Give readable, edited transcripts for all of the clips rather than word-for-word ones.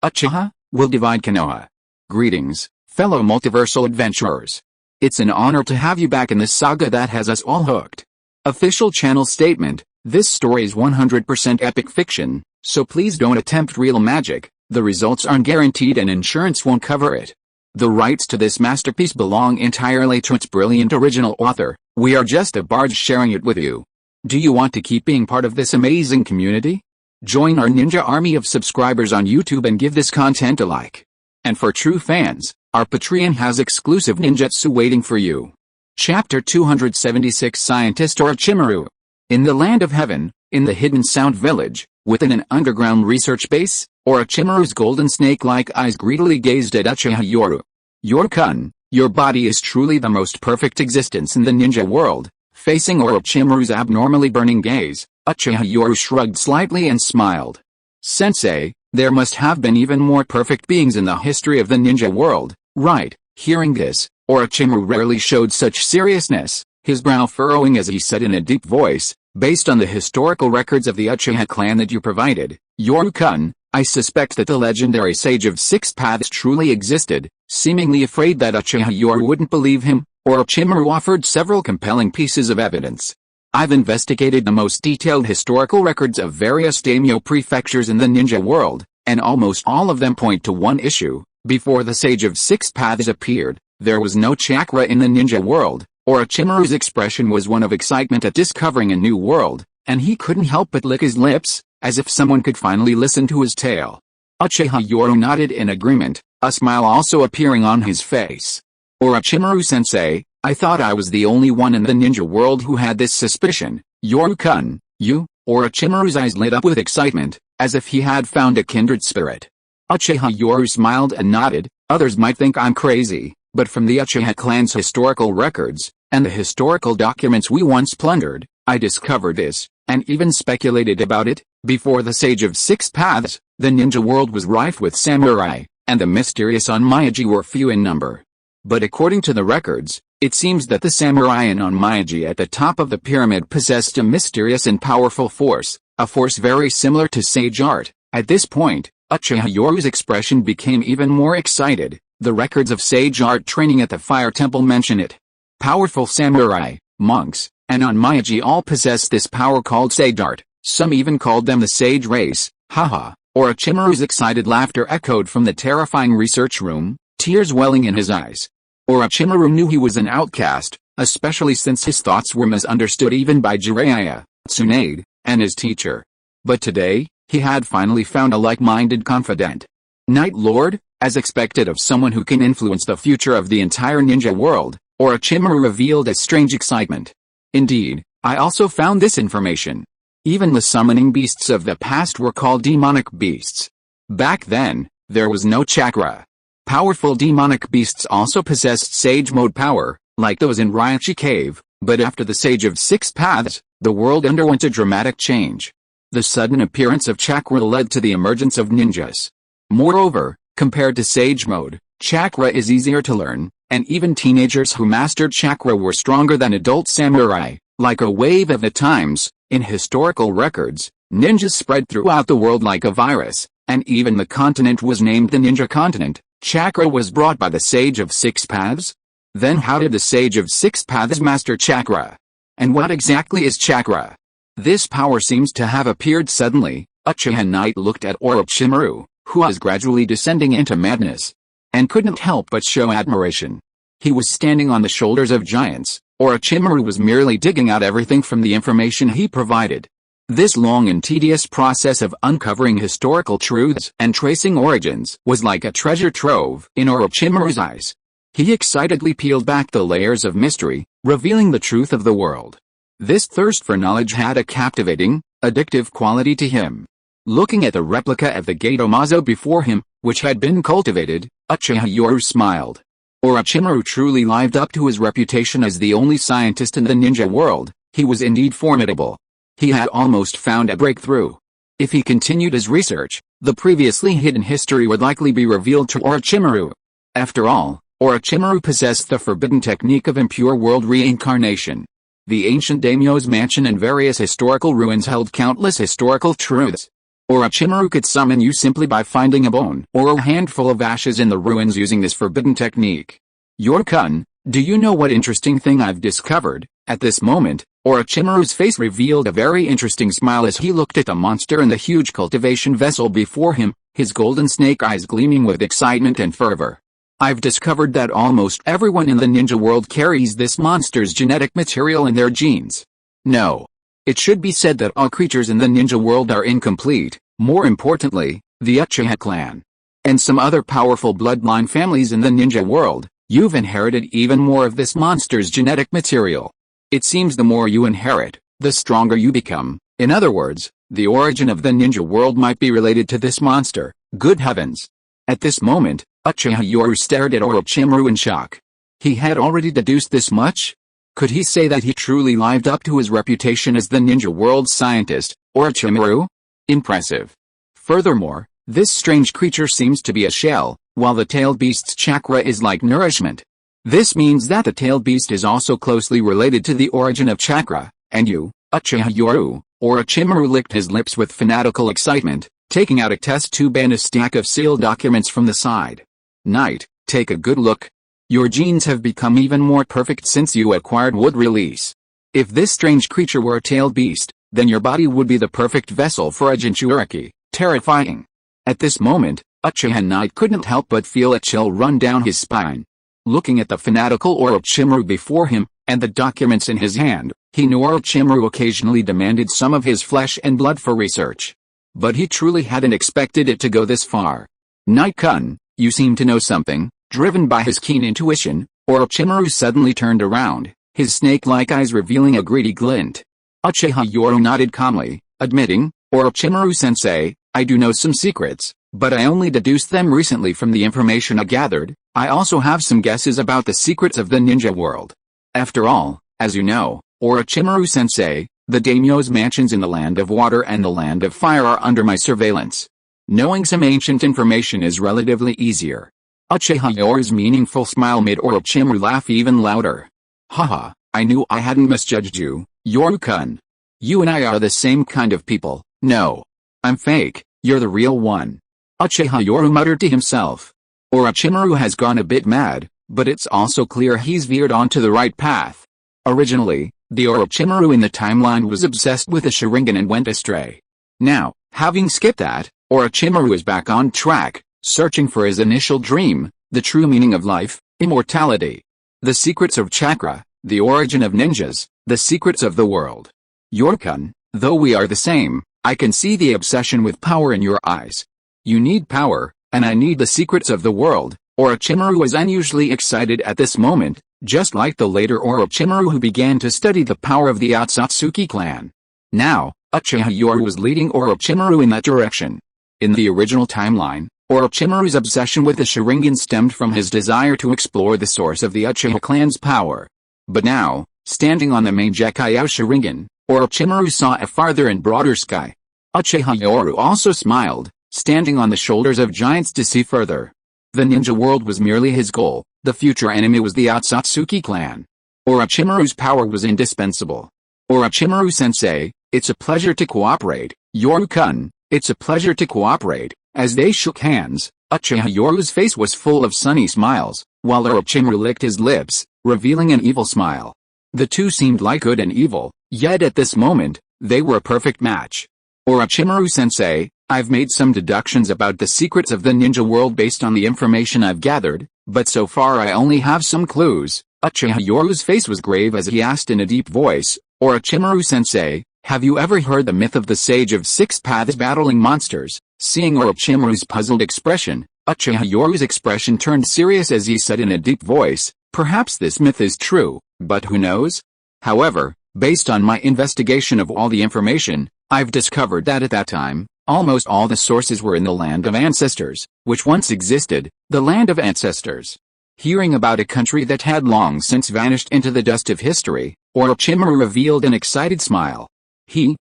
Uchiha will divide Konoha. Greetings, fellow multiversal adventurers. It's an honor to have you back in this saga that has us all hooked. Official channel statement: this story is 100% epic fiction, so please don't attempt real magic. The results aren't guaranteed and insurance won't cover it. The rights to this masterpiece belong entirely to its brilliant original author. We are just a barge sharing it with you. Do you want to keep being part of this amazing community? Join our ninja army of subscribers on YouTube and give this content a like. And for true fans, our Patreon has exclusive ninjutsu waiting for you. Chapter 276: Scientist Orochimaru. In the land of heaven, in the hidden Sound Village, within an underground research base, Orochimaru's golden snake-like eyes greedily gazed at Uchiha Yoru. Yoru-kun, your body is truly the most perfect existence in the ninja world. Facing Orochimaru's abnormally burning gaze, Uchiha Yoru shrugged slightly and smiled. Sensei, there must have been even more perfect beings in the history of the ninja world, right? Hearing this, Orochimaru rarely showed such seriousness, his brow furrowing as he said in a deep voice, based on the historical records of the Uchiha clan that you provided, Yoru-kun, I suspect that the legendary Sage of Six Paths truly existed. Seemingly afraid that Uchiha Yoru wouldn't believe him, Orochimaru offered several compelling pieces of evidence. I've investigated the most detailed historical records of various daimyo prefectures in the ninja world, and almost all of them point to one issue. Before the Sage of Six Paths appeared, there was no chakra in the ninja world. Orochimaru's expression was one of excitement at discovering a new world, and he couldn't help but lick his lips, as if someone could finally listen to his tale. Uchiha Yoru nodded in agreement, a smile also appearing on his face. Orochimaru-sensei, I thought I was the only one in the ninja world who had this suspicion. Yoru-kun, you? Orochimaru's eyes lit up with excitement, as if he had found a kindred spirit. Uchiha Yoru smiled and nodded. Others might think I'm crazy, but from the Uchiha clan's historical records, and the historical documents we once plundered, I discovered this, and even speculated about it. Before the Sage of Six Paths, the ninja world was rife with samurai, and the mysterious onmyaji were few in number. But according to the records, it seems that the samurai and onmyaji at the top of the pyramid possessed a mysterious and powerful force, a force very similar to sage art. At this point, Uchiha Yoru's expression became even more excited. The records of sage art training at the fire temple mention it. Powerful samurai, monks, and onmyaji all possessed this power called sage art. Some even called them the sage race. Haha. Orochimaru's excited laughter echoed from the terrifying research room, tears welling in his eyes. Orochimaru knew he was an outcast, especially since his thoughts were misunderstood even by Jiraiya, Tsunade, and his teacher. But today, he had finally found a like-minded confidant. Night Lord, as expected of someone who can influence the future of the entire ninja world, Orochimaru revealed a strange excitement. Indeed, I also found this information. Even the summoning beasts of the past were called demonic beasts. Back then, there was no chakra. Powerful demonic beasts also possessed sage mode power, like those in Raichi Cave, but after the Sage of Six Paths, the world underwent a dramatic change. The sudden appearance of chakra led to the emergence of ninjas. Moreover, compared to sage mode, chakra is easier to learn, and even teenagers who mastered chakra were stronger than adult samurai. Like a wave of the times, in historical records, ninjas spread throughout the world like a virus, and even the continent was named the Ninja Continent. Chakra was brought by the Sage of Six Paths? Then how did the Sage of Six Paths master chakra? And what exactly is chakra? This power seems to have appeared suddenly. Uchiha Knight looked at Orochimaru, who was gradually descending into madness, and couldn't help but show admiration. He was standing on the shoulders of giants. Orochimaru was merely digging out everything from the information he provided. This long and tedious process of uncovering historical truths and tracing origins was like a treasure trove in Orochimaru's eyes. He excitedly peeled back the layers of mystery, revealing the truth of the world. This thirst for knowledge had a captivating, addictive quality to him. Looking at the replica of the Gato-mazo before him, which had been cultivated, Uchiha Yoru smiled. Orochimaru truly lived up to his reputation as the only scientist in the ninja world. He was indeed formidable. He had almost found a breakthrough. If he continued his research, the previously hidden history would likely be revealed to Orochimaru. After all, Orochimaru possessed the forbidden technique of impure world reincarnation. The ancient daimyo's mansion and various historical ruins held countless historical truths. Orochimaru could summon you simply by finding a bone or a handful of ashes in the ruins using this forbidden technique. Yoru-kun, do you know what interesting thing I've discovered? At this moment, Orochimaru's face revealed a very interesting smile as he looked at the monster in the huge cultivation vessel before him, his golden snake eyes gleaming with excitement and fervor. I've discovered that almost everyone in the ninja world carries this monster's genetic material in their genes. No. It should be said that all creatures in the ninja world are incomplete, more importantly, the Uchiha clan. And some other powerful bloodline families in the ninja world, you've inherited even more of this monster's genetic material. It seems the more you inherit, the stronger you become. In other words, the origin of the ninja world might be related to this monster. Good heavens! At this moment, Uchiha Yoru stared at Orochimaru in shock. He had already deduced this much? Could he say that he truly lived up to his reputation as the ninja world's scientist, Orochimaru? Impressive. Furthermore, this strange creature seems to be a shell, while the tailed beast's chakra is like nourishment. This means that the tailed beast is also closely related to the origin of chakra, and you, Uchiha Yoru. Orochimaru licked his lips with fanatical excitement, taking out a test tube and a stack of sealed documents from the side. Knight, take a good look. Your genes have become even more perfect since you acquired wood release. If this strange creature were a tailed beast, then your body would be the perfect vessel for a Jinchuriki. Terrifying. At this moment, Uchiha Knight couldn't help but feel a chill run down his spine. Looking at the fanatical Orochimaru before him, and the documents in his hand, he knew Orochimaru occasionally demanded some of his flesh and blood for research. But he truly hadn't expected it to go this far. Knight-kun, you seem to know something. Driven by his keen intuition, Orochimaru suddenly turned around, his snake-like eyes revealing a greedy glint. Uchiha Yoru nodded calmly, admitting, Orochimaru-sensei, I do know some secrets, but I only deduced them recently from the information I gathered. I also have some guesses about the secrets of the ninja world. After all, as you know, Orochimaru-sensei, the daimyo's mansions in the land of water and the land of fire are under my surveillance. Knowing some ancient information is relatively easier. Uchiha Yoru's meaningful smile made Orochimaru laugh even louder. Haha, I knew I hadn't misjudged you, Yoru-kun. You and I are the same kind of people. No. I'm fake, you're the real one. Uchiha Yoru muttered to himself. Orochimaru has gone a bit mad, but it's also clear he's veered onto the right path. Originally, the Orochimaru in the timeline was obsessed with the Sharingan and went astray. Now, having skipped that, Orochimaru is back on track, searching for his initial dream, the true meaning of life, immortality. The secrets of chakra, the origin of ninjas, the secrets of the world. Yoru-kun, though we are the same, I can see the obsession with power in your eyes. You need power, and I need the secrets of the world. Orochimaru was unusually excited at this moment, just like the later Orochimaru who began to study the power of the Otsutsuki clan. Now, Uchiha Yoru was leading Orochimaru in that direction. In the original timeline, Orochimaru's obsession with the Sharingan stemmed from his desire to explore the source of the Uchiha clan's power. But now, standing on the main Gekkai Sharingan, Orochimaru saw a farther and broader sky. Uchiha Yoru also smiled, standing on the shoulders of giants to see further. The ninja world was merely his goal, the future enemy was the Otsutsuki clan. Orochimaru's power was indispensable. Orochimaru-sensei, it's a pleasure to cooperate. Yoru-kun, it's a pleasure to cooperate. As they shook hands, Uchiha Yoru's face was full of sunny smiles, while Orochimaru licked his lips, revealing an evil smile. The two seemed like good and evil, yet at this moment, they were a perfect match. Orochimaru-sensei, I've made some deductions about the secrets of the ninja world based on the information I've gathered, but so far I only have some clues. Uchiha Yoru's face was grave as he asked in a deep voice, Orochimaru-sensei, have you ever heard the myth of the Sage of Six Paths battling monsters? Seeing Orochimaru's puzzled expression, Uchiha Yoru's expression turned serious as he said in a deep voice, perhaps this myth is true, but who knows? However, based on my investigation of all the information, I've discovered that at that time, almost all the sources were in the land of ancestors, which once existed, the land of ancestors. Hearing about a country that had long since vanished into the dust of history, Orochimaru revealed an excited smile.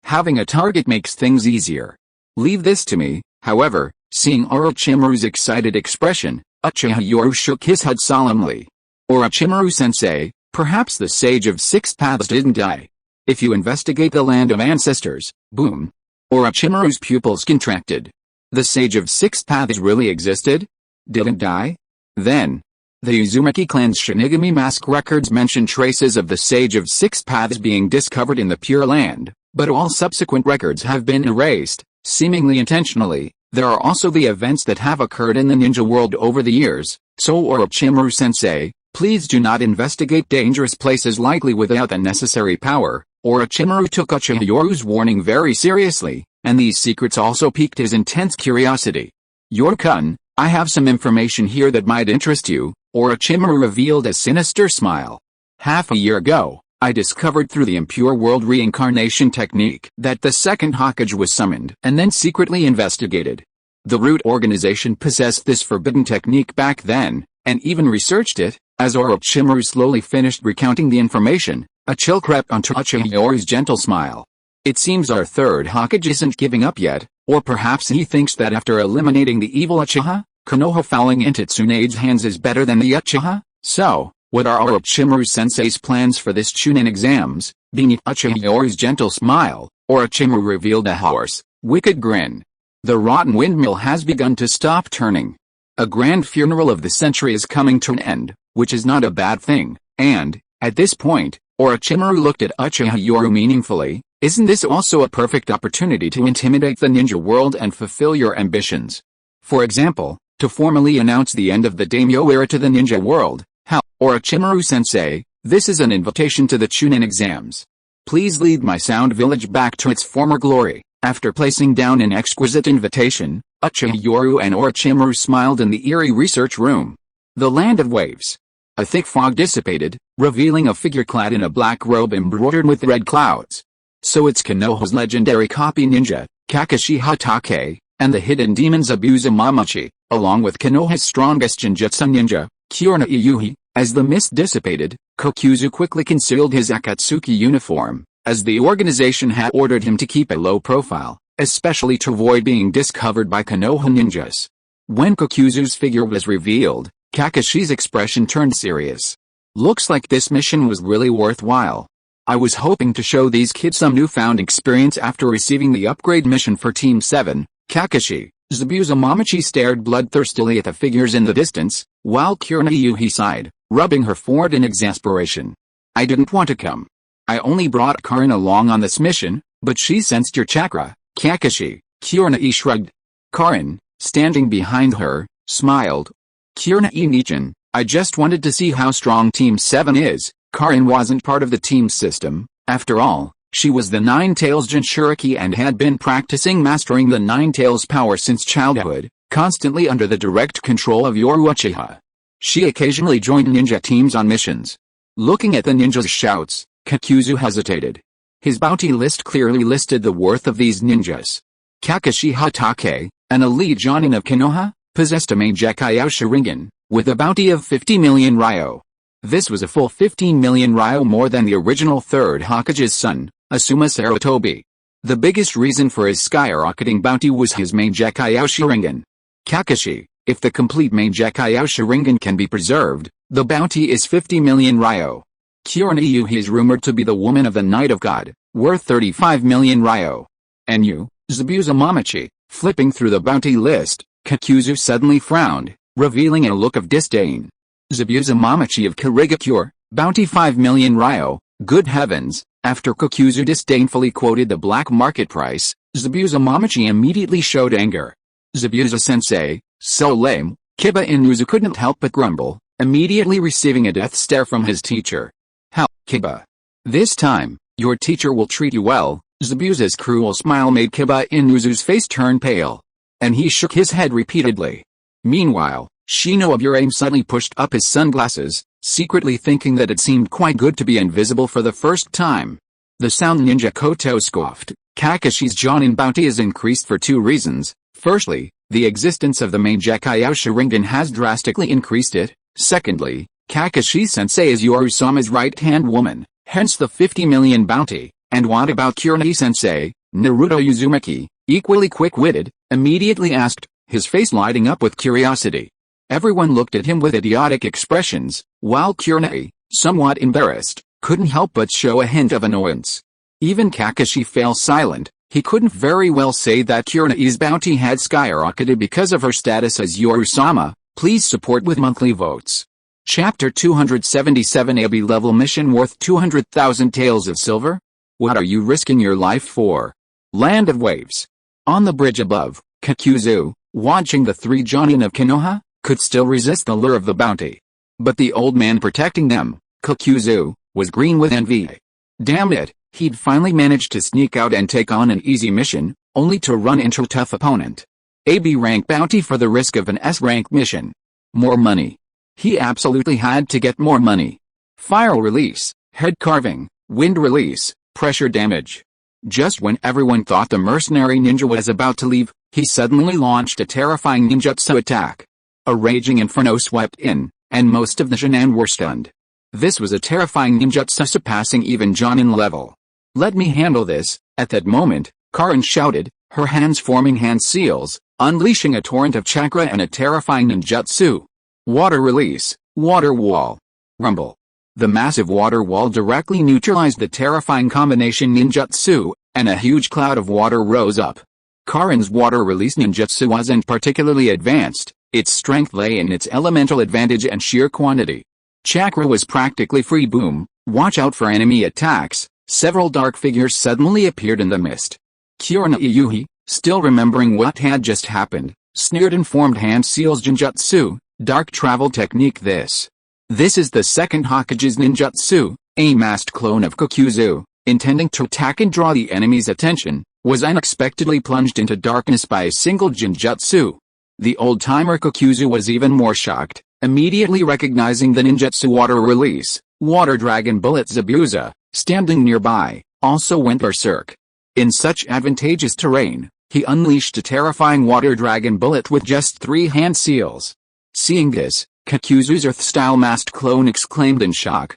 Having a target makes things easier. Leave this to me. However, seeing Orochimaru's excited expression, Uchiha Yoru shook his head solemnly. Orochimaru-sensei, perhaps the Sage of Six Paths didn't die. If you investigate the land of ancestors, boom. Orochimaru's pupils contracted. The Sage of Six Paths really existed? Didn't die? Then, the Uzumaki clan's Shinigami mask records mention traces of the Sage of Six Paths being discovered in the Pure Land, but all subsequent records have been erased, seemingly intentionally. There are also the events that have occurred in the ninja world over the years, so Orochimaru-sensei, please do not investigate dangerous places likely without the necessary power. Orochimaru took Uchiha Yoru's warning very seriously, and these secrets also piqued his intense curiosity. Yoru-kun, I have some information here that might interest you, Orochimaru revealed a sinister smile. Half a year ago, I discovered through the impure world reincarnation technique that the second Hokage was summoned and then secretly investigated. The Root organization possessed this forbidden technique back then, and even researched it. As Orochimaru slowly finished recounting the information, a chill crept onto Uchiha Yoru's gentle smile. It seems our third Hokage isn't giving up yet, or perhaps he thinks that after eliminating the evil Uchiha, Konoha falling into Tsunade's hands is better than the Uchiha? So, what are Orochimaru-sensei's plans for this Chunin exams? Beneath Uchiha Yoru's gentle smile, Orochimaru revealed a hoarse, wicked grin. The rotten windmill has begun to stop turning. A grand funeral of the century is coming to an end, which is not a bad thing, and, at this point, Orochimaru looked at Uchiha Yoru meaningfully. Isn't this also a perfect opportunity to intimidate the ninja world and fulfill your ambitions? For example, to formally announce the end of the daimyo era to the ninja world. How, Orochimaru-sensei, this is an invitation to the Chunin exams. Please lead my sound village back to its former glory. After placing down an exquisite invitation, Uchiha Yoru and Orochimaru smiled in the eerie research room. The land of waves. A thick fog dissipated, revealing a figure clad in a black robe embroidered with red clouds. So it's Konoha's legendary copy ninja, Kakashi Hatake, and the hidden demon Zabuza Mamachi, along with Konoha's strongest Genjutsu ninja, Kyorna Iyuhi. As the mist dissipated, Kokuzu quickly concealed his Akatsuki uniform, as the organization had ordered him to keep a low profile, especially to avoid being discovered by Konoha ninjas. When Kokuzu's figure was revealed, Kakashi's expression turned serious. Looks like this mission was really worthwhile. I was hoping to show these kids some newfound experience after receiving the upgrade mission for Team 7, Kakashi. Zabuza Mamachi stared bloodthirstily at the figures in the distance, while Kyorna Iyuhi sighed, rubbing her forehead in exasperation. I didn't want to come. I only brought Karin along on this mission, but she sensed your chakra, Kakashi. Kyorna shrugged. Karin, standing behind her, smiled. Kyorna Nichan, I just wanted to see how strong Team 7 is. Karin wasn't part of the team system, after all. She was the Nine-Tails Jinchuriki and had been practicing mastering the Nine-Tails power since childhood, constantly under the direct control of Yoru Uchiha. She occasionally joined ninja teams on missions. Looking at the ninjas' shouts, Kokuzu hesitated. His bounty list clearly listed the worth of these ninjas. Kakashi Hatake, an elite jonin of Konoha, possessed a Meijekaiao Sharingan, with a bounty of 50 million ryo. This was a full 15 million ryo more than the original Third Hokage's son, Asuma Sarutobi. The biggest reason for his skyrocketing bounty was his Meijekaiao Sharingan. Kakashi, if the complete Meijekaiao Sharingan can be preserved, the bounty is 50 million ryo. Kyorna Iyuhi is rumored to be the woman of the Night of God, worth 35 million ryo. And you, Zabuza Mamachi, flipping through the bounty list, Kokuzu suddenly frowned, revealing a look of disdain. Zabuza Mamachi of Kirigakure, bounty 5 million ryo, good heavens. After Kokuzu disdainfully quoted the black market price, Zabuza Mamachi immediately showed anger. Zabuza-sensei, so lame. Kiba Inuzu couldn't help but grumble, immediately receiving a death stare from his teacher. How, Kiba? This time, your teacher will treat you well. Zabuza's cruel smile made Kiba Inuzu's face turn pale, and he shook his head repeatedly. Meanwhile, Shino of Uraim suddenly pushed up his sunglasses, secretly thinking that it seemed quite good to be invisible for the first time. The sound ninja Koto scoffed. Kakashi's Jonin bounty is increased for two reasons. Firstly, the existence of the Meijekaiao Sharingan has drastically increased it. Secondly, Kakashi-sensei is Yoru-sama's right-hand woman, hence the 50 million bounty. And what about Kyorna-sensei? Naruto Uzumaki, equally quick-witted, immediately asked, his face lighting up with curiosity. Everyone looked at him with idiotic expressions, while Kyorna, somewhat embarrassed, couldn't help but show a hint of annoyance. Even Kakashi fell silent, He couldn't very well say that Kurena's bounty had skyrocketed because of her status as Yoru-sama. Please support with monthly votes. Chapter 277, AB level mission worth 200,000 taels of silver? What are you risking your life for? Land of Waves. On the bridge above, Kakuzu, watching the three Jonin of Konoha, could still resist the lure of the bounty. But the old man protecting them, Kakuzu, was green with envy. Damn it, he'd finally managed to sneak out and take on an easy mission, only to run into a tough opponent. AB rank bounty for the risk of an S rank mission. More money. He absolutely had to get more money. Fire release, head carving, wind release, pressure damage. Just when everyone thought the mercenary ninja was about to leave, he suddenly launched a terrifying ninjutsu attack. A raging inferno swept in, and most of the Jonin were stunned. This was a terrifying ninjutsu surpassing even Jonin level. Let me handle this. At that moment, Karin shouted, her hands forming hand seals, unleashing a torrent of chakra and a terrifying ninjutsu. Water release, water wall. Rumble. The massive water wall directly neutralized the terrifying combination ninjutsu, and a huge cloud of water rose up. Karin's water release ninjutsu wasn't particularly advanced, its strength lay in its elemental advantage and sheer quantity. Chakra was practically free. Boom, watch out for enemy attacks. Several dark figures suddenly appeared in the mist. Kurena Iyuhi, still remembering what had just happened, sneered and formed hand seals ninjutsu, dark travel technique. This is the second Hokage's ninjutsu, a masked clone of Kakuzu, intending to attack and draw the enemy's attention, was unexpectedly plunged into darkness by a single ninjutsu. The old-timer Kakuzu was even more shocked, immediately recognizing the ninjutsu water release. Water Dragon Bullet Zabuza, standing nearby, also went berserk. In such advantageous terrain, he unleashed a terrifying Water Dragon Bullet with just 3 hand seals. Seeing this, Kakuzu's Earth-style masked clone exclaimed in shock,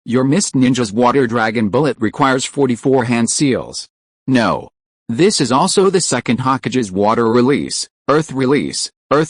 Your Mist Ninja's Water Dragon Bullet requires 44 hand seals. No. This is also the second Hokage's water release, Earth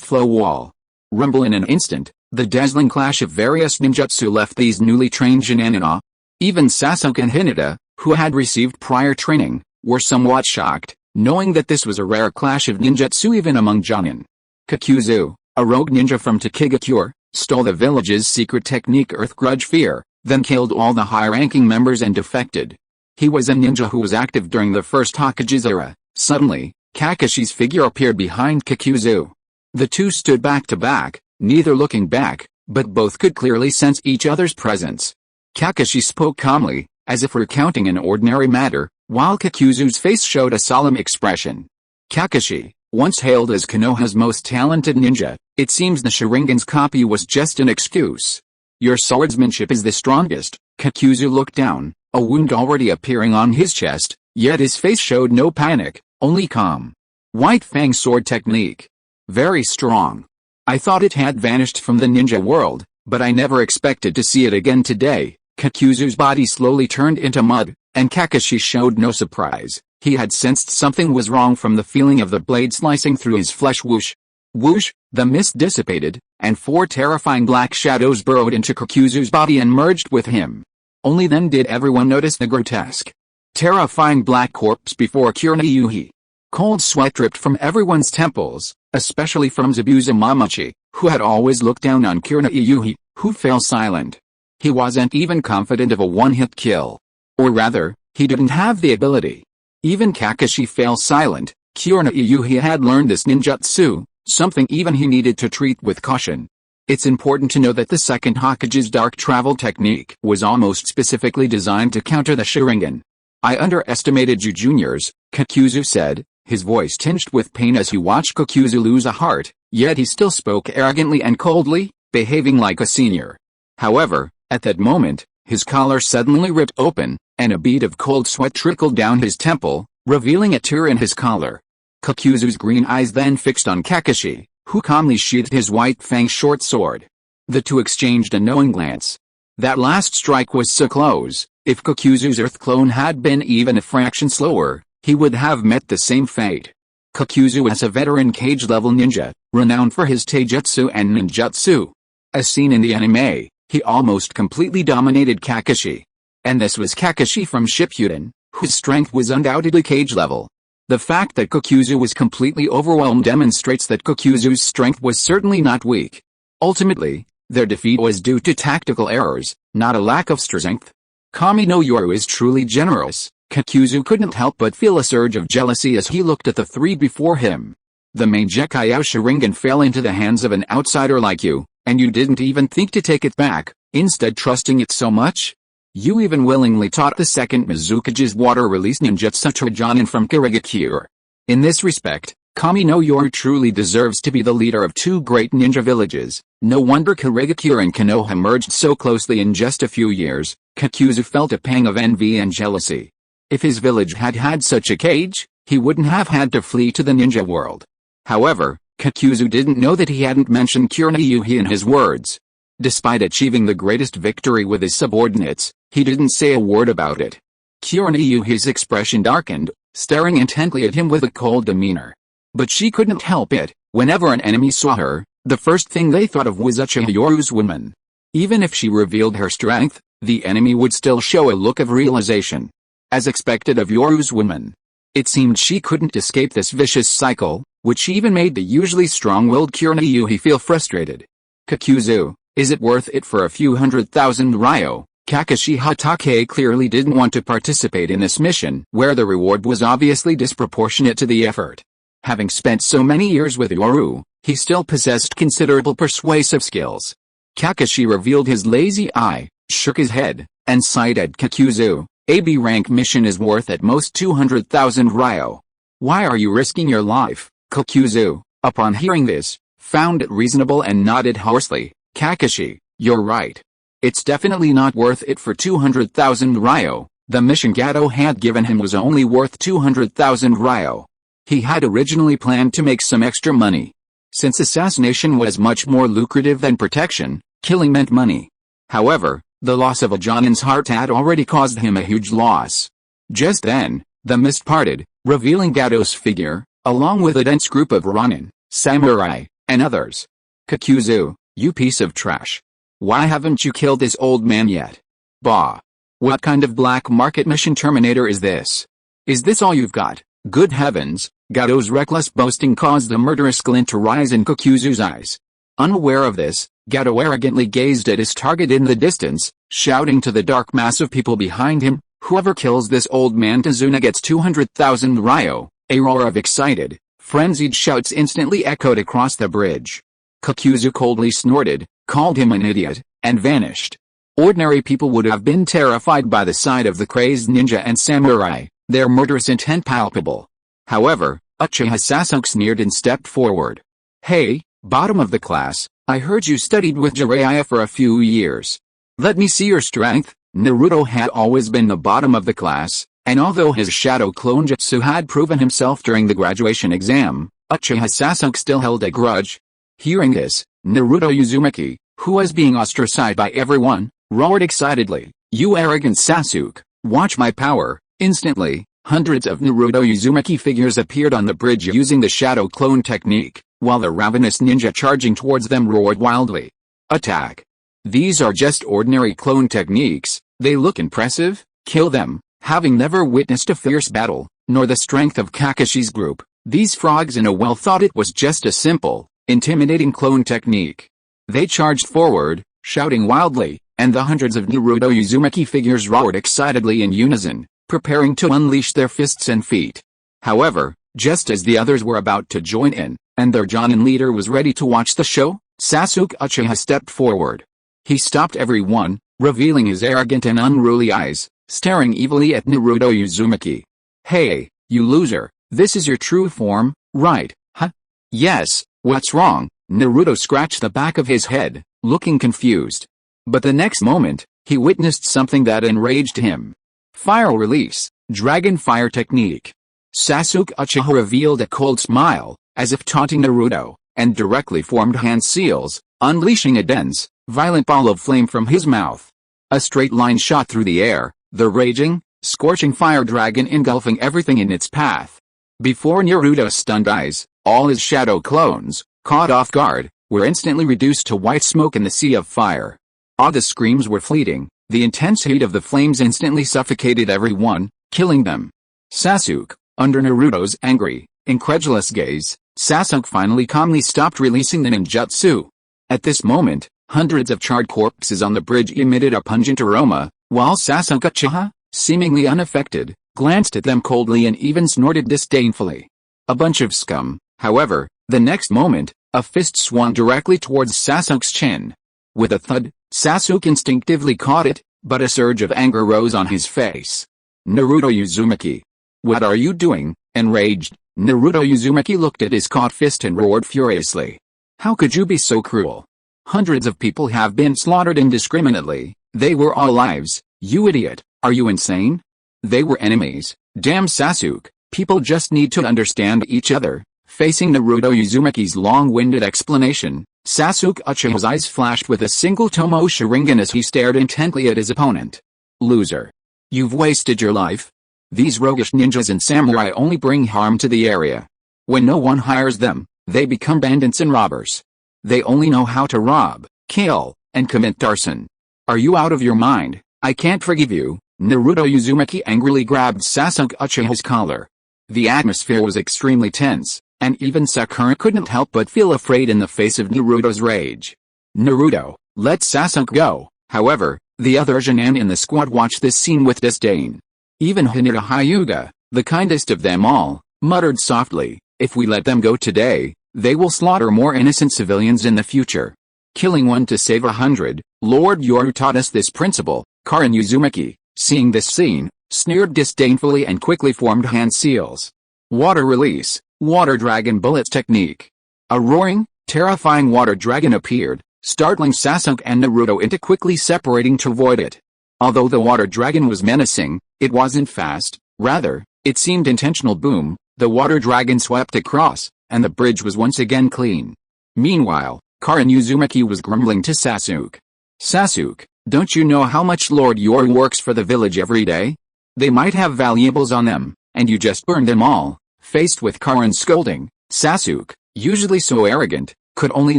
Flow Wall. Rumble. In an instant, the dazzling clash of various ninjutsu left these newly trained Jonin in awe. Even Sasuke and Hinata, who had received prior training, were somewhat shocked, knowing that this was a rare clash of ninjutsu even among Jonin. Kakuzu, a rogue ninja from Takigakure, stole the village's secret technique Earth Grudge Fear, then killed all the high-ranking members and defected. He was a ninja who was active during the first Hokage's era. Suddenly, Kakashi's figure appeared behind Kakuzu. The two stood back to back, neither looking back, but both could clearly sense each other's presence. Kakashi spoke calmly, as if recounting an ordinary matter, while Kakuzu's face showed a solemn expression. Kakashi, once hailed as Konoha's most talented ninja, it seems the Sharingan's copy was just an excuse. Your swordsmanship is the strongest. Kakuzu looked down, a wound already appearing on his chest, yet his face showed no panic, only calm. White Fang sword technique. Very strong. I thought it had vanished from the ninja world, but I never expected to see it again today. Kakuzu's body slowly turned into mud, and Kakashi showed no surprise. He had sensed something was wrong from the feeling of the blade slicing through his flesh. Whoosh! Whoosh! The mist dissipated, and 4 terrifying black shadows burrowed into Kakuzu's body and merged with him. Only then did everyone notice the grotesque, terrifying black corpse before Kurena Iyuhi. Cold sweat dripped from everyone's temples, especially from Zabuza Momochi, who had always looked down on Kurena Iyuhi, who fell silent. He wasn't even confident of a one-hit kill. Or rather, he didn't have the ability. Even Kakashi fell silent. Kurena Iyuhi had learned this ninjutsu, something even he needed to treat with caution. It's important to know that the second Hokage's dark travel technique was almost specifically designed to counter the Sharingan. I underestimated you juniors, Kakuzu said, his voice tinged with pain as he watched Kakuzu lose a heart, yet he still spoke arrogantly and coldly, behaving like a senior. However, at that moment, his collar suddenly ripped open, and a bead of cold sweat trickled down his temple, revealing a tear in his collar. Kakuzu's green eyes then fixed on Kakashi, who calmly sheathed his white fang short sword. The two exchanged a knowing glance. That last strike was so close. If Kakuzu's Earth clone had been even a fraction slower, he would have met the same fate. Kakuzu is a veteran cage-level ninja, renowned for his taijutsu and ninjutsu. As seen in the anime, he almost completely dominated Kakashi. And this was Kakashi from Shippuden, whose strength was undoubtedly cage level. The fact that Kokuzu was completely overwhelmed demonstrates that Kokuzu's strength was certainly not weak. Ultimately, their defeat was due to tactical errors, not a lack of strength. Kami no Yoru is truly generous. Kokuzu couldn't help but feel a surge of jealousy as he looked at the three before him. The Mangekyo Sharingan fell into the hands of an outsider like you, and you didn't even think to take it back, instead trusting it so much? You even willingly taught the second Mizukage's water-release ninjutsu to a Jonin from Kirigakure. In this respect, Kami no Yoru truly deserves to be the leader of two great ninja villages. No wonder Kirigakure and Konoha merged so closely in just a few years. Kokuzu felt a pang of envy and jealousy. If his village had had such a cage, he wouldn't have had to flee to the ninja world. However, Kokuzu didn't know that he hadn't mentioned Kurenai in his words. Despite achieving the greatest victory with his subordinates, he didn't say a word about it. Kurenai's expression darkened, staring intently at him with a cold demeanor. But she couldn't help it. Whenever an enemy saw her, the first thing they thought of was Uchiha Yoru's woman. Even if she revealed her strength, the enemy would still show a look of realization. As expected of Yoru's woman. It seemed she couldn't escape this vicious cycle, which even made the usually strong-willed Kurenai feel frustrated. Kokuzu, is it worth it for a few 100,000 ryo? Kakashi Hatake clearly didn't want to participate in this mission, where the reward was obviously disproportionate to the effort. Having spent so many years with Yoru, he still possessed considerable persuasive skills. Kakashi revealed his lazy eye, shook his head, and sighed at Kokuzu. A B-rank mission is worth at most 200,000 ryo. Why are you risking your life? Kokuzu, upon hearing this, found it reasonable and nodded hoarsely. Kakashi, you're right. It's definitely not worth it for 200,000 ryo. The mission Gato had given him was only worth 200,000 ryo. He had originally planned to make some extra money. Since assassination was much more lucrative than protection, killing meant money. However, the loss of a Jonin's heart had already caused him a huge loss. Just then, the mist parted, revealing Gato's figure, along with a dense group of Ronin, samurai, and others. Kokuzu, you piece of trash. Why haven't you killed this old man yet? Bah. What kind of black market mission terminator is this? Is this all you've got? Good heavens, Gato's reckless boasting caused a murderous glint to rise in Kokuzu's eyes. Unaware of this, Gato arrogantly gazed at his target in the distance, shouting to the dark mass of people behind him, whoever kills this old man Tazuna gets 200,000 ryo. A roar of excited, frenzied shouts instantly echoed across the bridge. Kokuzu coldly snorted, called him an idiot, and vanished. Ordinary people would have been terrified by the sight of the crazed ninja and samurai, their murderous intent palpable. However, Uchiha Sasuke sneered and stepped forward. Hey, bottom of the class, I heard you studied with Jiraiya for a few years. Let me see your strength. Naruto had always been the bottom of the class, and although his shadow clone jutsu had proven himself during the graduation exam, Uchiha Sasuke still held a grudge. Hearing this, Naruto Uzumaki, who was being ostracized by everyone, roared excitedly, "You arrogant Sasuke, watch my power!" Instantly, hundreds of Naruto Uzumaki figures appeared on the bridge using the shadow clone technique, while the ravenous ninja charging towards them roared wildly. Attack! These are just ordinary clone techniques, they look impressive, kill them. Having never witnessed a fierce battle, nor the strength of Kakashi's group, these frogs in a well thought it was just a simple, intimidating clone technique. They charged forward, shouting wildly, and the hundreds of Naruto Uzumaki figures roared excitedly in unison, preparing to unleash their fists and feet. However, just as the others were about to join in, and their Jonin leader was ready to watch the show, Sasuke Uchiha stepped forward. He stopped everyone, revealing his arrogant and unruly eyes, staring evilly at Naruto Uzumaki. Hey, you loser, this is your true form, right, huh? Yes, what's wrong? Naruto scratched the back of his head, looking confused. But the next moment, he witnessed something that enraged him. Fire release, dragon fire technique. Sasuke Uchiha revealed a cold smile, as if taunting Naruto, and directly formed hand seals, unleashing a dense, violent ball of flame from his mouth. A straight line shot through the air, the raging, scorching fire dragon engulfing everything in its path. Before Naruto's stunned eyes, all his shadow clones, caught off guard, were instantly reduced to white smoke in the sea of fire. All the screams were fleeting, the intense heat of the flames instantly suffocated everyone, killing them. Sasuke, under Naruto's angry, incredulous gaze, Sasuke finally calmly stopped releasing the ninjutsu. At this moment, hundreds of charred corpses on the bridge emitted a pungent aroma, while Sasuke Uchiha, seemingly unaffected, glanced at them coldly and even snorted disdainfully. A bunch of scum. However, the next moment, a fist swung directly towards Sasuke's chin. With a thud, Sasuke instinctively caught it, but a surge of anger rose on his face. Naruto Uzumaki. What are you doing? Enraged, Naruto Uzumaki looked at his caught fist and roared furiously. How could you be so cruel? Hundreds of people have been slaughtered indiscriminately. They were all lives, you idiot. Are you insane? They were enemies. Damn Sasuke, people just need to understand each other. Facing Naruto Uzumaki's long-winded explanation, Sasuke Uchiha's eyes flashed with a single Tomo Sharingan as he stared intently at his opponent. Loser. You've wasted your life. These roguish ninjas and samurai only bring harm to the area. When no one hires them, they become bandits and robbers. They only know how to rob, kill, and commit arson. Are you out of your mind? I can't forgive you. Naruto Uzumaki angrily grabbed Sasuke Uchiha's collar. The atmosphere was extremely tense, and even Sakura couldn't help but feel afraid in the face of Naruto's rage. Naruto, let Sasuke go. However, the other Jonin in the squad watched this scene with disdain. Even Hinata Hyuga, the kindest of them all, muttered softly, if we let them go today, they will slaughter more innocent civilians in the future. Killing one to save 100, Lord Yoru taught us this principle. Karin Uzumaki, seeing this scene, sneered disdainfully and quickly formed hand seals. Water release, water dragon bullets technique. A roaring, terrifying water dragon appeared, startling Sasuke and Naruto into quickly separating to avoid it. Although the water dragon was menacing, it wasn't fast, rather, it seemed intentional. Boom, the water dragon swept across, and the bridge was once again clean. Meanwhile, Karin Uzumaki was grumbling to Sasuke. Sasuke, don't you know how much Lord Yoru works for the village every day? They might have valuables on them, and you just burned them all. Faced with Karin's scolding, Sasuke, usually so arrogant, could only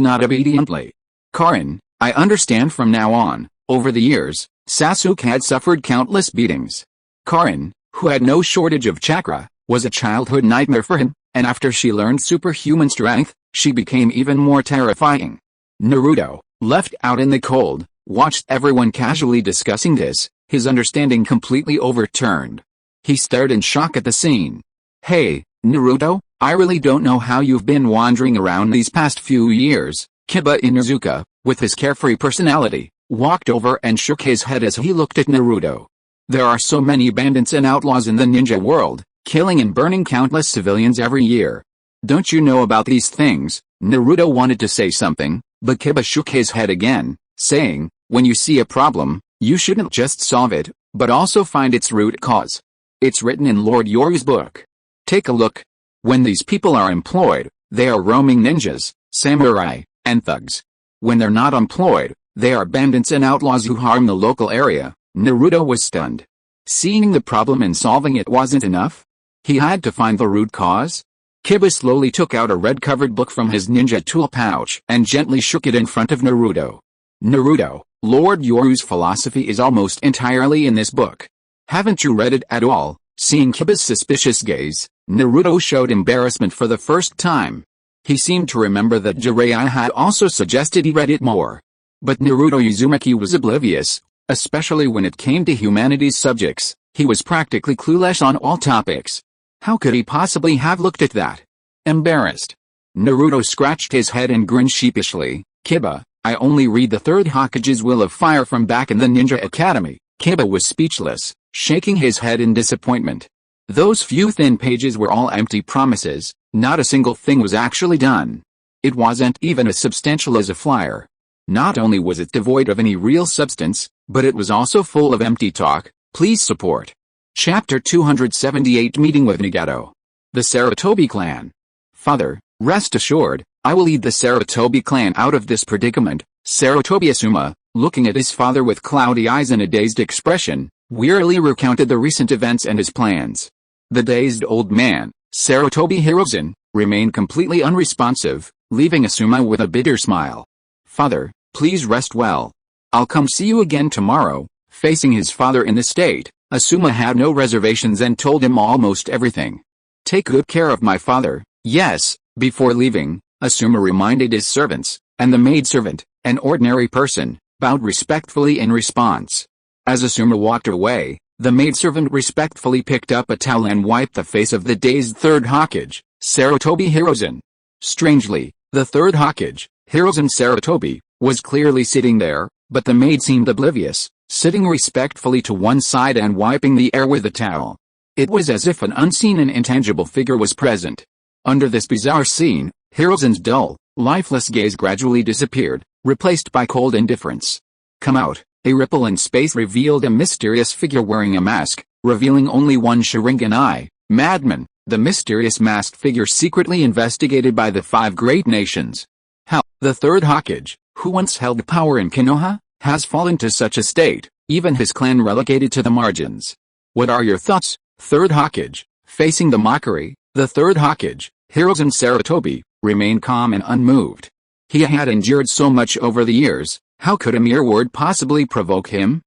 nod obediently. Karin, I understand from now on. Over the years, Sasuke had suffered countless beatings. Karin, who had no shortage of chakra, was a childhood nightmare for him, and after she learned superhuman strength, she became even more terrifying. Naruto, left out in the cold, watched everyone casually discussing this, his understanding completely overturned. He stared in shock at the scene. Hey, Naruto, I really don't know how you've been wandering around these past few years. Kiba Inuzuka, with his carefree personality, walked over and shook his head as he looked at Naruto. There are so many bandits and outlaws in the ninja world, killing and burning countless civilians every year. Don't you know about these things? Naruto wanted to say something, but Kiba shook his head again, saying, when you see a problem, you shouldn't just solve it, but also find its root cause. It's written in Lord Yoru's book. Take a look. When these people are employed, they are roaming ninjas, samurai, and thugs. When they're not employed, they are bandits and outlaws who harm the local area. Naruto was stunned. Seeing the problem and solving it wasn't enough. He had to find the root cause. Kiba slowly took out a red-covered book from his ninja tool pouch and gently shook it in front of Naruto. Naruto, Lord Yoru's philosophy is almost entirely in this book. Haven't you read it at all? Seeing Kiba's suspicious gaze, Naruto showed embarrassment for the first time. He seemed to remember that Jiraiya had also suggested he read it more. But Naruto Uzumaki was oblivious, especially when it came to humanities subjects. He was practically clueless on all topics. How could he possibly have looked at that? Embarrassed. Naruto scratched his head and grinned sheepishly. Kiba, I only read the Third Hokage's Will of Fire from back in the Ninja Academy. Kiba was speechless, shaking his head in disappointment. Those few thin pages were all empty promises, not a single thing was actually done. It wasn't even as substantial as a flyer. Not only was it devoid of any real substance, but it was also full of empty talk. Please support. Chapter 278 Meeting with Nagato. The Sarutobi Clan. Father, rest assured, I will lead the Sarutobi clan out of this predicament. Sarutobi Asuma, looking at his father with cloudy eyes and a dazed expression, wearily recounted the recent events and his plans. The dazed old man, Sarutobi Hiruzen, remained completely unresponsive, leaving Asuma with a bitter smile. Father, please rest well. I'll come see you again tomorrow. Facing his father in this state, Asuma had no reservations and told him almost everything. Take good care of my father, yes. Before leaving, Asuma reminded his servants, and the maidservant, an ordinary person, bowed respectfully in response. As Asuma walked away, the maidservant respectfully picked up a towel and wiped the face of the dazed Third Hokage, Sarutobi Hiruzen. Strangely, the Third Hokage, Hiruzen Sarutobi, was clearly sitting there, but the maid seemed oblivious, sitting respectfully to one side and wiping the air with the towel. It was as if an unseen and intangible figure was present. Under this bizarre scene, Hiruzen's dull, lifeless gaze gradually disappeared, replaced by cold indifference. Come out. A ripple in space revealed a mysterious figure wearing a mask, revealing only one Sharingan eye. Madman, the mysterious masked figure secretly investigated by the 5 great nations. How, the Third Hokage, who once held power in Konoha, has fallen to such a state, even his clan relegated to the margins. What are your thoughts, Third Hokage? Facing the mockery, the Third Hokage, Hiruzen Sarutobi, remained calm and unmoved. He had endured so much over the years. How could a mere word possibly provoke him?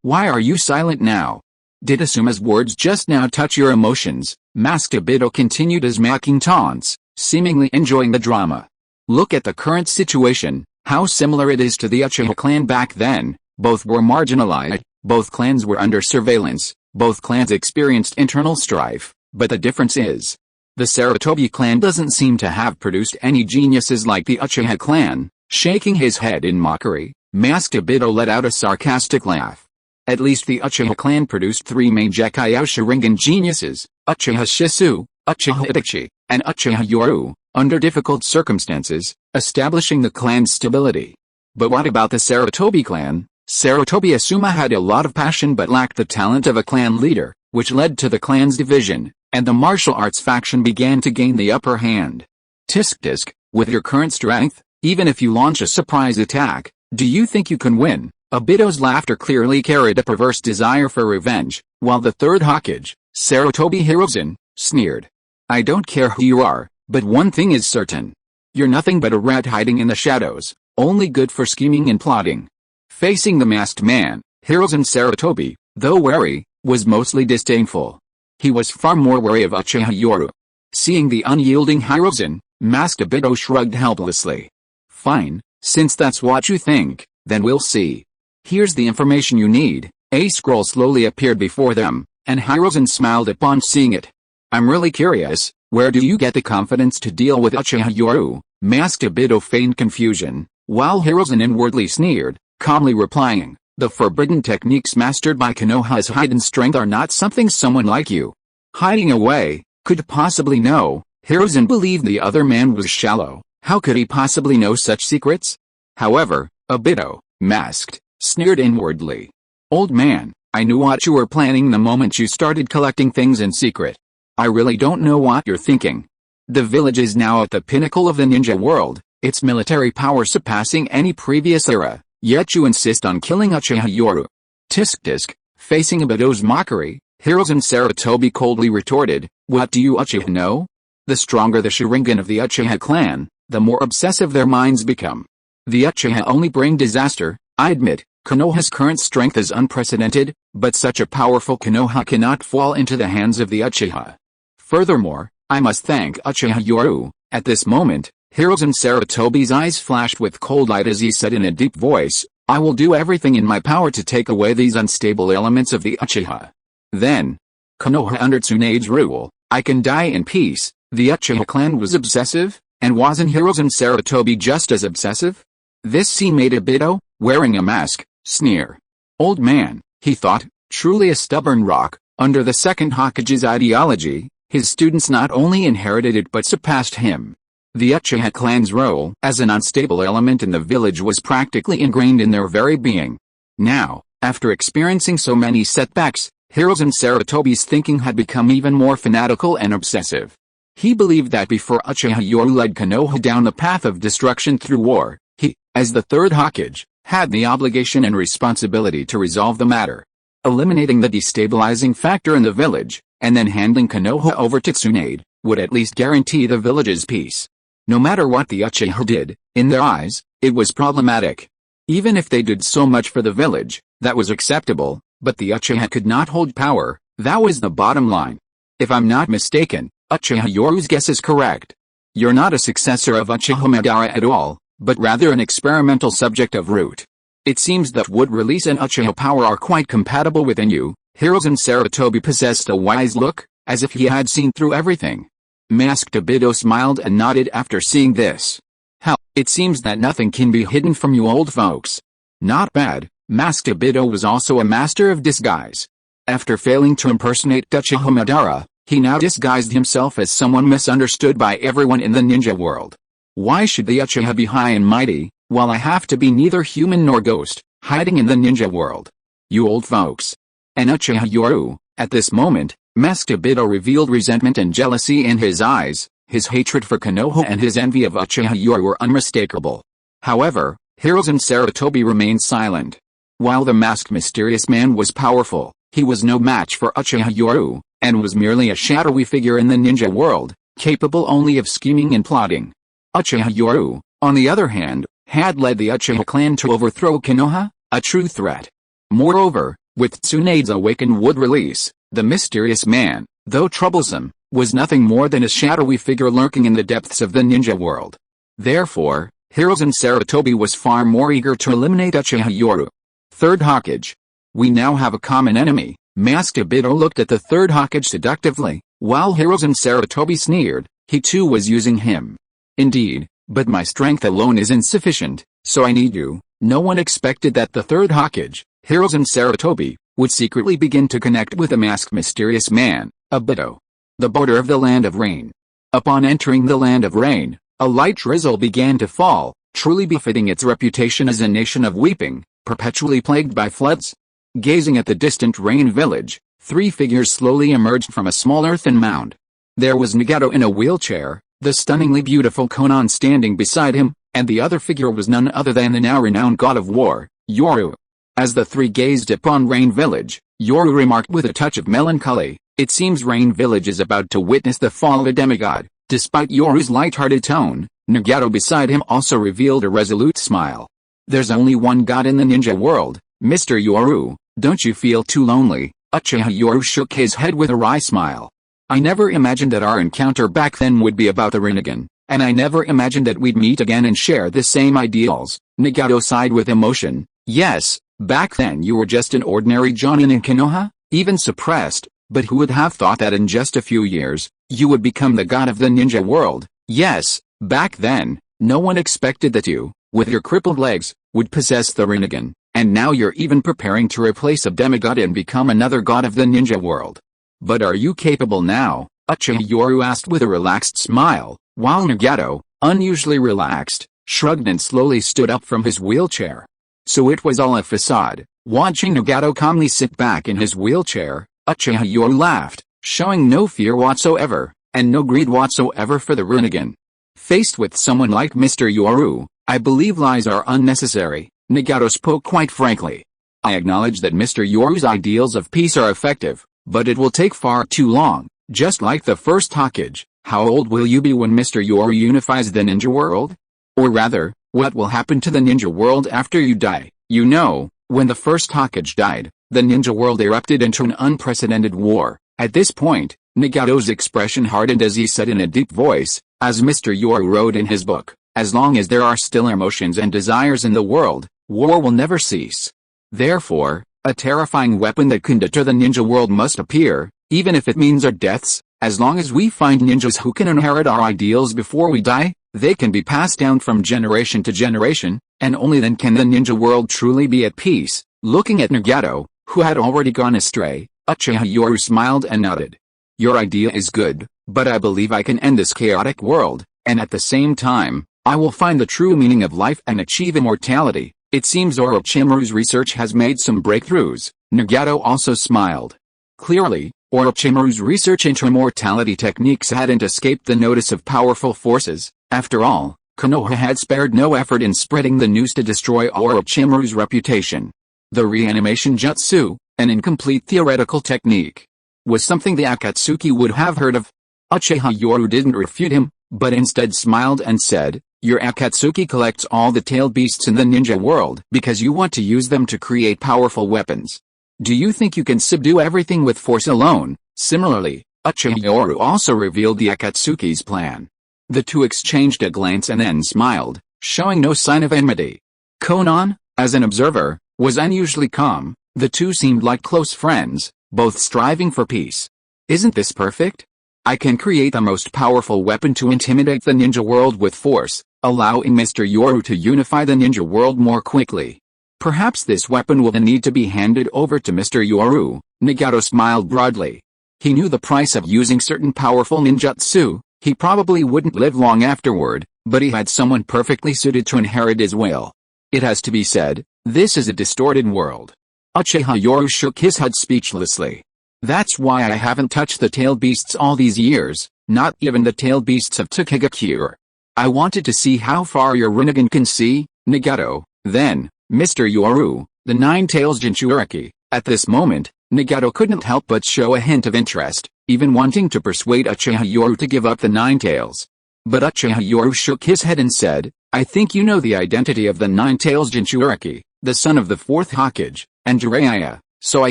Why are you silent now? Did Asuma's words just now touch your emotions? Masked Obito continued his mocking taunts, seemingly enjoying the drama. Look at the current situation, how similar it is to the Uchiha clan back then. Both were marginalized, both clans were under surveillance, both clans experienced internal strife, but the difference is, the Sarutobi clan doesn't seem to have produced any geniuses like the Uchiha clan. Shaking his head in mockery, Masked Obito let out a sarcastic laugh. At least the Uchiha clan produced 3 main decay Sharingan geniuses, Uchiha Shisui, Uchiha Itachi, and Uchiha Yoru, under difficult circumstances, establishing the clan's stability. But what about the Sarutobi clan? Sarutobi Asuma had a lot of passion but lacked the talent of a clan leader, which led to the clan's division, and the martial arts faction began to gain the upper hand. Tisk, with your current strength, even if you launch a surprise attack, do you think you can win? Obito's laughter clearly carried a perverse desire for revenge, while the Third Hokage, Sarutobi Hiruzen, sneered. I don't care who you are, but one thing is certain. You're nothing but a rat hiding in the shadows, only good for scheming and plotting. Facing the masked man, Hiruzen Sarutobi, though wary, was mostly disdainful. He was far more wary of Uchiha Yoru. Seeing the unyielding Hiruzen, Masked Obito shrugged helplessly. Fine, since that's what you think, then we'll see. Here's the information you need. A scroll slowly appeared before them, and Hiruzen smiled upon seeing it. I'm really curious, where do you get the confidence to deal with Uchiha Yoru? Masked Obito feigned confusion, while Hiruzen inwardly sneered, calmly replying, the forbidden techniques mastered by Konoha's hidden strength are not something someone like you, hiding away, could possibly know. Hiruzen believed the other man was shallow. How could he possibly know such secrets? However, Obito, masked, sneered inwardly. Old man, I knew what you were planning the moment you started collecting things in secret. I really don't know what you're thinking. The village is now at the pinnacle of the ninja world, its military power surpassing any previous era, yet you insist on killing Uchiha Yoru. Tisk, facing Obito's mockery, Hiruzen Sarutobi coldly retorted, what do you Uchiha know? The stronger the Sharingan of the Uchiha clan, the more obsessive their minds become. The Uchiha only bring disaster. I admit, Konoha's current strength is unprecedented, but such a powerful Konoha cannot fall into the hands of the Uchiha. Furthermore, I must thank Uchiha Yoru. At this moment, Hiruzen Sarutobi's eyes flashed with cold light as he said in a deep voice, I will do everything in my power to take away these unstable elements of the Uchiha. Then, Konoha under Tsunade's rule, I can die in peace. The Uchiha clan was obsessive, and wasn't Hiruzen Sarutobi just as obsessive? This scene made Obito, wearing a mask, sneer. Old man, he thought, truly a stubborn rock. Under the second Hokage's ideology, his students not only inherited it but surpassed him. The Uchiha clan's role as an unstable element in the village was practically ingrained in their very being. Now, after experiencing so many setbacks, Hiruzen Sarutobi's thinking had become even more fanatical and obsessive. He believed that before Uchiha Yoru led Konoha down the path of destruction through war, he, as the Third Hokage, had the obligation and responsibility to resolve the matter. Eliminating the destabilizing factor in the village, and then handing Konoha over to Tsunade, would at least guarantee the village's peace. No matter what the Uchiha did, in their eyes, it was problematic. Even if they did so much for the village, that was acceptable, But the Uchiha could not hold power, that was the bottom line. If I'm not mistaken, Uchiha Yoru's guess is correct. You're not a successor of Uchiha Madara at all, but rather an experimental subject of Root. It seems that wood release and Uchiha power are quite compatible within you. Hiruzen Sarutobi possessed a wise look, as if he had seen through everything. Masked Obito smiled and nodded after seeing this. Hell, it seems that nothing can be hidden from you old folks. Not bad. Masked Obito was also a master of disguise. After failing to impersonate Uchiha Madara, he now disguised himself as someone misunderstood by everyone in the ninja world. Why should the Uchiha be high and mighty, while I have to be neither human nor ghost, hiding in the ninja world? You old folks. And Uchiha Yoru, at this moment, Masked Obito revealed resentment and jealousy in his eyes. His hatred for Konoha and his envy of Uchiha Yoru were unmistakable. However, Hiruzen Sarutobi remained silent. While the masked mysterious man was powerful, he was no match for Uchiha Yoru, and was merely a shadowy figure in the ninja world, capable only of scheming and plotting. Uchiha Yoru, on the other hand, had led the Uchiha clan to overthrow Konoha, a true threat. Moreover, with Tsunade's awakened wood release, the mysterious man, though troublesome, was nothing more than a shadowy figure lurking in the depths of the ninja world. Therefore, Hiruzen Sarutobi was far more eager to eliminate Uchiha Yoru. Third Hokage. We now have a common enemy. Masked Obito looked at the Third Hokage seductively, while Hiruzen Sarutobi sneered. He too was using him. Indeed, but my strength alone is insufficient, so I need you. No one expected that the Third Hokage, Hiruzen Sarutobi, would secretly begin to connect with the masked mysterious man, Obito. The border of the Land of Rain. Upon entering the Land of Rain, a light drizzle began to fall, truly befitting its reputation as a nation of weeping, perpetually plagued by floods. Gazing at the distant rain village, three figures slowly emerged from a small earthen mound. There was Nagato in a wheelchair, the stunningly beautiful Konan standing beside him, and the other figure was none other than the now renowned god of war, Yoru. As the three gazed upon Rain Village, Yoru remarked with a touch of melancholy, "It seems Rain Village is about to witness the fall of a demigod." Despite Yoru's light-hearted tone, Nagato beside him also revealed a resolute smile. "There's only one god in the ninja world, Mr. Yoru, don't you feel too lonely?" Uchiha Yoru shook his head with a wry smile. "I never imagined that our encounter back then would be about the Rinnegan, and I never imagined that we'd meet again and share the same ideals." Nagato sighed with emotion. "Yes, back then you were just an ordinary jonin in Konoha, even suppressed, but who would have thought that in just a few years, you would become the god of the ninja world? Yes, back then, no one expected that you, with your crippled legs, would possess the Rinnegan, and now you're even preparing to replace a demigod and become another god of the ninja world. But are you capable now?" Uchiha Yoru asked with a relaxed smile, while Nagato, unusually relaxed, shrugged and slowly stood up from his wheelchair. So it was all a facade. Watching Nagato calmly sit back in his wheelchair, Uchiha Yoru laughed, showing no fear whatsoever, and no greed whatsoever for the Rinnegan. "Faced with someone like Mr. Yoru, I believe lies are unnecessary." Nagato spoke quite frankly. "I acknowledge that Mr. Yoru's ideals of peace are effective, but it will take far too long, just like the first Hokage. How old will you be when Mr. Yoru unifies the ninja world? Or rather, what will happen to the ninja world after you die? You know, when the first Hokage died, the ninja world erupted into an unprecedented war." At this point, Nagato's expression hardened as he said in a deep voice, as Mr. Yoru wrote in his book, "As long as there are still emotions and desires in the world, war will never cease. Therefore, a terrifying weapon that can deter the ninja world must appear, even if it means our deaths. As long as we find ninjas who can inherit our ideals before we die, they can be passed down from generation to generation, and only then can the ninja world truly be at peace." Looking at Nagato, who had already gone astray, Uchiha Yoru smiled and nodded. "Your idea is good, but I believe I can end this chaotic world, and at the same time, I will find the true meaning of life and achieve immortality. It seems Orochimaru's research has made some breakthroughs." Nagato also smiled. Clearly, Orochimaru's research into immortality techniques hadn't escaped the notice of powerful forces. After all, Konoha had spared no effort in spreading the news to destroy Orochimaru's reputation. The reanimation jutsu, an incomplete theoretical technique, was something the Akatsuki would have heard of. Uchiha Yoru didn't refute him, but instead smiled and said, "Your Akatsuki collects all the tailed beasts in the ninja world because you want to use them to create powerful weapons. Do you think you can subdue everything with force alone? Similarly, Uchiha Yoru also revealed the Akatsuki's plan. The two exchanged a glance and then smiled, showing no sign of enmity. Konan, as an observer, was unusually calm. The two seemed like close friends, both striving for peace. Isn't this perfect? I can create the most powerful weapon to intimidate the ninja world with force, allowing Mr. Yoru to unify the ninja world more quickly. Perhaps this weapon will need to be handed over to Mr. Yoru. Nagato smiled broadly. He knew the price of using certain powerful ninjutsu. He probably wouldn't live long afterward, but he had someone perfectly suited to inherit his will. It has to be said, this is a distorted world. Uchiha Yoru shook his head speechlessly. That's why I haven't touched the tailed beasts all these years, not even the tailed beasts of Takegakure. I wanted to see how far your Rinnegan can see, Nagato. Then, Mr. Yoru, the Nine Tails Jinchuriki. At this moment, Nagato couldn't help but show a hint of interest, even wanting to persuade Uchiha Yoru to give up the Nine Tails. But Uchiha Yoru shook his head and said, I think you know the identity of the Nine Tails Jinchuriki, the son of the Fourth Hokage, and Jiraiya, so I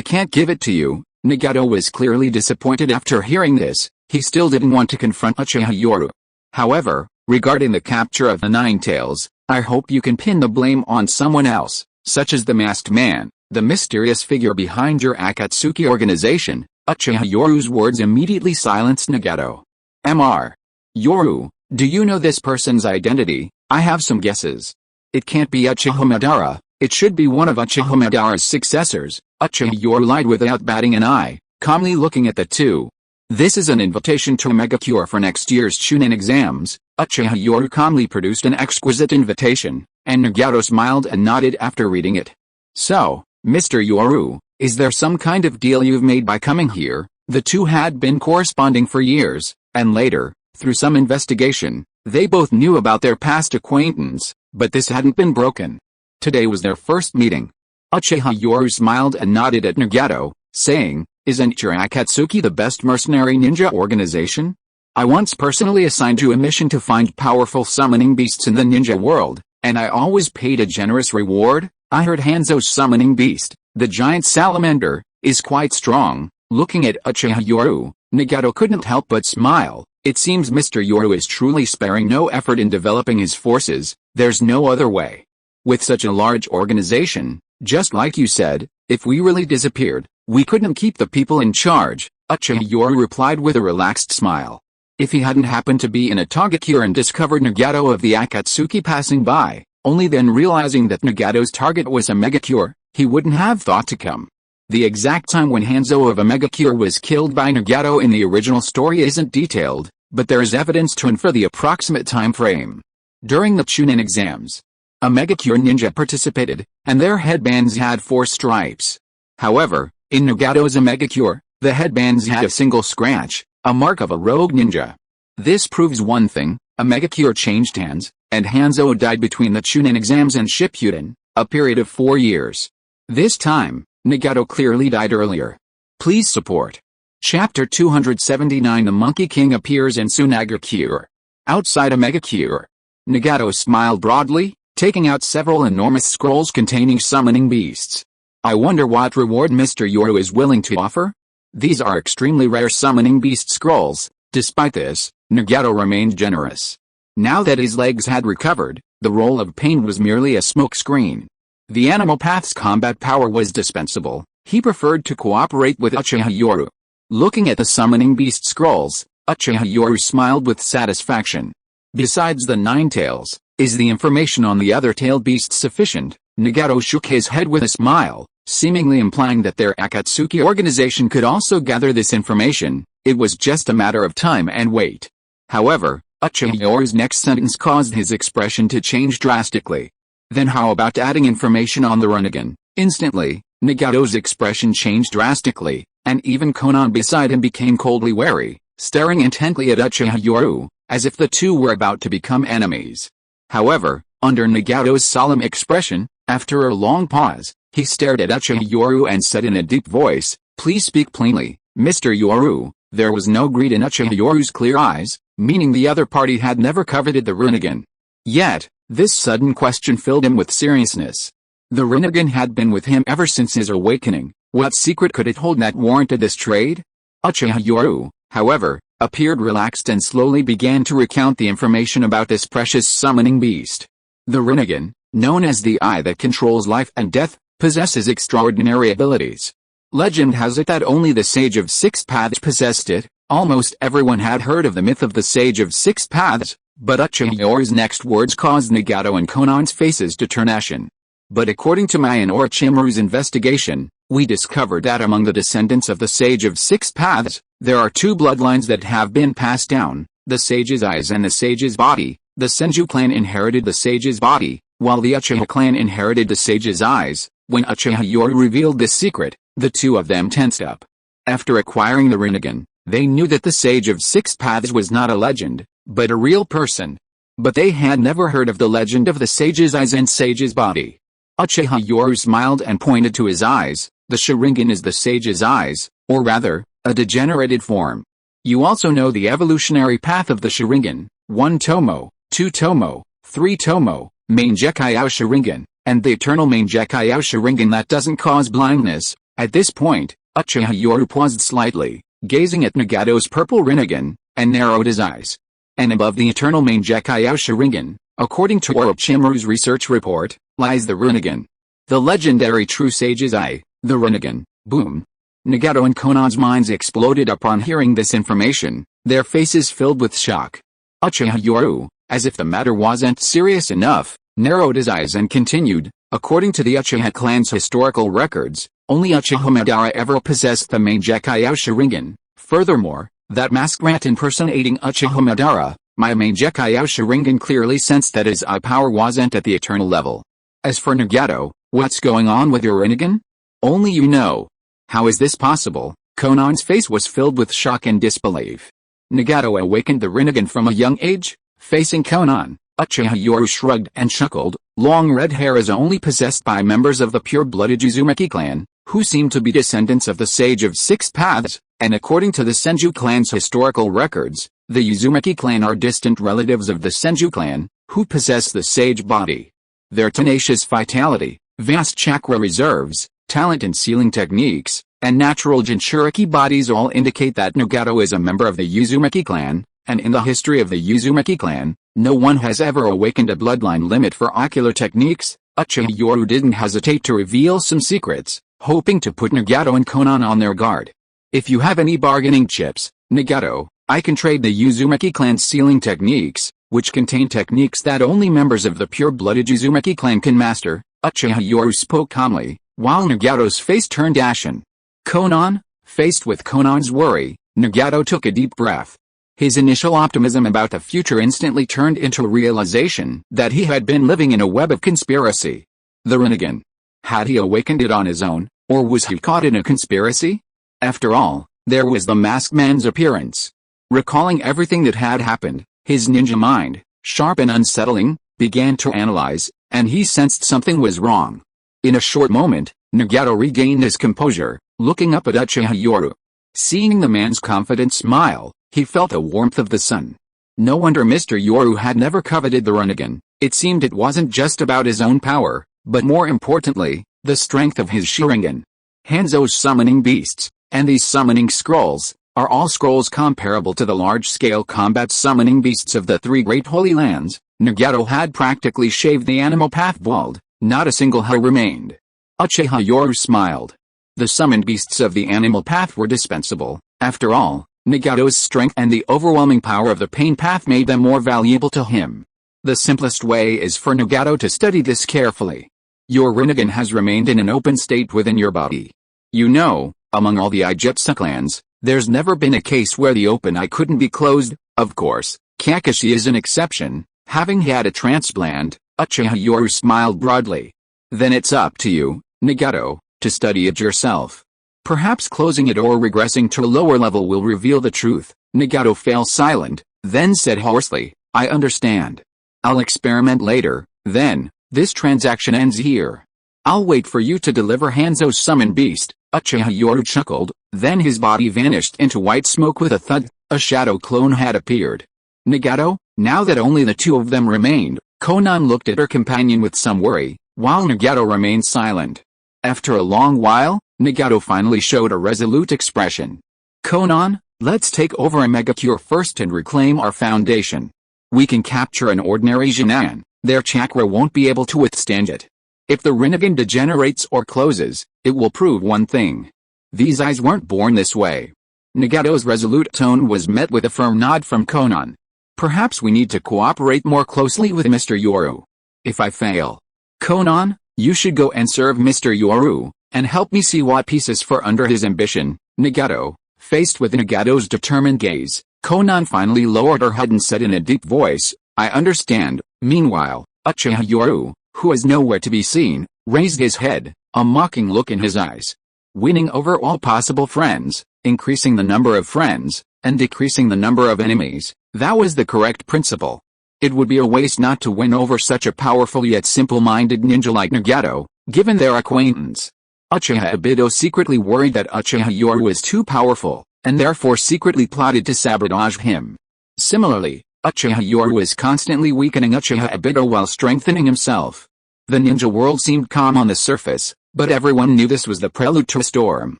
can't give it to you. Nagato was clearly disappointed after hearing this. He still didn't want to confront Uchiha Yoru. However, regarding the capture of the Nine Tails, I hope you can pin the blame on someone else, such as the Masked Man, the mysterious figure behind your Akatsuki organization. Uchiha Yoru's words immediately silenced Nagato. Mr. Yoru, do you know this person's identity? I have some guesses. It can't be Uchiha Madara. It should be one of Uchiha Madara's successors. Uchiha Yoru lied without batting an eye, calmly looking at the two. This is an invitation to a megacure for next year's Chunin exams. Uchiha Yoru calmly produced an exquisite invitation, and Nagato smiled and nodded after reading it. So, Mr. Yoru, is there some kind of deal you've made by coming here? The two had been corresponding for years, and later, through some investigation, they both knew about their past acquaintance, but this hadn't been broken. Today was their first meeting. Uchiha Yoru smiled and nodded at Nagato, saying, Isn't your Akatsuki the best mercenary ninja organization? I once personally assigned you a mission to find powerful summoning beasts in the ninja world, and I always paid a generous reward. I heard Hanzo's summoning beast, the giant salamander, is quite strong. Looking at Uchiha Yoru, Nagato couldn't help but smile. It seems Mr. Yoru is truly sparing no effort in developing his forces. There's no other way. With such a large organization, just like you said, if we really disappeared, we couldn't keep the people in charge, Uchiha Yoru replied with a relaxed smile. If he hadn't happened to be in a Togakure and discovered Nagato of the Akatsuki passing by, only then realizing that Nagato's target was a megacure, he wouldn't have thought to come. The exact time when Hanzo of a megacure was killed by Nagato in the original story isn't detailed, but there is evidence to infer the approximate time frame. During the Chunin exams, a megacure ninja participated, and their headbands had 4 stripes. However, in Nagato's a megacure, the headbands had a single scratch, a mark of a rogue ninja. This proves one thing, a megacure changed hands, and Hanzo died between the Chunin exams and Shippuden, a period of 4 years. This time, Nagato clearly died earlier. Please support. Chapter 279 The Monkey King appears in Sunagakure. Outside a megacure. Nagato smiled broadly, taking out several enormous scrolls containing summoning beasts. I wonder what reward Mr. Yoru is willing to offer? These are extremely rare summoning beast scrolls. Despite this, Nagato remained generous. Now that his legs had recovered, the role of pain was merely a smokescreen. The animal path's combat power was dispensable. He preferred to cooperate with Uchiha Yoru. Looking at the summoning beast scrolls, Uchiha Yoru smiled with satisfaction. Besides the 9 tails, is the information on the other tailed beasts sufficient? Nagato shook his head with a smile, seemingly implying that their Akatsuki organization could also gather this information. It was just a matter of time and wait. However, Uchiha Yoru's next sentence caused his expression to change drastically. Then how about adding information on the Rinnegan? Instantly, Nagato's expression changed drastically, and even Konan beside him became coldly wary, staring intently at Uchiha Yoru, as if the two were about to become enemies. However, under Nagato's solemn expression, after a long pause, he stared at Uchiha Yoru and said in a deep voice, Please speak plainly, Mr. Yoru. There was no greed in Uchiha Yoru's clear eyes, meaning the other party had never coveted the Rinnegan. Yet, this sudden question filled him with seriousness. The Rinnegan had been with him ever since his awakening, What secret could it hold that warranted this trade? Uchiha Yoru, however, appeared relaxed and slowly began to recount the information about this precious summoning beast. The Rinnegan, known as the eye that controls life and death, possesses extraordinary abilities. Legend has it that only the Sage of Six Paths possessed it. Almost everyone had heard of the myth of the Sage of Six Paths, but Uchiha Yoru's next words caused Nagato and Konan's faces to turn ashen. But according to my and Orochimaru's investigation, we discovered that among the descendants of the Sage of Six Paths, there are two bloodlines that have been passed down, the Sage's eyes and the Sage's body. The Senju clan inherited the Sage's body, while the Uchiha clan inherited the Sage's eyes. When Uchiha Yoru revealed this secret, the two of them tensed up. After acquiring the Rinnegan, they knew that the Sage of Six Paths was not a legend, but a real person. But they had never heard of the legend of the Sage's eyes and Sage's body. Uchiha Yoru smiled and pointed to his eyes. The Sharingan is the Sage's eyes, or rather, a degenerated form. You also know the evolutionary path of the Sharingan: 1 Tomo, 2 Tomo, 3 Tomo, main Gekkyou Sharingan, and the eternal main Gekkyou Sharingan that doesn't cause blindness. At this point, Uchiha Yoru paused slightly, gazing at Nagato's purple Rinnegan, and narrowed his eyes. And above the eternal main Gekkyou Sharingan, according to Orochimaru's research report, lies the Rinnegan. The legendary true Sage's eye, the Rinnegan. Boom. Nagato and Konan's minds exploded upon hearing this information, their faces filled with shock. Uchiha Yoru, as if the matter wasn't serious enough, narrowed his eyes and continued, according to the Uchiha clan's historical records, only Uchiha Madara ever possessed the main Gekkyou Sharingan. Furthermore, that masked rat impersonating Uchiha Madara, my main Gekkyou Sharingan clearly sensed that his eye power wasn't at the eternal level. As for Nagato, what's going on with your Rinnegan? Only you know. How is this possible? Konan's face was filled with shock and disbelief. Nagato awakened the Rinnegan from a young age? Facing Konan, Uchiha Yoru shrugged and chuckled. Long red hair is only possessed by members of the pure-blooded Uzumaki clan, who seem to be descendants of the Sage of Six Paths, and according to the Senju clan's historical records, the Uzumaki clan are distant relatives of the Senju clan, who possess the Sage body. Their tenacious vitality, vast chakra reserves, talent in sealing techniques, and natural Jinchuriki bodies all indicate that Nagato is a member of the Uzumaki clan, and in the history of the Uzumaki clan, no one has ever awakened a bloodline limit for ocular techniques. Uchiha Yoru didn't hesitate to reveal some secrets, hoping to put Nagato and Konan on their guard. If you have any bargaining chips, Nagato, I can trade the Uzumaki clan's sealing techniques, which contain techniques that only members of the pure-blooded Uzumaki clan can master. Uchiha Yoru spoke calmly, while Nagato's face turned ashen. Konan? Faced with Konan's worry, Nagato took a deep breath. His initial optimism about the future instantly turned into a realization that he had been living in a web of conspiracy. The Rinnegan. Had he awakened it on his own, or was he caught in a conspiracy? After all, there was the masked man's appearance. Recalling everything that had happened, his ninja mind, sharp and unsettling, began to analyze, and he sensed something was wrong. In a short moment, Nagato regained his composure, looking up at Uchiha Yoru. Seeing the man's confident smile, he felt the warmth of the sun. No wonder Mr. Yoru had never coveted the Rinnegan. It seemed it wasn't just about his own power, but more importantly, the strength of his Sharingan. Hanzo's summoning beasts, and these summoning scrolls, are all scrolls comparable to the large-scale combat summoning beasts of the three great holy lands. Nagato had practically shaved the animal path bald, not a single hair remained. Uchiha Yoru smiled. The summoned beasts of the animal path were dispensable. After all, Nagato's strength and the overwhelming power of the pain path made them more valuable to him. The simplest way is for Nagato to study this carefully. Your Rinnegan has remained in an open state within your body. You know, among all the Ijetsu clans, there's never been a case where the open eye couldn't be closed. Of course, Kakashi is an exception, having had a transplant. Uchiha Yoru smiled broadly. Then it's up to you, Nagato, to study it yourself. Perhaps closing it or regressing to a lower level will reveal the truth. Nagato fell silent, then said hoarsely, I understand. I'll experiment later, then. This transaction ends here. I'll wait for you to deliver Hanzo's summoned beast. Uchiha Yoru chuckled, then his body vanished into white smoke with a thud. A shadow clone had appeared. Nagato, now that only the two of them remained, Konan looked at her companion with some worry, while Nagato remained silent. After a long while, Nagato finally showed a resolute expression. Konan, let's take over Omega-Cure first and reclaim our foundation. We can capture an ordinary Jinan, their chakra won't be able to withstand it. If the Rinnegan degenerates or closes, it will prove one thing. These eyes weren't born this way. Nagato's resolute tone was met with a firm nod from Konan. Perhaps we need to cooperate more closely with Mr. Yoru. If I fail, Konan, you should go and serve Mr. Yoru, and help me see what pieces for under his ambition. Nagato, faced with Nagato's determined gaze, Konan finally lowered her head and said in a deep voice, I understand. Meanwhile, Uchiha Yoru, who is nowhere to be seen, raised his head, a mocking look in his eyes. Winning over all possible friends, increasing the number of friends, and decreasing the number of enemies, that was the correct principle. It would be a waste not to win over such a powerful yet simple-minded ninja like Nagato, given their acquaintance. Uchiha Obito secretly worried that Uchiha Yoru was too powerful, and therefore secretly plotted to sabotage him. Similarly, Uchiha Yoru was constantly weakening Uchiha Obito while strengthening himself. The ninja world seemed calm on the surface, but everyone knew this was the prelude to a storm.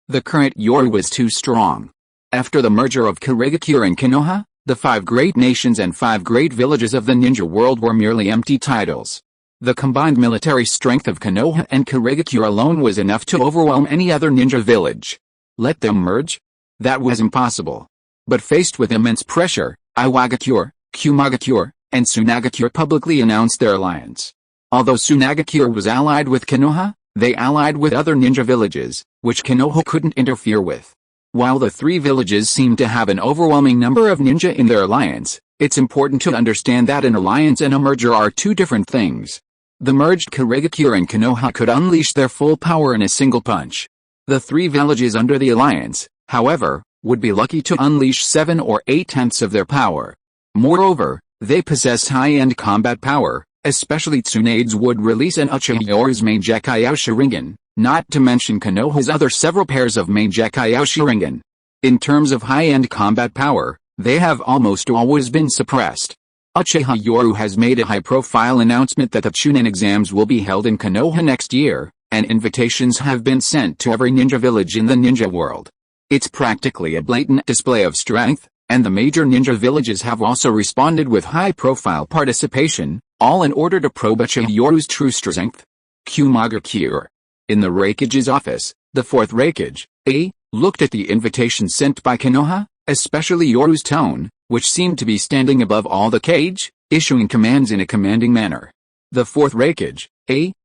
The current Yoru was too strong. After the merger of Kirigakure and Konoha, the 5 great nations and 5 great villages of the ninja world were merely empty titles. The combined military strength of Konoha and Kirigakure alone was enough to overwhelm any other ninja village. Let them merge? That was impossible. But faced with immense pressure, Iwagakure, Kumagakure, and Tsunagakure publicly announced their alliance. Although Tsunagakure was allied with Konoha, they allied with other ninja villages, which Konoha couldn't interfere with. While the 3 villages seemed to have an overwhelming number of ninja in their alliance, it's important to understand that an alliance and a merger are 2 different things. The merged Kirigakure and Konoha could unleash their full power in a single punch. The 3 villages under the alliance, however, would be lucky to unleash 7 or 8/10 of their power. Moreover, they possess high-end combat power, especially Tsunade's would release and Uchiha Yoru's main Decay Sharingan, not to mention Konoha's other several pairs of main Decay Sharingan. In terms of high-end combat power, they have almost always been suppressed. Uchiha Yoru has made a high-profile announcement that the Chunin exams will be held in Konoha next year, and invitations have been sent to every ninja village in the ninja world. It's practically a blatant display of strength, and the major ninja villages have also responded with high-profile participation, all in order to probe Uchiha Yoru's true strength. Kumagakure. In the Raikage's office, the 4th Raikage, looked at the invitation sent by Konoha, especially Yoru's tone, which seemed to be standing above all the cage, issuing commands in a commanding manner. The 4th Raikage,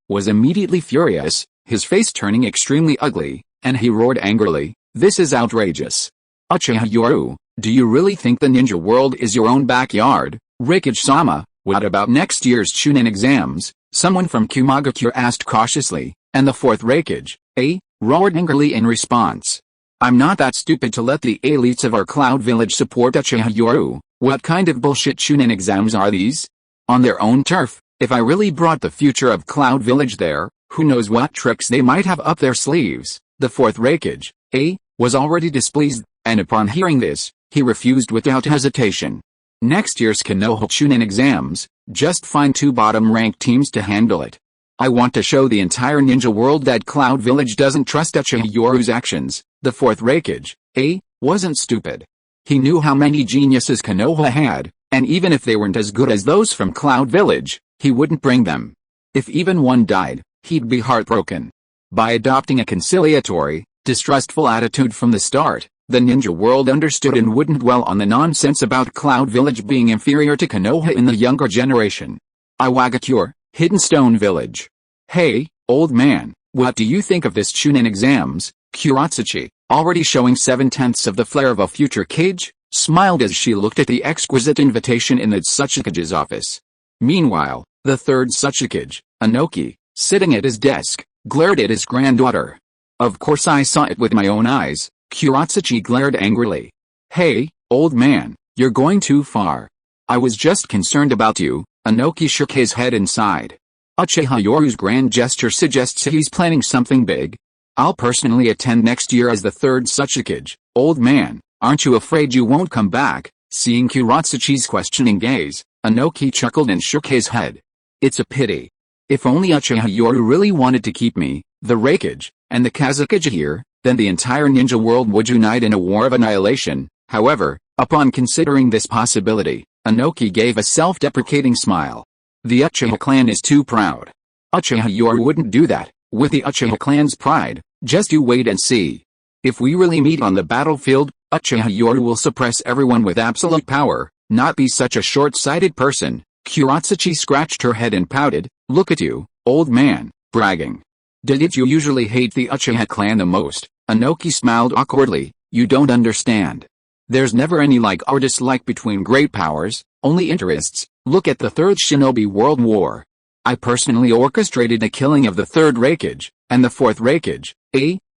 was immediately furious, his face turning extremely ugly, and he roared angrily, "This is outrageous. Uchiha Yoru, do you really think the ninja world is your own backyard?" Raikage-sama, what about next year's Chunin exams? Someone from Kumagakure asked cautiously, and the 4th Raikage, roared angrily in response. "I'm not that stupid to let the elites of our Cloud Village support Uchiha Yoru. What kind of bullshit Chunin exams are these? On their own turf, if I really brought the future of Cloud Village there, who knows what tricks they might have up their sleeves." The 4th Raikage, was already displeased, and upon hearing this, he refused without hesitation. Next year's Konoha Chunin exams, just find 2 bottom-ranked teams to handle it. I want to show the entire ninja world that Cloud Village doesn't trust Uchiha Yoru's actions. The 4th Raikage, wasn't stupid. He knew how many geniuses Konoha had, and even if they weren't as good as those from Cloud Village, he wouldn't bring them. If even one died, he'd be heartbroken. By adopting a conciliatory, distrustful attitude from the start, the ninja world understood and wouldn't dwell on the nonsense about Cloud Village being inferior to Konoha in the younger generation. Iwagakure, Hidden Stone Village. "Hey, old man, what do you think of this Chunin exams?" Kuratsuchi, already showing 7/10 of the flair of a future Kage, smiled as she looked at the exquisite invitation in the Tsuchikage's office. Meanwhile, the 3rd Tsuchikage, Anoki, sitting at his desk, glared at his granddaughter. "Of course I saw it with my own eyes," Kuratsuchi glared angrily. "Hey, old man, you're going too far. I was just concerned about you." Anoki shook his head and sighed. Uchiha Yoru's grand gesture suggests he's planning something big. "I'll personally attend next year as the 3rd Tsuchikage. Old man, aren't you afraid you won't come back?" Seeing Kuratsuchi's questioning gaze, Anoki chuckled and shook his head. "It's a pity. If only Uchiha Yoru really wanted to keep me." The Raikage, and the Kazekage here, then the entire ninja world would unite in a war of annihilation. However, upon considering this possibility, Inoki gave a self-deprecating smile. The Uchiha clan is too proud. Uchiha Yoru wouldn't do that, with the Uchiha clan's pride. Just you wait and see. If we really meet on the battlefield, Uchiha Yoru will suppress everyone with absolute power, not be such a short-sighted person. Kuratsuchi scratched her head and pouted. Look at you, old man, bragging. Did you usually hate the Uchiha clan the most? Inoki smiled awkwardly. You don't understand. There's never any like or dislike between great powers, only interests. Look at the Third Shinobi World War. I personally orchestrated the killing of the Third Hokage, and the Fourth Hokage,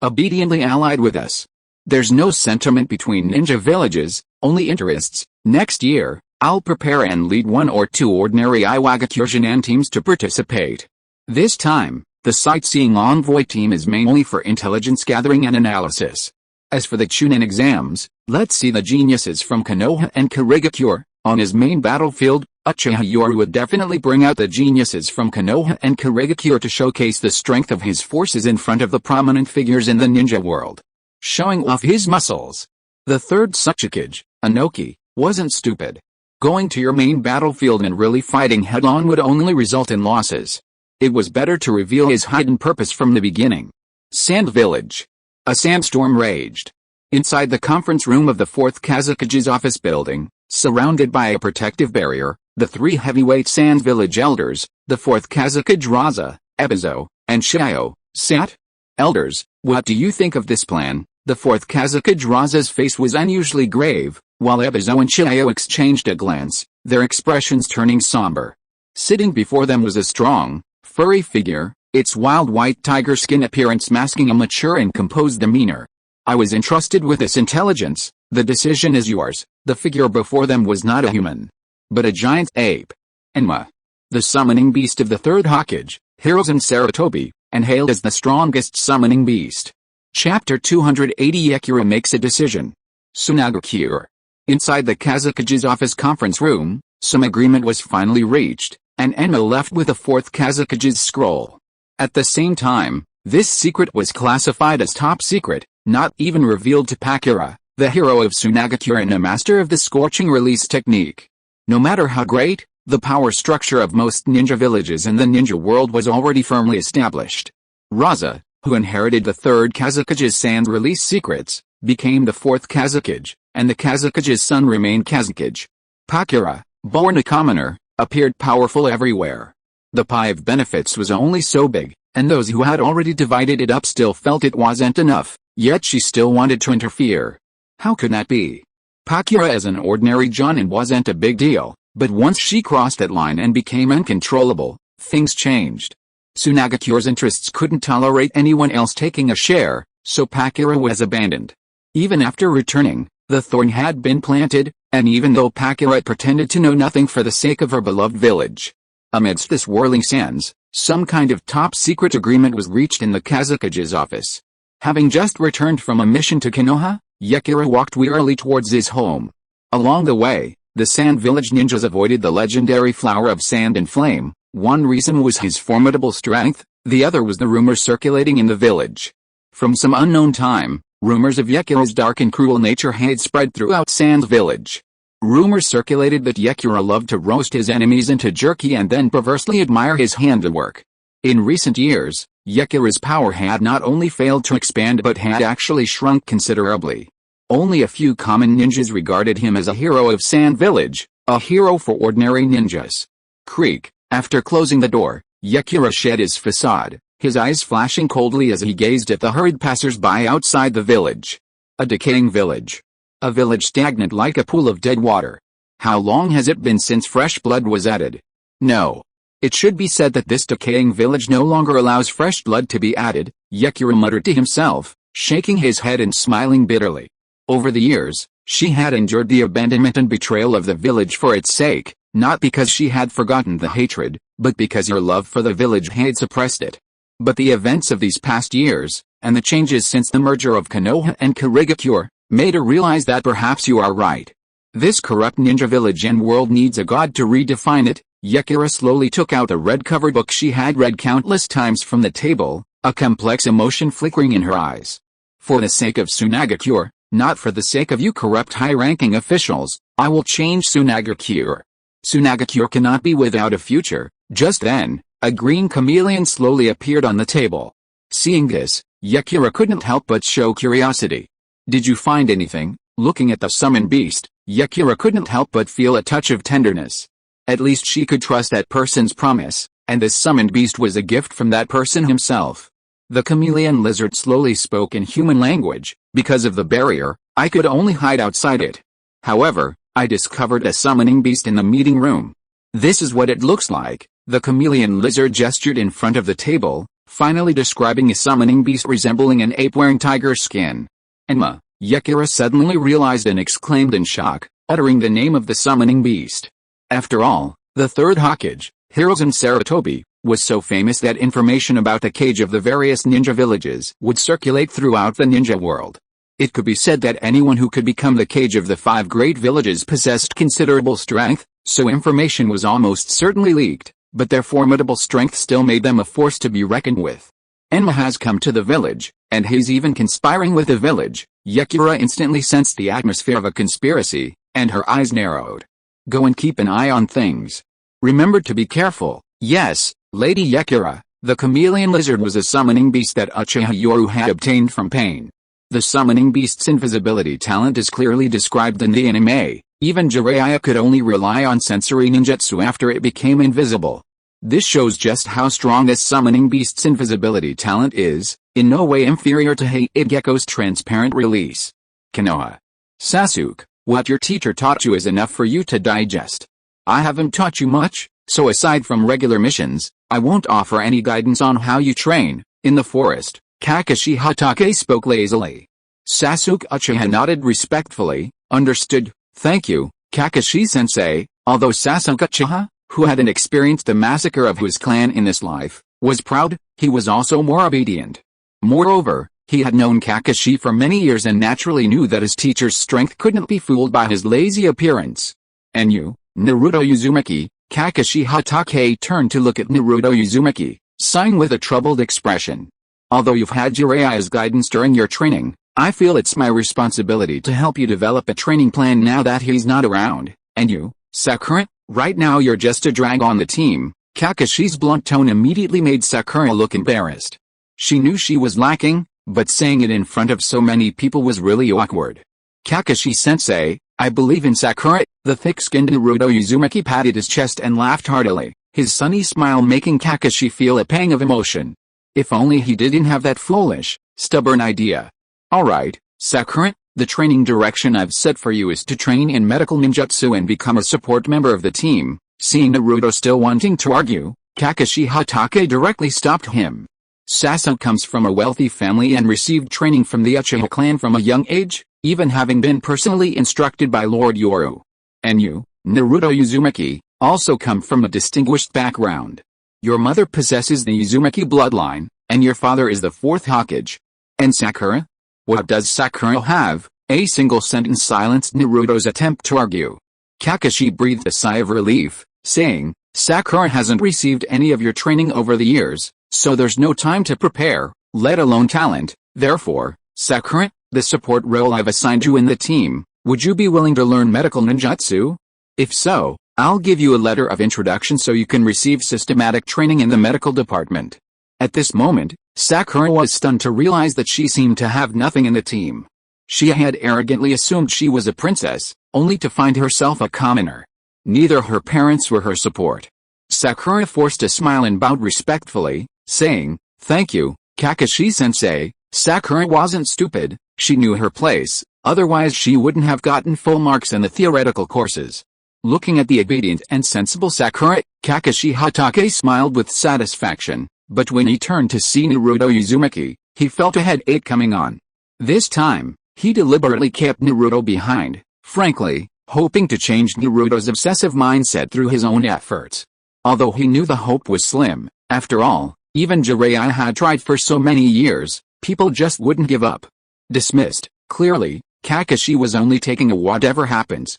obediently allied with us. There's no sentiment between ninja villages, only interests. Next year, I'll prepare and lead 1 or 2 ordinary Iwagakure teams to participate. This time, the sightseeing envoy team is mainly for intelligence gathering and analysis. As for the Chunin exams, let's see the geniuses from Konoha and Karigakure. On his main battlefield, Uchiha Yoru would definitely bring out the geniuses from Konoha and Karigakure to showcase the strength of his forces in front of the prominent figures in the ninja world. Showing off his muscles. The third Tsuchikage, Inoki, wasn't stupid. Going to your main battlefield and really fighting head-on would only result in losses. It was better to reveal his hidden purpose from the beginning. Sand Village. A sandstorm raged. Inside the conference room of the 4th Kazekage's office building, surrounded by a protective barrier, the 3 heavyweight Sand Village elders, the 4th Kazekage Raza, Ebizo, and Shio, sat. Elders, what do you think of this plan? The 4th Kazekage Raza's face was unusually grave, while Ebizo and Shio exchanged a glance, their expressions turning somber. Sitting before them was a strong, furry figure, its wild white tiger skin appearance masking a mature and composed demeanor. I was entrusted with this intelligence. The decision is yours. The figure before them was not a human, but a giant ape. Enma, the summoning beast of the Third Hokage, Hiruzen Sarutobi, and hailed as the strongest summoning beast. Chapter 280 Yakura makes a decision. Tsunagakure. Inside the Kazekage's office conference room, some agreement was finally reached, and Enma left with the 4th Kazekage's scroll. At the same time, this secret was classified as top secret, not even revealed to Pakura, the hero of Tsunagakure and a master of the scorching release technique. No matter how great, the power structure of most ninja villages in the ninja world was already firmly established. Raza, who inherited the 3rd Kazekage's sand release secrets, became the 4th Kazekage, and the Kazekage's son remained Kazekage. Pakura, born a commoner, appeared powerful everywhere. The pie of benefits was only so big, and those who had already divided it up still felt it wasn't enough, yet she still wanted to interfere. How could that be? Pakura as an ordinary jonin wasn't a big deal, but once she crossed that line and became uncontrollable, things changed. Tsunagakure's interests couldn't tolerate anyone else taking a share, so Pakura was abandoned. Even after returning, the thorn had been planted, and even though Pakura pretended to know nothing for the sake of her beloved village. Amidst the swirling sands, some kind of top-secret agreement was reached in the Kazekage's office. Having just returned from a mission to Konoha, Yakura walked wearily towards his home. Along the way, the Sand Village ninjas avoided the legendary flower of sand and flame. One reason was his formidable strength, the other was the rumors circulating in the village. From some unknown time, rumors of Yakura's dark and cruel nature had spread throughout Sand Village. Rumors circulated that Yakura loved to roast his enemies into jerky and then perversely admire his handiwork. In recent years, Yakura's power had not only failed to expand but had actually shrunk considerably. Only a few common ninjas regarded him as a hero of Sand Village, a hero for ordinary ninjas. Creak. After closing the door, Yakura shed his facade, his eyes flashing coldly as he gazed at the hurried passers-by outside the village. A decaying village. A village stagnant like a pool of dead water. How long has it been since fresh blood was added? No. It should be said that this decaying village no longer allows fresh blood to be added, Yakura muttered to himself, shaking his head and smiling bitterly. Over the years, she had endured the abandonment and betrayal of the village for its sake, not because she had forgotten the hatred, but because her love for the village had suppressed it. But the events of these past years, and the changes since the merger of Konoha and Karigakure, made her realize that perhaps you are right. This corrupt ninja village and world needs a god to redefine it. Yakura slowly took out a red-covered book she had read countless times from the table, a complex emotion flickering in her eyes. For the sake of Tsunagakure, not for the sake of you corrupt high-ranking officials, I will change Tsunagakure. Tsunagakure cannot be without a future. Just then, a green chameleon slowly appeared on the table. Seeing this, Yakira couldn't help but show curiosity. Did you find anything? Looking at the summoned beast, Yakira couldn't help but feel a touch of tenderness. At least she could trust that person's promise, and this summoned beast was a gift from that person himself. The chameleon lizard slowly spoke in human language. Because of the barrier, I could only hide outside it. However, I discovered a summoning beast in the meeting room. This is what it looks like. The chameleon lizard gestured in front of the table, finally describing a summoning beast resembling an ape wearing tiger skin. Enma, Yakira suddenly realized and exclaimed in shock, uttering the name of the summoning beast. After all, the Third Hokage, Hiruzen Sarutobi, was so famous that information about the cage of the various ninja villages would circulate throughout the ninja world. It could be said that anyone who could become the cage of the 5 great villages possessed considerable strength, so information was almost certainly leaked, but their formidable strength still made them a force to be reckoned with. Enma has come to the village, and he's even conspiring with the village. Yakira instantly sensed the atmosphere of a conspiracy, and her eyes narrowed. Go and keep an eye on things. Remember to be careful. Yes, Lady Yakira. The chameleon lizard was a summoning beast that Uchiha Yoru had obtained from Pain. The summoning beast's invisibility talent is clearly described in the anime. Even Jiraiya could only rely on sensory ninjutsu after it became invisible. This shows just how strong this summoning beast's invisibility talent is, in no way inferior to Hated Gecko's transparent release. Konoha. Sasuke, what your teacher taught you is enough for you to digest. I haven't taught you much, so aside from regular missions, I won't offer any guidance on how you train. In the forest, Kakashi Hatake spoke lazily. Sasuke Uchiha nodded respectfully. Understood, thank you, Kakashi-sensei. Although Sasuke Uchiha, who hadn't experienced a massacre of his clan in this life, was proud, he was also more obedient. Moreover, he had known Kakashi for many years and naturally knew that his teacher's strength couldn't be fooled by his lazy appearance. And you, Naruto Uzumaki? Kakashi Hatake turned to look at Naruto Uzumaki, sighing with a troubled expression. Although you've had Jiraiya's guidance during your training, I feel it's my responsibility to help you develop a training plan now that he's not around. And you, Sakura? Right now you're just a drag on the team. Kakashi's blunt tone immediately made Sakura look embarrassed. She knew she was lacking, but saying it in front of so many people was really awkward. Kakashi-sensei, I believe in Sakura. The thick-skinned Naruto Uzumaki patted his chest and laughed heartily, his sunny smile making Kakashi feel a pang of emotion. If only he didn't have that foolish, stubborn idea. Alright, Sakura, the training direction I've set for you is to train in medical ninjutsu and become a support member of the team. Seeing Naruto still wanting to argue, Kakashi Hatake directly stopped him. Sasuke comes from a wealthy family and received training from the Uchiha clan from a young age, even having been personally instructed by Lord Yoru. And you, Naruto Uzumaki, also come from a distinguished background. Your mother possesses the Uzumaki bloodline, and your father is the 4th Hokage. And Sakura? What does Sakura have? A single sentence silenced Naruto's attempt to argue. Kakashi breathed a sigh of relief, saying, Sakura hasn't received any of your training over the years, so there's no time to prepare, let alone talent. Therefore, Sakura, the support role I've assigned you in the team, would you be willing to learn medical ninjutsu? If so, I'll give you a letter of introduction so you can receive systematic training in the medical department. At this moment, Sakura was stunned to realize that she seemed to have nothing in the team. She had arrogantly assumed she was a princess, only to find herself a commoner. Neither her parents were her support. Sakura forced a smile and bowed respectfully, saying, Thank you, Kakashi-sensei. Sakura wasn't stupid, she knew her place, otherwise she wouldn't have gotten full marks in the theoretical courses. Looking at the obedient and sensible Sakura, Kakashi Hatake smiled with satisfaction, but when he turned to see Naruto Uzumaki, he felt a headache coming on. This time, he deliberately kept Naruto behind, frankly, hoping to change Naruto's obsessive mindset through his own efforts. Although he knew the hope was slim, after all, even Jiraiya had tried for so many years, people just wouldn't give up. Dismissed, clearly, Kakashi was only taking a whatever happens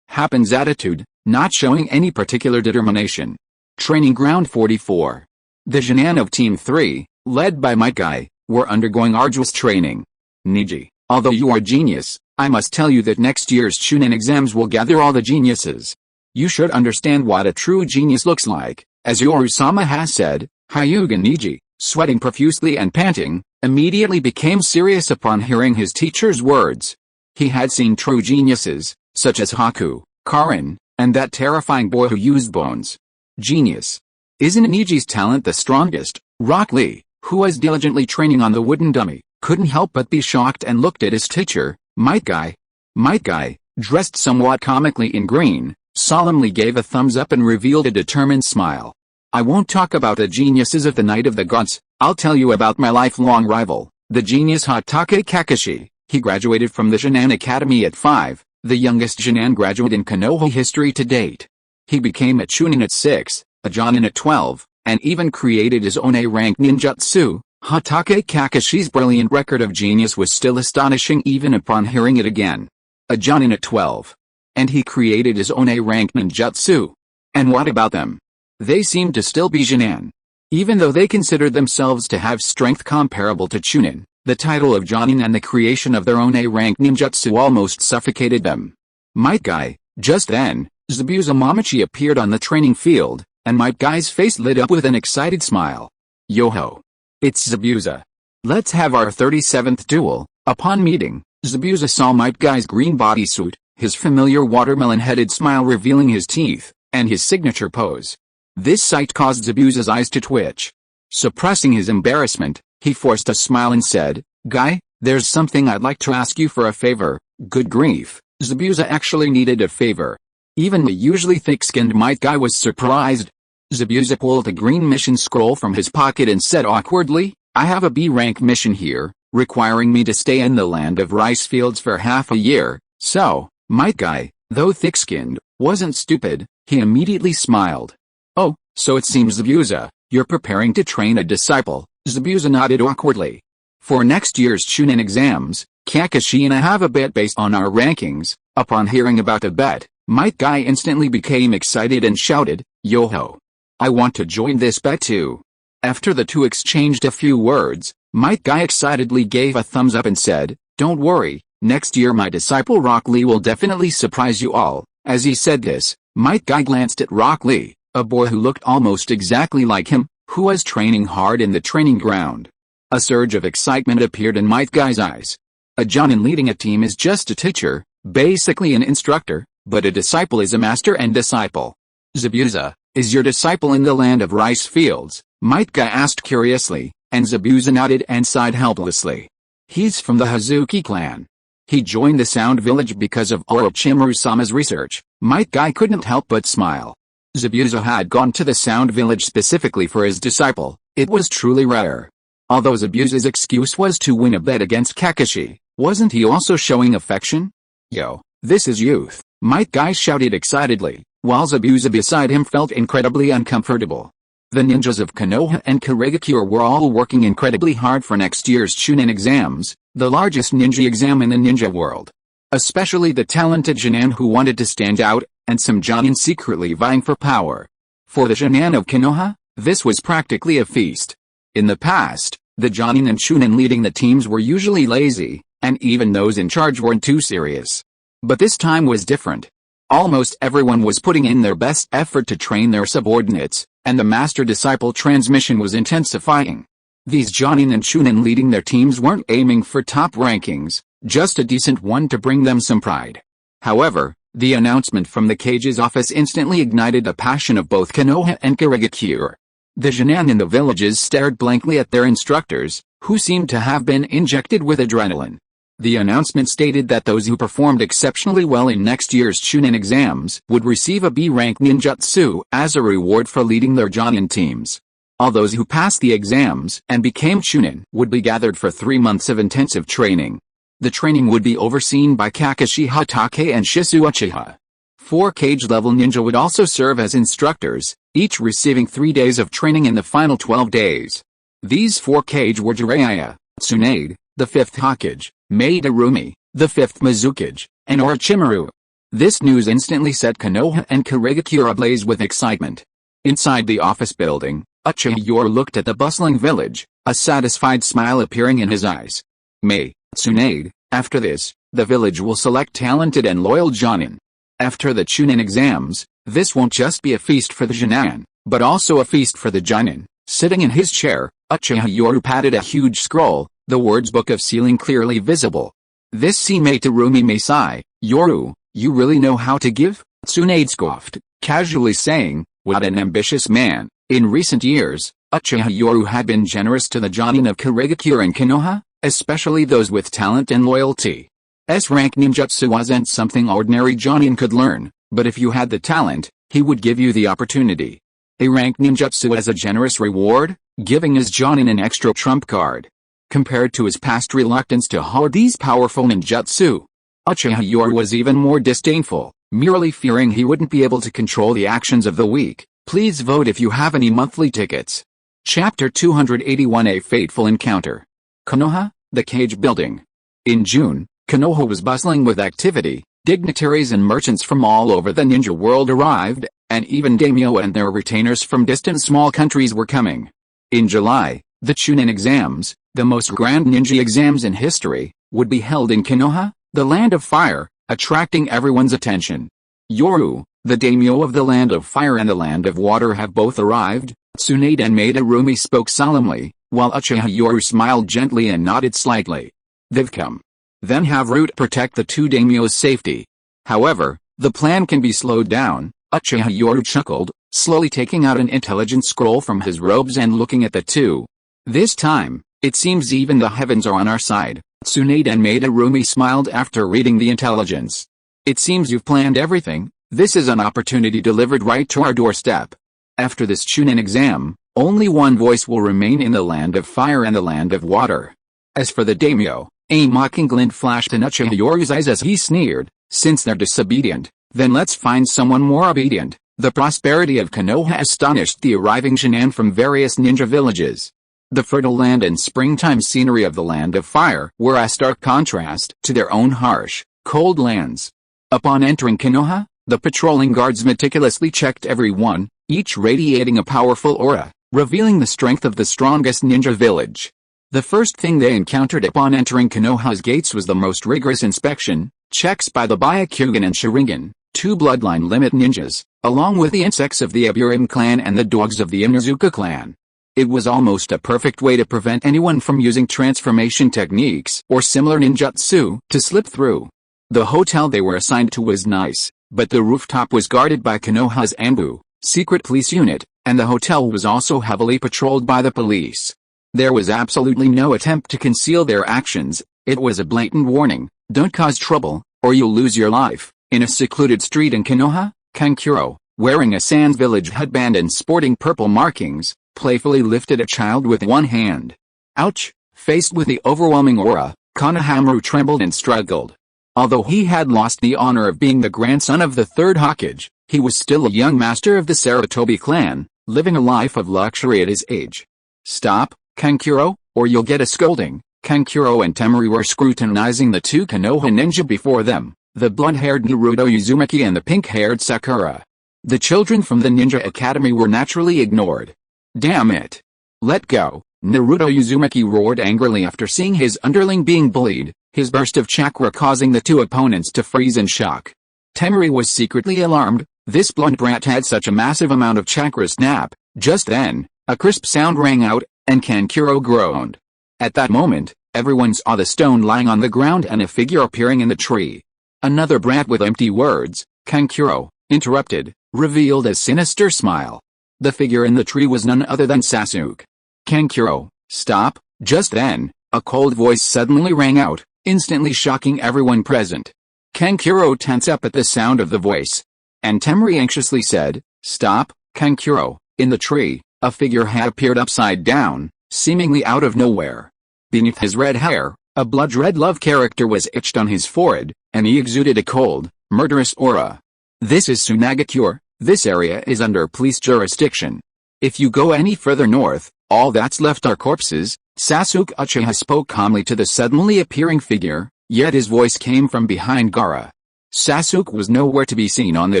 attitude, not showing any particular determination. Training Ground 44. The Jinan of Team 3, led by Might Guy, were undergoing arduous training. Niji, although you are a genius, I must tell you that next year's Chunin exams will gather all the geniuses. You should understand what a true genius looks like, as Yoru-sama has said. Hyuga Niji, sweating profusely and panting, immediately became serious upon hearing his teacher's words. He had seen true geniuses, such as Haku, Karin, and that terrifying boy who used bones. Genius. Isn't Niji's talent the strongest? Rock Lee, who was diligently training on the wooden dummy, couldn't help but be shocked and looked at his teacher, Might Guy. Might Guy, dressed somewhat comically in green, solemnly gave a thumbs up and revealed a determined smile. I won't talk about the geniuses of the Night of the Gods, I'll tell you about my lifelong rival, the genius Hatake Kakashi. He graduated from the Jinan Academy at 5, the youngest Jinan graduate in Konoha history to date. He became a Chunin at 6, a Jonin at 12, and even created his own A-rank ninjutsu. Hatake Kakashi's brilliant record of genius was still astonishing even upon hearing it again. A Jonin at 12. And he created his own A-rank ninjutsu. And what about them? They seemed to still be Jinan. Even though they considered themselves to have strength comparable to Chunin, the title of Jonin and the creation of their own A-rank ninjutsu almost suffocated them. Might Guy. Just then, Zabuza Mamachi appeared on the training field, and Might Guy's face lit up with an excited smile. Yo-ho. It's Zabuza. Let's have our 37th duel. Upon meeting, Zabuza saw Might Guy's green bodysuit, his familiar watermelon-headed smile revealing his teeth, and his signature pose. This sight caused Zabuza's eyes to twitch. Suppressing his embarrassment, he forced a smile and said, Guy, there's something I'd like to ask you for a favor. Good grief, Zabuza actually needed a favor. Even the usually thick-skinned Might Guy was surprised. Zabuza pulled a green mission scroll from his pocket and said awkwardly, I have a B-rank mission here, requiring me to stay in the land of rice fields for half a year, so, Might Guy, though thick-skinned, wasn't stupid. He immediately smiled. Oh, so it seems Zabuza, you're preparing to train a disciple. Zabuza nodded awkwardly. For next year's Chunin exams, Kakashi and I have a bet based on our rankings. Upon hearing about the bet, Might Guy instantly became excited and shouted, Yo-ho. I want to join this bet too. After the two exchanged a few words, Might Guy excitedly gave a thumbs up and said, Don't worry, next year my disciple Rock Lee will definitely surprise you all. As he said this, Might Guy glanced at Rock Lee, a boy who looked almost exactly like him, who was training hard in the training ground. A surge of excitement appeared in Might Guy's eyes. A Jonin leading a team is just a teacher, basically an instructor, but a disciple is a master and disciple. Zabuza, is your disciple in the land of rice fields? Might Guy asked curiously, and Zabuza nodded and sighed helplessly. He's from the Hazuki clan. He joined the Sound Village because of Orochimaru-sama's research. Might Guy couldn't help but smile. Zabuza had gone to the Sound Village specifically for his disciple. It was truly rare. Although Zabuza's excuse was to win a bet against Kakashi, wasn't he also showing affection? Yo, this is youth, Might Guy shouted excitedly, while Zabuza beside him felt incredibly uncomfortable. The ninjas of Konoha and Karegakure were all working incredibly hard for next year's Chunin exams, the largest ninja exam in the ninja world. Especially the talented Jinan who wanted to stand out, and some Jonin secretly vying for power. For the Jinan of Konoha, this was practically a feast. In the past, the Jonin and Chunin leading the teams were usually lazy, and even those in charge weren't too serious. But this time was different. Almost everyone was putting in their best effort to train their subordinates, and the master-disciple transmission was intensifying. These Jonin and Chunin leading their teams weren't aiming for top rankings, just a decent one to bring them some pride. However, the announcement from the cage's office instantly ignited the passion of both Konoha and Karegakure. The Jinan in the villages stared blankly at their instructors, who seemed to have been injected with adrenaline. The announcement stated that those who performed exceptionally well in next year's Chunin exams would receive a B-rank ninjutsu as a reward for leading their Jonin teams. All those who passed the exams and became Chunin would be gathered for 3 months of intensive training. The training would be overseen by Kakashi Hatake and Shisui Uchiha. 4 cage-level ninja would also serve as instructors, each receiving 3 days of training in the final 12 days. These 4 cage were Jiraiya, Tsunade, the 5th Hokage, Madarumi, the 5th Mizukage, and Orochimaru. This news instantly set Konoha and Karegakure ablaze with excitement. Inside the office building, Uchiha Yoru looked at the bustling village, a satisfied smile appearing in his eyes. Tsunade, after this, the village will select talented and loyal Jonin. After the Chunin exams, this won't just be a feast for the Jonin, but also a feast for the Jonin. Sitting in his chair, Uchiha Yoru patted a huge scroll, the words book of sealing clearly visible. This seemed to Rumi Meisai. Yoru, you really know how to give? Tsunade scoffed, casually saying, what an ambitious man. In recent years, Uchiha Yoru had been generous to the Jonin of Kirigakure and Konoha, especially those with talent and loyalty. S-rank ninjutsu wasn't something ordinary Jonin could learn, but if you had the talent, he would give you the opportunity. A-rank ninjutsu as a generous reward, giving his Jonin an extra trump card. Compared to his past reluctance to hold these powerful ninjutsu, Uchiha Yoru was even more disdainful, merely fearing he wouldn't be able to control the actions of the weak. Please vote if you have any monthly tickets. Chapter 281, A Fateful Encounter. Konoha, the Cage Building. In June, Konoha was bustling with activity. Dignitaries and merchants from all over the ninja world arrived, and even daimyo and their retainers from distant small countries were coming. In July, the Chunin exams, the most grand ninja exams in history, would be held in Konoha, the Land of Fire, attracting everyone's attention. Yoru, the daimyo of the Land of Fire and the Land of Water have both arrived. Tsunade and Maida Rumi spoke solemnly, while Uchiha Yoru smiled gently and nodded slightly. They've come. Then have Root protect the two daimyo's safety. However, the plan can be slowed down. Uchiha Yoru chuckled, slowly taking out an intelligence scroll from his robes and looking at the two. This time, it seems even the heavens are on our side. Tsunade and Maida Rumi smiled after reading the intelligence. It seems you've planned everything. This is an opportunity delivered right to our doorstep. After this Chunin exam, only one voice will remain in the Land of Fire and the Land of Water. As for the daimyo, a mocking glint flashed in Uchiha Yoru's eyes as he sneered, since they're disobedient, then let's find someone more obedient. The prosperity of Konoha astonished the arriving Jonin from various ninja villages. The fertile land and springtime scenery of the Land of Fire were a stark contrast to their own harsh, cold lands. Upon entering Konoha, the patrolling guards meticulously checked everyone, each radiating a powerful aura, revealing the strength of the strongest ninja village. The first thing they encountered upon entering Konoha's gates was the most rigorous inspection, checks by the Byakugan and Sharingan, two bloodline limit ninjas, along with the insects of the Aburim clan and the dogs of the Inazuka clan. It was almost a perfect way to prevent anyone from using transformation techniques or similar ninjutsu to slip through. The hotel they were assigned to was nice, but the rooftop was guarded by Konoha's Anbu, secret police unit, and the hotel was also heavily patrolled by the police. There was absolutely no attempt to conceal their actions. It was a blatant warning, don't cause trouble, or you'll lose your life. In a secluded street in Konoha, Kankuro, wearing a Sans Village headband and sporting purple markings, playfully lifted a child with one hand. Ouch! Faced with the overwhelming aura, Konohamaru trembled and struggled. Although he had lost the honor of being the grandson of the Third Hokage, he was still a young master of the Sarutobi clan, living a life of luxury at his age. Stop, Kankuro, or you'll get a scolding. Kankuro and Temari were scrutinizing the two Konoha ninja before them, the blonde-haired Naruto Uzumaki and the pink-haired Sakura. The children from the Ninja Academy were naturally ignored. Damn it! Let go! Naruto Uzumaki roared angrily after seeing his underling being bullied, his burst of chakra causing the two opponents to freeze in shock. Temari was secretly alarmed. This blonde brat had such a massive amount of chakra snap. Just then, a crisp sound rang out, and Kankuro groaned. At that moment, everyone saw the stone lying on the ground and a figure appearing in the tree. Another brat with empty words, Kankuro, interrupted, revealed a sinister smile. The figure in the tree was none other than Sasuke. Kankuro, stop! Just then, a cold voice suddenly rang out, instantly shocking everyone present. Kankuro tensed up at the sound of the voice. And Temari anxiously said, stop, Kankuro. In the tree, a figure had appeared upside down, seemingly out of nowhere. Beneath his red hair, a blood-red love character was etched on his forehead, and he exuded a cold, murderous aura. This is Sunagakure. This area is under police jurisdiction. If you go any further north, all that's left are corpses. Sasuke Uchiha spoke calmly to the suddenly appearing figure, yet his voice came from behind Gaara. Sasuke was nowhere to be seen on the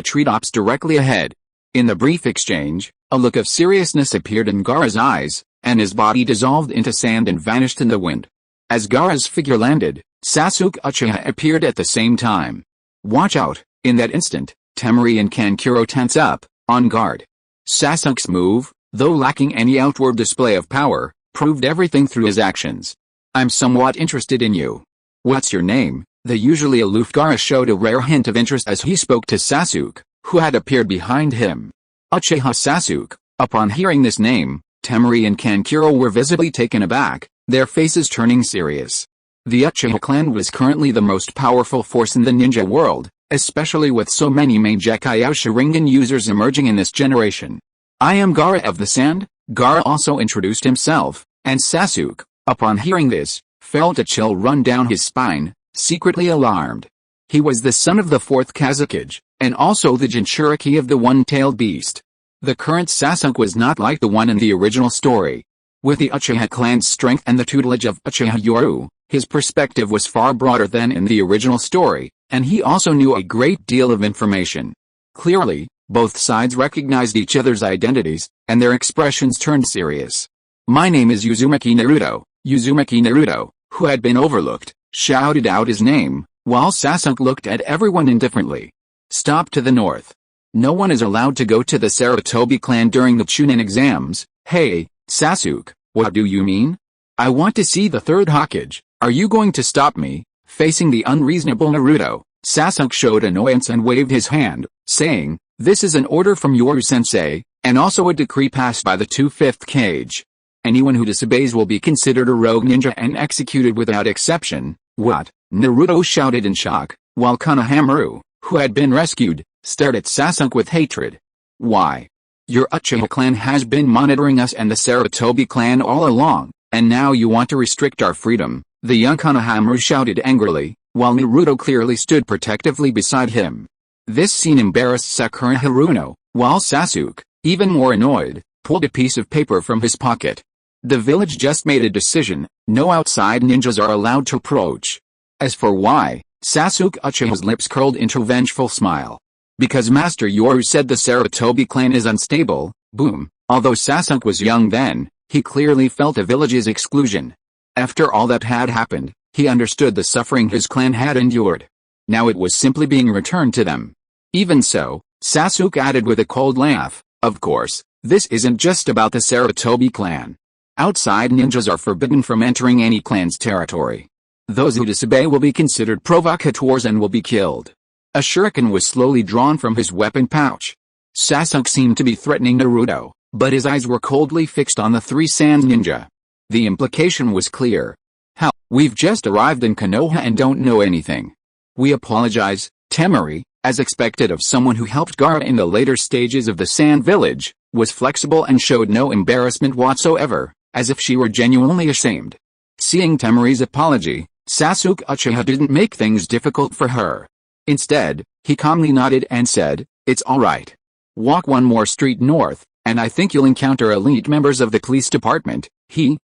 treetops directly ahead. In the brief exchange, a look of seriousness appeared in Gaara's eyes, and his body dissolved into sand and vanished in the wind. As Gaara's figure landed, Sasuke Uchiha appeared at the same time. Watch out! In that instant, Temari and Kankuro tense up, on guard. Sasuke's move, though lacking any outward display of power, proved everything through his actions. I'm somewhat interested in you. What's your name? The usually aloof Gaara showed a rare hint of interest as he spoke to Sasuke, who had appeared behind him. Uchiha Sasuke. Upon hearing this name, Temari and Kankuro were visibly taken aback, their faces turning serious. The Uchiha clan was currently the most powerful force in the ninja world, especially with so many Mangekyou Sharingan users emerging in this generation. I am Gaara of the Sand. Gaara also introduced himself, and Sasuke, upon hearing this, felt a chill run down his spine, secretly alarmed. He was the son of the fourth Hokage, and also the Jinchuriki of the one-tailed beast. The current Sasuke was not like the one in the original story. With the Uchiha clan's strength and the tutelage of Uchiha Yoru, his perspective was far broader than in the original story, and he also knew a great deal of information. Clearly, both sides recognized each other's identities, and their expressions turned serious. My name is Uzumaki Naruto. Uzumaki Naruto, who had been overlooked, shouted out his name, while Sasuke looked at everyone indifferently. Stop to the north. No one is allowed to go to the Sarutobi clan during the Chunin exams. Hey, Sasuke, what do you mean? I want to see the third Hokage. Are you going to stop me? Facing the unreasonable Naruto, Sasuke showed annoyance and waved his hand, saying, this is an order from Yoru-sensei, and also a decree passed by the 5th Hokage. Anyone who disobeys will be considered a rogue ninja and executed without exception. What? Naruto shouted in shock, while Konohamaru, who had been rescued, stared at Sasuke with hatred. Why? Your Uchiha clan has been monitoring us and the Sarutobi clan all along, and now you want to restrict our freedom, the young Konohamaru shouted angrily, while Naruto clearly stood protectively beside him. This scene embarrassed Sakura Haruno, while Sasuke, even more annoyed, pulled a piece of paper from his pocket. The village just made a decision, no outside ninjas are allowed to approach. As for why, Sasuke Uchiha's lips curled into a vengeful smile. Because Master Yoru said the Sarutobi clan is unstable, boom. Although Sasuke was young then, he clearly felt the village's exclusion. After all that had happened, he understood the suffering his clan had endured. Now it was simply being returned to them. Even so, Sasuke added with a cold laugh, of course, this isn't just about the Sarutobi clan. Outside ninjas are forbidden from entering any clan's territory. Those who disobey will be considered provocateurs and will be killed. A shuriken was slowly drawn from his weapon pouch. Sasuke seemed to be threatening Naruto, but his eyes were coldly fixed on the three Sand ninja. The implication was clear. Hell, we've just arrived in Konoha and don't know anything. We apologize, Temari, as expected of someone who helped Gaara in the later stages of the Sand village, was flexible and showed no embarrassment whatsoever, as if she were genuinely ashamed. Seeing Temari's apology, Sasuke Uchiha didn't make things difficult for her. Instead, he calmly nodded and said, it's alright. Walk one more street north, and I think you'll encounter elite members of the police department.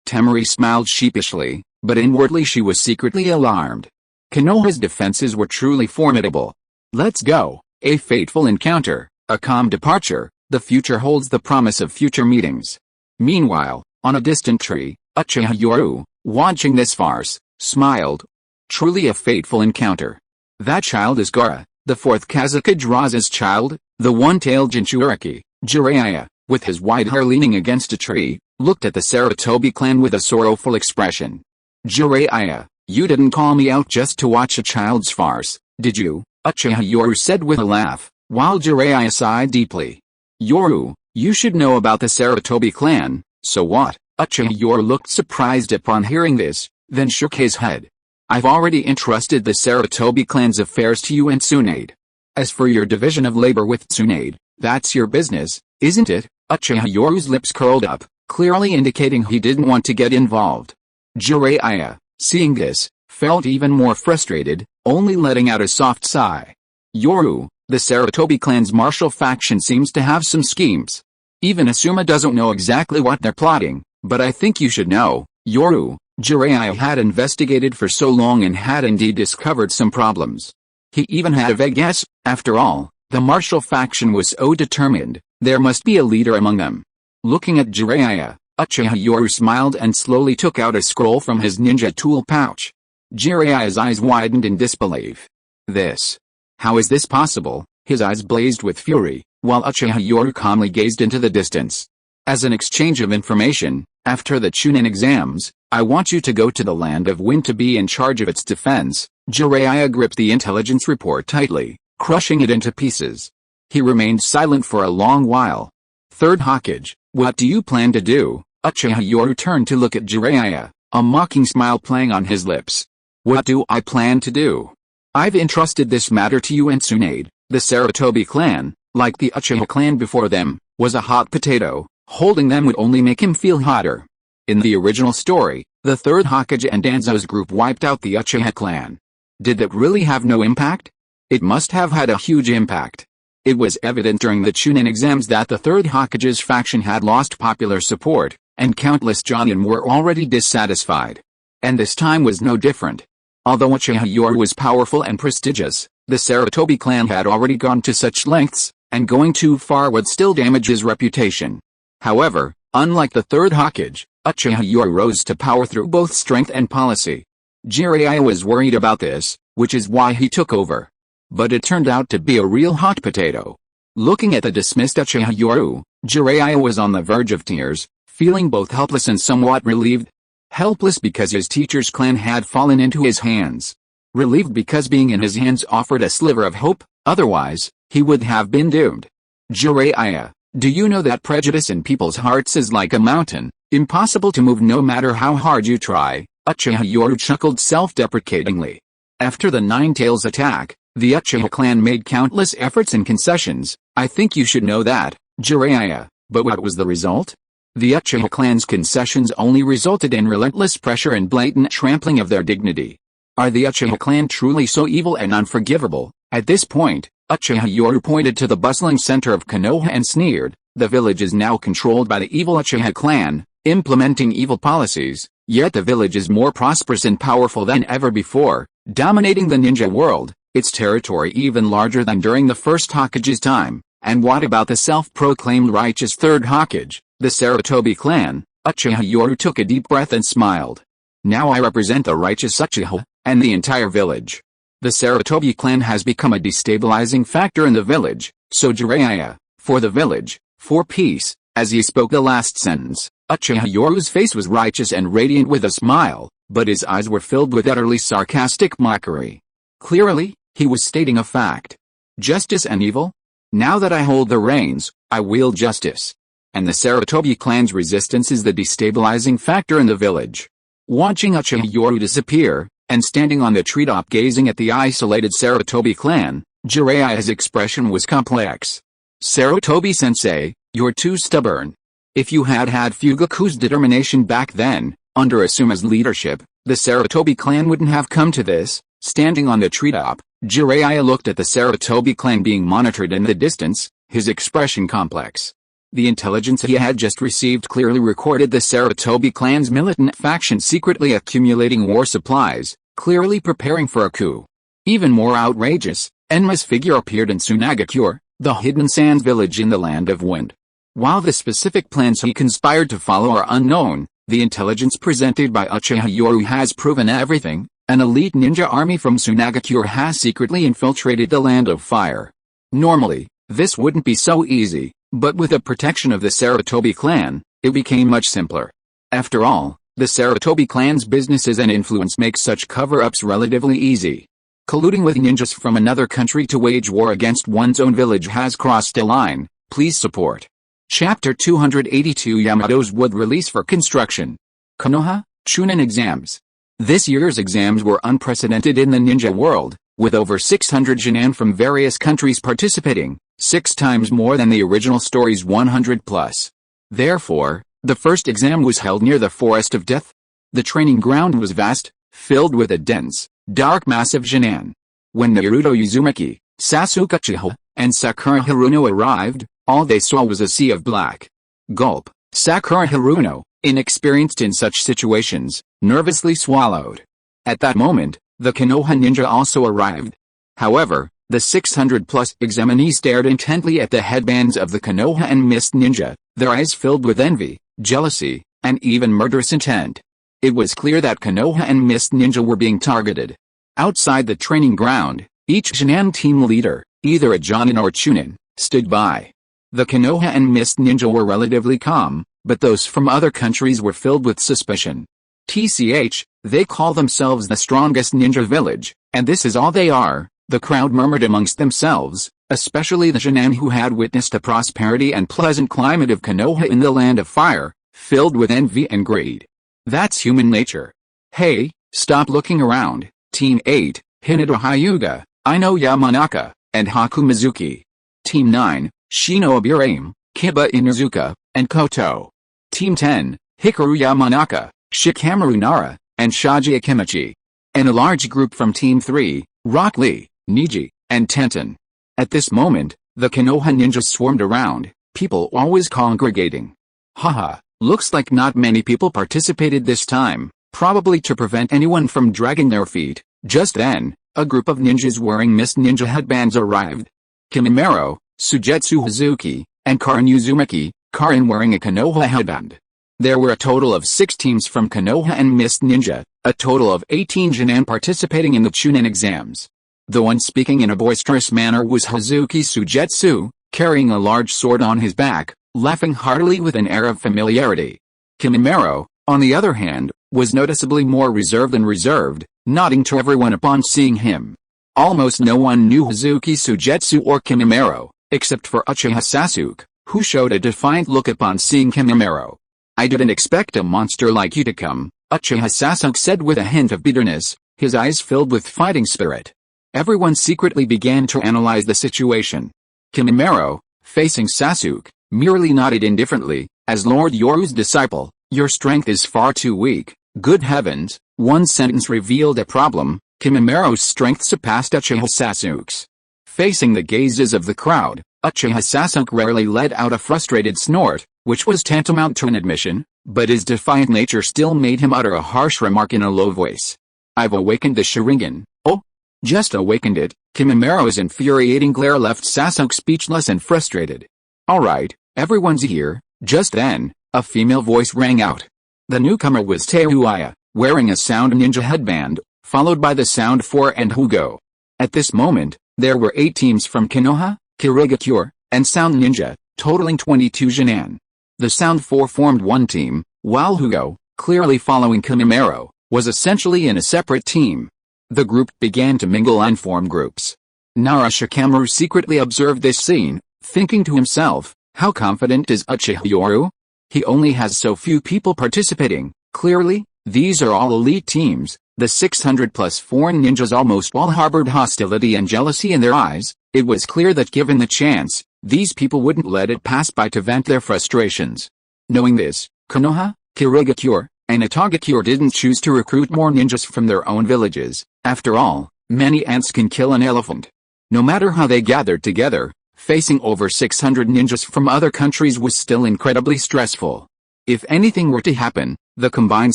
Temari smiled sheepishly, but inwardly she was secretly alarmed. Konoha's defenses were truly formidable. Let's go. A fateful encounter, a calm departure, the future holds the promise of future meetings. Meanwhile, on a distant tree, Uchiha Yoru, watching this farce, smiled. Truly a fateful encounter. That child is Gaara, the fourth Hokage Raza's child, the one-tailed Jinchuriki. Jiraiya, with his white hair leaning against a tree, looked at the Sarutobi clan with a sorrowful expression. Jiraiya, you didn't call me out just to watch a child's farce, did you? Uchiha Yoru said with a laugh, while Jiraiya sighed deeply. Yoru, you should know about the Sarutobi clan, so what? Uchiha Yoru looked surprised upon hearing this, then shook his head. I've already entrusted the Sarutobi clan's affairs to you and Tsunade. As for your division of labor with Tsunade, that's your business, isn't it? Uchiha Yoru's lips curled up, clearly indicating he didn't want to get involved. Jiraiya, seeing this, felt even more frustrated, only letting out a soft sigh. Yoru, the Sarutobi clan's martial faction seems to have some schemes. Even Asuma doesn't know exactly what they're plotting, but I think you should know, Yoru. Jiraiya had investigated for so long and had indeed discovered some problems. He even had a vague guess. After all, the martial faction was so determined, There must be a leader among them. Looking at Jiraiya, Uchiha Yoru smiled and slowly took out a scroll from his ninja tool pouch. Jiraiya's eyes widened in disbelief. This. How is this possible? His eyes blazed with fury, while Uchiha Yoru calmly gazed into the distance. As an exchange of information, after the Chunin exams, I want you to go to the Land of Wind to be in charge of its defense. Jiraiya gripped the intelligence report tightly, crushing it into pieces. He remained silent for a long while. Third Hokage, what do you plan to do? Uchiha Yoru turned to look at Jiraiya, a mocking smile playing on his lips. What do I plan to do? I've entrusted this matter to you and Tsunade. The Sarutobi clan, like the Uchiha clan before them, was a hot potato. Holding them would only make him feel hotter. In the original story, the Third Hokage and Danzo's group wiped out the Uchiha clan. Did that really have no impact? It must have had a huge impact. It was evident during the Chunin exams that the Third Hokage's faction had lost popular support, and countless Jonin were already dissatisfied. And this time was no different. Although Uchiha Yoru was powerful and prestigious, the Sarutobi clan had already gone to such lengths, and going too far would still damage his reputation. However, unlike the Third Hokage, Uchiha Yoru rose to power through both strength and policy. Jiraiya was worried about this, which is why he took over. But it turned out to be a real hot potato. Looking at the dismissed Uchiha Yoru, Jiraiya was on the verge of tears, feeling both helpless and somewhat relieved. Helpless because his teacher's clan had fallen into his hands. Relieved because being in his hands offered a sliver of hope, otherwise, he would have been doomed. Jiraiya, do you know that prejudice in people's hearts is like a mountain, impossible to move no matter how hard you try? Uchiha Yoru chuckled self-deprecatingly. After the Nine Tails attack, the Uchiha clan made countless efforts and concessions. I think you should know that, Jiraiya, but what was the result? The Uchiha clan's concessions only resulted in relentless pressure and blatant trampling of their dignity. Are the Uchiha clan truly so evil and unforgivable? At this point, Uchiha Yoru pointed to the bustling center of Konoha and sneered, the village is now controlled by the evil Uchiha clan, implementing evil policies, yet the village is more prosperous and powerful than ever before, dominating the ninja world, its territory even larger than during the first Hokage's time. And what about the self-proclaimed righteous Third Hokage, the Sarutobi clan? Uchiha Yoru took a deep breath and smiled. Now I represent the righteous Uchiha, and the entire village. The Sarutobi clan has become a destabilizing factor in the village, so Jiraiya, for the village, for peace. As he spoke the last sentence, Uchiha Yoru's face was righteous and radiant with a smile, but his eyes were filled with utterly sarcastic mockery. Clearly, he was stating a fact. Justice and evil? Now that I hold the reins, I wield justice. And the Sarutobi clan's resistance is the destabilizing factor in the village. Watching Uchiha Yoru disappear, and standing on the treetop gazing at the isolated Sarutobi clan, Jiraiya's expression was complex. Sarutobi-sensei, you're too stubborn. If you had had Fugaku's determination back then, under Asuma's leadership, the Sarutobi clan wouldn't have come to this. Standing on the treetop, Jiraiya looked at the Sarutobi clan being monitored in the distance, his expression complex. The intelligence he had just received clearly recorded the Sarutobi clan's militant faction secretly accumulating war supplies, clearly preparing for a coup. Even more outrageous, Enma's figure appeared in Tsunagakure, the hidden sand village in the Land of Wind. While the specific plans he conspired to follow are unknown, the intelligence presented by Uchiha Yoru has proven everything. An elite ninja army from Tsunagakure has secretly infiltrated the Land of Fire. Normally, this wouldn't be so easy, but with the protection of the Sarutobi clan, it became much simpler. After all, the Sarutobi clan's businesses and influence make such cover-ups relatively easy. Colluding with ninjas from another country to wage war against one's own village has crossed a line. Please support. Chapter 282 Yamato's Wood Release for Construction. Konoha, Chunin Exams. This year's exams were unprecedented in the ninja world, with over 600 Jonin from various countries participating, 6 times more than the original story's 100 plus. Therefore, the first exam was held near the Forest of Death. The training ground was vast, filled with a dense, dark mass of Jonin. When Naruto Uzumaki, Sasuke Uchiha, and Sakura Haruno arrived, all they saw was a sea of black. Gulp. Sakura Haruno, inexperienced in such situations, nervously swallowed. At that moment, the Konoha ninja also arrived. However, The 600-plus examinee stared intently at the headbands of the Konoha and Mist Ninja, their eyes filled with envy, jealousy, and even murderous intent. It was clear that Konoha and Mist Ninja were being targeted. Outside the training ground, each Shin'an team leader, either a Jonin or Chunin, stood by. The Konoha and Mist Ninja were relatively calm, but those from other countries were filled with suspicion. TCH, they call themselves the strongest ninja village, and this is all they are, the crowd murmured amongst themselves, especially the Shin'an who had witnessed the prosperity and pleasant climate of Konoha in the Land of Fire, filled with envy and greed. That's human nature. Hey, stop looking around. Team 8, Hinata Hyuga, Ino Yamanaka, and Haku Mizuki. Team 9, Shino Aburaim, Kiba Inuzuka, and Koto. Team 10, Hikaru Yamanaka, Shikamaru Nara, and Shaji Akimichi. And a large group from Team 3, Rock Lee, Niji, and Tenten. At this moment, the Konoha ninjas swarmed around, people always congregating. Haha, looks like not many people participated this time, probably to prevent anyone from dragging their feet. Just then, a group of ninjas wearing Mist Ninja headbands arrived. Kimimaro, Sujetsu Hazuki, and Karin Uzumaki, Karin wearing a Konoha headband. There were a total of 6 teams from Konoha and Mist Ninja, a total of 18 Shin'an participating in the Chunin exams. The one speaking in a boisterous manner was Hazuki Sujetsu, carrying a large sword on his back, laughing heartily with an air of familiarity. Kimimaro, on the other hand, was noticeably more reserved and reserved, nodding to everyone upon seeing him. Almost no one knew Hazuki Sujetsu or Kimimaro, except for Uchiha Sasuke, who showed a defiant look upon seeing Kimimaro. I didn't expect a monster like you to come, Uchiha Sasuke said with a hint of bitterness, his eyes filled with fighting spirit. Everyone secretly began to analyze the situation. Kimimaro, facing Sasuke, merely nodded indifferently. As Lord Yoru's disciple, your strength is far too weak. Good heavens, one sentence revealed a problem. Kimimaro's strength surpassed Uchiha Sasuke's. Facing the gazes of the crowd, Uchiha Sasuke rarely let out a frustrated snort, which was tantamount to an admission, but his defiant nature still made him utter a harsh remark in a low voice. I've awakened the Sharingan. Oh? Just awakened it? Kimimaro's infuriating glare left Sasuke speechless and frustrated. Alright, everyone's here. Just then, a female voice rang out. The newcomer was Teuaya, wearing a Sound Ninja headband, followed by the Sound 4 and Hugo. At this moment, there were 8 teams from Konoha, Kirigakure, and Sound Ninja, totaling 22 Shin'an. The Sound 4 formed one team, while Hugo, clearly following Kimimaro, was essentially in a separate team. The group began to mingle and form groups. Nara Shikamaru secretly observed this scene, thinking to himself, how confident is Uchiha Yoru? He only has so few people participating. Clearly, these are all elite teams. The 600-plus foreign ninjas almost all harbored hostility and jealousy in their eyes. It was clear that given the chance, these people wouldn't let it pass by to vent their frustrations. Knowing this, Konoha, Kirigakure, and Itagakure didn't choose to recruit more ninjas from their own villages. After all, many ants can kill an elephant. No matter how they gathered together, facing over 600 ninjas from other countries was still incredibly stressful. If anything were to happen, the combined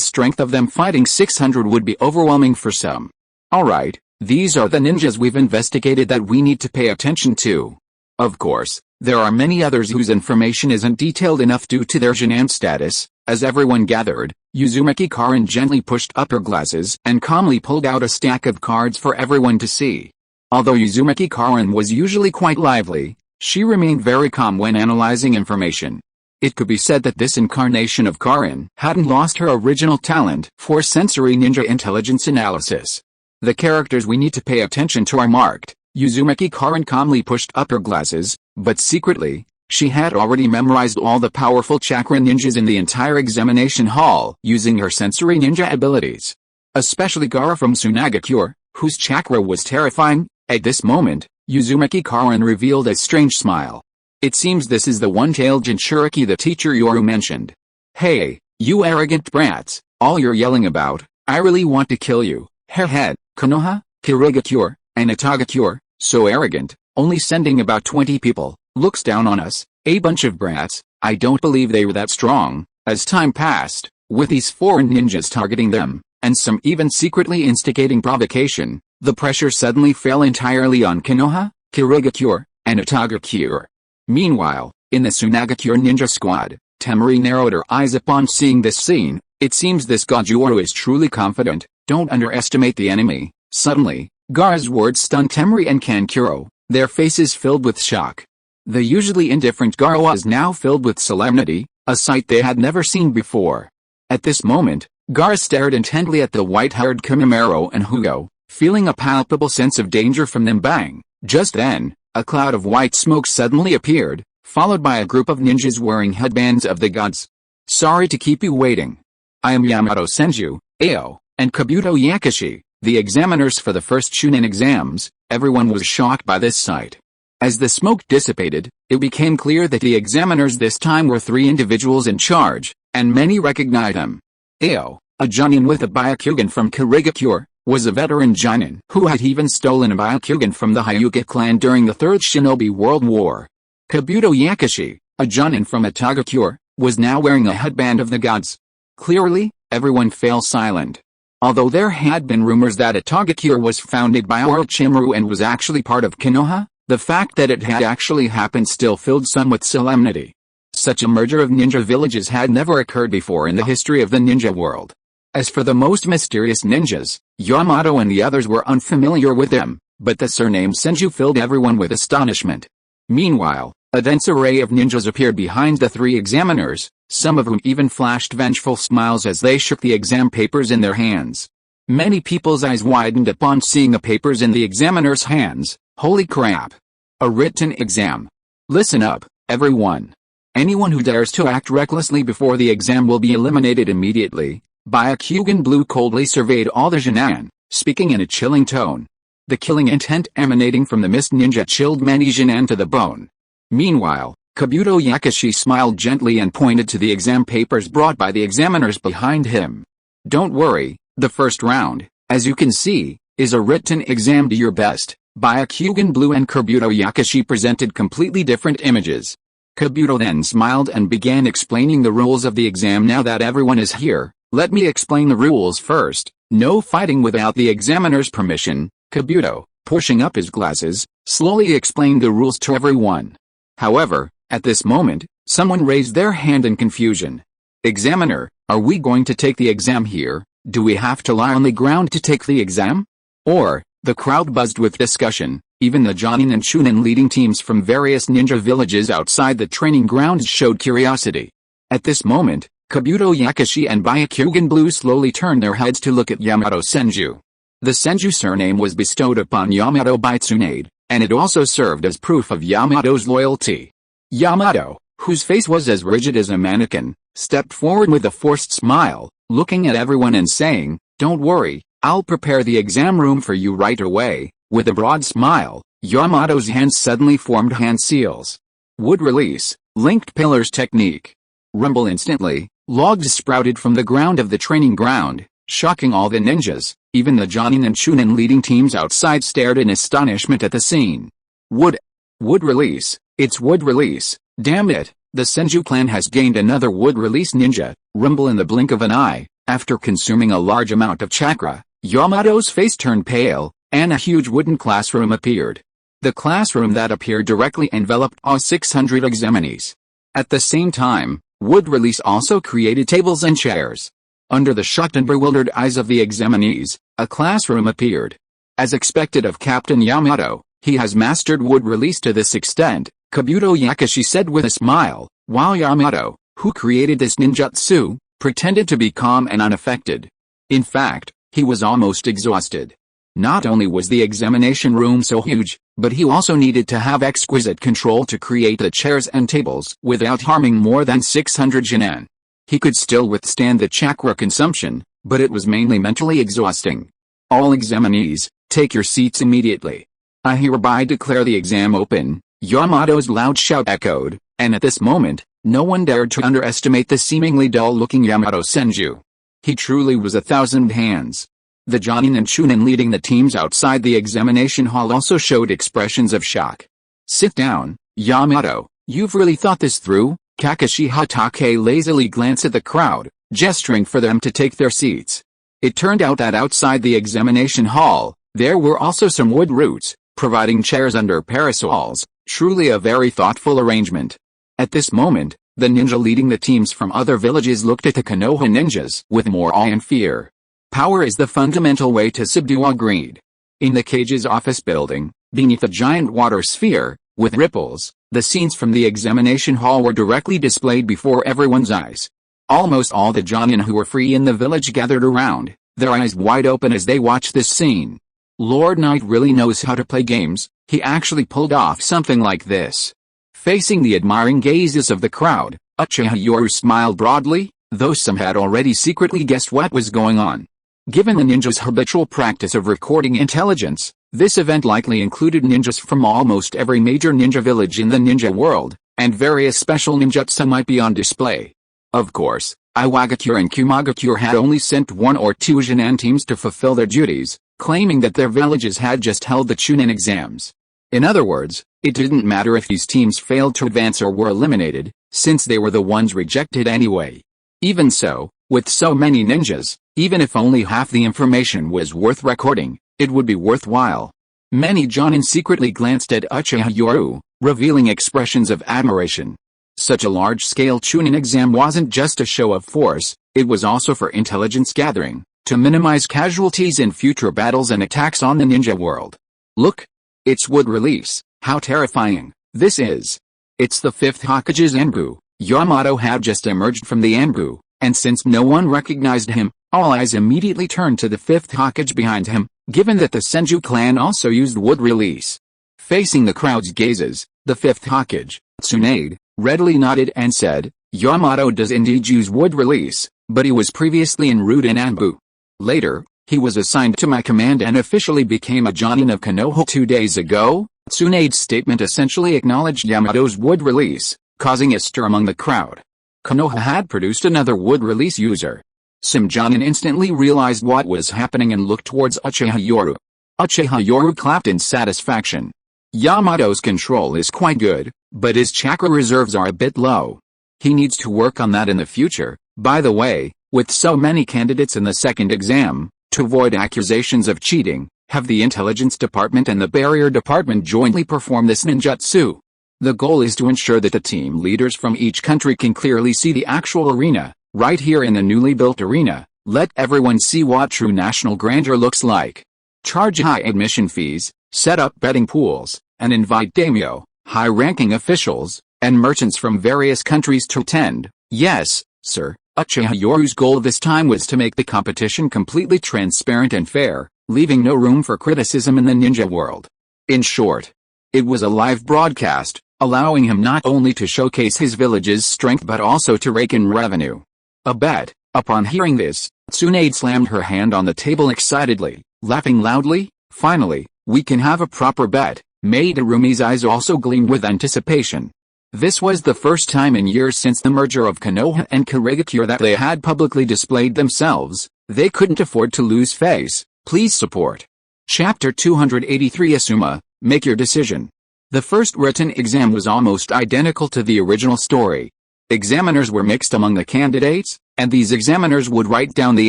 strength of them fighting 600 would be overwhelming for some. Alright, these are the ninjas we've investigated that we need to pay attention to. Of course, there are many others whose information isn't detailed enough due to their Shin'an status. As everyone gathered, Uzumaki Karin gently pushed up her glasses and calmly pulled out a stack of cards for everyone to see. Although Uzumaki Karin was usually quite lively, she remained very calm when analyzing information. It could be said that this incarnation of Karin hadn't lost her original talent for sensory ninja intelligence analysis. The characters we need to pay attention to are marked. Uzumaki Karin calmly pushed up her glasses, but secretly, she had already memorized all the powerful chakra ninjas in the entire examination hall using her sensory ninja abilities. Especially Gaara from Tsunagakure, whose chakra was terrifying. At this moment, Uzumaki Karin revealed a strange smile. It seems this is the one-tailed Jinchuriki the teacher Yoru mentioned. Hey, you arrogant brats, all you're yelling about, I really want to kill you. Head, Konoha, Kirigakure, and Itagakure, so arrogant, only sending about 20 people, looks down on us, a bunch of brats. I don't believe they were that strong. As time passed, with these foreign ninjas targeting them, and some even secretly instigating provocation, The pressure suddenly fell entirely on Konoha, Kirigakure, and Itagakure. Meanwhile, in the Tsunagakure ninja squad, Temari narrowed her eyes upon seeing this scene. It seems this god Yoru is truly confident. Don't underestimate the enemy. Suddenly, Gaara's words stunned Temari and Kankuro, their faces filled with shock. The usually indifferent Gaara was now filled with solemnity, a sight they had never seen before. At this moment, Gaara stared intently at the white-haired Kimimaro and Hugo, feeling a palpable sense of danger from them. Bang! Just then, a cloud of white smoke suddenly appeared, followed by a group of ninjas wearing headbands of the gods. Sorry to keep you waiting. I am Yamato Senju, Ao, and Kabuto Yakushi, the examiners for the first Chunin exams. Everyone was shocked by this sight. As the smoke dissipated, it became clear that the examiners this time were three individuals in charge, and many recognized them. Ao, a Jonin with a Byakugan from Kirigakure, was a veteran Jonin who had even stolen a Byakugan from the Hyuga clan during the Third Shinobi World War. Kabuto Yakushi, a Jonin from Itagakure, was now wearing a headband of the gods. Clearly, everyone fell silent. Although there had been rumors that Itagakure was founded by Orochimaru and was actually part of Konoha, the fact that it had actually happened still filled some with solemnity. Such a merger of ninja villages had never occurred before in the history of the ninja world. As for the most mysterious ninjas, Yamato and the others were unfamiliar with them, but the surname Senju filled everyone with astonishment. Meanwhile, a dense array of ninjas appeared behind the three examiners, some of whom even flashed vengeful smiles as they shook the exam papers in their hands. Many people's eyes widened upon seeing the papers in the examiner's hands. Holy crap! A written exam. Listen up, everyone. Anyone who dares to act recklessly before the exam will be eliminated immediately. Byakugan Blue coldly surveyed all the Jonin, speaking in a chilling tone. The killing intent emanating from the mist ninja chilled many Jonin to the bone. Meanwhile, Kabuto Yakushi smiled gently and pointed to the exam papers brought by the examiners behind him. Don't worry, the first round, as you can see, is a written exam. Do your best. Byakugan Blue and Kabuto Yakushi presented completely different images. Kabuto then smiled and began explaining the rules of the exam. Now that everyone is here, let me explain the rules first. No fighting without the examiner's permission. Kabuto, pushing up his glasses, slowly explained the rules to everyone. However, at this moment, someone raised their hand in confusion. Examiner, are we going to take the exam here? Do we have to lie on the ground to take the exam? Or, the crowd buzzed with discussion. Even the Jonin and Chunin leading teams from various ninja villages outside the training grounds showed curiosity. At this moment, Kabuto Yakushi and Byakugan Blue slowly turned their heads to look at Yamato Senju. The Senju surname was bestowed upon Yamato by Tsunade, and it also served as proof of Yamato's loyalty. Yamato, whose face was as rigid as a mannequin, stepped forward with a forced smile, looking at everyone and saying, "Don't worry, I'll prepare the exam room for you right away." With a broad smile, Yamato's hands suddenly formed hand seals. Wood release, linked pillars technique. Rumble instantly, logs sprouted from the ground of the training ground, shocking all the ninjas. Even the Jonin and Chunin leading teams outside stared in astonishment at the scene. Wood release, it's wood release, damn it, the Senju clan has gained another wood release ninja. Rumble in the blink of an eye, after consuming a large amount of chakra, Yamato's face turned pale, and a huge wooden classroom appeared. The classroom that appeared directly enveloped all 600 examinees. At the same time, wood release also created tables and chairs. Under the shocked and bewildered eyes of the examinees, a classroom appeared. As expected of Captain Yamato, he has mastered wood release to this extent, Kabuto Yakushi said with a smile, while Yamato, who created this ninjutsu, pretended to be calm and unaffected. In fact, he was almost exhausted. Not only was the examination room so huge, but he also needed to have exquisite control to create the chairs and tables without harming more than 600 Jonin. He could still withstand the chakra consumption, but it was mainly mentally exhausting. All examinees, take your seats immediately. I hereby declare the exam open. Yamato's loud shout echoed, and at this moment, no one dared to underestimate the seemingly dull-looking Yamato Senju. He truly was 1,000 hands. The Jonin and Chunin leading the teams outside the examination hall also showed expressions of shock. Sit down, Yamato, you've really thought this through? Kakashi Hatake lazily glanced at the crowd, gesturing for them to take their seats. It turned out that outside the examination hall, There were also some wood roots, providing chairs under parasols, truly a very thoughtful arrangement. At this moment, the ninja leading the teams from other villages looked at the Konoha ninjas with more awe and fear. Power is the fundamental way to subdue all greed. In the cage's office building, beneath a giant water sphere, with ripples, the scenes from the examination hall were directly displayed before everyone's eyes. Almost all the jonin who were free in the village gathered around, their eyes wide open as they watched this scene. Lord Knight really knows how to play games. He actually pulled off something like this. Facing the admiring gazes of the crowd, Uchiha Yoru smiled broadly, though some had already secretly guessed what was going on. Given the ninja's habitual practice of recording intelligence, this event likely included ninjas from almost every major ninja village in the ninja world, and various special ninjutsu might be on display. Of course, Iwagakure and Kumagakure had only sent one or two Jinan teams to fulfill their duties, claiming that their villages had just held the Chunin exams. In other words, it didn't matter if these teams failed to advance or were eliminated, since they were the ones rejected anyway. Even so, with so many ninjas, even if only half the information was worth recording, it would be worthwhile. Many jonin secretly glanced at Uchiha Yoru, revealing expressions of admiration. Such a large-scale Chunin exam wasn't just a show of force, it was also for intelligence gathering, to minimize casualties in future battles and attacks on the ninja world. Look! It's wood release, how terrifying this is. It's the 5th Hokage's Anbu. Yamato had just emerged from the Anbu, and since no one recognized him, all eyes immediately turned to the 5th Hokage behind him, given that the Senju clan also used wood release. Facing the crowd's gazes, the 5th Hokage, Tsunade, readily nodded and said, Yamato does indeed use wood release, but he was previously en route in Anbu. Later, he was assigned to my command and officially became a jonin of Konoha 2 days ago. Tsunade's statement essentially acknowledged Yamato's wood release, causing a stir among the crowd. Konoha had produced another wood release user. Some jonin instantly realized what was happening and looked towards Uchiha Yoru. Uchiha Yoru clapped in satisfaction. Yamato's control is quite good, but his chakra reserves are a bit low. He needs to work on that in the future. By the way, with so many candidates in the second exam, to avoid accusations of cheating, have the Intelligence Department and the Barrier Department jointly perform this ninjutsu. The goal is to ensure that the team leaders from each country can clearly see the actual arena, right here in the newly built arena. Let everyone see what true national grandeur looks like. Charge high admission fees, set up betting pools, and invite daimyo, high-ranking officials, and merchants from various countries to attend. Yes, sir. Uchiha Yoru's goal this time was to make the competition completely transparent and fair, leaving no room for criticism in the ninja world. In short, it was a live broadcast, allowing him not only to showcase his village's strength but also to rake in revenue. A bet. Upon hearing this, Tsunade slammed her hand on the table excitedly, laughing loudly. Finally, we can have a proper bet. Meidarumi's eyes also gleamed with anticipation. This was the first time in years since the merger of Konoha and Kurigakure that they had publicly displayed themselves. They couldn't afford to lose face. Please support. Chapter 283 Asuma, make your decision. The first written exam was almost identical to the original story. Examiners were mixed among the candidates, and these examiners would write down the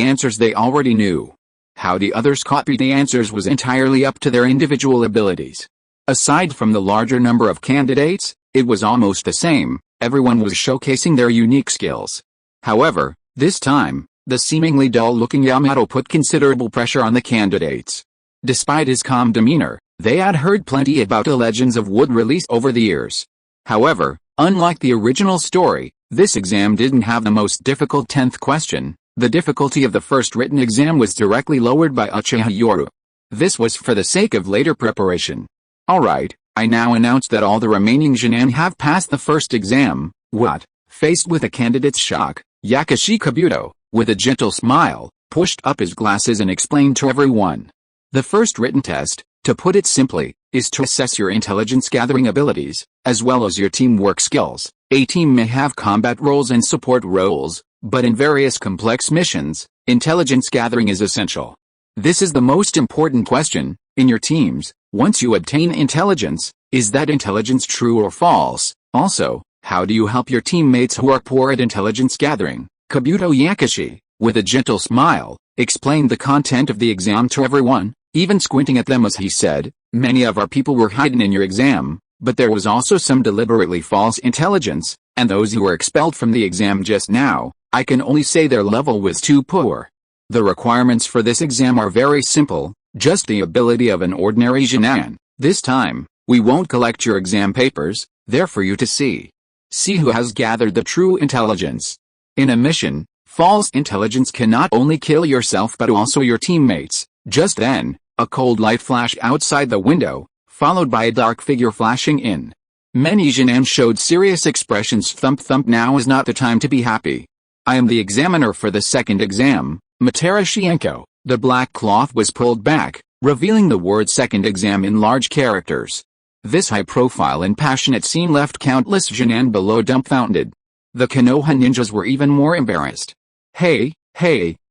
answers they already knew. How the others copied the answers was entirely up to their individual abilities. Aside from the larger number of candidates, it was almost the same. Everyone was showcasing their unique skills. However, this time, the seemingly dull-looking Yamato put considerable pressure on the candidates. Despite his calm demeanor, they had heard plenty about the legends of wood release over the years. However, unlike the original story, this exam didn't have the most difficult 10th question. The difficulty of the first written exam was directly lowered by Uchiha Yoru. This was for the sake of later preparation. Alright, I now announce that all the remaining Jinan have passed the first exam. What? Faced with a candidate's shock, Yakashi Kabuto, with a gentle smile, pushed up his glasses and explained to everyone. The first written test, to put it simply, is to assess your intelligence gathering abilities, as well as your teamwork skills. A team may have combat roles and support roles, but in various complex missions, intelligence gathering is essential. This is the most important question. In your teams, once you obtain intelligence, is that intelligence true or false? Also, how do you help your teammates who are poor at intelligence gathering? Kabuto Yakashi, with a gentle smile, explained the content of the exam to everyone. even squinting at them as he said, "Many of our people were hidden in your exam, but there was also some deliberately false intelligence, and those who were expelled from the exam just now, I can only say their level was too poor. The requirements for this exam are very simple, just the ability of an ordinary Jinan. This time, we won't collect your exam papers, they're for you to see. See who has gathered the true intelligence. In a mission, false intelligence can not only kill yourself but also your teammates." Just then, a cold light flashed outside the window, followed by a dark figure flashing in. Many Jinan showed serious expressions. Thump thump. Now is not the time to be happy. I am the examiner for the second exam, Matarashienko. The black cloth was pulled back, revealing the word second exam in large characters. This high-profile and passionate scene left countless Jinan below dumbfounded. The Konoha ninjas were even more embarrassed. Hey,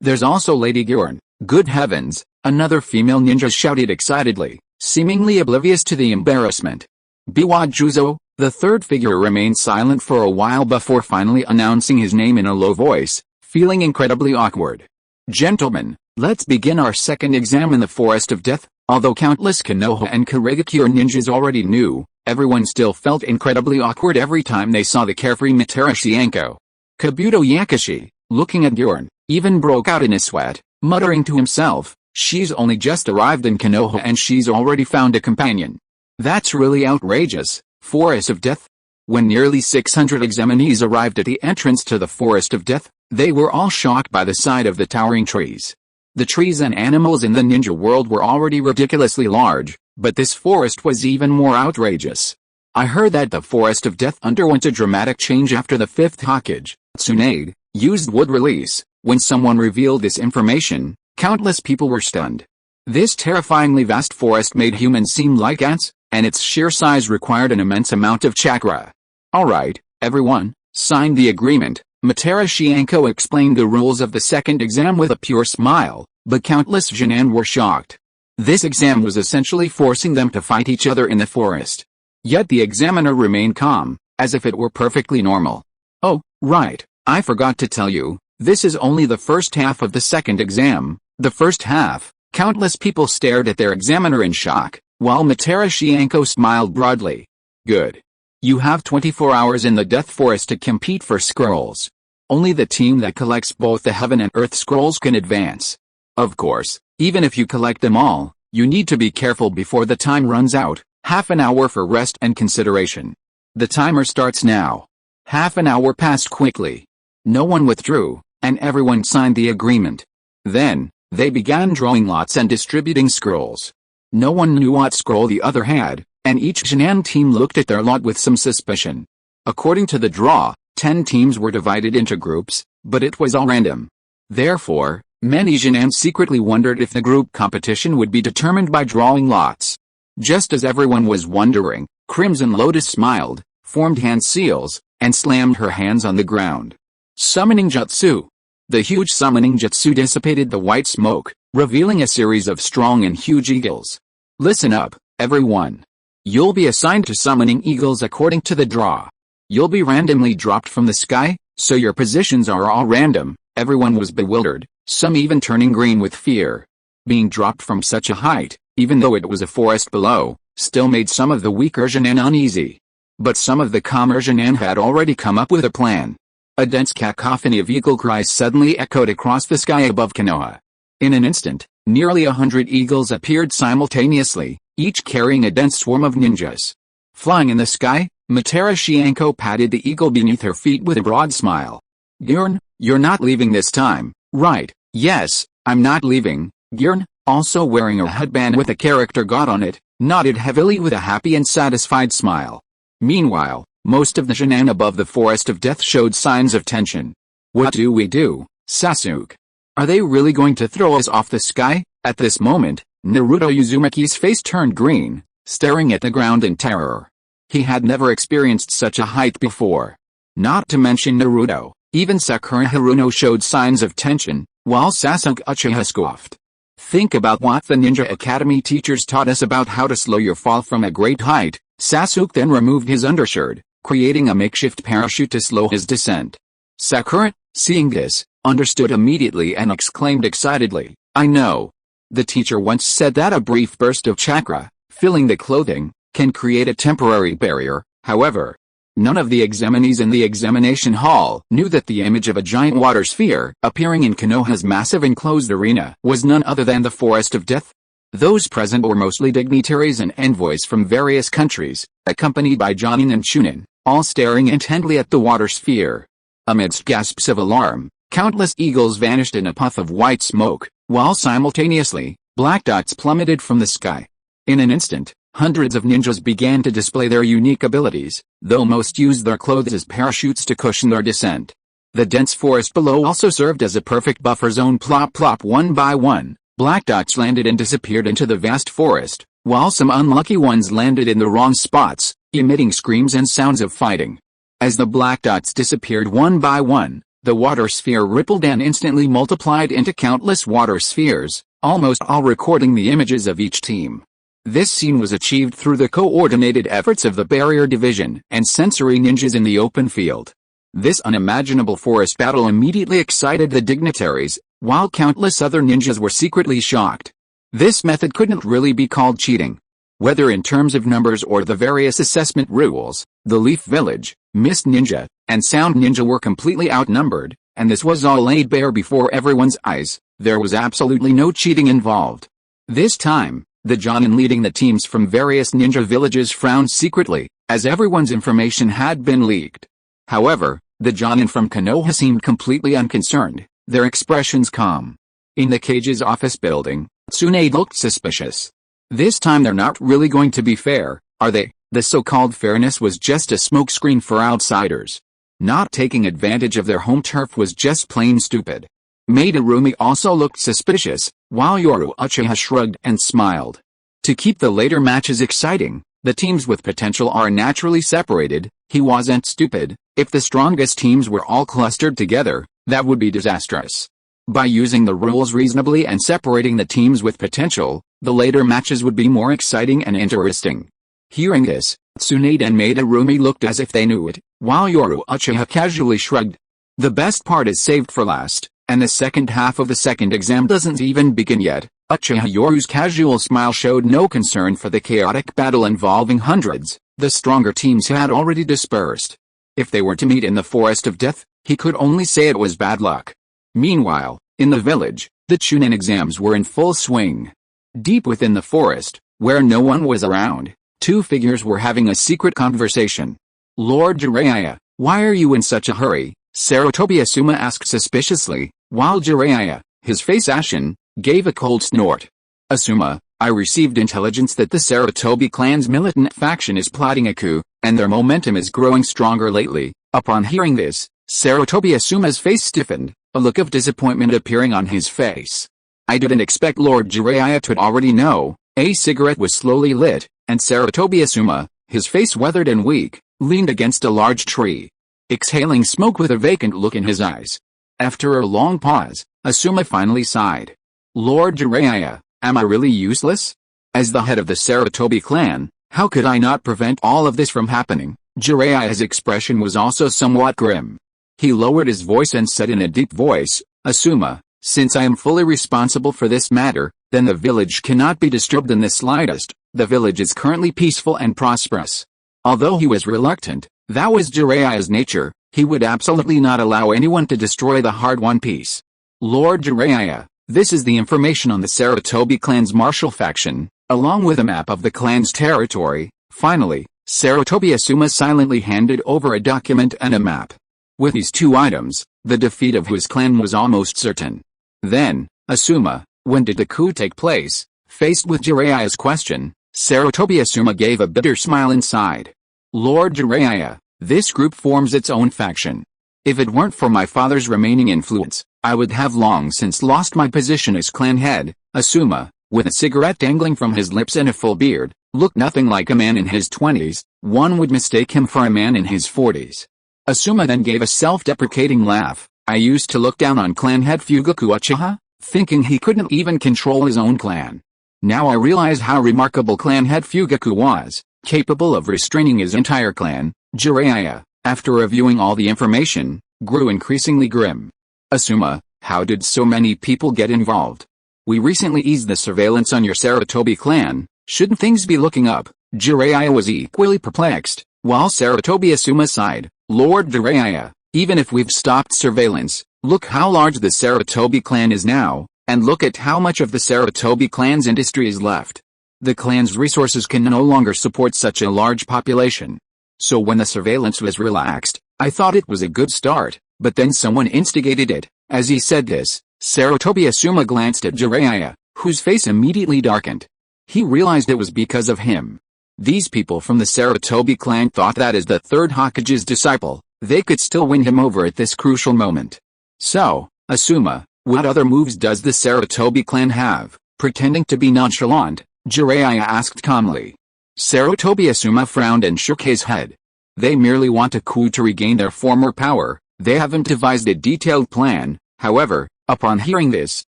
there's also Lady Gyurn. Good heavens, another female ninja shouted excitedly, seemingly oblivious to the embarrassment. Biwa Juzo, the third figure, remained silent for a while before finally announcing his name in a low voice, feeling incredibly awkward. Gentlemen, let's begin our second exam in the Forest of Death. Although countless Konoha and Kurigakure ninjas already knew, everyone still felt incredibly awkward every time they saw the carefree Matarashienko. Kabuto Yakashi, looking at Gyurn, even broke out in a sweat, muttering to himself, "She's only just arrived in Konoha and she's already found a companion. That's really outrageous." Forest of Death. When nearly 600 examinees arrived at the entrance to the Forest of Death, they were all shocked by the sight of the towering trees. The trees and animals in the ninja world were already ridiculously large, but this forest was even more outrageous. I heard that the Forest of Death underwent a dramatic change after the fifth Hokage, Tsunade, used wood release. When someone revealed this information, countless people were stunned. This terrifyingly vast forest made humans seem like ants, and its sheer size required an immense amount of chakra. Alright, everyone, sign the agreement. Matarashienko explained the rules of the second exam with a pure smile, but countless Jinan were shocked. This exam was essentially forcing them to fight each other in the forest. Yet the examiner remained calm, as if it were perfectly normal. "Oh, right, I forgot to tell you, this is only the first half of the second exam." The first half. Countless people stared at their examiner in shock, while Matarashienko smiled broadly. "Good. You have 24 hours in the Death Forest to compete for scrolls. Only the team that collects both the Heaven and Earth scrolls can advance. Of course, even if you collect them all, you need to be careful before the time runs out. Half an hour for rest and consideration. The timer starts now." Half an hour passed quickly. No one withdrew, and everyone signed the agreement. Then, they began drawing lots and distributing scrolls. No one knew what scroll the other had, and each Jinan team looked at their lot with some suspicion. According to the draw, 10 teams were divided into groups, but it was all random. Therefore, many Jinan secretly wondered if the group competition would be determined by drawing lots. Just as everyone was wondering, Crimson Lotus smiled, formed hand seals, and slammed her hands on the ground. Summoning Jutsu. The huge summoning jutsu dissipated the white smoke, revealing a series of strong and huge eagles. Listen up, everyone. You'll be assigned to summoning eagles according to the draw. You'll be randomly dropped from the sky, so your positions are all random. Everyone was bewildered, some even turning green with fear. Being dropped from such a height, even though it was a forest below, still made some of the weaker Jinan uneasy. But some of the calmer Jinan had already come up with a plan. A dense cacophony of eagle cries suddenly echoed across the sky above Konoha. In an instant, nearly 100 eagles appeared simultaneously, each carrying a dense swarm of ninjas. Flying in the sky, Matarashienko patted the eagle beneath her feet with a broad smile. "Gyurn, you're not leaving this time, right?" "Yes, I'm not leaving." Gyurn, also wearing a headband with a character god on it, nodded heavily with a happy and satisfied smile. Meanwhile, most of the Jinan above the Forest of Death showed signs of tension. "What do we do, Sasuke? Are they really going to throw us off the sky?" At this moment, Naruto Uzumaki's face turned green, staring at the ground in terror. He had never experienced such a height before. Not to mention Naruto, even Sakura Haruno showed signs of tension, while Sasuke Uchiha scoffed. "Think about what the Ninja Academy teachers taught us about how to slow your fall from a great height." Sasuke then removed his undershirt, creating a makeshift parachute to slow his descent. Sakura, seeing this, understood immediately and exclaimed excitedly, "I know. The teacher once said that a brief burst of chakra, filling the clothing, can create a temporary barrier. However, none of the examinees in the examination hall knew that the image of a giant water sphere appearing in Konoha's massive enclosed arena was none other than the Forest of Death. Those present were mostly dignitaries and envoys from various countries, accompanied by Jonin and Chunin, all staring intently at the water sphere. Amidst gasps of alarm, countless eagles vanished in a puff of white smoke, while simultaneously, black dots plummeted from the sky. In an instant, hundreds of ninjas began to display their unique abilities, though most used their clothes as parachutes to cushion their descent. The dense forest below also served as a perfect buffer zone. Plop plop. One by one, black dots landed and disappeared into the vast forest, while some unlucky ones landed in the wrong spots, emitting screams and sounds of fighting. As the black dots disappeared one by one, the water sphere rippled and instantly multiplied into countless water spheres, almost all recording the images of each team. This scene was achieved through the coordinated efforts of the barrier division and sensory ninjas in the open field. This unimaginable forest battle immediately excited the dignitaries, while countless other ninjas were secretly shocked. This method couldn't really be called cheating. Whether in terms of numbers or the various assessment rules, the Leaf Village, Mist Ninja, and Sound Ninja were completely outnumbered, and this was all laid bare before everyone's eyes. There was absolutely no cheating involved. This time, the Jonin leading the teams from various ninja villages frowned secretly, as everyone's information had been leaked. However, the Jonin from Konoha seemed completely unconcerned, their expressions calm. In the cage's office building, Tsunade looked suspicious. This time they're not really going to be fair, are they? The so-called fairness was just a smokescreen for outsiders. Not taking advantage of their home turf was just plain stupid. Madarumi also looked suspicious, while Yoru Uchiha shrugged and smiled. To keep the later matches exciting, the teams with potential are naturally separated. He wasn't stupid. If the strongest teams were all clustered together, that would be disastrous. By using the rules reasonably and separating the teams with potential, the later matches would be more exciting and interesting. Hearing this, Tsunade and Madarumi looked as if they knew it, while Yoru Uchiha casually shrugged. The best part is saved for last, and the second half of the second exam doesn't even begin yet. Uchiha Yoru's casual smile showed no concern for the chaotic battle involving hundreds. The stronger teams had already dispersed. If they were to meet in the Forest of Death, he could only say it was bad luck. Meanwhile, in the village, the Chunin exams were in full swing. Deep within the forest, where no one was around, two figures were having a secret conversation. Lord Jiraiya, why are you in such a hurry? Sarutobi Asuma asked suspiciously, while Jiraiya, his face ashen, gave a cold snort. Asuma, I received intelligence that the Sarutobi clan's militant faction is plotting a coup, and their momentum is growing stronger lately. Upon hearing this, Sarutobi Asuma's face stiffened, a look of disappointment appearing on his face. I didn't expect Lord Jiraiya to already know. A cigarette was slowly lit, and Sarutobi Asuma, his face weathered and weak, leaned against a large tree, exhaling smoke with a vacant look in his eyes. After a long pause, Asuma finally sighed. Lord Jiraiya, am I really useless? As the head of the Sarutobi clan, how could I not prevent all of this from happening? Jiraiya's expression was also somewhat grim. He lowered his voice and said in a deep voice, Asuma, since I am fully responsible for this matter, then the village cannot be disturbed in the slightest. The village is currently peaceful and prosperous. Although he was reluctant, that was Jiraiya's nature. He would absolutely not allow anyone to destroy the hard-won peace. Lord Jiraiya, this is the information on the Sarutobi clan's martial faction, along with a map of the clan's territory. Finally, Sarutobi Asuma silently handed over a document and a map. With these two items, the defeat of his clan was almost certain. Then, Asuma, when did the coup take place? Faced with Jiraiya's question, Sarutobi Asuma gave a bitter smile inside. Lord Jiraiya, this group forms its own faction. If it weren't for my father's remaining influence, I would have long since lost my position as clan head. Asuma, with a cigarette dangling from his lips and a full beard, looked nothing like a man in his 20s, one would mistake him for a man in his 40s. Asuma then gave a self-deprecating laugh. I used to look down on clan head Fugaku Uchiha, thinking he couldn't even control his own clan. Now I realize how remarkable clan head Fugaku was, capable of restraining his entire clan. Jiraiya, after reviewing all the information, grew increasingly grim. Asuma, how did so many people get involved? We recently eased the surveillance on your Sarutobi clan. Shouldn't things be looking up? Jiraiya was equally perplexed, while Sarutobi Asuma sighed. Lord Jiraiya, even if we've stopped surveillance, look how large the Sarutobi clan is now, and look at how much of the Sarutobi clan's industry is left. The clan's resources can no longer support such a large population. So when the surveillance was relaxed, I thought it was a good start, but then someone instigated it. As he said this, Sarutobi Asuma glanced at Jiraiya, whose face immediately darkened. He realized it was because of him. These people from the Sarutobi clan thought that as the Third Hokage's disciple, they could still win him over at this crucial moment. So, Asuma, what other moves does the Sarutobi clan have? Pretending to be nonchalant, Jiraiya asked calmly. Sarutobi Asuma frowned and shook his head. They merely want a coup to regain their former power. They haven't devised a detailed plan. However, upon hearing this,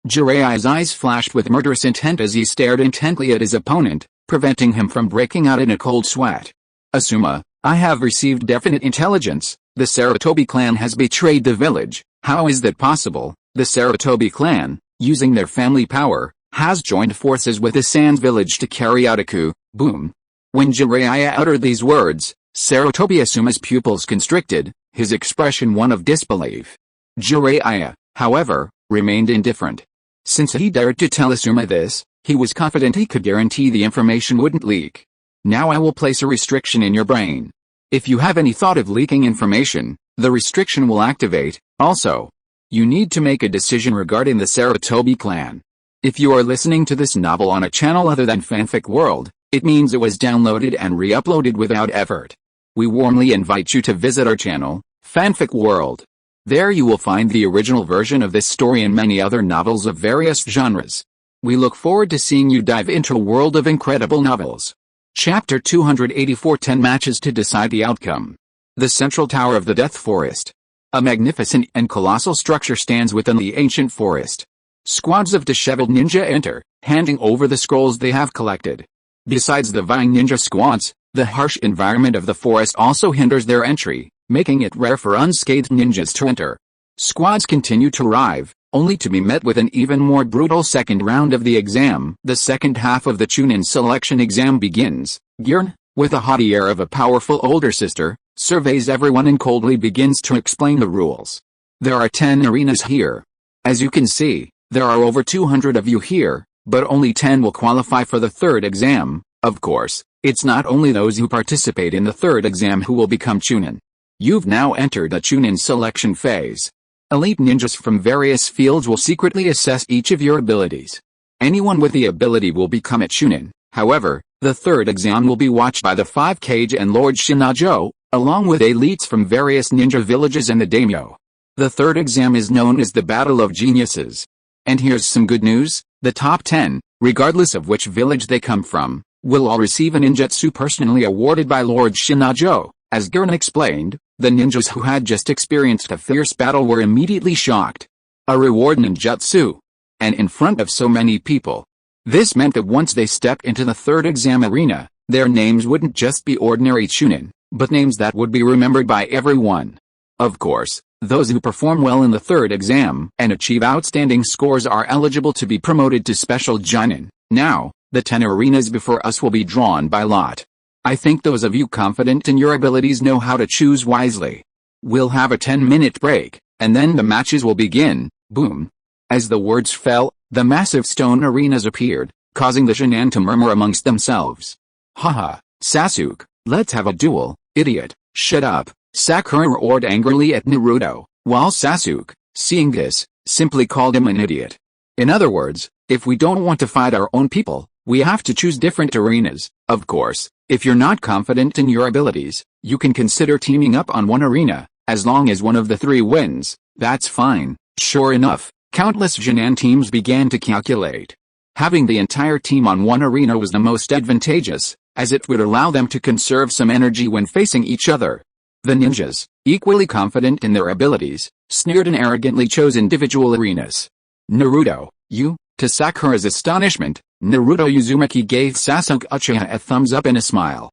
Jiraiya's eyes flashed with murderous intent as he stared intently at his opponent, preventing him from breaking out in a cold sweat. Asuma, I have received definite intelligence. The Sarutobi clan has betrayed the village. How is that possible? The Sarutobi clan, using their family power, has joined forces with the Sans village to carry out a coup. Boom. When Jiraiya uttered these words, Sarutobi Asuma's pupils constricted, his expression one of disbelief. Jiraiya, however, remained indifferent. Since he dared to tell Asuma this, he was confident he could guarantee the information wouldn't leak. Now I will place a restriction in your brain. If you have any thought of leaking information, the restriction will activate. Also, you need to make a decision regarding the Sarutobi clan. If you are listening to this novel on a channel other than Fanfic World, it means it was downloaded and re-uploaded without effort. We warmly invite you to visit our channel, Fanfic World. There you will find the original version of this story and many other novels of various genres. We look forward to seeing you dive into a world of incredible novels. Chapter 284 10 Matches to Decide the Outcome. The Central Tower of the Death Forest. A magnificent and colossal structure stands within the ancient forest. Squads of disheveled ninja enter, handing over the scrolls they have collected. Besides the vying ninja squads, the harsh environment of the forest also hinders their entry, making it rare for unscathed ninjas to enter. Squads continue to arrive, only to be met with an even more brutal second round of the exam. The second half of the Chunin selection exam begins. Girn, with a haughty air of a powerful older sister, surveys everyone and coldly begins to explain the rules. There are 10 arenas here. As you can see, there are over 200 of you here, but only 10 will qualify for the third exam. Of course, it's not only those who participate in the third exam who will become Chunin. You've now entered the Chunin selection phase. Elite ninjas from various fields will secretly assess each of your abilities. Anyone with the ability will become a Chunin. However, the third exam will be watched by the 5 Kage and Lord Shinajo, along with elites from various ninja villages and the daimyo. The third exam is known as the Battle of Geniuses. And here's some good news, the top 10, regardless of which village they come from, will all receive a ninjutsu personally awarded by Lord Shinajo. As Girn explained, the ninjas who had just experienced a fierce battle were immediately shocked. A reward ninjutsu. And in front of so many people. This meant that once they stepped into the third exam arena, their names wouldn't just be ordinary Chunin, but names that would be remembered by everyone. Of course, those who perform well in the third exam and achieve outstanding scores are eligible to be promoted to special Jonin. Now, the 10 arenas before us will be drawn by lot. I think those of you confident in your abilities know how to choose wisely. We'll have a 10-minute break, and then the matches will begin. Boom. As the words fell, the massive stone arenas appeared, causing the Shin'an to murmur amongst themselves. Haha, Sasuke, let's have a duel, idiot. Shut up, Sakura roared angrily at Naruto, while Sasuke, seeing this, simply called him an idiot. In other words, if we don't want to fight our own people, we have to choose different arenas. Of course, if you're not confident in your abilities, you can consider teaming up on one arena, as long as one of the 3 wins, that's fine. Sure enough, countless Shin'an teams began to calculate. Having the entire team on one arena was the most advantageous, as it would allow them to conserve some energy when facing each other. The ninjas, equally confident in their abilities, sneered and arrogantly chose individual arenas. Naruto, you? To Sakura's astonishment, Naruto Uzumaki gave Sasuke Uchiha a thumbs up and a smile.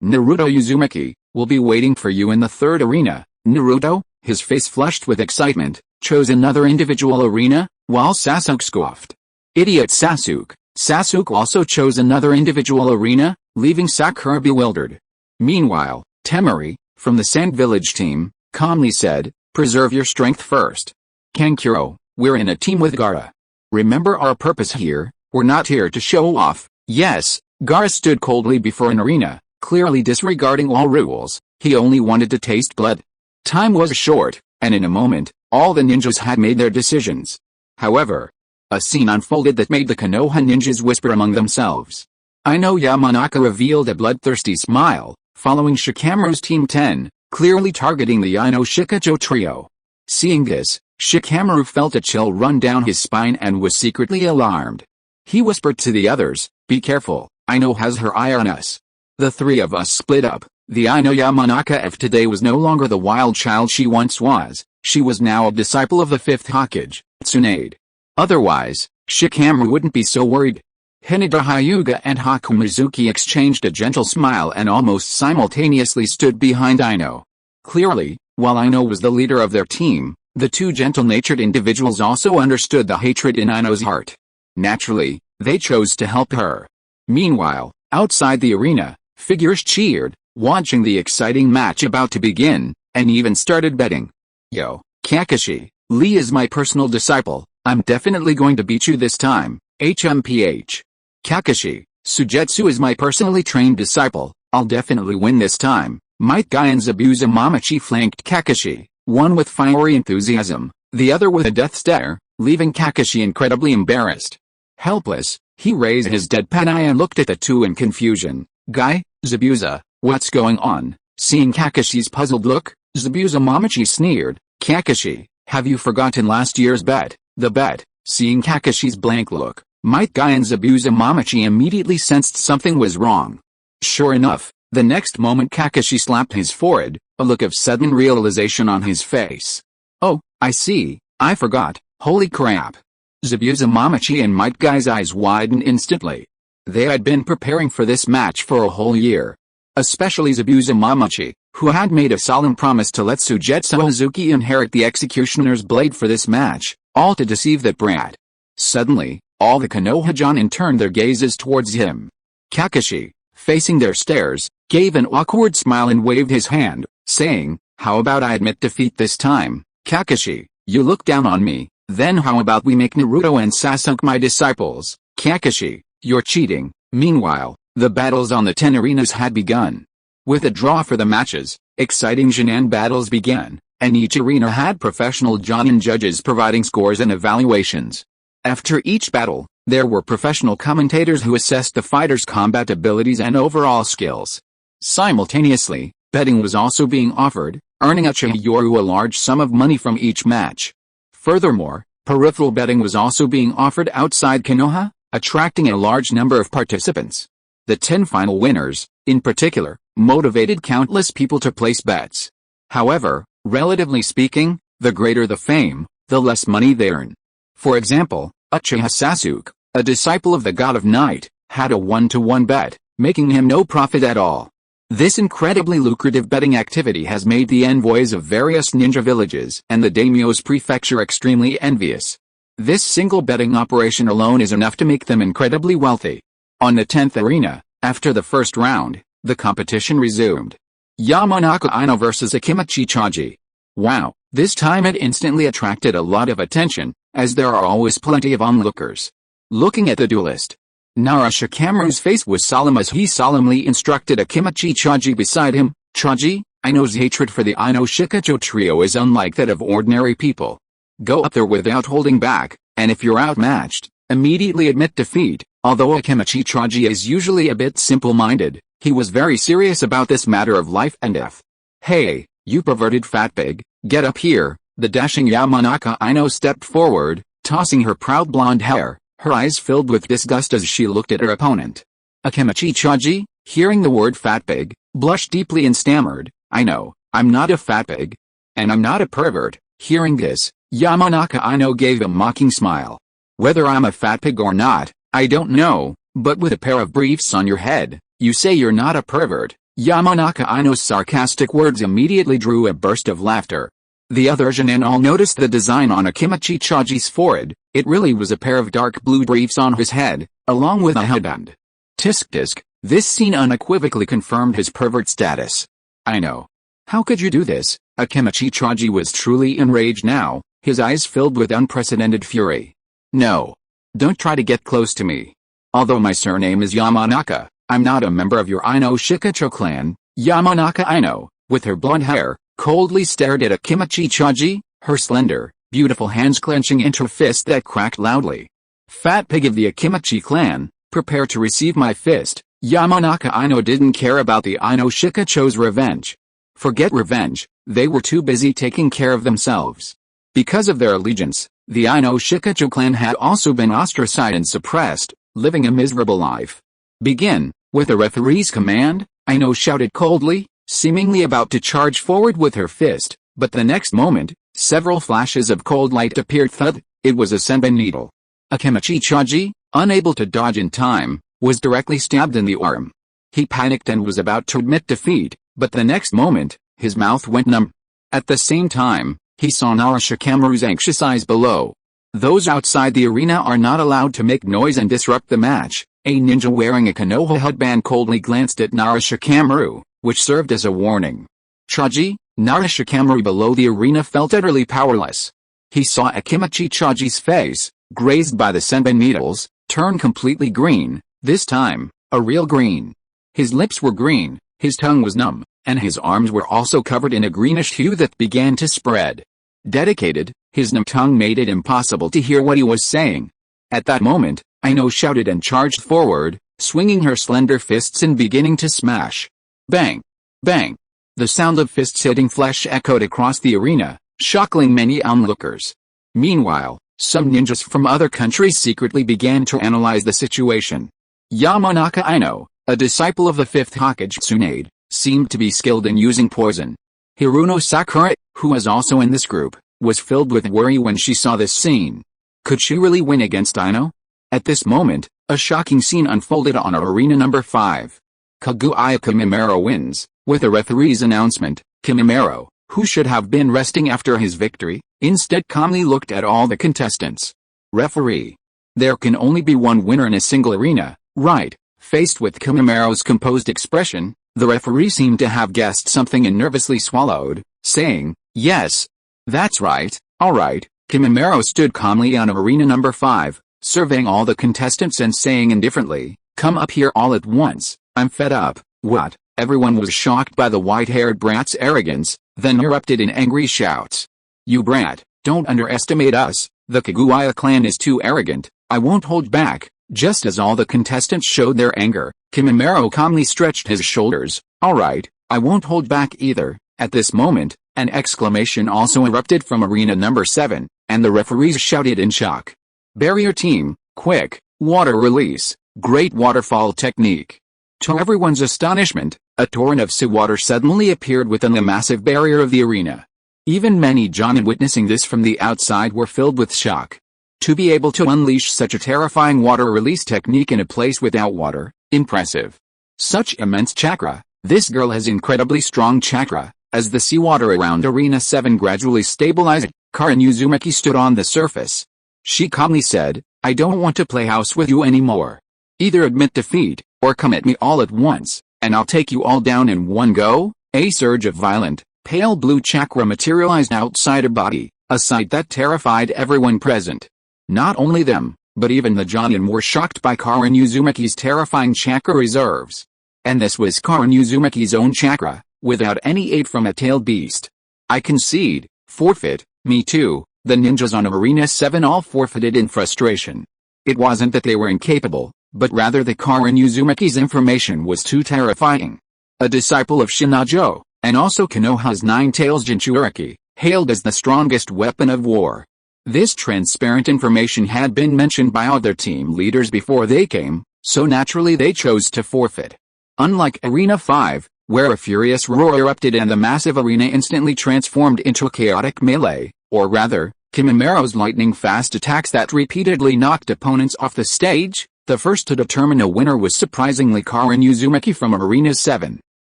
Naruto Uzumaki, will be waiting for you in the third arena. Naruto, his face flushed with excitement, chose another individual arena. while Sasuke scoffed. Idiot Sasuke. Sasuke also chose another individual arena, leaving Sakura bewildered. Meanwhile, Temari, from the Sand Village team, calmly said, "Preserve your strength first. Kankuro, we're in a team with Gaara. Remember our purpose here, we're not here to show off." Yes, Gaara stood coldly before an arena, clearly disregarding all rules. He only wanted to taste blood. Time was short, and in a moment, all the ninjas had made their decisions. However, a scene unfolded that made the Konoha ninjas whisper among themselves. Ino Yamanaka revealed a bloodthirsty smile, following Shikamaru's Team 10, clearly targeting the Ino Shikajo trio. Seeing this, Shikamaru felt a chill run down his spine and was secretly alarmed. He whispered to the others, "Be careful, Ino has her eye on us." The three of us split up. The Ino Yamanaka of today was no longer the wild child she once was. She was now a disciple of the Fifth Hokage, Tsunade. Otherwise, Shikamaru wouldn't be so worried. Hinata Hyuga and Haku Mizuki exchanged a gentle smile and almost simultaneously stood behind Ino. Clearly, while Ino was the leader of their team, the two gentle-natured individuals also understood the hatred in Ino's heart. Naturally, they chose to help her. Meanwhile, outside the arena, figures cheered, watching the exciting match about to begin, and even started betting. "Yo, Kakashi, Lee is my personal disciple. I'm definitely going to beat you this time, HMPH. Kakashi, Sujetsu is my personally trained disciple. I'll definitely win this time." Might Guy and Zabuza Mamachi flanked Kakashi, one with fiery enthusiasm, the other with a death stare, leaving Kakashi incredibly embarrassed. Helpless, he raised his deadpan eye and looked at the two in confusion. "Guy, Zabuza, what's going on?" Seeing Kakashi's puzzled look, Zabuza Mamachi sneered, "Kakashi, have you forgotten last year's bet?" The bet. Seeing Kakashi's blank look, Might Guy and Zabuza Mamachi immediately sensed something was wrong. Sure enough, the next moment Kakashi slapped his forehead, a look of sudden realization on his face. "Oh, I see, I forgot, holy crap." Zabuza Mamachi and Might Guy's eyes widened instantly. They had been preparing for this match for a whole year. Especially Zabuza Mamachi, who had made a solemn promise to let Sujetsu Ozuki inherit the Executioner's blade for this match, all to deceive that brat. Suddenly, all the Konoha Jonin turned their gazes towards him. Kakashi, facing their stares, gave an awkward smile and waved his hand, saying, "How about I admit defeat this time, Kakashi? You look down on me, then how about we make Naruto and Sasuke my disciples? Kakashi, you're cheating." Meanwhile, the battles on the 10 arenas had begun. With a draw for the matches, exciting Jonin battles began, and each arena had professional Jonin judges providing scores and evaluations. After each battle, there were professional commentators who assessed the fighters' combat abilities and overall skills. Simultaneously, betting was also being offered, earning Uchiha Yoru a large sum of money from each match. Furthermore, peripheral betting was also being offered outside Konoha, attracting a large number of participants. The 10 final winners, in particular, motivated countless people to place bets. However, relatively speaking, the greater the fame, the less money they earn. For example, Uchiha Sasuke, a disciple of the God of Night, had a 1-to-1 bet, making him no profit at all. This incredibly lucrative betting activity has made the envoys of various ninja villages and the daimyo's prefecture extremely envious. This single betting operation alone is enough to make them incredibly wealthy. On the 10th arena, after the first round, the competition resumed. Yamanaka Ino vs Akimachi Chaji. Wow, this time it instantly attracted a lot of attention, as there are always plenty of onlookers. Looking at the duelist, Nara Shikamaru's face was solemn as he solemnly instructed Akimachi Chaji beside him, "Chaji, Ino's hatred for the Ino Shikajo trio is unlike that of ordinary people. Go up there without holding back, and if you're outmatched, immediately admit defeat." Although Akimachi Chaji is usually a bit simple-minded, he was very serious about this matter of life and death. "Hey, you perverted fatpig, get up here." The dashing Yamanaka Ino stepped forward, tossing her proud blonde hair, her eyes filled with disgust as she looked at her opponent. Akimachi Chaji, hearing the word fatpig, blushed deeply and stammered, "I know, I'm not a fatpig. And I'm not a pervert." Hearing this, Yamanaka Ino gave a mocking smile. "Whether I'm a fatpig or not, I don't know, but with a pair of briefs on your head, you say you're not a pervert." Yamanaka Ino's sarcastic words immediately drew a burst of laughter. The other Jonin all noticed the design on Akimichi Chaji's forehead. It really was a pair of dark blue briefs on his head, along with a headband. Tisk, this scene unequivocally confirmed his pervert status. I know. How could you do this? Akimichi Chaji was truly enraged now, his eyes filled with unprecedented fury. No. Don't try to get close to me. Although my surname is Yamanaka, I'm not a member of your Ino Shikacho clan. Yamanaka Ino, with her blonde hair, coldly stared at Akimichi Chaji, her slender, beautiful hands clenching into a fist that cracked loudly. Fat pig of the Akimichi clan, prepare to receive my fist. Yamanaka Ino didn't care about the Ino Shikacho's revenge. Forget revenge, they were too busy taking care of themselves. Because of their allegiance, the Ino Shikacho clan had also been ostracized and suppressed, living a miserable life. Begin, with the referee's command, Ino shouted coldly, seemingly about to charge forward with her fist, but the next moment, several flashes of cold light appeared. Thud, it was a senbei needle. Akimichi Chaji, unable to dodge in time, was directly stabbed in the arm. He panicked and was about to admit defeat, but the next moment, his mouth went numb. At the same time, he saw Narashikamaru's anxious eyes below. Those outside the arena are not allowed to make noise and disrupt the match. A ninja wearing a Konoha headband coldly glanced at Narashikamaru, which served as a warning. Chaji, Narashikamaru below the arena felt utterly powerless. He saw Akimichi Chaji's face, grazed by the senbei needles, turn completely green, this time, a real green. His lips were green, his tongue was numb, and his arms were also covered in a greenish hue that began to spread. Dedicated, his numb tongue made it impossible to hear what he was saying. At that moment, Ino shouted and charged forward, swinging her slender fists and beginning to smash. Bang! Bang! The sound of fists hitting flesh echoed across the arena, shocking many onlookers. Meanwhile, some ninjas from other countries secretly began to analyze the situation. Yamanaka Ino, a disciple of the Fifth Hokage Tsunade, seemed to be skilled in using poison. Hiruno Sakura, who was also in this group, was filled with worry when she saw this scene. Could she really win against Ino? At this moment, a shocking scene unfolded on arena number 5. Kaguya Kimimaro wins. With the referee's announcement, Kimimaro, who should have been resting after his victory, instead calmly looked at all the contestants. Referee. There can only be one winner in a single arena, right? Faced with Kimimaro's composed expression, the referee seemed to have guessed something and nervously swallowed, saying, yes. That's right, alright. Kimimaro stood calmly on arena number 5, surveying all the contestants and saying indifferently, come up here all at once, I'm fed up. What? Everyone was shocked by the white-haired brat's arrogance, then erupted in angry shouts. You brat, don't underestimate us, the Kaguya clan is too arrogant, I won't hold back. Just as all the contestants showed their anger, Kimimaro calmly stretched his shoulders, alright, I won't hold back either. At this moment, an exclamation also erupted from arena number 7, and the referees shouted in shock. Barrier team, quick, water release, great waterfall technique. To everyone's astonishment, a torrent of seawater suddenly appeared within the massive barrier of the arena. Even many Jonin witnessing this from the outside were filled with shock. To be able to unleash such a terrifying water release technique in a place without water, impressive. Such immense chakra, this girl has incredibly strong chakra. As the seawater around Arena 7 gradually stabilized, Karin Uzumaki stood on the surface. She calmly said, I don't want to play house with you anymore. Either admit defeat, or come at me all at once, and I'll take you all down in one go. A surge of violent, pale blue chakra materialized outside her body, a sight that terrified everyone present. Not only them, but even the Jonin were shocked by Karin Uzumaki's terrifying chakra reserves. And this was Karin Uzumaki's own chakra, without any aid from a tailed beast. I concede, forfeit, me too. The ninjas on Arena 7 all forfeited in frustration. It wasn't that they were incapable, but rather that Karin Uzumaki's information was too terrifying. A disciple of Shinajo, and also Konoha's Nine Tails Jinchuriki, hailed as the strongest weapon of war. This transparent information had been mentioned by other team leaders before they came, so naturally they chose to forfeit. Unlike Arena 5, where a furious roar erupted and the massive arena instantly transformed into a chaotic melee, or rather, Kimimaro's lightning-fast attacks that repeatedly knocked opponents off the stage, the first to determine a winner was surprisingly Karin Uzumaki from Arena 7.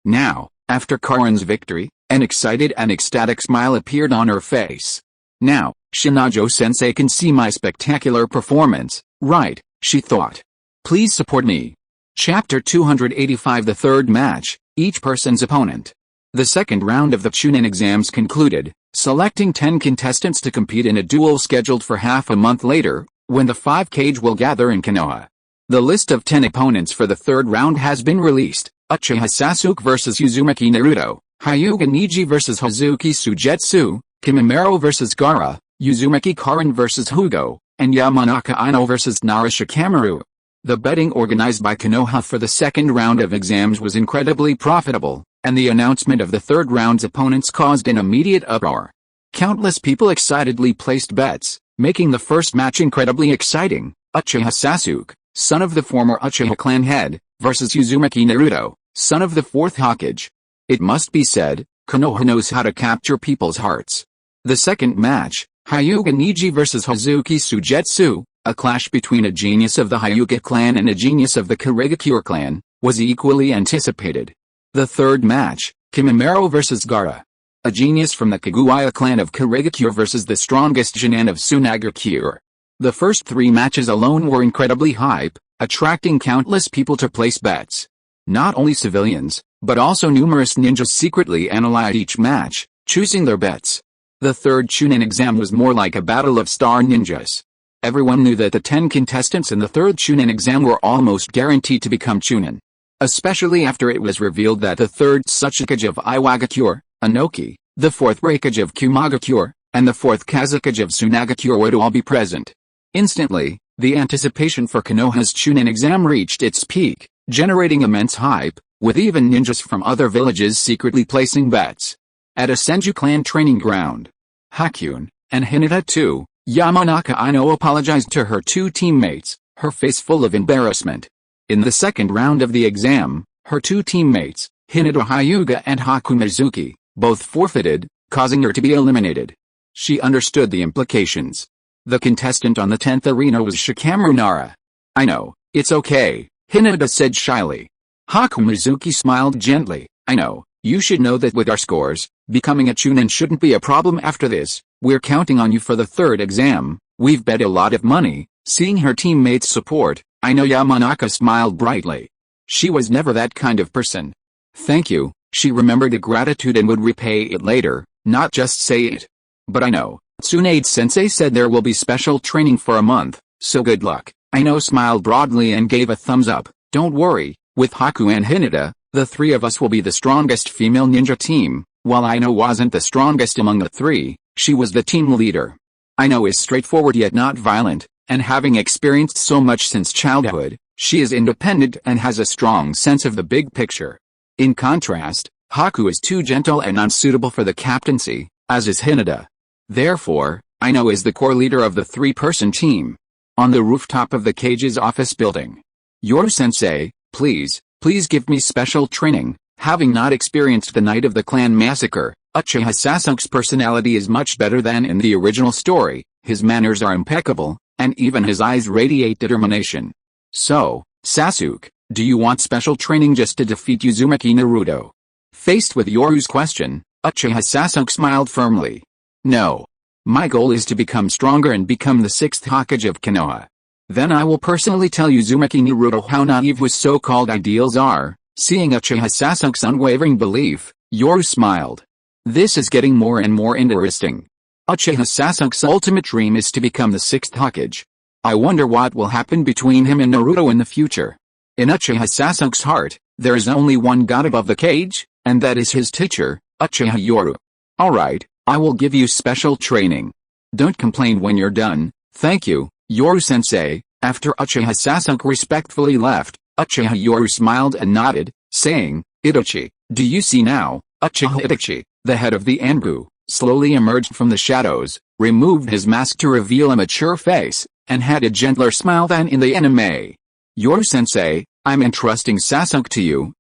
Now, After Karin's victory, an excited and ecstatic smile appeared on her face. Now, Shinajo-sensei can see my spectacular performance, right, she thought. Please support me. Chapter 285 The third match, each person's opponent. The second round of the Chunin exams concluded, selecting 10 contestants to compete in a duel scheduled for half a month later, when the 5 Hokage will gather in Konoha. The list of 10 opponents for the third round has been released: Uchiha Sasuke vs Uzumaki Naruto, Hyuga Neji vs Hazuki Suigetsu, Kimimaro vs Gaara, Uzumaki Karin vs Hugo, and Yamanaka Ino vs Nara Shikamaru. The betting organized by Konoha for the second round of exams was incredibly profitable, and the announcement of the third round's opponents caused an immediate uproar. Countless people excitedly placed bets, making the first match incredibly exciting: Uchiha Sasuke, son of the former Uchiha clan head, versus Uzumaki Naruto, son of the fourth Hokage. It must be said, Konoha knows how to capture people's hearts. The second match, Hyuga Neji vs Hazuki Suigetsu, a clash between a genius of the Hyuga clan and a genius of the Kurigakure clan, was equally anticipated. The third match, Kimimaro vs Gaara, a genius from the Kaguya clan of Kurigakure versus the strongest Jonin of Sunagakure. The first 3 matches alone were incredibly hype, attracting countless people to place bets. Not only civilians, but also numerous ninjas secretly analyzed each match, choosing their bets. The third Chunin exam was more like a battle of star ninjas. Everyone knew that the 10 contestants in the third Chunin exam were almost guaranteed to become Chunin. Especially after it was revealed that the third Tsuchikage of Iwagakure, Inoki, the fourth Raikage of Kumagakure, and the fourth Kazakage of Sunagakure would all be present. Instantly, the anticipation for Konoha's Chunin exam reached its peak, generating immense hype, with even ninjas from other villages secretly placing bets. At a Senju clan training ground, Hakyun, and Hinata too, Yamanaka Ino apologized to her 2 teammates, her face full of embarrassment. In the second round of the exam, her 2 teammates, Hinata Hyuga and Haku Mizuki, both forfeited, causing her to be eliminated. She understood the implications. The contestant on the 10th arena was Shikamaru Nara. "I know, it's okay," Hinata said shyly. Haku Mizuki smiled gently. "I know, you should know that with our scores, becoming a Chunin shouldn't be a problem after this. We're counting on you for the third exam. We've bet a lot of money." Seeing her teammates' support, I know Yamanaka smiled brightly. She was never that kind of person. "Thank you," she remembered the gratitude and would repay it later, not just say it. "But I know, Tsunade-sensei said there will be special training for a month, so good luck." Ino smiled broadly and gave a thumbs up. "Don't worry, with Haku and Hinata, the 3 of us will be the strongest female ninja team." While Ino wasn't the strongest among the 3, she was the team leader. Ino is straightforward yet not violent, and having experienced so much since childhood, she is independent and has a strong sense of the big picture. In contrast, Haku is too gentle and unsuitable for the captaincy, as is Hinata. Therefore, Ino is the core leader of the 3-person team. On the rooftop of the Kage's office building, "Yoru-sensei, please give me special training." Having not experienced the night of the clan massacre, Uchiha Sasuke's personality is much better than in the original story. His manners are impeccable, and even his eyes radiate determination. "So, Sasuke, do you want special training just to defeat Uzumaki Naruto?" Faced with Yoru's question, Uchiha Sasuke smiled firmly. "No. My goal is to become stronger and become the 6th Hokage of Konoha. Then I will personally tell Uzumaki Naruto how naive his so-called ideals are." Seeing Uchiha Sasuke's unwavering belief, Yoru smiled. "This is getting more and more interesting. Uchiha Sasuke's ultimate dream is to become the 6th Hokage. I wonder what will happen between him and Naruto in the future." In Uchiha Sasuke's heart, there is only one god above the cage, and that is his teacher, Uchiha Yoru. "Alright, I will give you special training. Don't complain when you're done." "Thank you, Yoru-sensei." After Uchiha Sasuke respectfully left, Uchiha Yoru smiled and nodded, saying, "Itachi, do you see now?" Uchiha Itachi, the head of the Anbu, slowly emerged from the shadows, removed his mask to reveal a mature face, and had a gentler smile than in the anime. "Yoru-sensei, I'm entrusting Sasuke to you."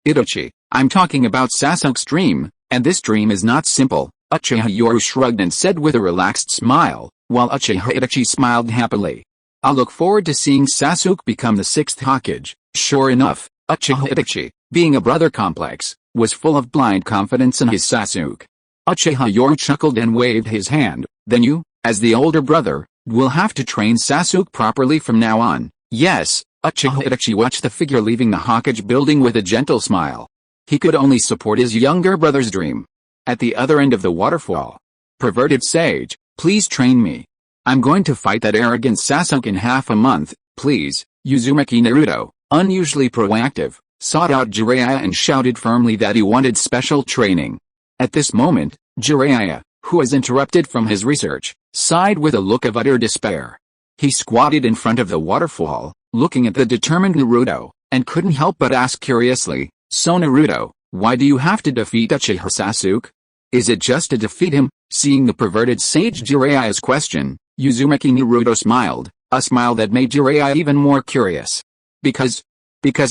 Itachi, "I'm talking about Sasuke's dream, and this dream is not simple." Uchiha Yoru shrugged and said with a relaxed smile, while Uchiha Itachi smiled happily. "I'll look forward to seeing Sasuke become the 6th Hokage." Sure enough, Uchiha Itachi, being a brother complex, was full of blind confidence in his Sasuke. Uchiha Yoru chuckled and waved his hand. Then you, as the older brother, will have to train Sasuke properly from now on. Yes, Uchiha Itachi watched the figure leaving the Hokage building with a gentle smile. He could only support his younger brother's dream. At the other end of the waterfall. Perverted sage, please train me. I'm going to fight that arrogant Sasuke in half a month, please. Uzumaki Naruto, unusually proactive, sought out Jiraiya and shouted firmly that he wanted special training. At this moment, Jiraiya, who was interrupted from his research, sighed with a look of utter despair. He squatted in front of the waterfall, looking at the determined Naruto, and couldn't help but ask curiously, "So Naruto, why do you have to defeat Uchiha Sasuke? Is it just to defeat him?" Seeing the perverted sage Jiraiya's question, Uzumaki Naruto smiled, a smile that made Jiraiya even more curious. Because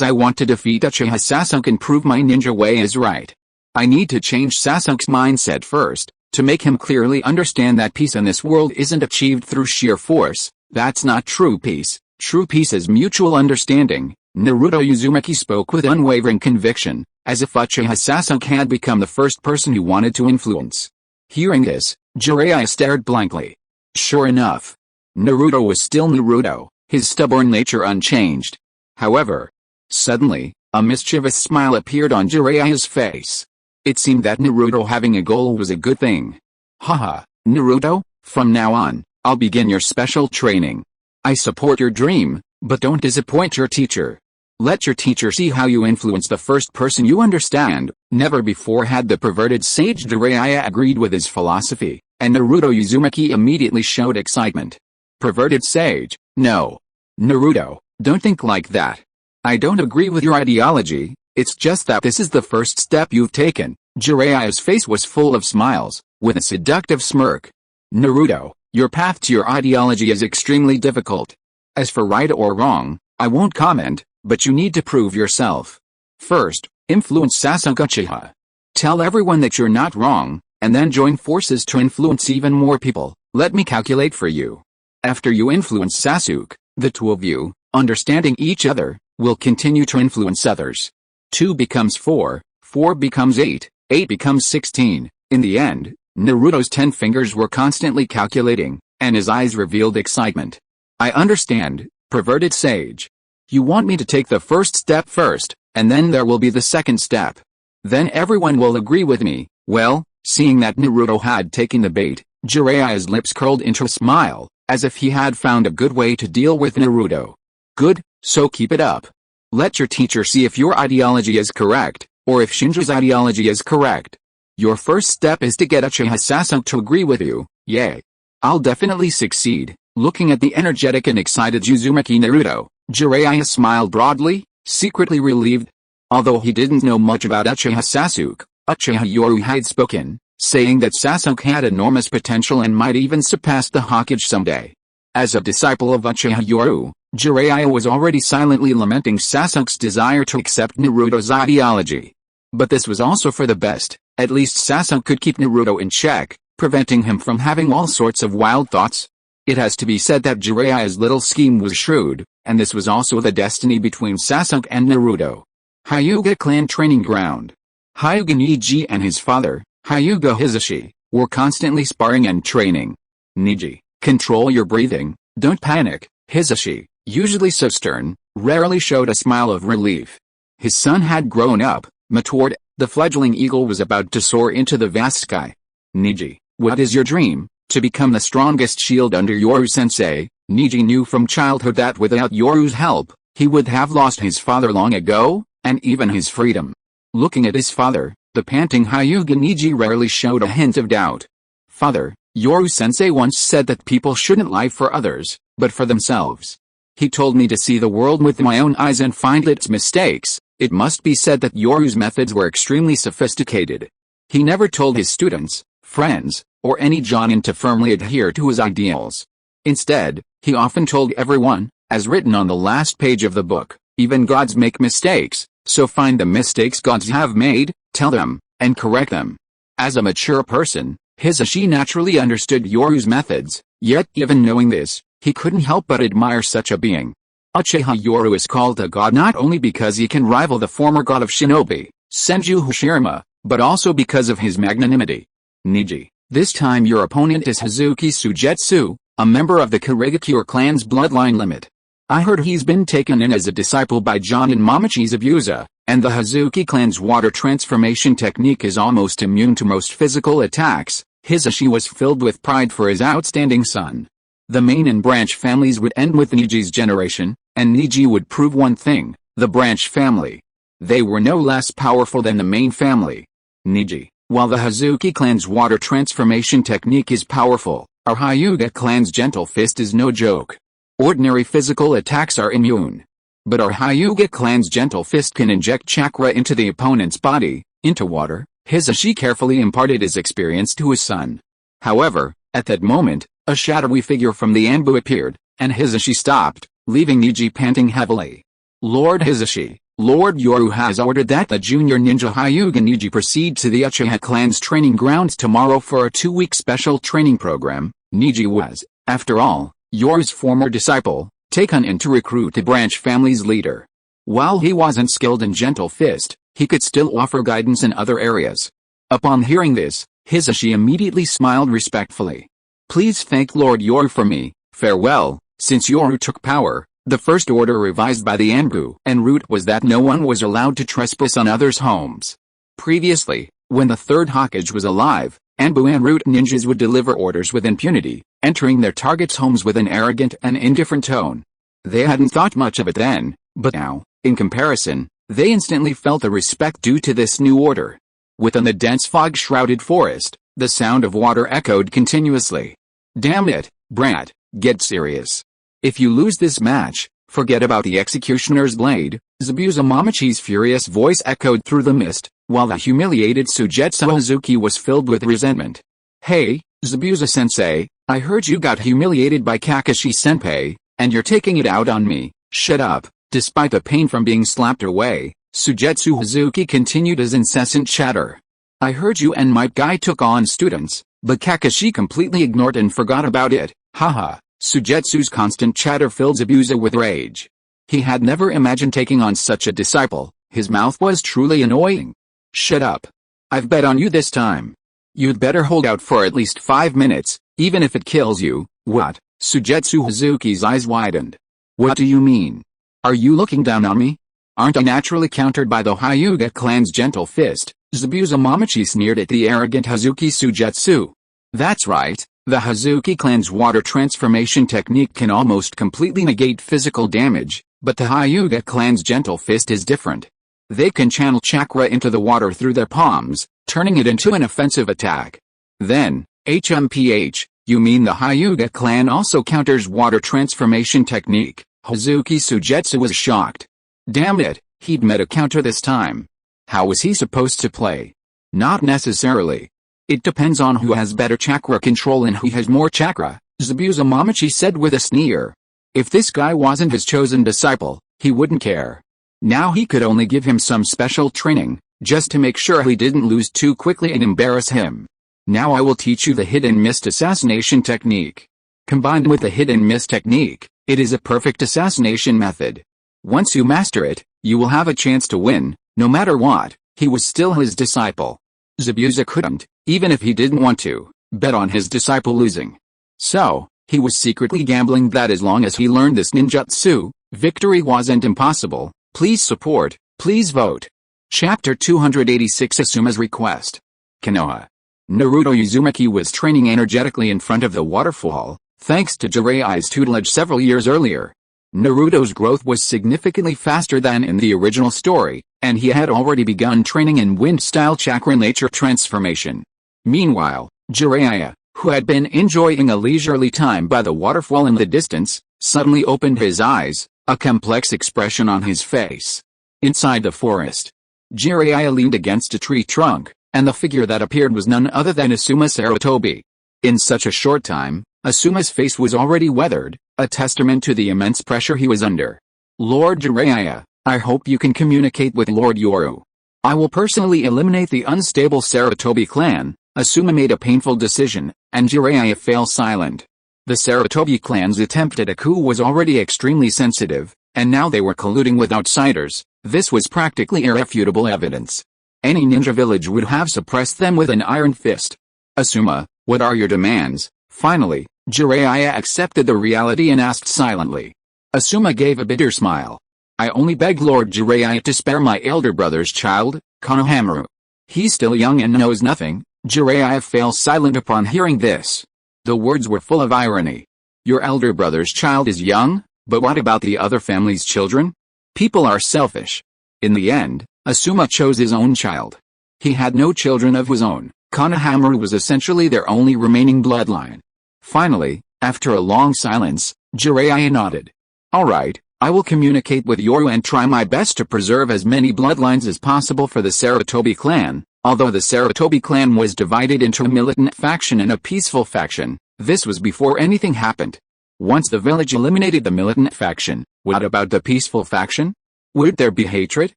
I want to defeat Uchiha Sasuke and prove my ninja way is right. I need to change Sasuke's mindset first, to make him clearly understand that peace in this world isn't achieved through sheer force. That's not true peace. True peace is mutual understanding. Naruto Uzumaki spoke with unwavering conviction, as if Uchiha Sasuke had become the first person he wanted to influence. Hearing this, Jiraiya stared blankly. Sure enough, Naruto was still Naruto, his stubborn nature unchanged. However, suddenly, a mischievous smile appeared on Jiraiya's face. It seemed that Naruto having a goal was a good thing. Haha, Naruto, from now on, I'll begin your special training. I support your dream, but don't disappoint your teacher. Let your teacher see how you influence the first person you understand. Never before had the perverted sage Jiraiya agreed with his philosophy, and Naruto Uzumaki immediately showed excitement. Perverted sage, no. Naruto, don't think like that. I don't agree with your ideology, it's just that this is the first step you've taken. Jiraiya's face was full of smiles, with a seductive smirk. Naruto, your path to your ideology is extremely difficult. As for right or wrong, I won't comment, but you need to prove yourself. First, influence Sasuke Uchiha. Tell everyone that you're not wrong, and then join forces to influence even more people. Let me calculate for you. After you influence Sasuke, the two of you, understanding each other, will continue to influence others. 2 becomes 4, 4 becomes 8, 8 becomes 16. In the end, Naruto's 10 fingers were constantly calculating, and his eyes revealed excitement. I understand, perverted sage. You want me to take the first step first, and then there will be the second step. Then everyone will agree with me. Well, seeing that Naruto had taken the bait, Jiraiya's lips curled into a smile, as if he had found a good way to deal with Naruto. Good, so keep it up. Let your teacher see if your ideology is correct, or if Shinju's ideology is correct. Your first step is to get Uchiha Sasuke to agree with you. Yay. I'll definitely succeed. Looking at the energetic and excited Uzumaki Naruto, Jiraiya smiled broadly, secretly relieved. Although he didn't know much about Uchiha Sasuke, Uchiha Yoru had spoken, saying that Sasuke had enormous potential and might even surpass the Hokage someday. As a disciple of Uchiha Yoru, Jiraiya was already silently lamenting Sasuke's desire to accept Naruto's ideology. But this was also for the best. At least Sasuke could keep Naruto in check, preventing him from having all sorts of wild thoughts. It has to be said that Jiraiya's little scheme was shrewd, and this was also the destiny between Sasuke and Naruto. Hyuga clan training ground. Hyuga Neji and his father, Hyuga Hisashi, were constantly sparring and training. Neji, control your breathing, don't panic. Hisashi, usually so stern, rarely showed a smile of relief. His son had grown up, matured, the fledgling eagle was about to soar into the vast sky. Neji, what is your dream? To become the strongest shield under Yoru-sensei. Neji knew from childhood that without Yoru's help, he would have lost his father long ago, and even his freedom. Looking at his father, the panting Hyuga Neji rarely showed a hint of doubt. Father, Yoru-sensei once said that people shouldn't lie for others, but for themselves. He told me to see the world with my own eyes and find its mistakes. It must be said that Yoru's methods were extremely sophisticated. He never told his students, friends, or any jonin to firmly adhere to his ideals. Instead, he often told everyone, as written on the last page of the book, even gods make mistakes, so find the mistakes gods have made, tell them, and correct them. As a mature person, Hisashi naturally understood Yoru's methods, yet even knowing this, he couldn't help but admire such a being. Uchiha Yoru is called a god not only because he can rival the former god of shinobi, Senju Hashirama, but also because of his magnanimity. Niji, this time your opponent is Hazuki Sujetsu, a member of the Kurigakure clan's bloodline limit. I heard he's been taken in as a disciple by Jonin Momochi's Zabuza, and the Hazuki clan's water transformation technique is almost immune to most physical attacks. Hisashi was filled with pride for his outstanding son. The main and branch families would end with Niji's generation, and Niji would prove one thing, the branch family. They were no less powerful than the main family. Niji, while the Hazuki clan's water transformation technique is powerful, our Hyuga clan's gentle fist is no joke. Ordinary physical attacks are immune. But our Hyuga clan's gentle fist can inject chakra into the opponent's body, into water. Hisashi carefully imparted his experience to his son. However, at that moment, a shadowy figure from the Anbu appeared, and Hisashi stopped, leaving Niji panting heavily. Lord Hisashi, Lord Yoru has ordered that the junior ninja Hyuga Niji proceed to the Uchiha clan's training grounds tomorrow for a 2-week special training program. Niji was, after all, Yoru's former disciple, taken in to recruit the branch family's leader. While he wasn't skilled in gentle fist, he could still offer guidance in other areas. Upon hearing this, Hisashi immediately smiled respectfully. Please thank Lord Yoru for me, farewell. Since Yoru took power, the first order revised by the Anbu and root was that no one was allowed to trespass on others' homes. Previously, when the Third Hokage was alive, Anbu and root ninjas would deliver orders with impunity, entering their targets' homes with an arrogant and indifferent tone. They hadn't thought much of it then, but now, in comparison, they instantly felt the respect due to this new order. Within the dense fog-shrouded forest, the sound of water echoed continuously. Damn it, brat, get serious. If you lose this match, forget about the executioner's blade. Zabuza Momochi's furious voice echoed through the mist, while the humiliated Sujetsu Hazuki was filled with resentment. Hey, Zabuza-sensei, I heard you got humiliated by Kakashi-senpai, and you're taking it out on me. Shut up. Despite the pain from being slapped away, Sujetsu Hazuki continued his incessant chatter. I heard you and my guy took on students, but Kakashi completely ignored and forgot about it. Haha. Sujetsu's constant chatter filled Zabuza with rage. He had never imagined taking on such a disciple. His mouth was truly annoying. Shut up. I've bet on you this time. You'd better hold out for at least 5 minutes, even if it kills you. What? Sujetsu Hazuki's eyes widened. What do you mean? Are you looking down on me? Aren't I naturally countered by the Hyuga clan's gentle fist? Zabuza Momochi sneered at the arrogant Hazuki Sujetsu. That's right, the Hazuki clan's water transformation technique can almost completely negate physical damage, but the Hyuga clan's gentle fist is different. They can channel chakra into the water through their palms, turning it into an offensive attack. Then, HMPH, you mean the Hyuga clan also counters water transformation technique? Hazuki Sujetsu was shocked. Damn it, he'd met a counter this time. How was he supposed to play? Not necessarily. It depends on who has better chakra control and who has more chakra, Zabuza Momochi said with a sneer. If this guy wasn't his chosen disciple, he wouldn't care. Now he could only give him some special training, just to make sure he didn't lose too quickly and embarrass him. Now I will teach you the hidden mist assassination technique. Combined with the hidden mist technique, it is a perfect assassination method. Once you master it, you will have a chance to win, no matter what. He was still his disciple. Zabuza couldn't, even if he didn't want to, bet on his disciple losing. So, he was secretly gambling that as long as he learned this ninjutsu, victory wasn't impossible. Please support, please vote. Chapter 286 Asuma's Request. Konoha. Naruto Uzumaki was training energetically in front of the waterfall, thanks to Jiraiya's tutelage several years earlier. Naruto's growth was significantly faster than in the original story, and he had already begun training in wind-style chakra nature transformation. Meanwhile, Jiraiya, who had been enjoying a leisurely time by the waterfall in the distance, suddenly opened his eyes, a complex expression on his face. Inside the forest, Jiraiya leaned against a tree trunk, and the figure that appeared was none other than Asuma Sarutobi. In such a short time, Asuma's face was already weathered, a testament to the immense pressure he was under. Lord Jiraiya, I hope you can communicate with Lord Yoru. I will personally eliminate the unstable Sarutobi clan. Asuma made a painful decision, and Jiraiya fell silent. The Sarutobi clan's attempt at a coup was already extremely sensitive, and now they were colluding with outsiders. This was practically irrefutable evidence. Any ninja village would have suppressed them with an iron fist. Asuma, what are your demands? Finally, Jiraiya accepted the reality and asked silently. Asuma gave a bitter smile. I only beg Lord Jiraiya to spare my elder brother's child, Konohamaru. He's still young and knows nothing. Jiraiya fell silent upon hearing this. The words were full of irony. Your elder brother's child is young, but what about the other family's children? People are selfish. In the end, Asuma chose his own child. He had no children of his own. Konohamaru was essentially their only remaining bloodline. Finally, after a long silence, Jiraiya nodded. Alright, I will communicate with Yoru and try my best to preserve as many bloodlines as possible for the Sarutobi clan. Although the Sarutobi clan was divided into a militant faction and a peaceful faction, this was before anything happened. Once the village eliminated the militant faction, what about the peaceful faction? Would there be hatred?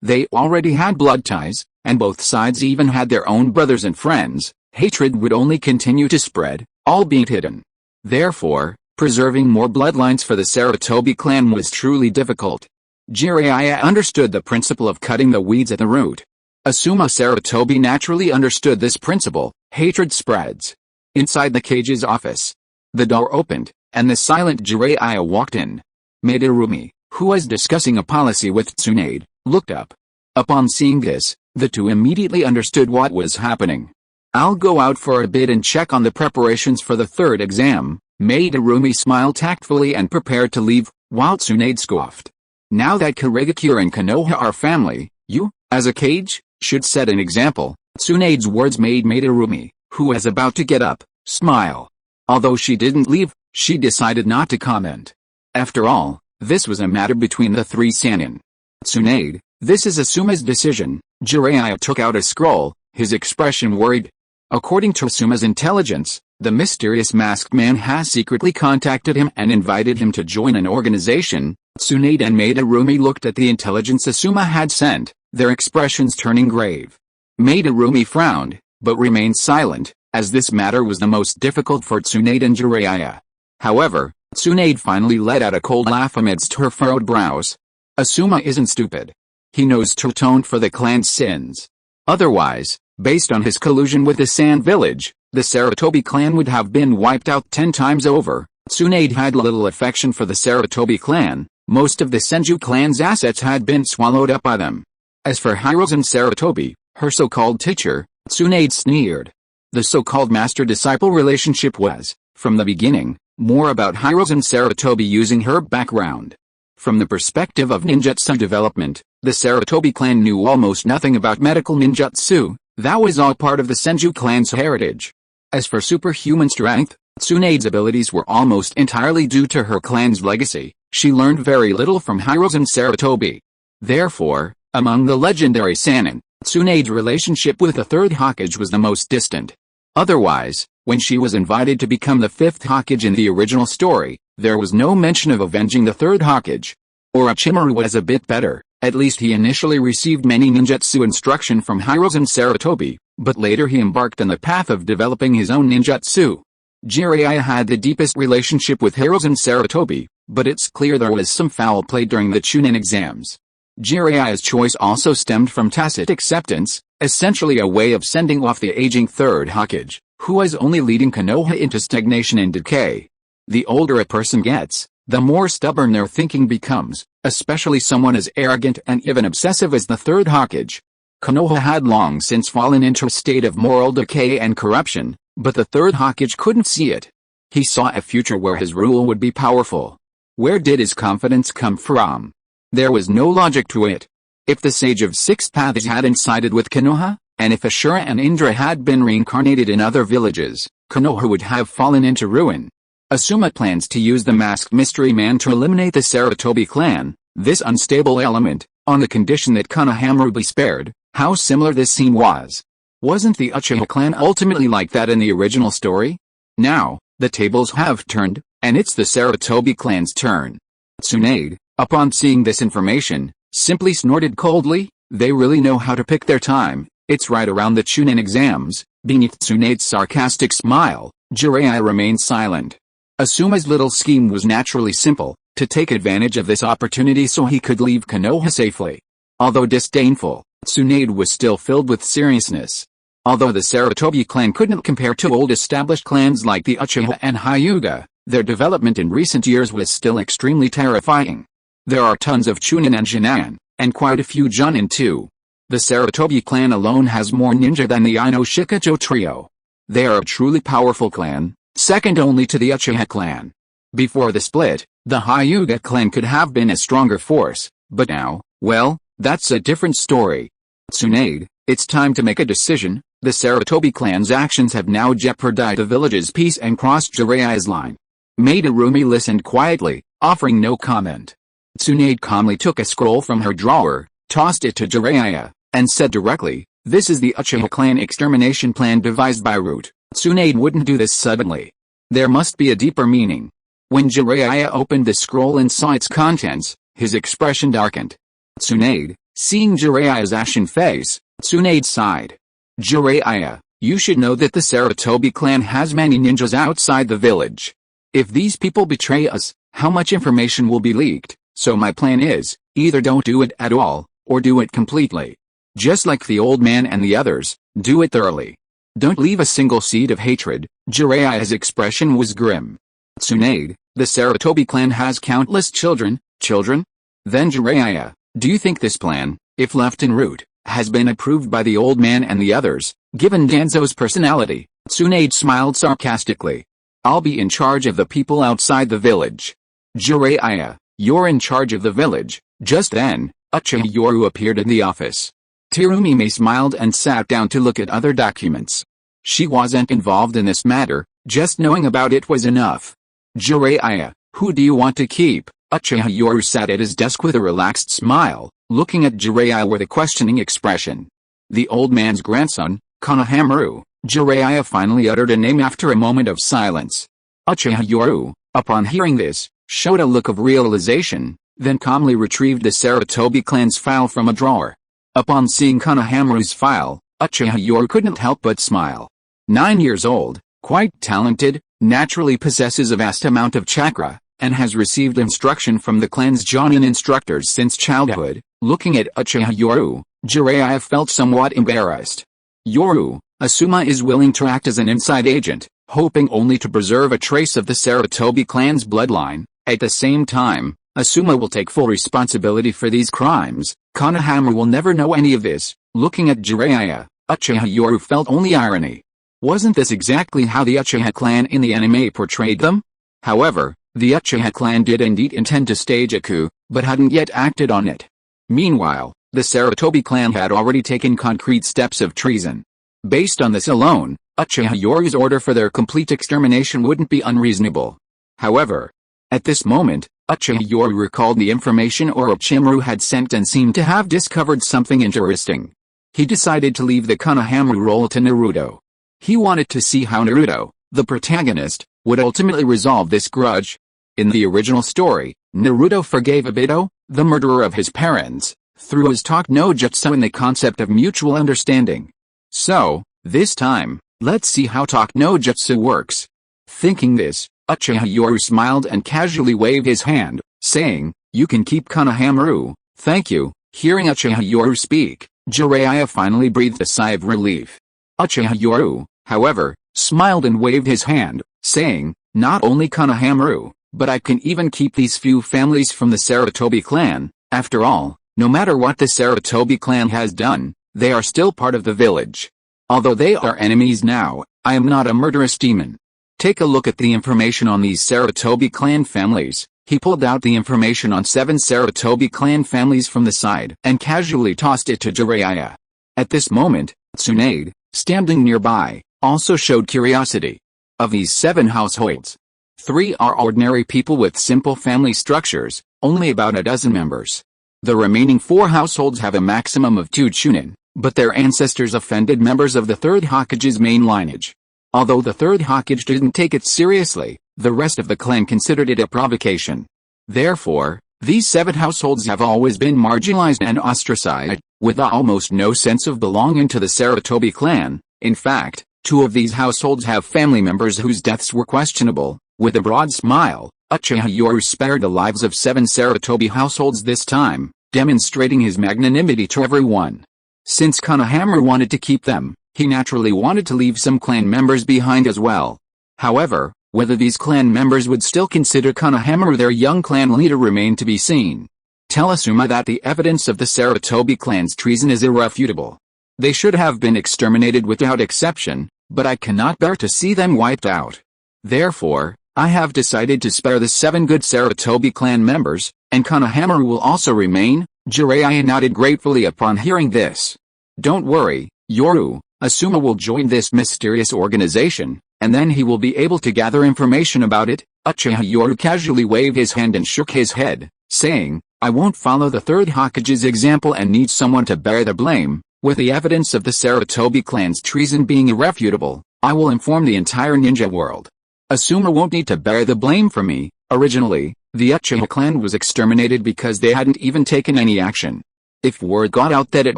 They already had blood ties, and both sides even had their own brothers and friends. Hatred would only continue to spread, albeit hidden. Therefore, preserving more bloodlines for the Sarutobi clan was truly difficult. Jiraiya understood the principle of cutting the weeds at the root. Asuma Sarutobi naturally understood this principle. Hatred spreads. Inside the cage's office, the door opened, and the silent Jiraiya walked in. Madarumi, who was discussing a policy with Tsunade, looked up. Upon seeing this, the two immediately understood what was happening. I'll go out for a bit and check on the preparations for the third exam. Madarumi smiled tactfully and prepared to leave, while Tsunade scoffed. Now that Kurigakure and Konoha are family, you, as a cage, should set an example. Tsunade's words made Madarumi, who was about to get up, smile. Although she didn't leave, she decided not to comment. After all, this was a matter between the three Sannin. Tsunade, this is Asuma's decision. Jiraiya took out a scroll, his expression worried. According to Asuma's intelligence, the mysterious masked man has secretly contacted him and invited him to join an organization. Tsunade and Madarumi looked at the intelligence Asuma had sent, their expressions turning grave. Madarumi frowned, but remained silent, as this matter was the most difficult for Tsunade and Jiraiya. However, Tsunade finally let out a cold laugh amidst her furrowed brows. Asuma isn't stupid. He knows to atone for the clan's sins. Otherwise, based on his collusion with the Sand Village, the Sarutobi clan would have been wiped out 10 times over. Tsunade had little affection for the Sarutobi clan. Most of the Senju clan's assets had been swallowed up by them. As for Hiruzen Sarutobi, her so-called teacher, Tsunade sneered. The so-called master-disciple relationship was, from the beginning, more about Hiruzen Sarutobi using her background. From the perspective of ninjutsu development, the Sarutobi clan knew almost nothing about medical ninjutsu. That was all part of the Senju clan's heritage. As for superhuman strength, Tsunade's abilities were almost entirely due to her clan's legacy. She learned very little from Hiruzen Sarutobi. Therefore, among the legendary Sannin, Tsunade's relationship with the Third Hokage was the most distant. Otherwise, when she was invited to become the fifth Hokage in the original story, there was no mention of avenging the Third Hokage. Orochimaru was a bit better. At least he initially received many ninjutsu instruction from Hiruzen Sarutobi, but later he embarked on the path of developing his own ninjutsu. Jiraiya had the deepest relationship with Hiruzen Sarutobi, but it's clear there was some foul play during the Chunin exams. Jiraiya's choice also stemmed from tacit acceptance, essentially a way of sending off the aging Third Hokage, who was only leading Konoha into stagnation and decay. The older a person gets, the more stubborn their thinking becomes, especially someone as arrogant and even obsessive as the Third Hokage. Konoha had long since fallen into a state of moral decay and corruption, but the Third Hokage couldn't see it. He saw a future where his rule would be powerful. Where did his confidence come from? There was no logic to it. If the Sage of Six Paths hadn't sided with Konoha, and if Ashura and Indra had been reincarnated in other villages, Konoha would have fallen into ruin. Asuma plans to use the masked mystery man to eliminate the Sarutobi clan, this unstable element, on the condition that Konohamaru be spared. How similar this scene was. Wasn't the Uchiha clan ultimately like that in the original story? Now, the tables have turned, and it's the Sarutobi clan's turn. Tsunade, upon seeing this information, simply snorted coldly. They really know how to pick their time. It's right around the Chunin exams. Beneath Tsunade's sarcastic smile, Jiraiya remained silent. Asuma's little scheme was naturally simple, to take advantage of this opportunity so he could leave Konoha safely. Although disdainful, Tsunade was still filled with seriousness. Although the Sarutobi clan couldn't compare to old established clans like the Uchiha and Hyuga, their development in recent years was still extremely terrifying. There are tons of Chunin and Jinin, and quite a few Junin too. The Sarutobi clan alone has more ninja than the Ino Shikacho trio. They are a truly powerful clan, second only to the Uchiha clan. Before the split, the Hyuga clan could have been a stronger force, but now, well, that's a different story. Tsunade, it's time to make a decision. The Sarutobi clan's actions have now jeopardized the village's peace and crossed Jiraiya's line. Madarumi listened quietly, offering no comment. Tsunade calmly took a scroll from her drawer, tossed it to Jiraiya, and said directly, "This is the Uchiha clan extermination plan devised by Root." Tsunade wouldn't do this suddenly. There must be a deeper meaning. When Jiraiya opened the scroll and saw its contents, his expression darkened. Tsunade, seeing Jiraiya's ashen face, Tsunade sighed. "Jiraiya, you should know that the Sarutobi clan has many ninjas outside the village. If these people betray us, how much information will be leaked? So my plan is, either don't do it at all, or do it completely. Just like the old man and the others, do it thoroughly. Don't leave a single seed of hatred." Jiraiya's expression was grim. "Tsunade, the Sarutobi clan has countless children?" "Children?" Then Jiraiya, do you think this plan, if left en route, has been approved by the old man and the others, given Danzo's personality?" Tsunade smiled sarcastically. "I'll be in charge of the people outside the village." "Jiraiya, you're in charge of the village." Just then, Uchiha Yoru appeared in the office. Terumime smiled and sat down to look at other documents. She wasn't involved in this matter, just knowing about it was enough. "Jiraiya, who do you want to keep?" Uchiha Yoru sat at his desk with a relaxed smile, looking at Jiraiya with a questioning expression. "The old man's grandson, Konohamaru." Jiraiya finally uttered a name after a moment of silence. Uchiha Yoru, upon hearing this, showed a look of realization, then calmly retrieved the Sarutobi clan's file from a drawer. Upon seeing Konohamaru's file, Uchiha Yoru couldn't help but smile. 9 years old, quite talented, naturally possesses a vast amount of chakra, and has received instruction from the clan's Jonin instructors since childhood. Looking at Uchiha Yoru, Jiraiya felt somewhat embarrassed. "Yoru, Asuma is willing to act as an inside agent, hoping only to preserve a trace of the Sarutobi clan's bloodline. At the same time, Asuma will take full responsibility for these crimes. Konohamaru will never know any of this." Looking at Jiraiya, Uchiha Yoru felt only irony. Wasn't this exactly how the Uchiha clan in the anime portrayed them? However, the Uchiha clan did indeed intend to stage a coup, but hadn't yet acted on it. Meanwhile, the Sarutobi clan had already taken concrete steps of treason. Based on this alone, Uchiha Yoru's order for their complete extermination wouldn't be unreasonable. However, at this moment, Uchiha Yoru recalled the information Orochimaru had sent and seemed to have discovered something interesting. He decided to leave the Konohamaru role to Naruto. He wanted to see how Naruto, the protagonist, would ultimately resolve this grudge. In the original story, Naruto forgave Obito, the murderer of his parents, through his talk no jutsu and the concept of mutual understanding. So, this time, let's see how talk no jutsu works. Thinking this, Uchiha Yoru smiled and casually waved his hand, saying, "You can keep Konohamaru, thank you." Hearing Uchiha Yoru speak, Jiraiya finally breathed a sigh of relief. Uchiha Yoru, however, smiled and waved his hand, saying, "Not only Konohamaru, but I can even keep these few families from the Sarutobi clan. After all, no matter what the Sarutobi clan has done, they are still part of the village. Although they are enemies now, I am not a murderous demon. Take a look at the information on these Sarutobi clan families." He pulled out the information on 7 Sarutobi clan families from the side and casually tossed it to Jiraiya. At this moment, Tsunade, standing nearby, also showed curiosity. Of these 7 households, 3 are ordinary people with simple family structures, only about a dozen members. The remaining 4 households have a maximum of 2 Chunin, but their ancestors offended members of the Third Hokage's main lineage. Although the Third Hokage didn't take it seriously, the rest of the clan considered it a provocation. Therefore, these 7 households have always been marginalized and ostracized, with almost no sense of belonging to the Sarutobi clan. In fact, 2 of these households have family members whose deaths were questionable. With a broad smile, Uchiha Yoru spared the lives of 7 Sarutobi households this time, demonstrating his magnanimity to everyone. Since Konoha wanted to keep them, he naturally wanted to leave some clan members behind as well. However, whether these clan members would still consider Konoha their young clan leader remained to be seen. Tell Asuma that the evidence of the Sarutobi clan's treason is irrefutable. They should have been exterminated without exception, but I cannot bear to see them wiped out. Therefore, I have decided to spare the 7 good Sarutobi clan members, and Konoha will also remain. Jiraiya nodded gratefully upon hearing this. Don't worry, Yoru, Asuma will join this mysterious organization, and then he will be able to gather information about it. Uchiha Yoru casually waved his hand and shook his head, saying, I won't follow the Third Hokage's example and need someone to bear the blame. With the evidence of the Sarutobi clan's treason being irrefutable, I will inform the entire ninja world. Asuma won't need to bear the blame for me. Originally, the Uchiha clan was exterminated because they hadn't even taken any action. If word got out that it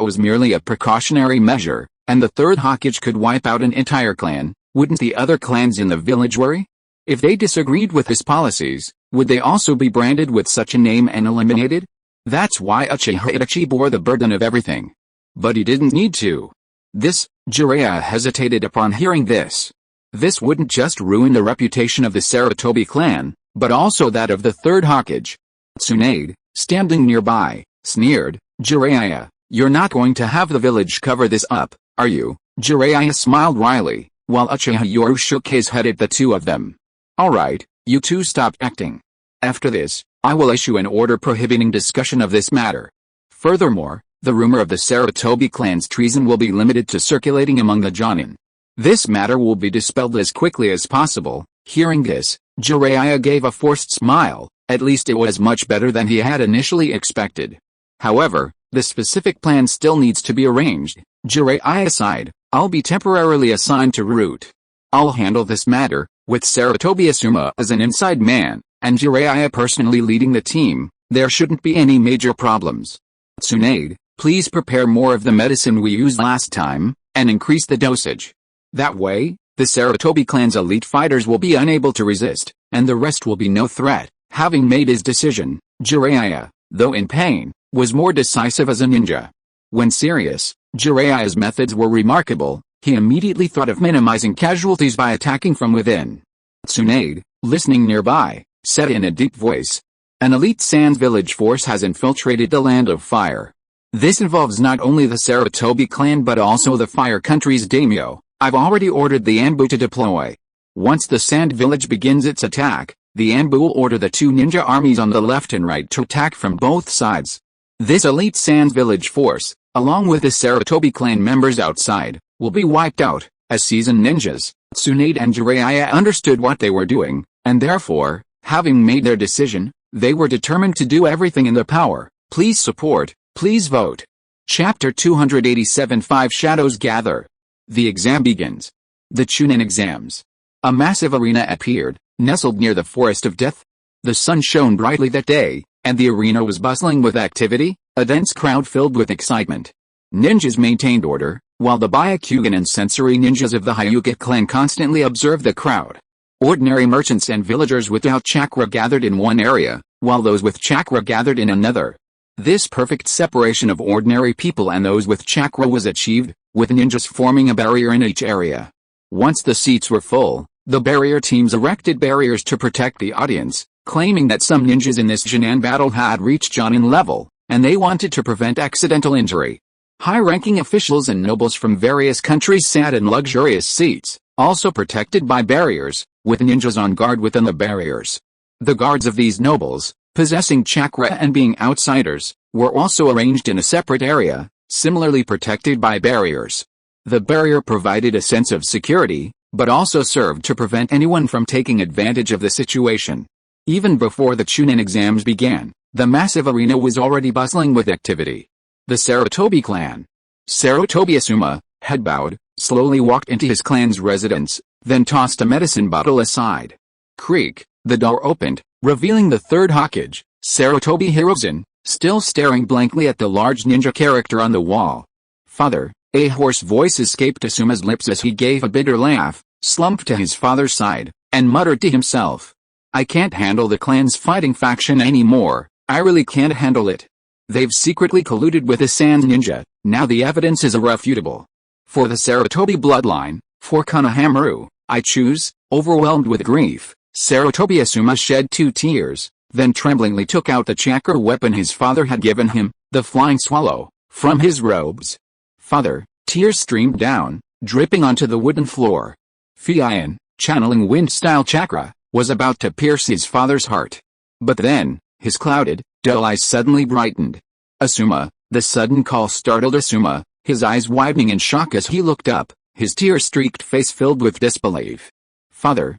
was merely a precautionary measure, and the Third Hokage could wipe out an entire clan, wouldn't the other clans in the village worry? If they disagreed with his policies, would they also be branded with such a name and eliminated? That's why Uchiha Itachi bore the burden of everything. But he didn't need to. Jiraiya hesitated upon hearing this. This wouldn't just ruin the reputation of the Sarutobi clan, but also that of the Third Hokage. Tsunade, standing nearby, sneered, Jiraiya, you're not going to have the village cover this up, are you? Jiraiya smiled wryly, while Uchiha Yoru shook his head at the two of them. Alright, you two stop acting. After this, I will issue an order prohibiting discussion of this matter. Furthermore, the rumor of the Sarutobi clan's treason will be limited to circulating among the Jonin. This matter will be dispelled as quickly as possible. Hearing this, Jiraiya gave a forced smile. At least it was much better than he had initially expected. However, the specific plan still needs to be arranged. Jiraiya sighed, I'll be temporarily assigned to Root. I'll handle this matter, with Sarutobi Asuma as an inside man, and Jiraiya personally leading the team. There shouldn't be any major problems. Tsunade, please prepare more of the medicine we used last time, and increase the dosage. That way, the Sarutobi clan's elite fighters will be unable to resist, and the rest will be no threat. Having made his decision, Jiraiya, though in pain, was more decisive as a ninja. When serious, Jiraiya's methods were remarkable. He immediately thought of minimizing casualties by attacking from within. Tsunade, listening nearby, said in a deep voice, an elite Sand village force has infiltrated the Land of Fire. This involves not only the Sarutobi clan but also the Fire Country's daimyo. I've already ordered the Anbu to deploy. Once the Sand village begins its attack, the Anbu will order the 2 ninja armies on the left and right to attack from both sides. This elite Sand village force, along with the Sarutobi clan members outside, will be wiped out. As seasoned ninjas, Tsunade and Jiraiya understood what they were doing, and therefore, having made their decision, they were determined to do everything in their power. Please support, please vote. Chapter 287 5 Shadows Gather. The exam begins. The Chunin exams. A massive arena appeared, nestled near the Forest of Death. The sun shone brightly that day, and the arena was bustling with activity, a dense crowd filled with excitement. Ninjas maintained order, while the Byakugan and sensory ninjas of the Hyuga clan constantly observed the crowd. Ordinary merchants and villagers without chakra gathered in one area, while those with chakra gathered in another. This perfect separation of ordinary people and those with chakra was achieved, with ninjas forming a barrier in each area. Once the seats were full, the barrier teams erected barriers to protect the audience, claiming that some ninjas in this Jinan battle had reached Jonin level, and they wanted to prevent accidental injury. High-ranking officials and nobles from various countries sat in luxurious seats, also protected by barriers, with ninjas on guard within the barriers. The guards of these nobles, possessing chakra and being outsiders, were also arranged in a separate area, similarly protected by barriers. The barrier provided a sense of security, but also served to prevent anyone from taking advantage of the situation. Even before the Chunin exams began, the massive arena was already bustling with activity. The Sarutobi clan. Sarutobi Asuma had bowed, slowly walked into his clan's residence, then tossed a medicine bottle aside. Creak, the door opened, revealing the Third Hokage, Sarutobi Hiruzen, still staring blankly at the large ninja character on the wall. Father, a hoarse voice escaped Asuma's lips as he gave a bitter laugh, slumped to his father's side, and muttered to himself. I can't handle the clan's fighting faction anymore, I really can't handle it. They've secretly colluded with the Sand Ninja, now the evidence is irrefutable. For the Sarutobi bloodline, for Konohamaru, I choose. Overwhelmed with grief, Sarutobi Asuma shed 2 tears, then tremblingly took out the chakra weapon his father had given him, the flying swallow, from his robes. Father, tears streamed down, dripping onto the wooden floor. Fian, channeling wind-style chakra, was about to pierce his father's heart. But then, his clouded, dull eyes suddenly brightened. Asuma, the sudden call startled Asuma, his eyes widening in shock as he looked up, his tear-streaked face filled with disbelief. Father,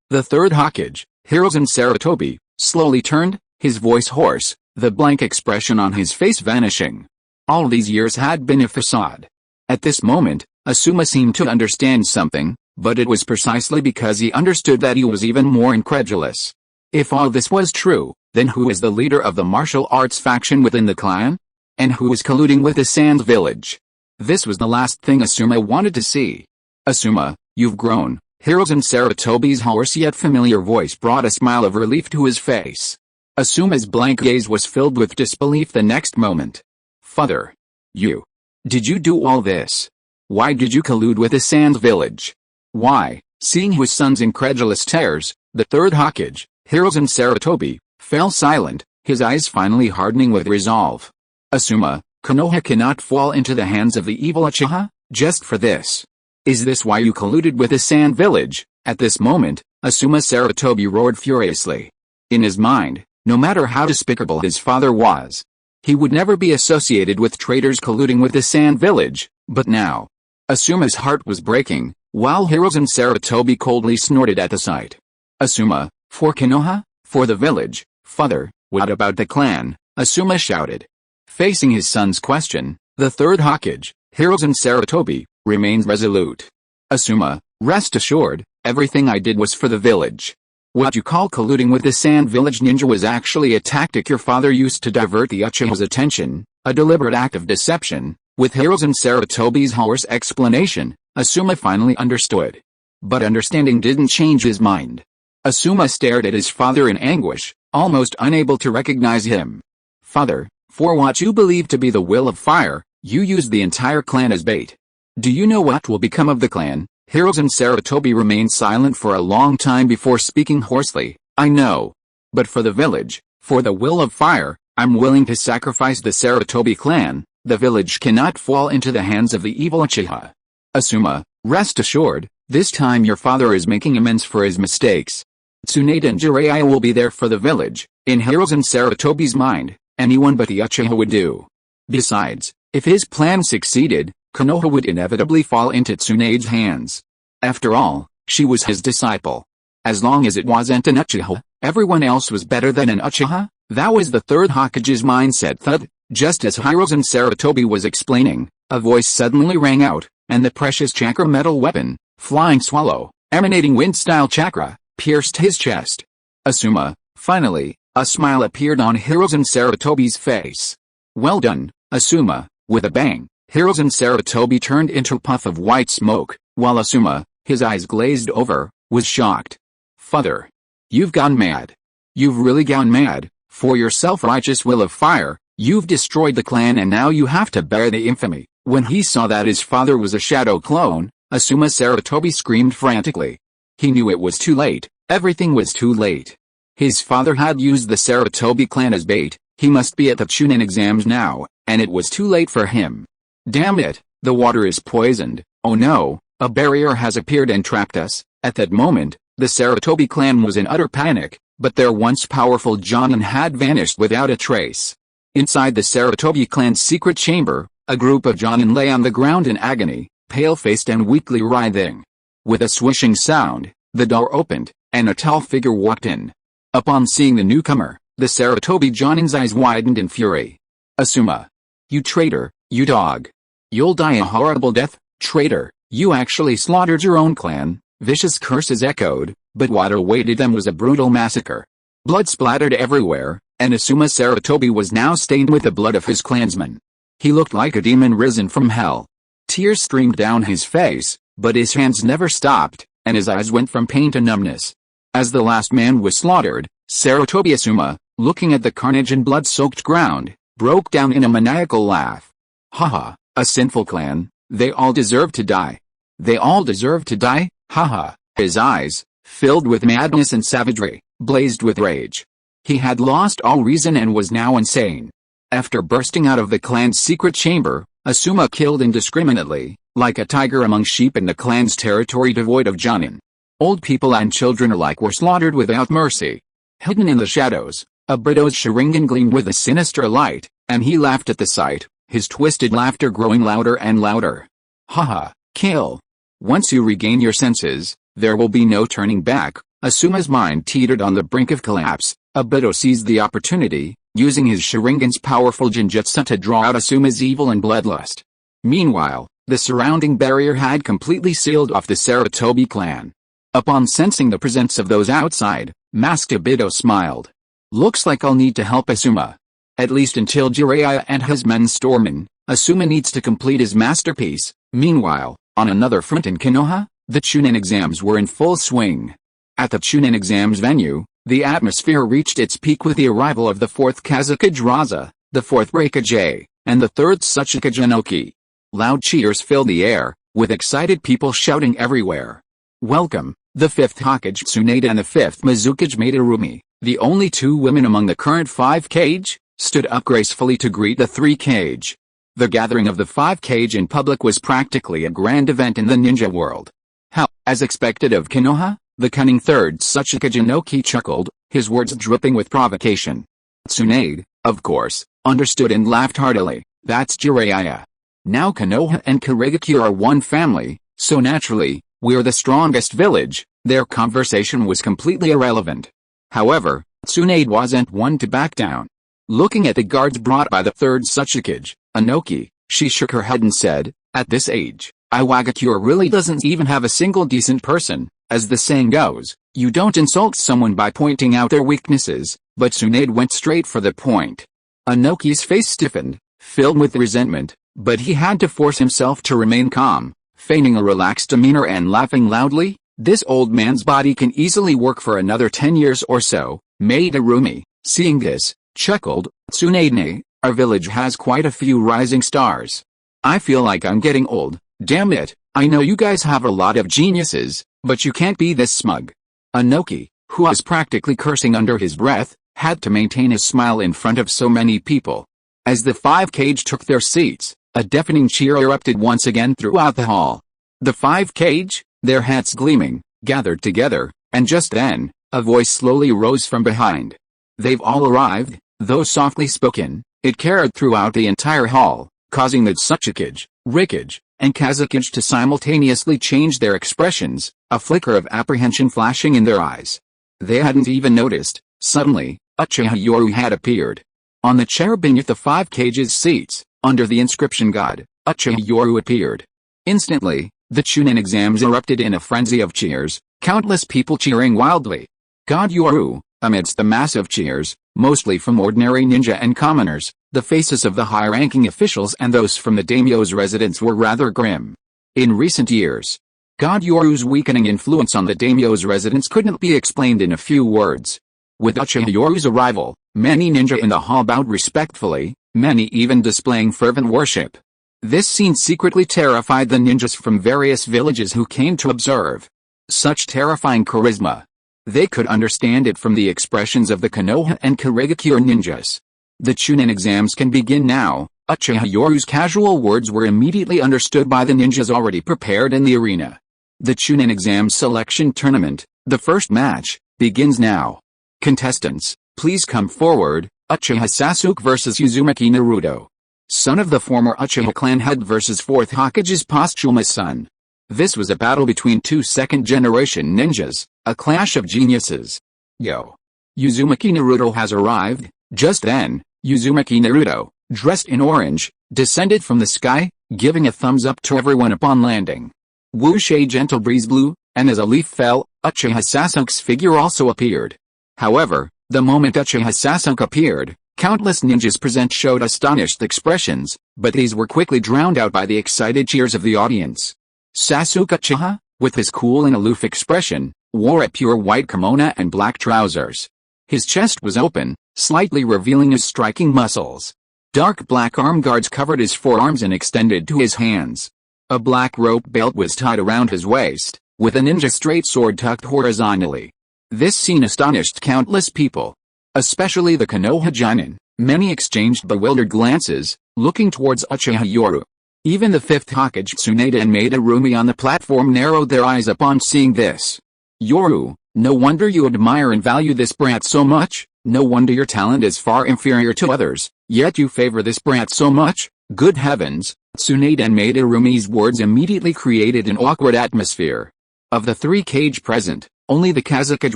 the Third Hokage, Hiruzen Sarutobi, slowly turned, his voice hoarse, the blank expression on his face vanishing. All these years had been a facade. At this moment, Asuma seemed to understand something, but it was precisely because he understood that he was even more incredulous. If all this was true, then who is the leader of the martial arts faction within the clan? And who is colluding with the Sand Village? This was the last thing Asuma wanted to see. Asuma, you've grown. Hiruzen Sarutobi's hoarse yet familiar voice brought a smile of relief to his face. Asuma's blank gaze was filled with disbelief the next moment. Father. Did you do all this? Why did you collude with the Sand Village? Why? Seeing his son's incredulous stares, the Third Hokage, Hiruzen Sarutobi, fell silent, his eyes finally hardening with resolve. Asuma, Konoha cannot fall into the hands of the evil Uchiha, just for this. Is this why you colluded with the Sand Village? At this moment, Asuma Sarutobi roared furiously. In his mind, no matter how despicable his father was, he would never be associated with traitors colluding with the Sand Village, but now. Asuma's heart was breaking, while Hiruzen Sarutobi coldly snorted at the sight. Asuma, for Konoha? For the village? Father, what about the clan? Asuma shouted. Facing his son's question, the Third Hokage, Hiruzen Sarutobi, remained resolute. Asuma, rest assured, everything I did was for the village. What you call colluding with the Sand Village ninja was actually a tactic your father used to divert the Uchiha's attention, a deliberate act of deception. With Hiruzen Sarutobi's hoarse explanation, Asuma finally understood. But understanding didn't change his mind. Asuma stared at his father in anguish, almost unable to recognize him. Father, for what you believe to be the will of fire, you used the entire clan as bait. Do you know what will become of the clan? Hiruzen Sarutobi remained silent for a long time before speaking hoarsely. I know. But for the village, for the will of fire, I'm willing to sacrifice the Sarutobi clan. The village cannot fall into the hands of the evil Uchiha. Asuma, rest assured, this time your father is making amends for his mistakes. Tsunade and Jiraiya will be there for the village. In Hiruzen Sarutobi's mind, anyone but the Uchiha would do. Besides, if his plan succeeded, Konoha would inevitably fall into Tsunade's hands. After all, she was his disciple. As long as it wasn't an Uchiha, everyone else was better than an Uchiha. That was the Third Hokage's mindset. Thud. Just as Hiruzen Sarutobi was explaining, a voice suddenly rang out, and the precious chakra metal weapon, Flying Swallow, emanating wind-style chakra, pierced his chest. Asuma, finally, a smile appeared on Hiruzen Sarutobi's face. Well done, Asuma. With a bang, Hiruzen Sarutobi turned into a puff of white smoke, while Asuma, his eyes glazed over, was shocked. Father. You've gone mad. You've really gone mad. For your self-righteous will of fire, you've destroyed the clan and now you have to bear the infamy. When he saw that his father was a shadow clone, Asuma Sarutobi screamed frantically. He knew it was too late, everything was too late. His father had used the Sarutobi clan as bait, he must be at the Chunin exams now, and it was too late for him. Damn it, the water is poisoned. Oh no, a barrier has appeared and trapped us. At that moment, the Sarutobi clan was in utter panic, but their once powerful Jonin had vanished without a trace. Inside the Sarutobi clan's secret chamber, a group of Jonin lay on the ground in agony, pale-faced and weakly writhing. With a swishing sound, the door opened, and a tall figure walked in. Upon seeing the newcomer, the Sarutobi Jonin's eyes widened in fury. Asuma. You traitor, you dog. You'll die a horrible death, traitor, you actually slaughtered your own clan. Vicious curses echoed, but what awaited them was a brutal massacre. Blood splattered everywhere, and Asuma Sarutobi was now stained with the blood of his clansmen. He looked like a demon risen from hell. Tears streamed down his face, but his hands never stopped, and his eyes went from pain to numbness. As the last man was slaughtered, Sarutobi Asuma, looking at the carnage and blood-soaked ground, broke down in a maniacal laugh. Haha, a sinful clan, they all deserve to die. They all deserve to die, haha. His eyes, filled with madness and savagery, blazed with rage. He had lost all reason and was now insane. After bursting out of the clan's secret chamber, Asuma killed indiscriminately, like a tiger among sheep in the clan's territory devoid of Jonin. Old people and children alike were slaughtered without mercy. Hidden in the shadows, Obito's Sharingan gleamed with a sinister light, and he laughed at the sight, his twisted laughter growing louder and louder. Haha, kill. Once you regain your senses, there will be no turning back. Asuma's mind teetered on the brink of collapse. Obito seized the opportunity, using his Sharingan's powerful Jinjutsu to draw out Asuma's evil and bloodlust. Meanwhile, the surrounding barrier had completely sealed off the Sarutobi clan. Upon sensing the presence of those outside, Masked Obito smiled. Looks like I'll need to help Asuma. At least until Jiraiya and his men storm in, Asuma needs to complete his masterpiece. Meanwhile, on another front in Konoha, the Chunin exams were in full swing. At the Chunin exams venue, the atmosphere reached its peak with the arrival of the 4th Kazekage Raza, the 4th Raikage, and the 3rd Tsuchikage Inoki. Loud cheers filled the air, with excited people shouting everywhere. Welcome, the 5th Hokage Tsunade and the 5th Mizukage Madarumi, the only 2 women among the current 5 Kage, stood up gracefully to greet the 3 Kage. The gathering of the 5 Kage in public was practically a grand event in the ninja world. How, as expected of Konoha, the cunning 3rd Tsuchikage Inoki chuckled, his words dripping with provocation. Tsunade, of course, understood and laughed heartily. That's Jiraiya. Now Konoha and Kurigakure are one family, so naturally, we're the strongest village. Their conversation was completely irrelevant. However, Tsunade wasn't one to back down. Looking at the guards brought by the 3rd Tsuchikage, Inoki, she shook her head and said, at this age, Iwagakure really doesn't even have a single decent person. As the saying goes, you don't insult someone by pointing out their weaknesses, but Tsunade went straight for the point. Inoki's face stiffened, filled with resentment, but he had to force himself to remain calm, feigning a relaxed demeanor and laughing loudly. This old man's body can easily work for another 10 years or so. Madarumi, seeing this, chuckled, Tsunade, our village has quite a few rising stars. I feel like I'm getting old, damn it, I know you guys have a lot of geniuses, but you can't be this smug. Inoki, who was practically cursing under his breath, had to maintain a smile in front of so many people. As the 5 Kage took their seats, a deafening cheer erupted once again throughout the hall. The 5 Kage, their hats gleaming, gathered together, and just then, a voice slowly rose from behind. They've all arrived, though softly spoken, it carried throughout the entire hall, causing the Tsuchikage, Rikage, and Kazekage to simultaneously change their expressions, a flicker of apprehension flashing in their eyes. They hadn't even noticed. Suddenly, Uchiha Yoru had appeared. On the chair beneath the 5 Kage's seats, under the inscription God, Uchiha Yoru appeared. Instantly, the Chunin exams erupted in a frenzy of cheers, countless people cheering wildly. God Yoru, amidst the massive cheers, mostly from ordinary ninja and commoners, the faces of the high-ranking officials and those from the daimyo's residence were rather grim. In recent years, God Yoru's weakening influence on the daimyo's residence couldn't be explained in a few words. With Uchiha Yoru's arrival, many ninja in the hall bowed respectfully, many even displaying fervent worship. This scene secretly terrified the ninjas from various villages who came to observe. Such terrifying charisma. They could understand it from the expressions of the Konoha and Kurigakure ninjas. The Chunin exams can begin now. Uchiha Yoru's casual words were immediately understood by the ninjas already prepared in the arena. The Chunin exams selection tournament, the first match, begins now. Contestants, please come forward. Uchiha Sasuke vs Uzumaki Naruto. Son of the former Uchiha clan head vs 4th Hokage's posthumous son. This was a battle between 2 second-generation ninjas, a clash of geniuses. Yo! Uzumaki Naruto has arrived. Just then, Uzumaki Naruto, dressed in orange, descended from the sky, giving a thumbs up to everyone upon landing. Whoosh, a gentle breeze blew, and as a leaf fell, Uchiha Sasuke's figure also appeared. However, the moment Uchiha Sasuke appeared, countless ninjas present showed astonished expressions, but these were quickly drowned out by the excited cheers of the audience. Sasuke Uchiha, with his cool and aloof expression, wore a pure white kimono and black trousers. His chest was open, slightly revealing his striking muscles. Dark black arm guards covered his forearms and extended to his hands. A black rope belt was tied around his waist, with a ninja straight sword tucked horizontally. This scene astonished countless people. Especially the Konoha Jonin. Many exchanged bewildered glances, looking towards Uchiha Yoru. Even the fifth Hokage Tsunade and Madarumi on the platform narrowed their eyes upon seeing this. Yoru, no wonder you admire and value this brat so much, no wonder your talent is far inferior to others, yet you favor this brat so much, good heavens. Tsunade and Madarumi's words immediately created an awkward atmosphere. Of the three Kage present, only the Kazekage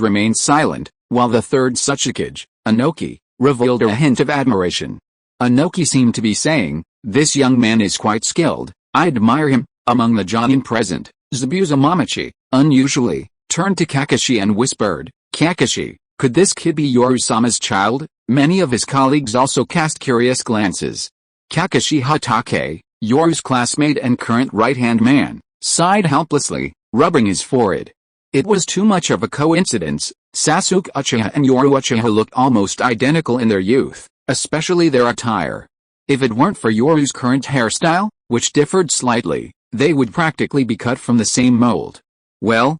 remained silent, while the third Tsuchikage, Inoki, revealed a hint of admiration. Inoki seemed to be saying, this young man is quite skilled, I admire him. Among the Jonin present, Zabuza Mamachi, unusually, turned to Kakashi and whispered, Kakashi, could this kid be Yoru-sama's child? Many of his colleagues also cast curious glances. Kakashi Hatake, Yoru's classmate and current right-hand man, sighed helplessly, rubbing his forehead. It was too much of a coincidence. Sasuke Uchiha and Yoru Uchiha looked almost identical in their youth, especially their attire. If it weren't for Yoru's current hairstyle, which differed slightly, they would practically be cut from the same mold. Well,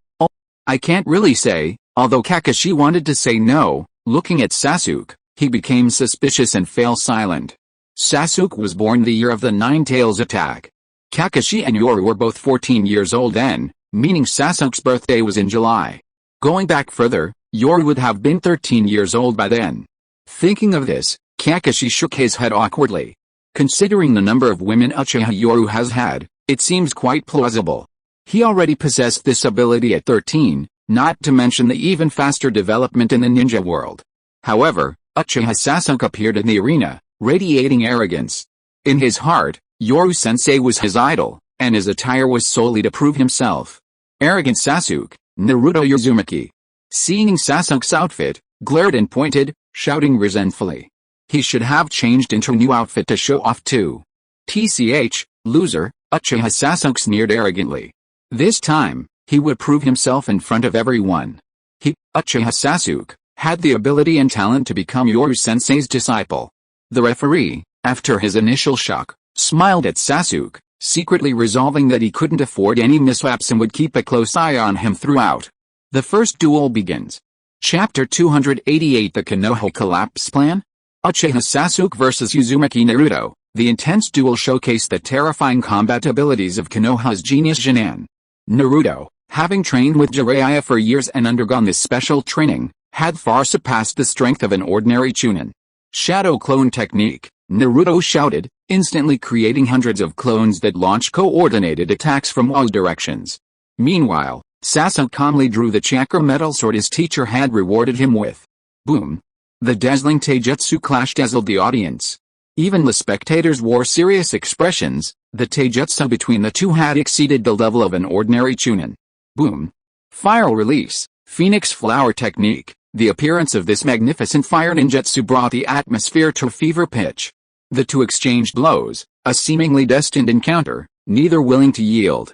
I can't really say, although Kakashi wanted to say no, looking at Sasuke, he became suspicious and fell silent. Sasuke was born the year of the Nine Tails attack. Kakashi and Yoru were both 14 years old then, meaning Sasuke's birthday was in July. Going back further, Yoru would have been 13 years old by then. Thinking of this, Kakashi shook his head awkwardly. Considering the number of women Uchiha Yoru has had, it seems quite plausible. He already possessed this ability at 13, not to mention the even faster development in the ninja world. However, Uchiha Sasuke appeared in the arena, radiating arrogance. In his heart, Yoru-sensei was his idol, and his attire was solely to prove himself. Arrogant Sasuke, Naruto Uzumaki, seeing Sasuke's outfit, glared and pointed, shouting resentfully. He should have changed into a new outfit to show off too. TCH, loser, Uchiha Sasuke sneered arrogantly. This time, he would prove himself in front of everyone. He, Uchiha Sasuke, had the ability and talent to become Yoru-sensei's disciple. The referee, after his initial shock, smiled at Sasuke, secretly resolving that he couldn't afford any mishaps and would keep a close eye on him throughout. The first duel begins. Chapter 288 The Konoha Collapse Plan? Uchiha Sasuke vs Uzumaki Naruto. The intense duel showcased the terrifying combat abilities of Konoha's genius Sharingan. Naruto, having trained with Jiraiya for years and undergone this special training, had far surpassed the strength of an ordinary Chunin. Shadow clone technique, Naruto shouted, instantly creating hundreds of clones that launched coordinated attacks from all directions. Meanwhile, Sasuke calmly drew the chakra metal sword his teacher had rewarded him with. Boom! The dazzling taijutsu clash dazzled the audience. Even the spectators wore serious expressions. The taijutsu between the two had exceeded the level of an ordinary Chunin. Boom! Fire release, Phoenix Flower technique. The appearance of this magnificent fire ninjutsu brought the atmosphere to fever pitch. The two exchanged blows, a seemingly destined encounter, neither willing to yield.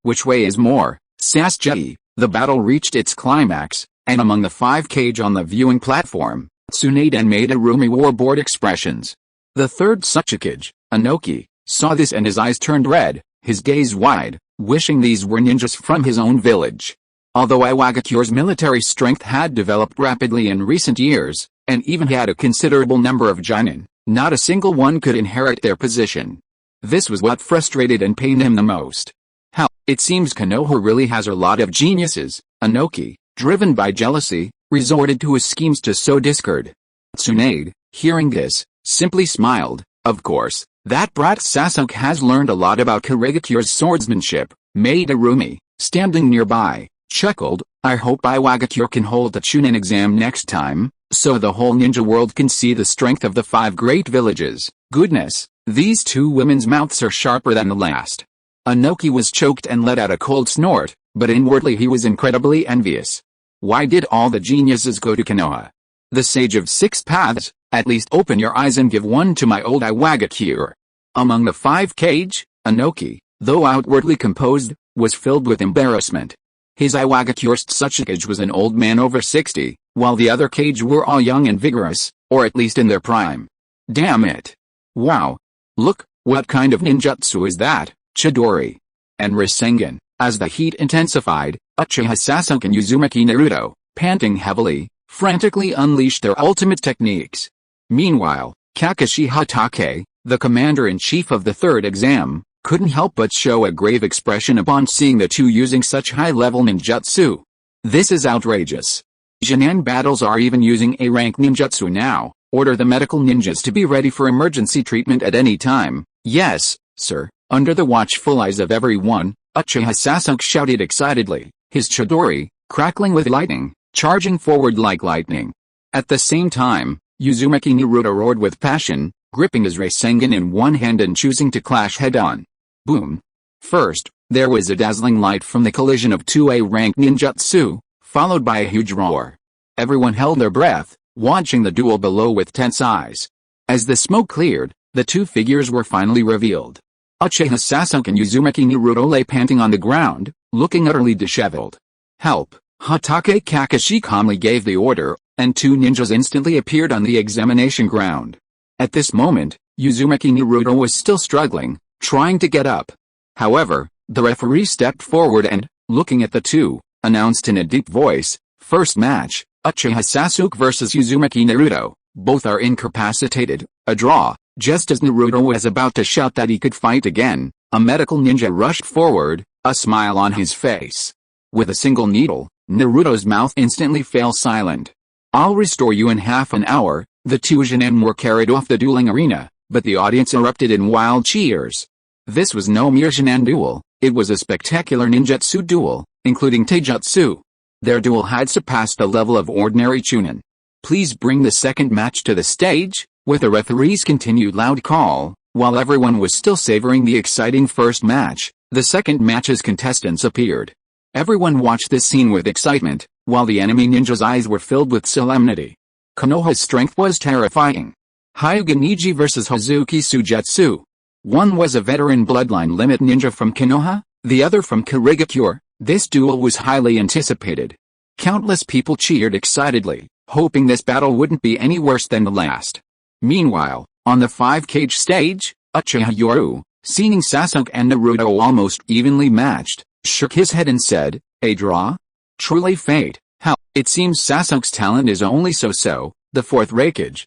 Which way is more, Sasuke? The battle reached its climax, and among the 5 Kage on the viewing platform, Tsunade and Madarumi wore bored expressions. The third Tsuchikage, Inoki, saw this and his eyes turned red, his gaze wide, wishing these were ninjas from his own village. Although Iwagakure's military strength had developed rapidly in recent years, and even had a considerable number of Jonin, not a single one could inherit their position. This was what frustrated and pained him the most. Hell, it seems Konoha really has a lot of geniuses. Inoki, driven by jealousy, resorted to his schemes to sow discord. Tsunade, hearing this, simply smiled. Of course, that brat Sasuke has learned a lot about Karigakure's swordsmanship. Madarumi, standing nearby, chuckled, I hope Iwagakure can hold the Chunin exam next time, so the whole ninja world can see the strength of the 5 great villages. Goodness, these two women's mouths are sharper than the last. Inoki was choked and let out a cold snort, but inwardly he was incredibly envious. Why did all the geniuses go to Konoha? The sage of 6 paths, at least open your eyes and give one to my old Iwagakure. Among the 5 Kage, Inoki, though outwardly composed, was filled with embarrassment. His Iwagakure's Tsuchikage was an old man over 60, while the other Kage were all young and vigorous, or at least in their prime. Damn it. Wow. Look, what kind of ninjutsu is that, Chidori? And Rasengan. As the heat intensified, Uchiha Sasuke and Uzumaki Naruto, panting heavily, frantically unleashed their ultimate techniques. Meanwhile, Kakashi Hatake, the commander-in-chief of the third exam, couldn't help but show a grave expression upon seeing the two using such high-level ninjutsu. This is outrageous. Jonin battles are even using A-rank ninjutsu now. Order the medical ninjas to be ready for emergency treatment at any time. Yes, sir. Under the watchful eyes of everyone, Uchiha Sasuke shouted excitedly, his Chidori, crackling with lightning, charging forward like lightning. At the same time, Uzumaki Naruto roared with passion, gripping his Rasengan in one hand and choosing to clash head-on. Boom. First, there was a dazzling light from the collision of two A-rank ninjutsu, followed by a huge roar. Everyone held their breath, watching the duel below with tense eyes. As the smoke cleared, the two figures were finally revealed. Uchiha Sasuke and Uzumaki Naruto lay panting on the ground, looking utterly disheveled. Help! Hatake Kakashi calmly gave the order, and two ninjas instantly appeared on the examination ground. At this moment, Uzumaki Naruto was still struggling, trying to get up. However, the referee stepped forward and, looking at the two, announced in a deep voice, "First match, Uchiha Sasuke vs Uzumaki Naruto. Both are incapacitated, a draw." Just as Naruto was about to shout that he could fight again, a medical ninja rushed forward, a smile on his face. With a single needle, Naruto's mouth instantly fell silent. "I'll restore you in half an hour." The two Jonin were carried off the dueling arena, but the audience erupted in wild cheers. This was no mere Jonin duel, it was a spectacular ninjutsu duel, including taijutsu. Their duel had surpassed the level of ordinary chunin. "Please bring the second match to the stage," with the referee's continued loud call. While everyone was still savoring the exciting first match, the second match's contestants appeared. Everyone watched this scene with excitement, while the enemy ninja's eyes were filled with solemnity. Konoha's strength was terrifying. Hyuga Neji vs Hazuki Suigetsu. One was a veteran bloodline limit ninja from Konoha, the other from Kirigakure. This duel was highly anticipated. Countless people cheered excitedly, hoping this battle wouldn't be any worse than the last. Meanwhile, on the 5-cage stage, Uchiha Yoru, seeing Sasuke and Naruto almost evenly matched, shook his head and said, "A draw? Truly fate. How? It seems Sasuke's talent is only so-so." The fourth Hokage,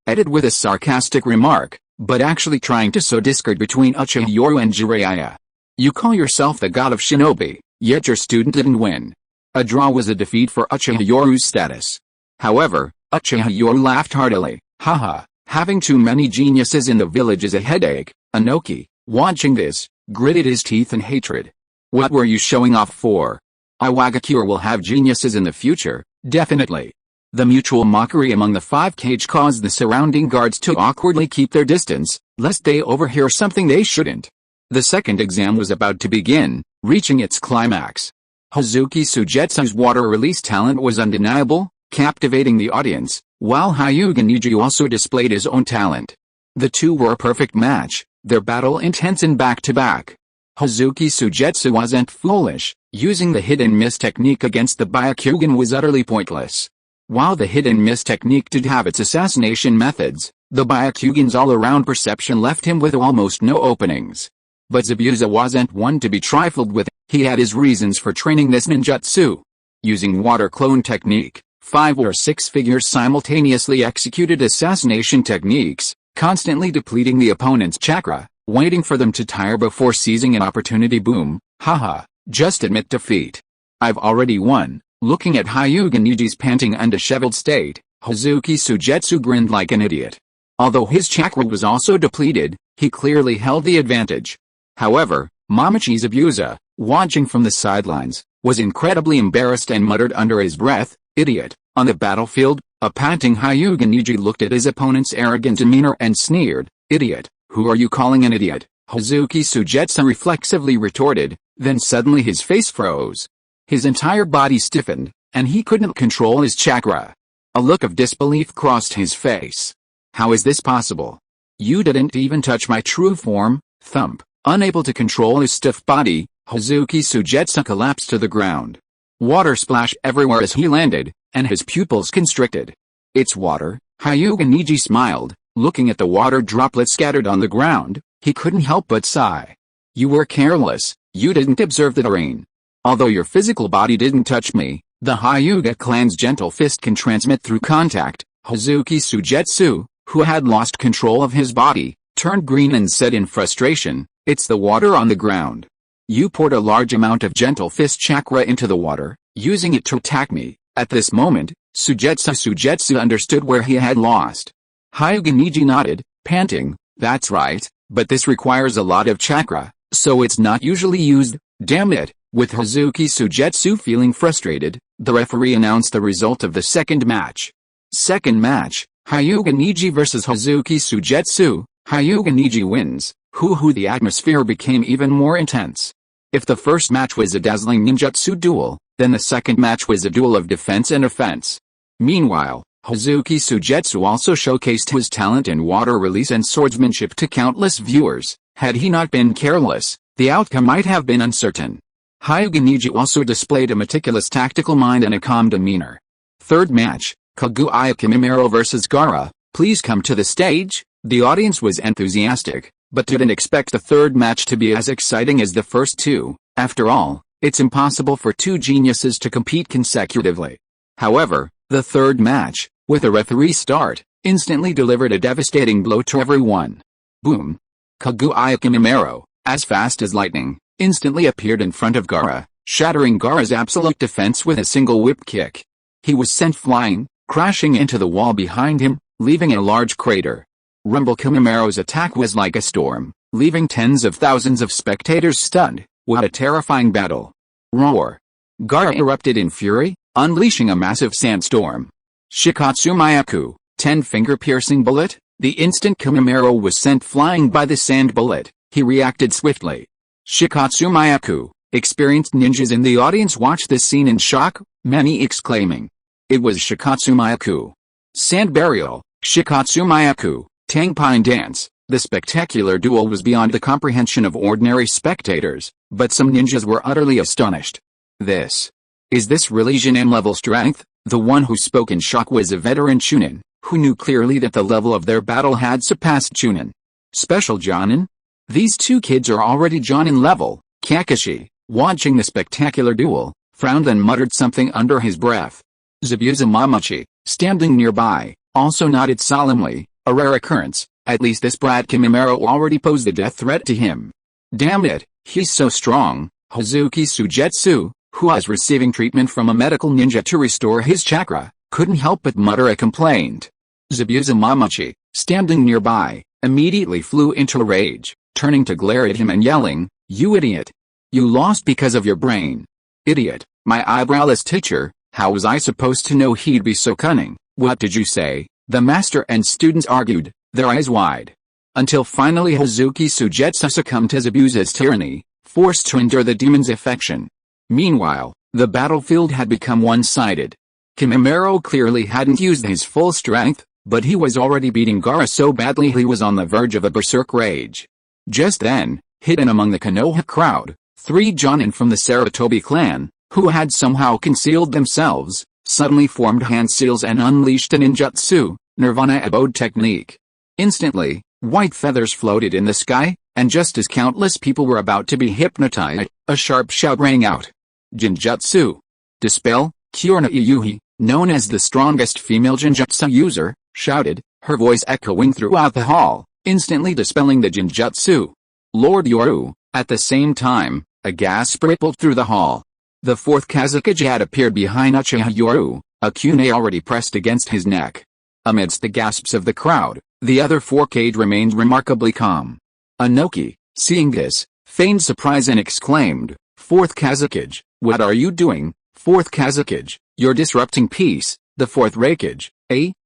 added with a sarcastic remark, but actually trying to sow discord between Uchiha Yoru and Jiraiya. "You call yourself the god of shinobi, yet your student didn't win." A draw was a defeat for Uchiha Yoru's status. However, Uchiha Yoru laughed heartily. "Haha, having too many geniuses in the village is a headache." Inoki, watching this, gritted his teeth in hatred. "What were you showing off for? Iwagakure will have geniuses in the future, definitely." The mutual mockery among the 5-cage caused the surrounding guards to awkwardly keep their distance, lest they overhear something they shouldn't. The second exam was about to begin, reaching its climax. Hazuki Suigetsu's water release talent was undeniable, captivating the audience, while Hyuga Neji also displayed his own talent. The two were a perfect match, their battle intense and back-to-back. Hazuki Suigetsu wasn't foolish, using the hidden miss technique against the Byakugan was utterly pointless. While the hidden miss technique did have its assassination methods, the Byakugan's all-around perception left him with almost no openings. But Zabuza wasn't one to be trifled with, he had his reasons for training this ninjutsu. Using water clone technique, 5 or 6 figures simultaneously executed assassination techniques, constantly depleting the opponent's chakra, waiting for them to tire before seizing an opportunity. Boom, haha, just admit defeat. I've already won. Looking at Hyuga Neji's panting and disheveled state, Hazuki Suigetsu grinned like an idiot. Although his chakra was also depleted, he clearly held the advantage. However, Momochi Zabuza, watching from the sidelines, was incredibly embarrassed and muttered under his breath, "Idiot." On the battlefield, a panting Hyuga Neji looked at his opponent's arrogant demeanor and sneered, "Idiot, who are you calling an idiot?" Hazuki Suigetsu reflexively retorted, then suddenly his face froze. His entire body stiffened, and he couldn't control his chakra. A look of disbelief crossed his face. "How is this possible? You didn't even touch my true form." Thump. Unable to control his stiff body, Hazuki Suigetsu collapsed to the ground. Water splashed everywhere as he landed, and his pupils constricted. "It's water." Hyuga Neji smiled, Looking at the water droplets scattered on the ground, he couldn't help but sigh. You were careless, you didn't observe the rain. Although your physical body didn't touch me, the Hyuga clan's gentle fist can transmit through contact. Hazuki Sujetsu, who had lost control of his body, turned green and said in frustration, "It's the water on the ground. You poured a large amount of gentle fist chakra into the water, using it to attack me." At this moment, Sujetsu understood where he had lost. Hyuga Niji nodded, panting, "That's right, but this requires a lot of chakra, so it's not usually used, damn it." With Hazuki Sujetsu feeling frustrated, the referee announced the result of the second match. Second match, Hyuga Niji vs Hazuki Sujetsu. Hyuga Niji wins. The atmosphere became even more intense. If the first match was a dazzling ninjutsu duel, then the second match was a duel of defense and offense. Meanwhile, Hazuki Sujetsu also showcased his talent in water release and swordsmanship to countless viewers. Had he not been careless, the outcome might have been uncertain. Hyuga Niji also displayed a meticulous tactical mind and a calm demeanor. Third match, Kaguya Kimimaro vs Gaara. Please come to the stage. The audience was enthusiastic, but didn't expect the third match to be as exciting as the first two. After all, it's impossible for two geniuses to compete consecutively. However, the third match, with a referee start, instantly delivered a devastating blow to everyone. Boom! Kaguya Kimimaro, as fast as lightning, instantly appeared in front of Gaara, shattering Gaara's absolute defense with a single whip kick. He was sent flying, crashing into the wall behind him, leaving a large crater. Rumble Kimimaro's attack was like a storm, leaving tens of thousands of spectators stunned. What a terrifying battle! Roar! Gaara erupted in fury, unleashing a massive sandstorm. Shikatsu Myaku, 10-finger piercing bullet. The instant Kimimaro was sent flying by the sand bullet, he reacted swiftly. Shikatsu Myaku. Experienced ninjas in the audience watched this scene in shock, many exclaiming, "It was Shikatsu Myaku." Sand burial, Shikatsu Myaku, Tangpine dance. The spectacular duel was beyond the comprehension of ordinary spectators, but some ninjas were utterly astonished. Is this really Jinin level strength? The one who spoke in shock was a veteran Chunin, who knew clearly that the level of their battle had surpassed Chunin. Special Jonin? These two kids are already Jonin level. Kakashi, watching the spectacular duel, frowned and muttered something under his breath. Zabuza Mamachi, standing nearby, also nodded solemnly, a rare occurrence. At least this brat Kimimaro already posed a death threat to him. Damn it, he's so strong. Hazuki Sujetsu, who was receiving treatment from a medical ninja to restore his chakra, couldn't help but mutter a complaint. Zabuza Mamachi, standing nearby, immediately flew into a rage, turning to glare at him and yelling, "You idiot! You lost because of your brain. Idiot, my eyebrowless teacher, how was I supposed to know he'd be so cunning?" "What did you say?" the master and students argued, their eyes wide. Until finally Hazuki Sujetsu succumbed to Zabuza's tyranny, forced to endure the demon's affection. Meanwhile, the battlefield had become one-sided. Kimimaro clearly hadn't used his full strength, but he was already beating Gaara so badly he was on the verge of a berserk rage. Just then, hidden among the Konoha crowd, 3 Jonin from the Sarutobi clan, who had somehow concealed themselves, suddenly formed hand seals and unleashed a ninjutsu, Nirvana abode technique. Instantly, white feathers floated in the sky, and just as countless people were about to be hypnotized, a sharp shout rang out. Jinjutsu. Dispel, Kyorna Iyuhi, known as the strongest female Jinjutsu user, shouted, her voice echoing throughout the hall, instantly dispelling the Jinjutsu. Lord Yoru. At the same time, a gasp rippled through the hall. The 4th Kazekage had appeared behind Uchiha Yoru, a kunai already pressed against his neck. Amidst the gasps of the crowd, the other 4 Kage remained remarkably calm. Anoki, seeing this, feigned surprise and exclaimed, 4th Kazekage, what are you doing? 4th Kazekage, you're disrupting peace. The 4th Raikage,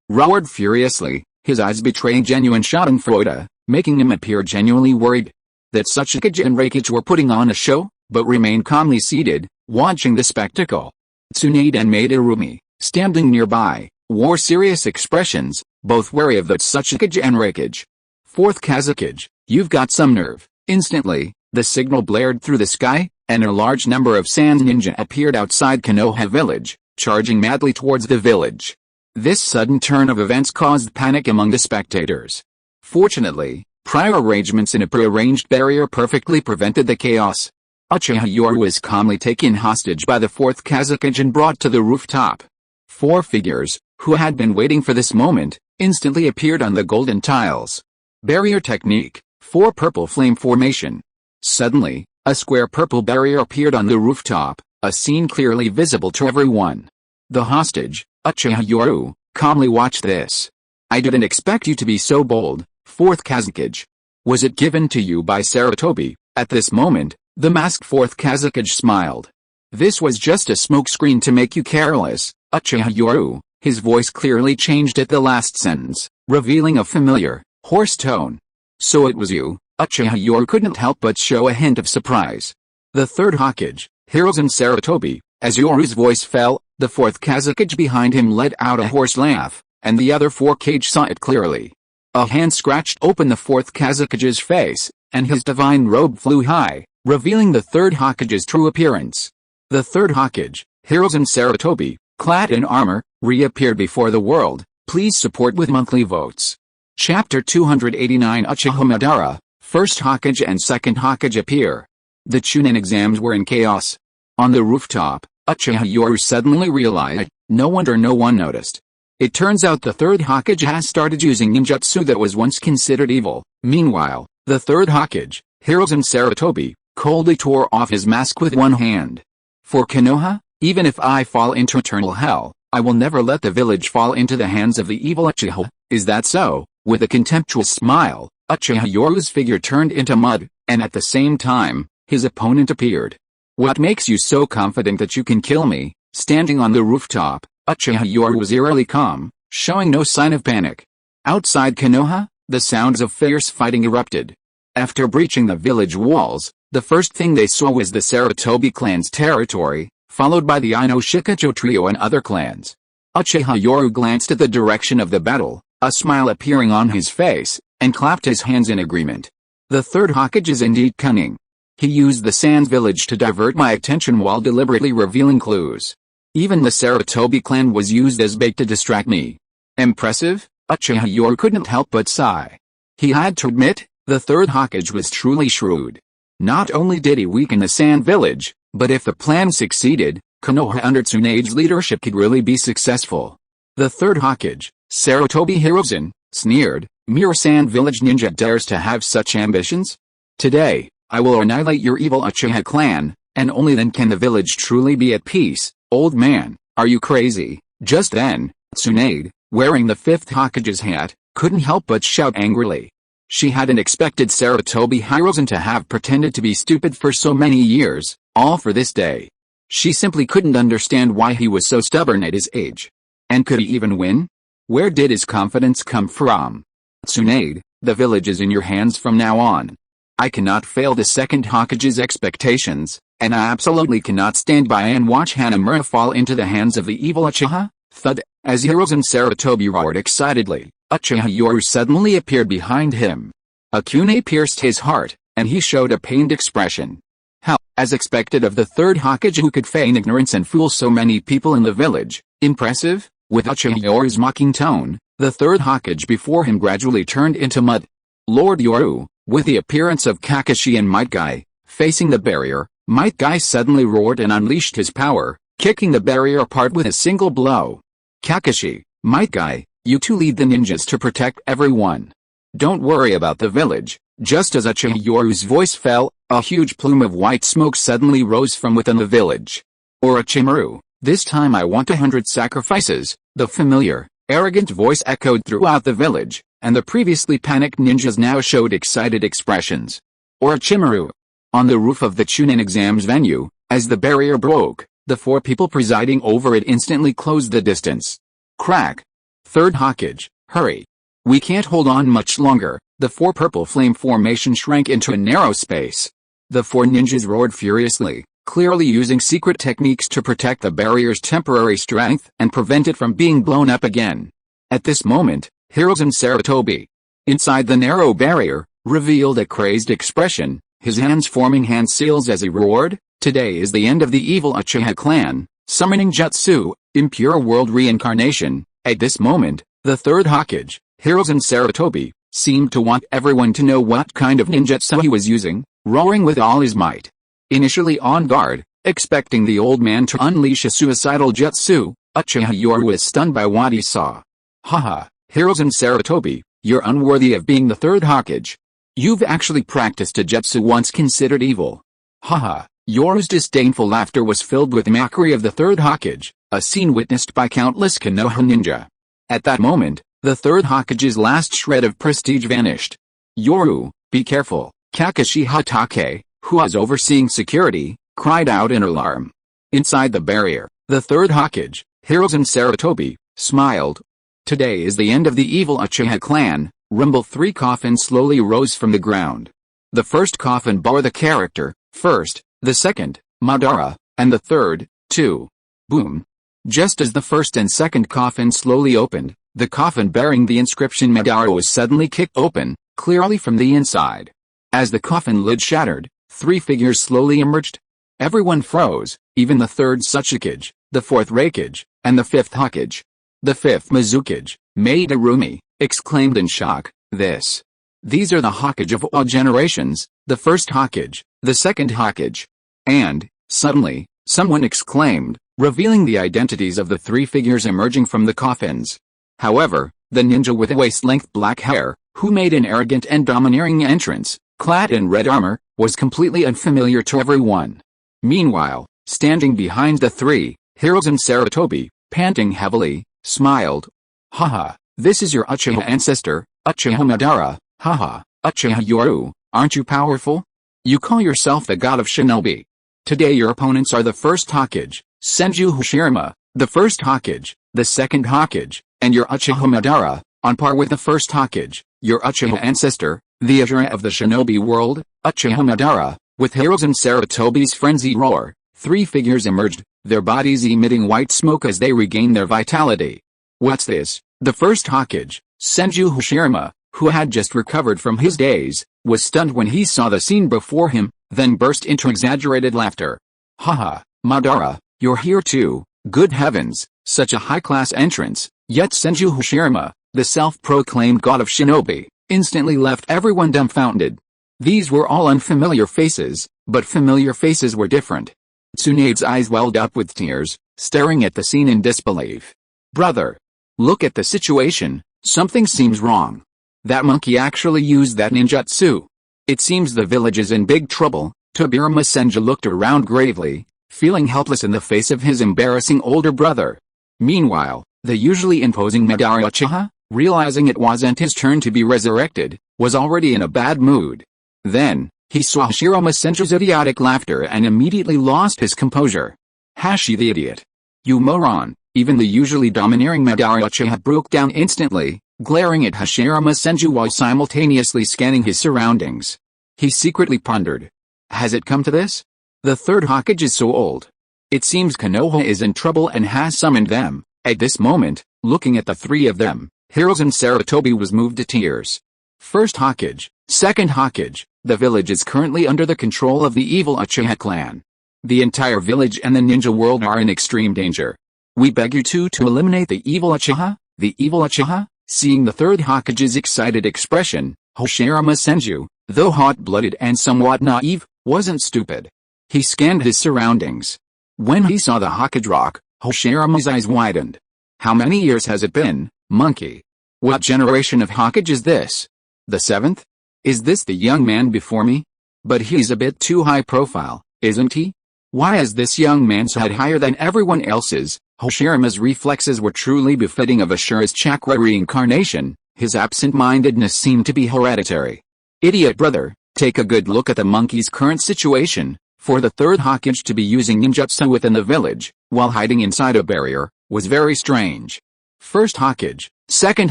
roared furiously, his eyes betraying genuine schadenfreude, making him appear genuinely worried that such Kage and Raikage were putting on a show, but remained calmly seated, watching the spectacle. Tsunade and Madarumi, standing nearby, wore serious expressions, both wary of that such Kage and Raikage. 4th Kazekage, you've got some nerve. Instantly, the signal blared through the sky, and a large number of sand ninja appeared outside Konoha village, charging madly towards the village. This sudden turn of events caused panic among the spectators. Fortunately, prior arrangements in a prearranged barrier perfectly prevented the chaos. Uchiha Yoru was calmly taken hostage by the fourth Kazekage and brought to the rooftop. Four figures, who had been waiting for this moment, instantly appeared on the golden tiles. Barrier technique, 4 purple flame formation. Suddenly, a square purple barrier appeared on the rooftop, a scene clearly visible to everyone. The hostage, Uchiha Yoru, calmly watched this. I didn't expect you to be so bold, fourth Kazekage. Was it given to you by Sarutobi? At this moment, the masked fourth Kazekage smiled. This was just a smokescreen to make you careless, Uchiha Yoru. His voice clearly changed at the last sentence, revealing a familiar, hoarse tone. So it was you, Uchiha Yoru couldn't help but show a hint of surprise. The third Hokage, Hiruzen Sarutobi, as Yoru's voice fell, the fourth Kazekage behind him let out a hoarse laugh, and the other 4 Kage saw it clearly. A hand scratched open the fourth Kazekage's face, and his divine robe flew high, revealing the third Hokage's true appearance. The third Hokage, Hiruzen Sarutobi, clad in armor, reappeared before the world. Please support with monthly votes. Chapter 289 Uchiha Madara, first Hokage and second Hokage appear. The Chunin exams were in chaos. On the rooftop, Uchiha Yoru suddenly realized, no wonder no one noticed. It turns out the third Hokage has started using ninjutsu that was once considered evil. Meanwhile, the third Hokage, Hiruzen Sarutobi, coldly tore off his mask with one hand. For Konoha, even if I fall into eternal hell, I will never let the village fall into the hands of the evil Uchiha. Is that so? With a contemptuous smile, Uchiha Yoru's figure turned into mud, and at the same time, his opponent appeared. What makes you so confident that you can kill me? Standing on the rooftop, Uchiha Yoru was eerily calm, showing no sign of panic. Outside Konoha, the sounds of fierce fighting erupted. After breaching the village walls, the first thing they saw was the Sarutobi clan's territory, followed by the Ino Shikacho trio and other clans. Uchiha Yoru glanced at the direction of the battle, a smile appearing on his face, and clapped his hands in agreement. The third Hokage is indeed cunning. He used the Sands village to divert my attention while deliberately revealing clues. Even the Sarutobi clan was used as bait to distract me. Impressive? Uchiha Yoru couldn't help but sigh. He had to admit, the third Hokage was truly shrewd. Not only did he weaken the Sand village, but if the plan succeeded, Konoha under Tsunade's leadership could really be successful. The third Hokage, Sarutobi Hiruzen, sneered, mere Sand village ninja dares to have such ambitions? Today, I will annihilate your evil Uchiha clan, and only then can the village truly be at peace. Old man, are you crazy? Just then, Tsunade, wearing the fifth Hokage's hat, couldn't help but shout angrily. She hadn't expected Sarutobi Hiruzen to have pretended to be stupid for so many years, all for this day. She simply couldn't understand why he was so stubborn at his age. And could he even win? Where did his confidence come from? Tsunade, the village is in your hands from now on. I cannot fail the second Hokage's expectations, and I absolutely cannot stand by and watch Hanamura fall into the hands of the evil Uchiha. Thud, as Hiruzen Sarutobi roared excitedly, Uchiha Yoru suddenly appeared behind him. A kune pierced his heart, and he showed a pained expression. How, as expected of the third Hokage who could feign ignorance and fool so many people in the village, impressive? With Uchiha Yoru's mocking tone, the third Hokage before him gradually turned into mud. Lord Yoru, with the appearance of Kakashi and Might Guy, facing the barrier, Might Guy suddenly roared and unleashed his power, kicking the barrier apart with a single blow. Kakashi, Might Guy, you two lead the ninjas to protect everyone. Don't worry about the village. Just as Uchiha Yoru's voice fell, a huge plume of white smoke suddenly rose from within the village. Orochimaru, this time I want 100 sacrifices. The familiar, arrogant voice echoed throughout the village, and the previously panicked ninjas now showed excited expressions. Orochimaru. On the roof of the Chunin exams venue, as the barrier broke, the 4 people presiding over it instantly closed the distance. Crack. Third Hokage, hurry. We can't hold on much longer. The 4 purple flame formation shrank into a narrow space. The 4 ninjas roared furiously, clearly using secret techniques to protect the barrier's temporary strength and prevent it from being blown up again. At this moment, Hiruzen Sarutobi, inside the narrow barrier, revealed a crazed expression, his hands forming hand seals as he roared, "Today is the end of the evil Uchiha clan, summoning jutsu, impure world reincarnation, At this moment, the third Hokage, Hiruzen Sarutobi, seemed to want everyone to know what kind of ninjutsu he was using, roaring with all his might. Initially on guard, expecting the old man to unleash a suicidal jutsu, Uchiha Yoru was stunned by what he saw. Haha, Hiruzen Sarutobi, you're unworthy of being the third Hokage. You've actually practiced a jutsu once considered evil. Haha, Yoru's disdainful laughter was filled with mockery of the third Hokage, a scene witnessed by countless Konoha ninja. At that moment, the third Hokage's last shred of prestige vanished. Yoru, be careful, Kakashi Hatake, who was overseeing security, cried out in alarm. Inside the barrier, the third Hokage, Hiruzen Sarutobi, smiled. Today is the end of the evil Uchiha clan. Rumble. 3 coffins slowly rose from the ground. The first coffin bore the character, first, the second, Madara, and the third, 2. Boom. Just as the first and second coffin slowly opened, the coffin bearing the inscription Madara was suddenly kicked open, clearly from the inside. As the coffin lid shattered, 3 figures slowly emerged. Everyone froze, even the third Tsuchikage, the fourth Raikage, and the fifth Hokage. The fifth Mizukage, Madarumi, exclaimed in shock, These are the Hokage of all generations, the first Hokage, the second Hokage. And, suddenly, someone exclaimed, revealing the identities of the 3 figures emerging from the coffins. However, the ninja with waist-length black hair, who made an arrogant and domineering entrance, clad in red armor, was completely unfamiliar to everyone. Meanwhile, standing behind the 3, Hiruzen Sarutobi, panting heavily, smiled. Haha, this is your Uchiha ancestor, Uchiha Madara, haha, Uchiha Yoru, aren't you powerful? You call yourself the god of shinobi. Today your opponents are the first Hokage, Senju Hashirama, the first Hokage, the second Hokage, and your Uchiha Madara, on par with the first Hokage, your Uchiha ancestor, the Ashura of the shinobi world, Uchiha Madara. With Hiruzen Sarutobi's frenzied roar, 3 figures emerged, their bodies emitting white smoke as they regained their vitality. What's this? The first Hokage, Senju Hashirama, who had just recovered from his daze, was stunned when he saw the scene before him, then burst into exaggerated laughter. Haha, Madara, you're here too, good heavens, such a high-class entrance, yet Senju Hashirama, the self-proclaimed god of shinobi, instantly left everyone dumbfounded. These were all unfamiliar faces, but familiar faces were different. Tsunade's eyes welled up with tears, staring at the scene in disbelief. Brother, look at the situation, something seems wrong. That monkey actually used that ninjutsu. It seems the village is in big trouble. Tobirama Senju looked around gravely, feeling helpless in the face of his embarrassing older brother. Meanwhile, the usually imposing Madara Uchiha, realizing it wasn't his turn to be resurrected, was already in a bad mood. Then, he saw Hashirama Senju's idiotic laughter and immediately lost his composure. Hashi the idiot. You moron. Even the usually domineering Madara Uchiha broke down instantly, glaring at Hashirama Senju while simultaneously scanning his surroundings. He secretly pondered. Has it come to this? The third Hokage is so old. It seems Konoha is in trouble and has summoned them. At this moment, looking at the 3 of them, Hiruzen Sarutobi was moved to tears. First Hokage, second Hokage, the village is currently under the control of the evil Uchiha clan. The entire village and the ninja world are in extreme danger. We beg you to eliminate the evil Uchiha, the evil Uchiha. Seeing the third Hokage's excited expression, Hashirama Senju, though hot-blooded and somewhat naive, wasn't stupid. He scanned his surroundings. When he saw the Hokage rock, Hashirama's eyes widened. How many years has it been, monkey? What generation of Hokage is this? The 7th? Is this the young man before me? But he's a bit too high profile, isn't he? Why is this young man's head higher than everyone else's? Hashirama's reflexes were truly befitting of Ashura's chakra reincarnation. His absent-mindedness seemed to be hereditary. Idiot brother, take a good look at the monkey's current situation. For the third Hokage to be using ninjutsu within the village, while hiding inside a barrier, was very strange. First Hokage, second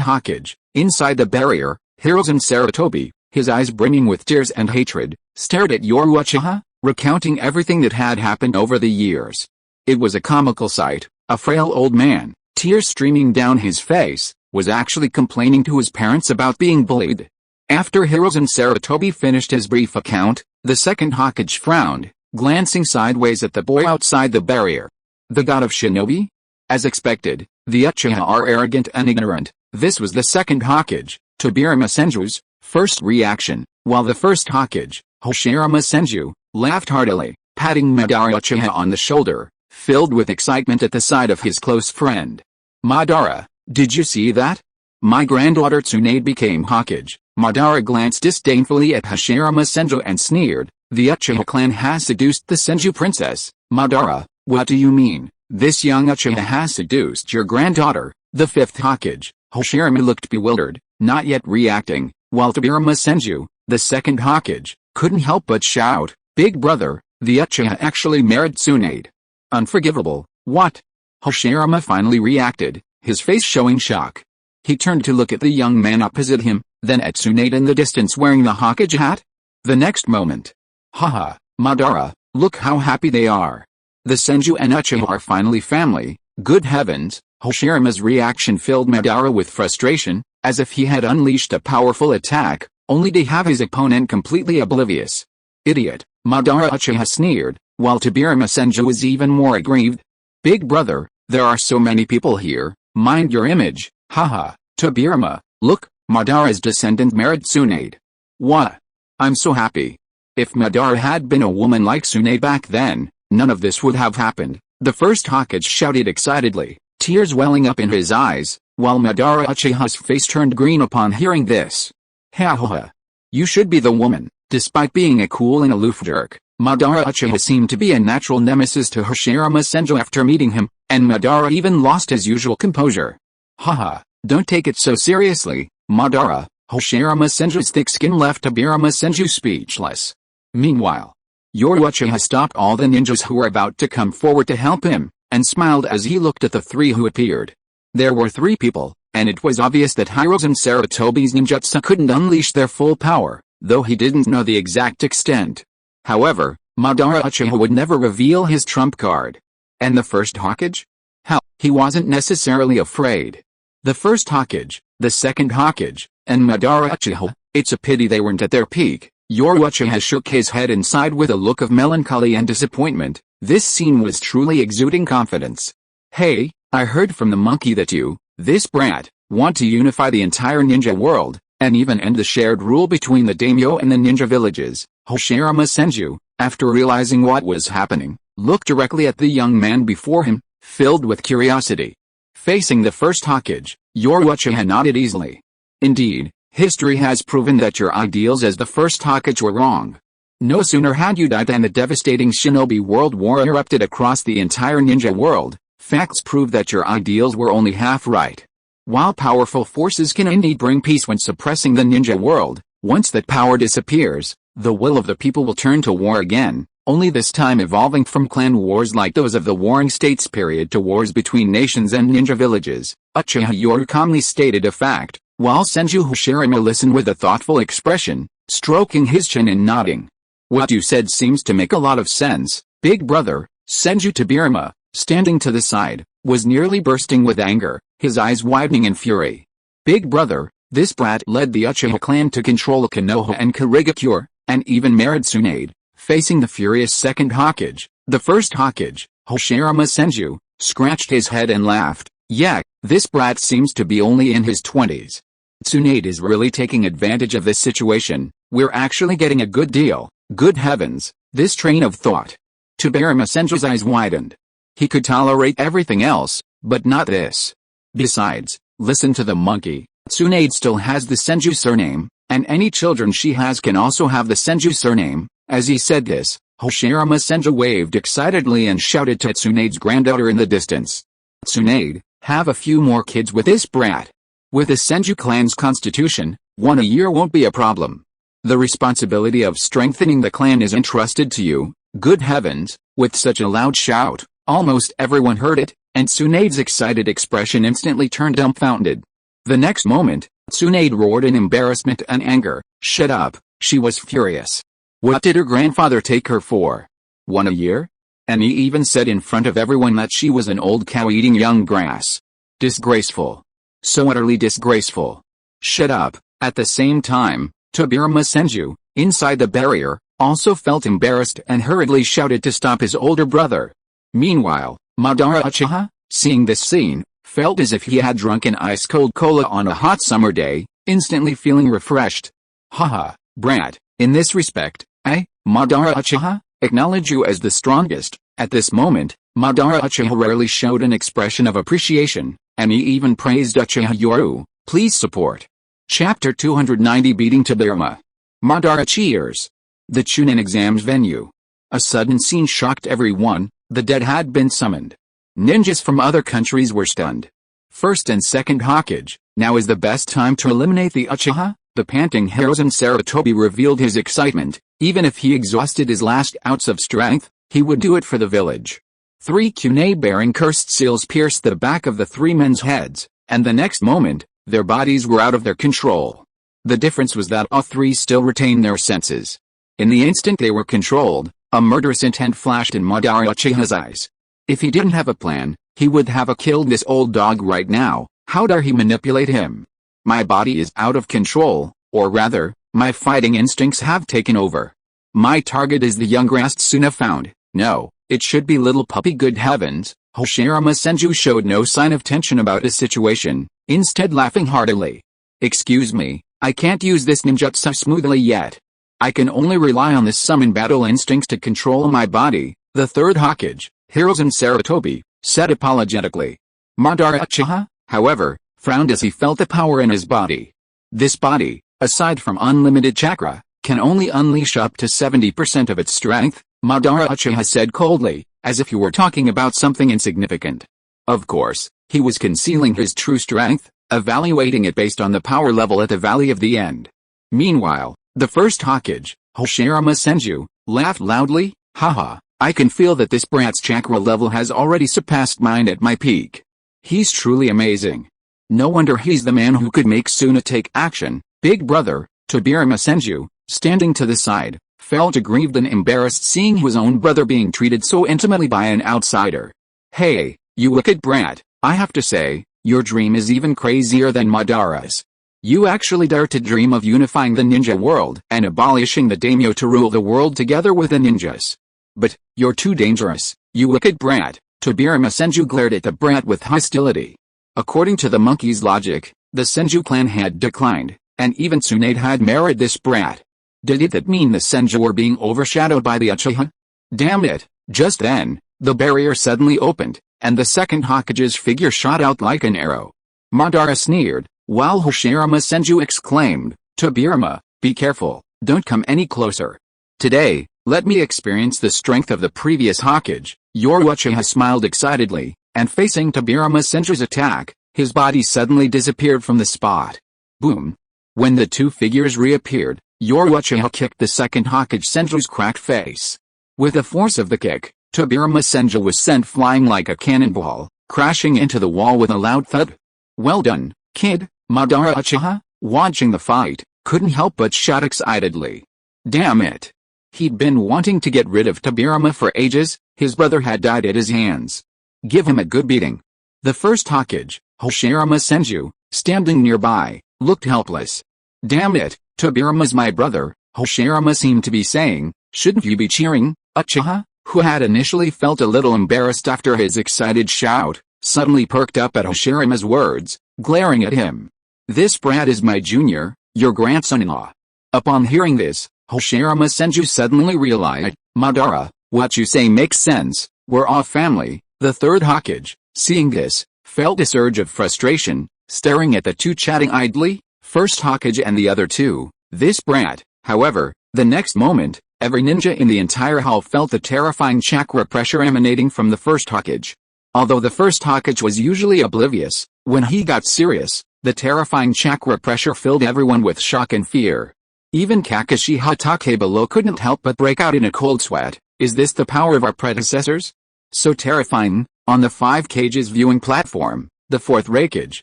Hokage, inside the barrier, Hiruzen Sarutobi, his eyes brimming with tears and hatred, stared at Yoru Uchiha, recounting everything that had happened over the years. It was a comical sight. A frail old man, tears streaming down his face, was actually complaining to his parents about being bullied. After Hiruzen Sarutobi finished his brief account, the second Hokage frowned, glancing sideways at the boy outside the barrier. The god of shinobi? As expected, The Uchiha are arrogant and ignorant. This was the second Hokage, Tobirama Senju's, first reaction, while the first Hokage, Hoshirama Senju, laughed heartily, patting Madara Uchiha on the shoulder, filled with excitement at the sight of his close friend. Madara, did you see that? My granddaughter Tsunade became Hokage. Madara glanced disdainfully at Hoshirama Senju and sneered, the Uchiha clan has seduced the Senju princess. Madara, what do you mean? This young Uchiha has seduced your granddaughter, the fifth Hokage. Hoshirama looked bewildered, not yet reacting, while Tobirama Senju, the second Hokage, couldn't help but shout, Big brother, the Uchiha actually married Tsunade. Unforgivable, what? Hoshirama finally reacted, his face showing shock. He turned to look at the young man opposite him, then at Tsunade in the distance wearing the Hokage hat. The next moment. Haha, Madara, look how happy they are. The Senju and Uchiha are finally family. Good heavens, Hoshirama's reaction filled Madara with frustration, as if he had unleashed a powerful attack, only to have his opponent completely oblivious. Idiot, Madara Uchiha sneered, while Tobirama Senju was even more aggrieved. Big brother, there are so many people here, mind your image. Haha, Tobirama, look, Madara's descendant married Tsunade. What? I'm so happy. If Madara had been a woman like Tsunade back then, none of this would have happened, the first Hokage shouted excitedly, tears welling up in his eyes, while Madara Uchiha's face turned green upon hearing this. Ha ha ha. You should be the woman. Despite being a cool and aloof jerk, Madara Uchiha seemed to be a natural nemesis to Hoshirama Senju after meeting him, and Madara even lost his usual composure. Haha, don't take it so seriously, Madara. Hoshirama Senju's thick skin left Tobirama Senju speechless. Meanwhile, Yoru Uchiha stopped all the ninjas who were about to come forward to help him, and smiled as he looked at the three who appeared. There were three people, and it was obvious that Hirozen Sarutobi's ninjutsu couldn't unleash their full power, though he didn't know the exact extent. However, Madara Uchiha would never reveal his trump card. And the first Hokage? Hell, he wasn't necessarily afraid. The first Hokage, the second Hokage, and Madara Uchiha, it's a pity they weren't at their peak. Yoru Uchiha shook his head and sighed with a look of melancholy and disappointment. This scene was truly exuding confidence. Hey, I heard from the monkey that you, this brat, want to unify the entire ninja world, and even end the shared rule between the daimyo and the ninja villages. Hoshirama Senju, after realizing what was happening, looked directly at the young man before him, filled with curiosity. Facing the first Hokage, Yoru Uchiha nodded easily. Indeed, history has proven that your ideals as the first Hokage were wrong. No sooner had you died than the devastating shinobi world war erupted across the entire ninja world. Facts prove that your ideals were only half right. While powerful forces can indeed bring peace when suppressing the ninja world, once that power disappears, the will of the people will turn to war again, only this time evolving from clan wars like those of the Warring States period to wars between nations and ninja villages. Uchiha Yoru calmly stated a fact, while Senju Hoshirama listened with a thoughtful expression, stroking his chin and nodding. What you said seems to make a lot of sense, big brother. Senju Tobirama, standing to the side, was nearly bursting with anger, his eyes widening in fury. Big brother, this brat led the Uchiha clan to control Konoha and Karigakure, and even married Tsunade. Facing the furious second Hokage, the first Hokage, Hoshirama Senju, scratched his head and laughed. Yeah, this brat seems to be only in his 20s. Tsunade is really taking advantage of this situation. We're actually getting a good deal. Good heavens, this train of thought. Tobirama Senju's eyes widened. He could tolerate everything else, but not this. Besides, listen to the monkey. Tsunade still has the Senju surname, and any children she has can also have the Senju surname. As he said this, Hoshirama Senju waved excitedly and shouted to Tsunade's granddaughter in the distance. Tsunade, have a few more kids with this brat. With the Senju clan's constitution, 1 a year won't be a problem. The responsibility of strengthening the clan is entrusted to you. Good heavens, with such a loud shout, almost everyone heard it, and Tsunade's excited expression instantly turned dumbfounded. The next moment, Tsunade roared in embarrassment and anger. Shut up, she was furious. What did her grandfather take her for? 1 a year? And he even said in front of everyone that she was an old cow eating young grass. Disgraceful. So utterly disgraceful. Shut up. At the same time, Tobirama Senju, inside the barrier, also felt embarrassed and hurriedly shouted to stop his older brother. Meanwhile, Madara Uchiha, seeing this scene, felt as if he had drunk an ice-cold cola on a hot summer day, instantly feeling refreshed. Haha, brat, in this respect, I, Madara Uchiha, acknowledge you as the strongest. At this moment, Madara Uchiha rarely showed an expression of appreciation, and he even praised Uchiha Yoru. Please support. Chapter 290 Beating Tobirama. Madara cheers. The Chunin exams venue. A sudden scene shocked everyone. The dead had been summoned. Ninjas from other countries were stunned. First and second Hokage, now is the best time to eliminate the Uchiha. The panting Hiruzen Sarutobi revealed his excitement. Even if he exhausted his last ounce of strength, he would do it for the village. 3 kunai-bearing cursed seals pierced the back of the 3 men's heads, and the next moment, their bodies were out of their control. The difference was that all 3 still retained their senses. In the instant they were controlled, a murderous intent flashed in Madara Uchiha's eyes. If he didn't have a plan, he would have killed this old dog right now. How dare he manipulate him? My body is out of control, or rather, my fighting instincts have taken over. My target is the young grass Suna found. No, it should be little puppy. Good heavens. Hoshirama Senju showed no sign of tension about his situation, instead laughing heartily. Excuse me, I can't use this ninjutsu smoothly yet. I can only rely on the summon battle instincts to control my body. The third Hokage, Hiruzen Sarutobi, said apologetically. Madara Uchiha, however, frowned as he felt the power in his body. This body, aside from unlimited chakra, can only unleash up to 70% of its strength, Madara Uchiha said coldly, as if he were talking about something insignificant. Of course, he was concealing his true strength, evaluating it based on the power level at the Valley of the End. Meanwhile, the first Hokage, Hoshirama Senju, laughed loudly. Haha, I can feel that this brat's chakra level has already surpassed mine at my peak. He's truly amazing. No wonder he's the man who could make Suna take action. Big brother, Tobirama Senju, standing to the side, felt aggrieved and embarrassed seeing his own brother being treated so intimately by an outsider. Hey, you wicked brat, I have to say, your dream is even crazier than Madara's. You actually dare to dream of unifying the ninja world and abolishing the daimyo to rule the world together with the ninjas. But, you're too dangerous, you wicked brat. Tobirama Senju glared at the brat with hostility. According to the monkey's logic, the Senju clan had declined, and even Tsunade had married this brat. Did that mean the Senju were being overshadowed by the Uchiha? Damn it! Just then, the barrier suddenly opened, and the second Hokage's figure shot out like an arrow. Madara sneered, while Hoshirama Senju exclaimed, Tobirama, be careful, don't come any closer. Today, let me experience the strength of the previous Hokage. Yoru Uchiha smiled excitedly, and facing Tobirama Senju's attack, his body suddenly disappeared from the spot. Boom! When the 2 figures reappeared, Yoru Uchiha kicked the second Hokage Senju's cracked face. With the force of the kick, Tobirama Senju was sent flying like a cannonball, crashing into the wall with a loud thud. Well done, kid. Madara Uchiha, watching the fight, couldn't help but shout excitedly. Damn it! He'd been wanting to get rid of Tobirama for ages. His brother had died at his hands. Give him a good beating. The first Hokage, Hoshirama Senju, standing nearby, looked helpless. Damn it, Tobirama's my brother, Hoshirama seemed to be saying. Shouldn't you be cheering? Uchiha, who had initially felt a little embarrassed after his excited shout, suddenly perked up at Hoshirama's words, glaring at him. This brat is my junior, your grandson-in-law. Upon hearing this, Hoshirama Senju suddenly realized, Madara, what you say makes sense, we're all family. The third Hokage, seeing this, felt a surge of frustration, staring at the 2 chatting idly, first Hokage and the other 2, this brat. However, the next moment, every ninja in the entire hall felt the terrifying chakra pressure emanating from the first Hokage. Although the first Hokage was usually oblivious, when he got serious, the terrifying chakra pressure filled everyone with shock and fear. Even Kakashi Hatake below couldn't help but break out in a cold sweat. Is this the power of our predecessors? So terrifying. On the 5 Kage's viewing platform, the 4th Raikage,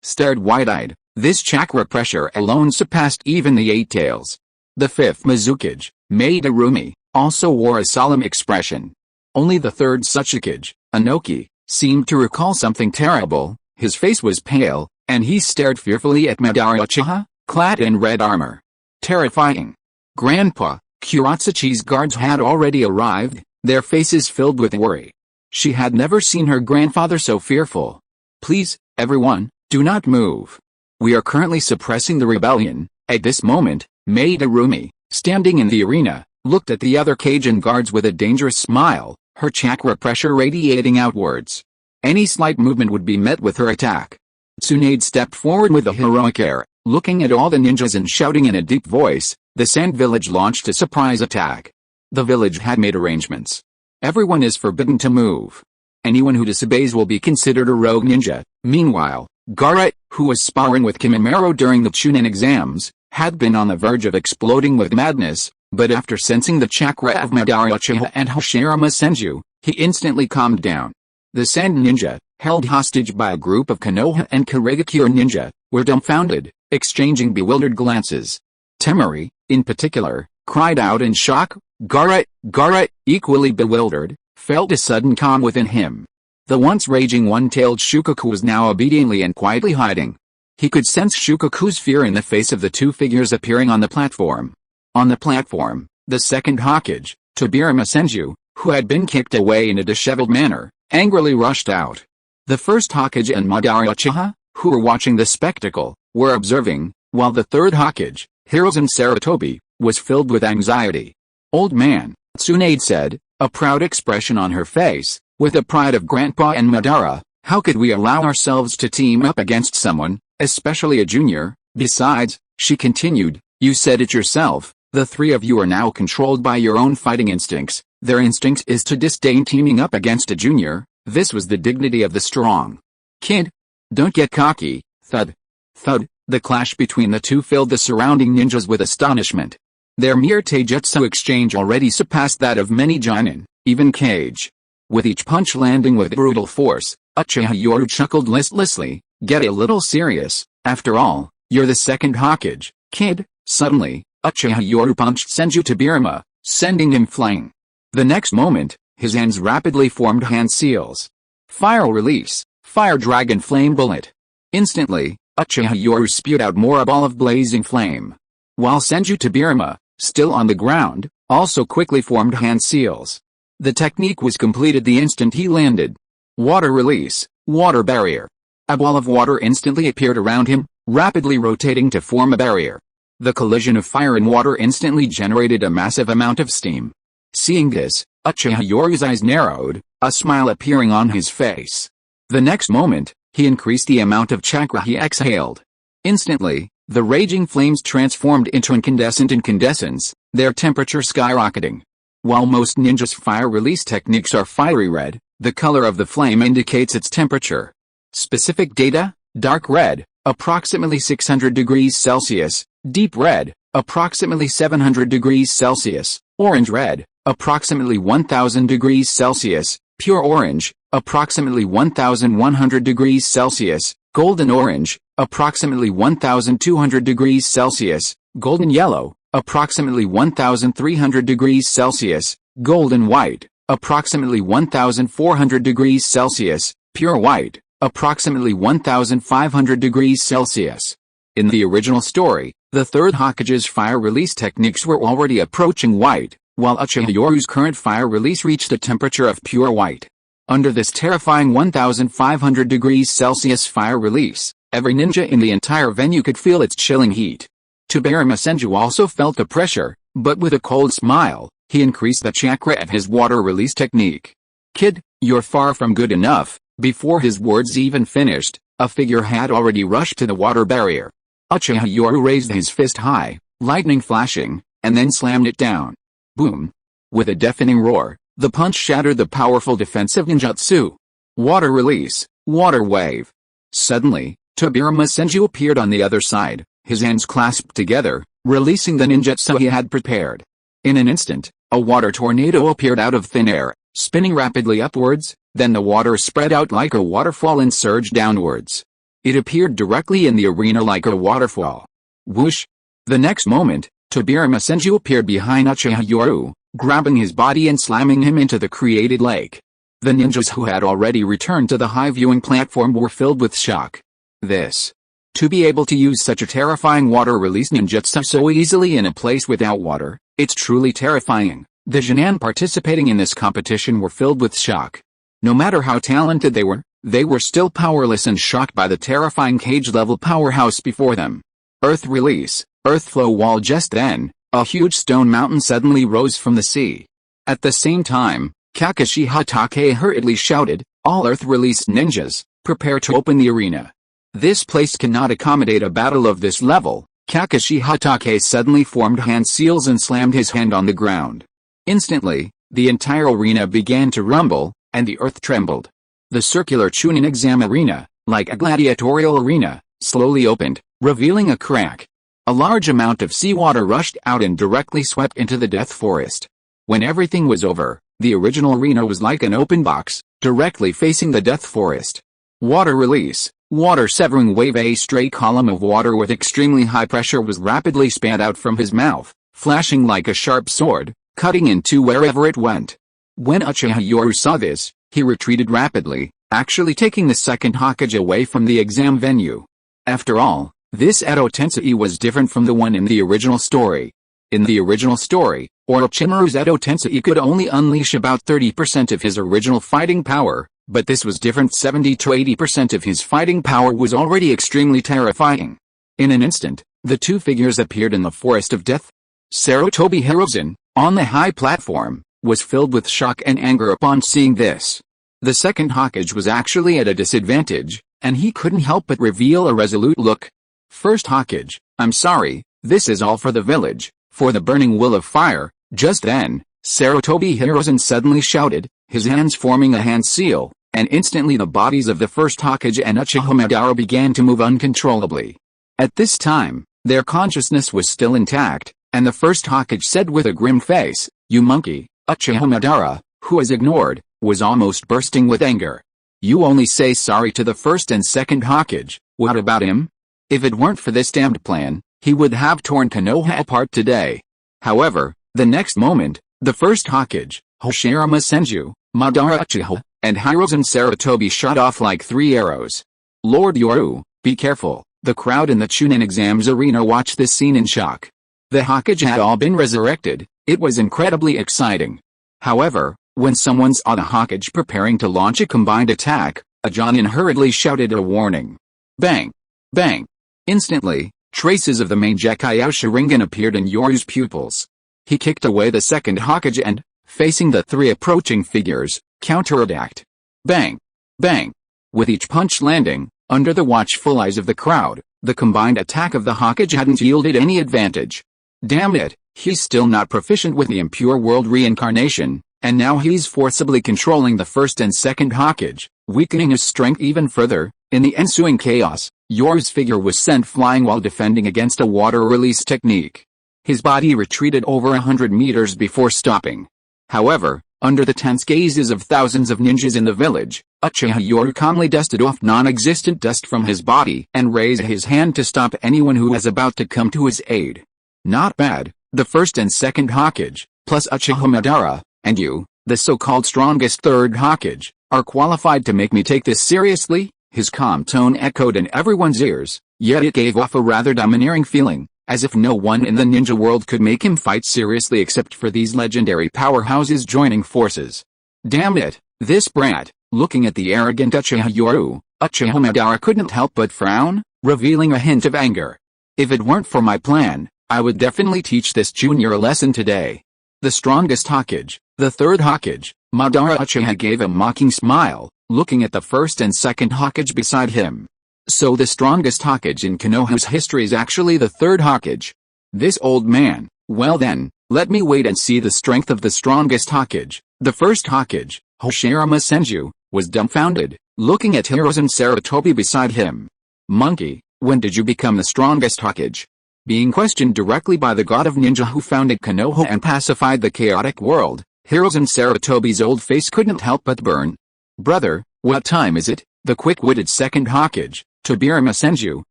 stared wide-eyed. This chakra pressure alone surpassed even the 8 Tails. The 5th Mizukage, Madarumi, also wore a solemn expression. Only the 3rd Tsuchikage, Inoki, seemed to recall something terrible. His face was pale, and he stared fearfully at Madara Uchiha, clad in red armor. Terrifying. Grandpa, Kuratsuchi's guards had already arrived, their faces filled with worry. She had never seen her grandfather so fearful. Please, everyone, do not move. We are currently suppressing the rebellion. At this moment, Maida Rumi, standing in the arena, looked at the other Cajun guards with a dangerous smile, her chakra pressure radiating outwards. Any slight movement would be met with her attack. Tsunade stepped forward with a heroic air, looking at all the ninjas and shouting in a deep voice. The Sand Village launched a surprise attack. The village had made arrangements. Everyone is forbidden to move. Anyone who disobeys will be considered a rogue ninja. Meanwhile, Gaara, who was sparring with Kimimaro during the Chunin exams, had been on the verge of exploding with madness, but after sensing the chakra of Madara Uchiha and Hashirama Senju, he instantly calmed down. The Sand Ninja, held hostage by a group of Konoha and Karigakure ninja, were dumbfounded, exchanging bewildered glances. Temari, in particular, cried out in shock. Gaara, equally bewildered, felt a sudden calm within him. The once raging one-tailed Shukaku was now obediently and quietly hiding. He could sense Shukaku's fear in the face of the two figures appearing on the platform. On the platform, the second Hokage, Tobirama Senju, who had been kicked away in a disheveled manner, angrily rushed out. The first Hokage and Madara Uchiha, who were watching the spectacle, were observing, while the third Hokage, Hiruzen Sarutobi, was filled with anxiety. "Old man," Tsunade said, a proud expression on her face, with the pride of Grandpa and Madara, "how could we allow ourselves to team up against someone, especially a junior? Besides," she continued, "you said it yourself, the three of you are now controlled by your own fighting instincts. Their instinct is to disdain teaming up against a junior. This was the dignity of the strong. Kid, don't get cocky." Thud. Thud. The clash between the two filled the surrounding ninjas with astonishment. Their mere taijutsu exchange already surpassed that of many Jonin, even Kage. With each punch landing with brutal force, Uchiha Yoru chuckled listlessly. "Get a little serious, after all, you're the second Hokage, kid." Suddenly, Uchiha Yoru punched Senju Tobirama, sending him flying. The next moment, his hands rapidly formed hand seals. Fire release, fire dragon flame bullet. Instantly, Uchiha Yoru spewed out more a ball of blazing flame. While Senju Tobirama, still on the ground, also quickly formed hand seals. The technique was completed the instant he landed. Water release, water barrier. A ball of water instantly appeared around him, rapidly rotating to form a barrier. The collision of fire and water instantly generated a massive amount of steam. Seeing this, Uchiha Yoru's eyes narrowed, a smile appearing on his face. The next moment, he increased the amount of chakra he exhaled. Instantly, the raging flames transformed into incandescence, their temperature skyrocketing. While most ninjas' fire release techniques are fiery red, the color of the flame indicates its temperature. Specific data: dark red, approximately 600 degrees Celsius, deep red, approximately 700 degrees Celsius, orange red, approximately 1000 degrees Celsius, pure orange, approximately 1100 degrees Celsius, golden orange, approximately 1200 degrees Celsius, golden yellow, approximately 1300 degrees Celsius, golden white, approximately 1400 degrees Celsius, pure white, approximately 1500 degrees Celsius. In the original story, the third Hokage's fire release techniques were already approaching white, while Uchiha Yoru's current fire release reached a temperature of pure white. Under this terrifying 1500 degrees Celsius fire release, every ninja in the entire venue could feel its chilling heat. Tobirama Senju also felt the pressure, but with a cold smile, he increased the chakra of his water release technique. "Kid, you're far from good enough." Before his words even finished, a figure had already rushed to the water barrier. Uchiha Yoru raised his fist high, lightning flashing, and then slammed it down. Boom! With a deafening roar, the punch shattered the powerful defensive ninjutsu. Water release, water wave. Suddenly, Tobirama Senju appeared on the other side, his hands clasped together, releasing the ninjutsu he had prepared. In an instant, a water tornado appeared out of thin air, spinning rapidly upwards, then the water spread out like a waterfall and surged downwards. It appeared directly in the arena like a waterfall. Whoosh! The next moment, Tobirama Senju appeared behind Uchiha Yoru, grabbing his body and slamming him into the created lake. The ninjas who had already returned to the high viewing platform were filled with shock. To be able to use such a terrifying water release ninjutsu so easily in a place without water, it's truly terrifying. The Jonin participating in this competition were filled with shock. No matter how talented they were, They were still powerless and shocked by the terrifying cage-level powerhouse before them. Earth release, earth flow wall. Just then, a huge stone mountain suddenly rose from the sea. At the same time, Kakashi Hatake hurriedly shouted, "All earth release ninjas, prepare to open the arena." This place cannot accommodate a battle of this level. Kakashi Hatake suddenly formed hand seals and slammed his hand on the ground. Instantly, the entire arena began to rumble, and the earth trembled. The circular Chunin exam arena, like a gladiatorial arena, slowly opened, revealing a crack. A large amount of seawater rushed out and directly swept into the death forest. When everything was over, the original arena was like an open box, directly facing the death forest. Water release, water severing wave. A stray column of water with extremely high pressure was rapidly spat out from his mouth, flashing like a sharp sword, cutting into wherever it went. When Uchiha Yoru saw this, he retreated rapidly, actually taking the second Hokage away from the exam venue. After all, this Edo Tensei was different from the one in the original story. In the original story, Orochimaru's Edo Tensei could only unleash about 30% of his original fighting power, but this was different. 70 to 80% of his fighting power was already extremely terrifying. In an instant, the two figures appeared in the forest of death. Sarutobi Hiruzen, on the high platform, was filled with shock and anger upon seeing this. The second Hokage was actually at a disadvantage, and he couldn't help but reveal a resolute look. "First Hokage, I'm sorry, this is all for the village, for the burning will of fire." Just then, Sarutobi Hiruzen suddenly shouted, his hands forming a hand seal, and instantly the bodies of the first Hokage and Uchiha Madara began to move uncontrollably. At this time, their consciousness was still intact, and the first Hokage said with a grim face, "You monkey." Uchiha Madara, who was ignored, was almost bursting with anger. "You only say sorry to the first and second Hokage, what about him? If it weren't for this damned plan, he would have torn Konoha apart today." However, the next moment, the first Hokage, Hashirama Senju, Madara Uchiha, and Hiruzen Sarutobi shot off like 3 arrows. "Lord Yoru, be careful." The crowd in the Chunin exams arena watched this scene in shock. The Hokage had all been resurrected. It was incredibly exciting. However, when someone saw the Hokage preparing to launch a combined attack, a Jonin hurriedly shouted a warning. Bang! Bang! Instantly, traces of the main Gekkai Sharingan appeared in Yoru's pupils. He kicked away the second Hokage and, facing the 3 approaching figures, counterattacked. Bang! Bang! With each punch landing, under the watchful eyes of the crowd, the combined attack of the Hokage hadn't yielded any advantage. Damn it, he's still not proficient with the impure world reincarnation, and now he's forcibly controlling the first and second Hokage, weakening his strength even further. In the ensuing chaos, Yoru's figure was sent flying while defending against a water release technique. His body retreated over 100 meters before stopping. However, under the tense gazes of thousands of ninjas in the village, Uchiha Yoru calmly dusted off non-existent dust from his body and raised his hand to stop anyone who was about to come to his aid. Not bad, the first and second Hokage, plus Uchiha Madara, and you, the so-called strongest third Hokage, are qualified to make me take this seriously? His calm tone echoed in everyone's ears, yet it gave off a rather domineering feeling, as if no one in the ninja world could make him fight seriously except for these legendary powerhouses joining forces. Damn it, this brat. Looking at the arrogant Uchiha Yoru, Uchiha Madara couldn't help but frown, revealing a hint of anger. If it weren't for my plan, I would definitely teach this junior a lesson today. The strongest Hokage, the third Hokage, Madara Uchiha gave a mocking smile, looking at the first and second Hokage beside him. So the strongest Hokage in Konoha's history is actually the third Hokage. This old man, well then, let me wait and see the strength of the strongest Hokage. The first Hokage, Hashirama Senju, was dumbfounded, looking at Hiruzen Sarutobi beside him. Monkey, when did you become the strongest Hokage? Being questioned directly by the god of ninja who founded Konoha and pacified the chaotic world, Hiruzen Sarutobi's old face couldn't help but burn. Brother, what time is it? The quick-witted second Hokage, Tobirama Senju,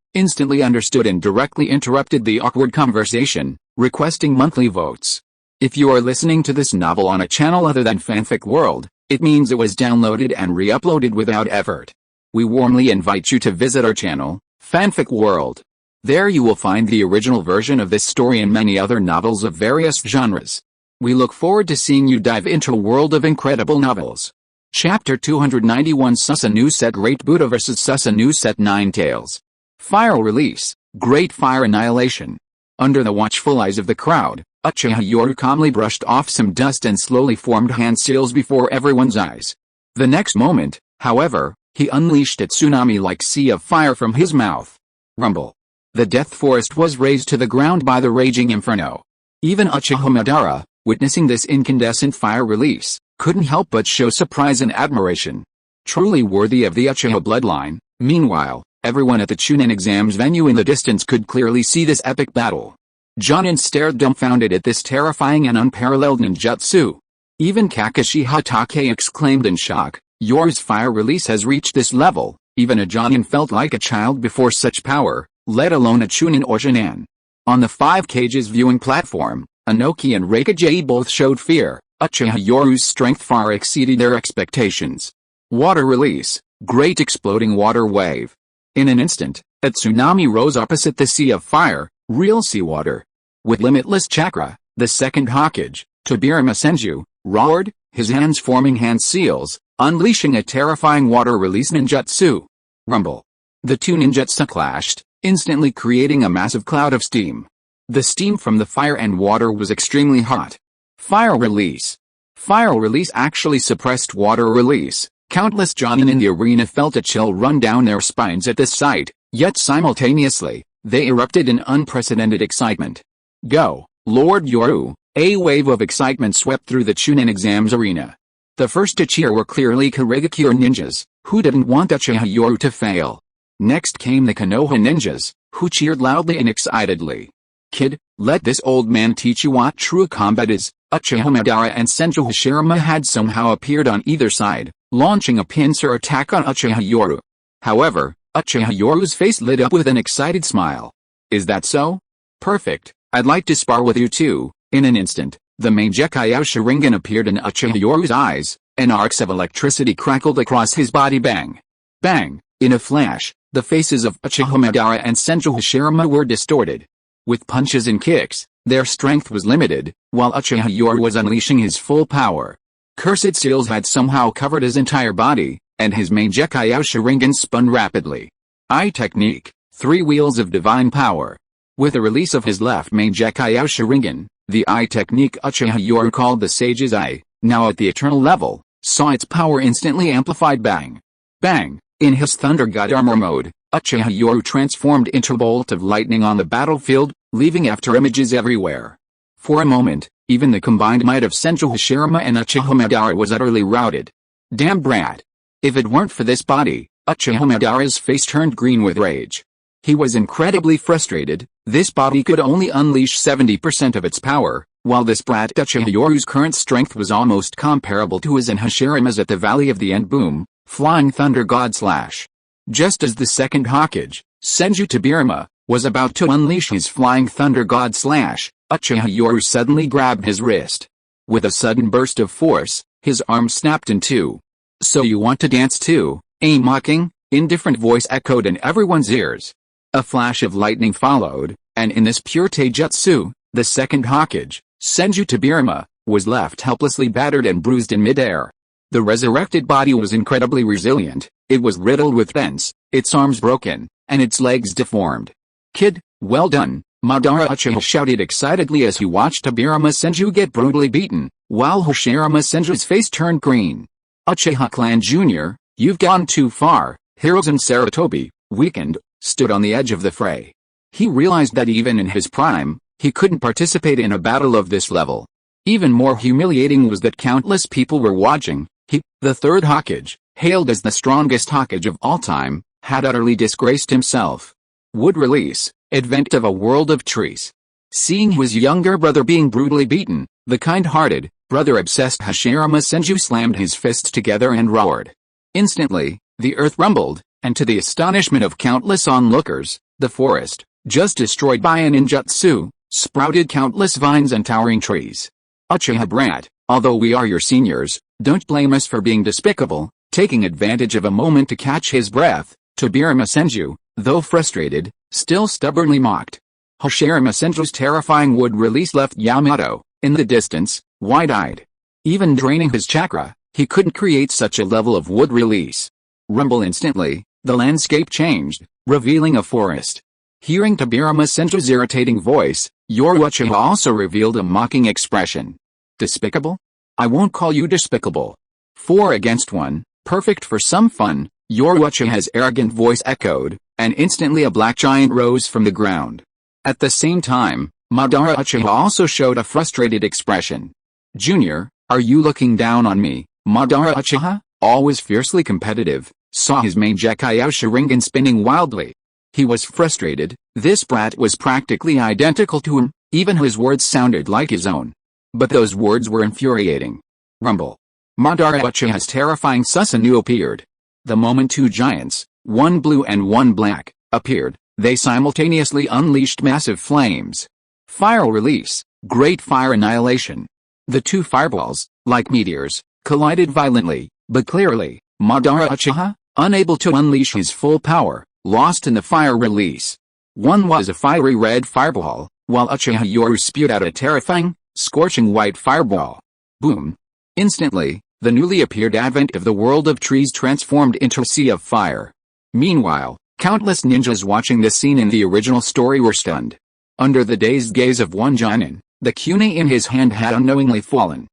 instantly understood and directly interrupted the awkward conversation, requesting monthly votes. If you are listening to this novel on a channel other than Fanfic World, it means it was downloaded and re-uploaded without effort. We warmly invite you to visit our channel, Fanfic World. There you will find the original version of this story and many other novels of various genres. We look forward to seeing you dive into a world of incredible novels. Chapter 291 Susanoo Set Great Buddha vs Susanoo Set Nine Tails. Fire Release, Great Fire Annihilation. Under the watchful eyes of the crowd, Uchiha Yoru calmly brushed off some dust and slowly formed hand seals before everyone's eyes. The next moment, however, he unleashed a tsunami-like sea of fire from his mouth. Rumble. The death forest was razed to the ground by the raging inferno. Even Uchiha Madara, witnessing this incandescent fire release, couldn't help but show surprise and admiration. Truly worthy of the Uchiha bloodline. Meanwhile, everyone at the Chunin exams venue in the distance could clearly see this epic battle. Jonin stared dumbfounded at this terrifying and unparalleled ninjutsu. Even Kakashi Hatake exclaimed in shock, "Yoru's fire release has reached this level." Even a Jonin felt like a child before such power, let alone a Chunin or Shin'an. On the 5K's viewing platform, Inoki and Reikage both showed fear. Uchiha Yoru's strength far exceeded their expectations. Water release, great exploding water wave. In an instant, a tsunami rose opposite the sea of fire, real seawater. With limitless chakra, the second Hokage, Tobirama Senju, roared, his hands forming hand seals, unleashing a terrifying water release ninjutsu. Rumble. The two ninjutsu clashed, instantly creating a massive cloud of steam. The steam from the fire and water was extremely hot. Fire release. Fire release actually suppressed water release. Countless Jonin in the arena felt a chill run down their spines at this sight, yet simultaneously, they erupted in unprecedented excitement. Go, Lord Yoru! A wave of excitement swept through the Chunin exams arena. The first to cheer were clearly Kurigakure ninjas, who didn't want Uchiha Yoru to fail. Next came the Konoha ninjas, who cheered loudly and excitedly. Kid, let this old man teach you what true combat is. Uchiha Madara and Senju Hashirama had somehow appeared on either side, launching a pincer attack on Uchiha Yoru. However, Uchiha Yoru's face lit up with an excited smile. Is that so? Perfect, I'd like to spar with you too. In an instant, the Mangekyou Sharingan appeared in Uchiha Yoru's eyes, and arcs of electricity crackled across his body. Bang! Bang! In a flash, the faces of Uchiha Madara and Senju Hashirama were distorted. With punches and kicks, their strength was limited, while Uchiha Yoru was unleashing his full power. Cursed seals had somehow covered his entire body, and his Mangekyou Sharingan spun rapidly. Eye technique, 3 wheels of divine power. With the release of his left Mangekyou Sharingan, the eye technique Uchiha Yoru called the Sage's Eye, now at the eternal level, saw its power instantly amplified. Bang! Bang! In his Thunder God armor mode, Uchiha Yoru transformed into a bolt of lightning on the battlefield, leaving after images everywhere. For a moment, even the combined might of Senju Hashirama and Uchiha Madara was utterly routed. Damn brat! If it weren't for this body, Uchiha Madara's face turned green with rage. He was incredibly frustrated. This body could only unleash 70% of its power, while this brat Uchiha Yoru's current strength was almost comparable to his and Hashirama's at the Valley of the End. Boom! Flying Thunder God Slash. Just as the second Hokage, Senju Tobirama, was about to unleash his Flying Thunder God Slash, Uchiha Yoru suddenly grabbed his wrist. With a sudden burst of force, his arm snapped in two. So you want to dance too? A mocking, indifferent voice echoed in everyone's ears. A flash of lightning followed, and in this pure taijutsu, the second Hokage, Senju Tobirama, was left helplessly battered and bruised in midair. The resurrected body was incredibly resilient. It was riddled with dents, its arms broken, and its legs deformed. Kid, well done, Madara Uchiha shouted excitedly as he watched Tobirama Senju get brutally beaten, while Hashirama Senju's face turned green. Uchiha Clan Jr., you've gone too far. Hiruzen Sarutobi, weakened, stood on the edge of the fray. He realized that even in his prime, he couldn't participate in a battle of this level. Even more humiliating was that countless people were watching. He, the third Hokage, hailed as the strongest Hokage of all time, had utterly disgraced himself. Would release, advent of a world of trees. Seeing his younger brother being brutally beaten, the kind-hearted, brother-obsessed Hashirama Senju slammed his fists together and roared. Instantly, the earth rumbled, and to the astonishment of countless onlookers, the forest, just destroyed by a ninjutsu, sprouted countless vines and towering trees. Uchiha brat, although we are your seniors, don't blame us for being despicable. Taking advantage of a moment to catch his breath, Tobirama Senju, though frustrated, still stubbornly mocked. Hashirama Senju's terrifying wood release left Yamato, in the distance, wide-eyed. Even draining his chakra, He couldn't create such a level of wood release. Rumble instantly, the landscape changed, revealing a forest. Hearing Tobirama Senju's irritating voice, Yoru Uchiha also revealed a mocking expression. Despicable? I won't call you despicable. 4 against 1, perfect for some fun, Yoru Uchiha's arrogant voice echoed, and instantly a black giant rose from the ground. At the same time, Madara Uchiha also showed a frustrated expression. Junior, are you looking down on me? Madara Uchiha, always fiercely competitive, saw his main Gekkai Sharingan spinning wildly. He was frustrated, this brat was practically identical to him, even his words sounded like his own. But those words were infuriating. Rumble. Madara Uchiha's terrifying Susanoo appeared. The moment 2 giants, one blue and one black, appeared, they simultaneously unleashed massive flames. Fire release, great fire annihilation. The 2 fireballs, like meteors, collided violently, but clearly, Madara Uchiha, unable to unleash his full power, lost in the fire release. One was a fiery red fireball, while Uchiha Yoru spewed out a terrifying, scorching white fireball. Boom. Instantly, the newly appeared advent of the world of trees transformed into a sea of fire. Meanwhile, countless ninjas watching this scene in the original story were stunned. Under the dazed gaze of one Jonin, the kune in his hand had unknowingly fallen.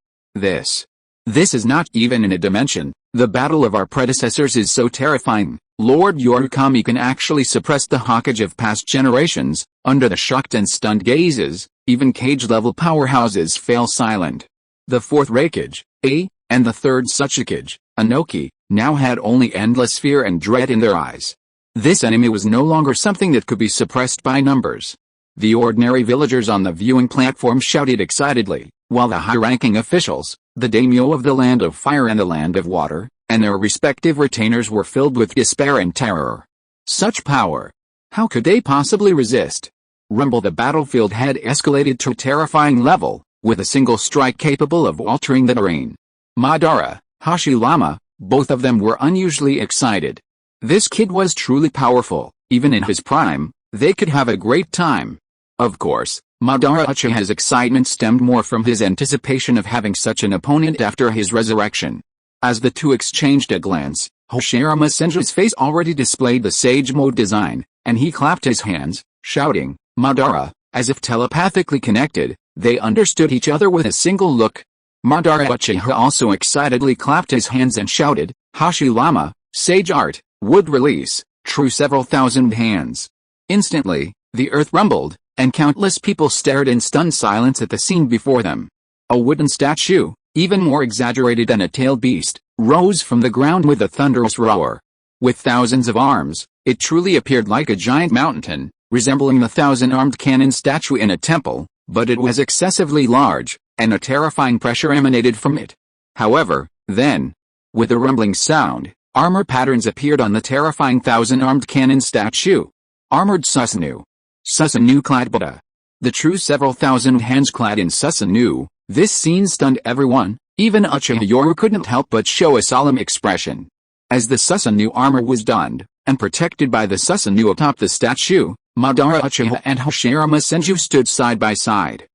This is not even in a dimension. The battle of our predecessors is so terrifying. Lord Yorukami can actually suppress the Hokage of past generations. Under the shocked and stunned gazes, even cage-level powerhouses fell silent. The 4th Raikage, and the 3rd Tsuchikage, Anoki, now had only endless fear and dread in their eyes. This enemy was no longer something that could be suppressed by numbers. The ordinary villagers on the viewing platform shouted excitedly, while the high-ranking officials, the daimyo of the Land of Fire and the Land of Water, and their respective retainers were filled with despair and terror. Such power! How could they possibly resist? Rumble. The battlefield had escalated to a terrifying level, with a single strike capable of altering the terrain. Madara, Hashirama, both of them were unusually excited. This kid was truly powerful, even in his prime, they could have a great time. Of course, Madara Uchiha's excitement stemmed more from his anticipation of having such an opponent after his resurrection. As the two exchanged a glance, Hashirama Senju's face already displayed the Sage Mode design, and he clapped his hands, shouting, Madara, as if telepathically connected, they understood each other with a single look. Madara Uchiha also excitedly clapped his hands and shouted, Hashirama, Sage Art, Wood Release, True several thousand hands. Instantly, the earth rumbled, and countless people stared in stunned silence at the scene before them. A wooden statue, even more exaggerated than a tailed beast, rose from the ground with a thunderous roar. With thousands of arms, it truly appeared like a giant mountain, resembling the thousand-armed cannon statue in a temple, but it was excessively large, and a terrifying pressure emanated from it. However, then, with a rumbling sound, armor patterns appeared on the terrifying thousand-armed cannon statue. Armored Susanoo. Susanoo-clad Buddha. The true several thousand hands clad in Susanoo. This scene stunned everyone, even Uchiha Yoru couldn't help but show a solemn expression. As the Susanoo armor was donned, and protected by the Susanoo atop the statue, Madara Uchiha and Hashirama Senju stood side by side.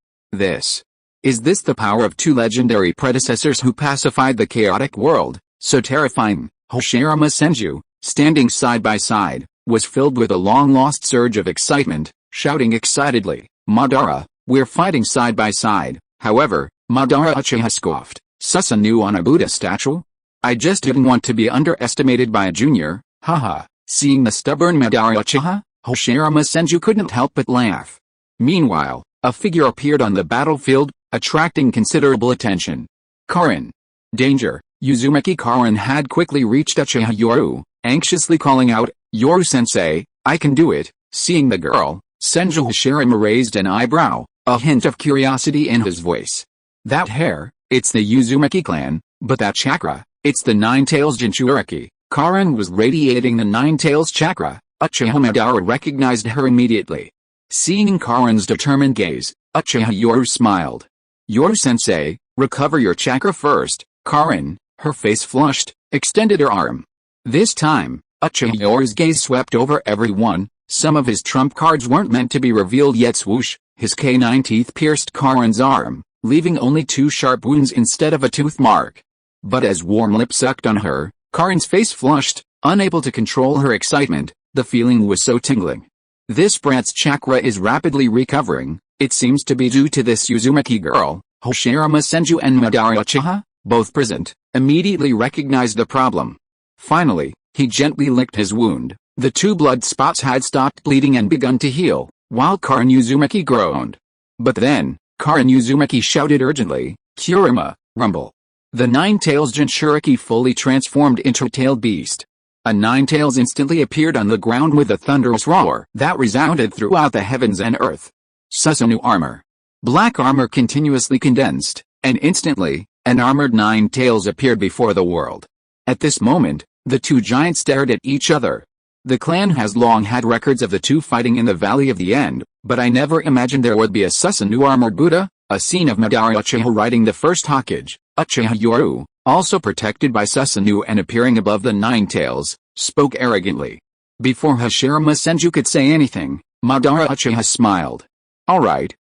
Is this the power of two legendary predecessors who pacified the chaotic world, so terrifying? Hashirama Senju, standing side by side, was filled with a long-lost surge of excitement, shouting excitedly, Madara, we're fighting side by side. However, Madara Uchiha scoffed, Susanoo on a Buddha statue? I just didn't want to be underestimated by a junior, haha. Seeing the stubborn Madara Uchiha, Hashirama Senju couldn't help but laugh. Meanwhile, a figure appeared on the battlefield, attracting considerable attention. Karin. Danger. Uzumaki Karin had quickly reached Uchiha Yoru, anxiously calling out, Yoru-sensei, I can do it. Seeing the girl, Senju Hashirama raised an eyebrow, a hint of curiosity in his voice. That hair, it's the Uzumaki clan, but that chakra, it's the Nine-Tails Jinchuriki. Karin was radiating the Nine-Tails chakra. Uchiha Madara recognized her immediately. Seeing Karin's determined gaze, Uchiha Yoru smiled. Yoru-sensei, recover your chakra first. Karin, her face flushed, extended her arm. This time, Uchiha Yoru's gaze swept over everyone. Some of his trump cards weren't meant to be revealed yet. Swoosh, his canine teeth pierced Karin's arm, leaving only two sharp wounds instead of a tooth mark. But as warm lips sucked on her, Karin's face flushed, unable to control her excitement. The feeling was so tingling. This brat's chakra is rapidly recovering. It seems to be due to this Uzumaki girl. Hashirama Senju and Madara Uchiha, both present, immediately recognized the problem. Finally, he gently licked his wound. The 2 blood spots had stopped bleeding and begun to heal, while Karin Uzumaki groaned. But then, Karin Uzumaki shouted urgently, "Kurama, rumble!" The Nine-Tails Jinchuriki fully transformed into a tailed beast. A Nine-Tails instantly appeared on the ground with a thunderous roar that resounded throughout the heavens and earth. Susanoo armor. Black armor continuously condensed, and instantly, an armored Nine-Tails appeared before the world. At this moment, the 2 giants stared at each other. The clan has long had records of the 2 fighting in the Valley of the End, but I never imagined there would be a Susanoo armored Buddha. A scene of Madara Uchiha riding the first Hokage, Uchiha Yoru, also protected by Susanoo and appearing above the Nine-Tails, spoke arrogantly. Before Hashirama Senju could say anything, Madara Uchiha smiled. "Alright,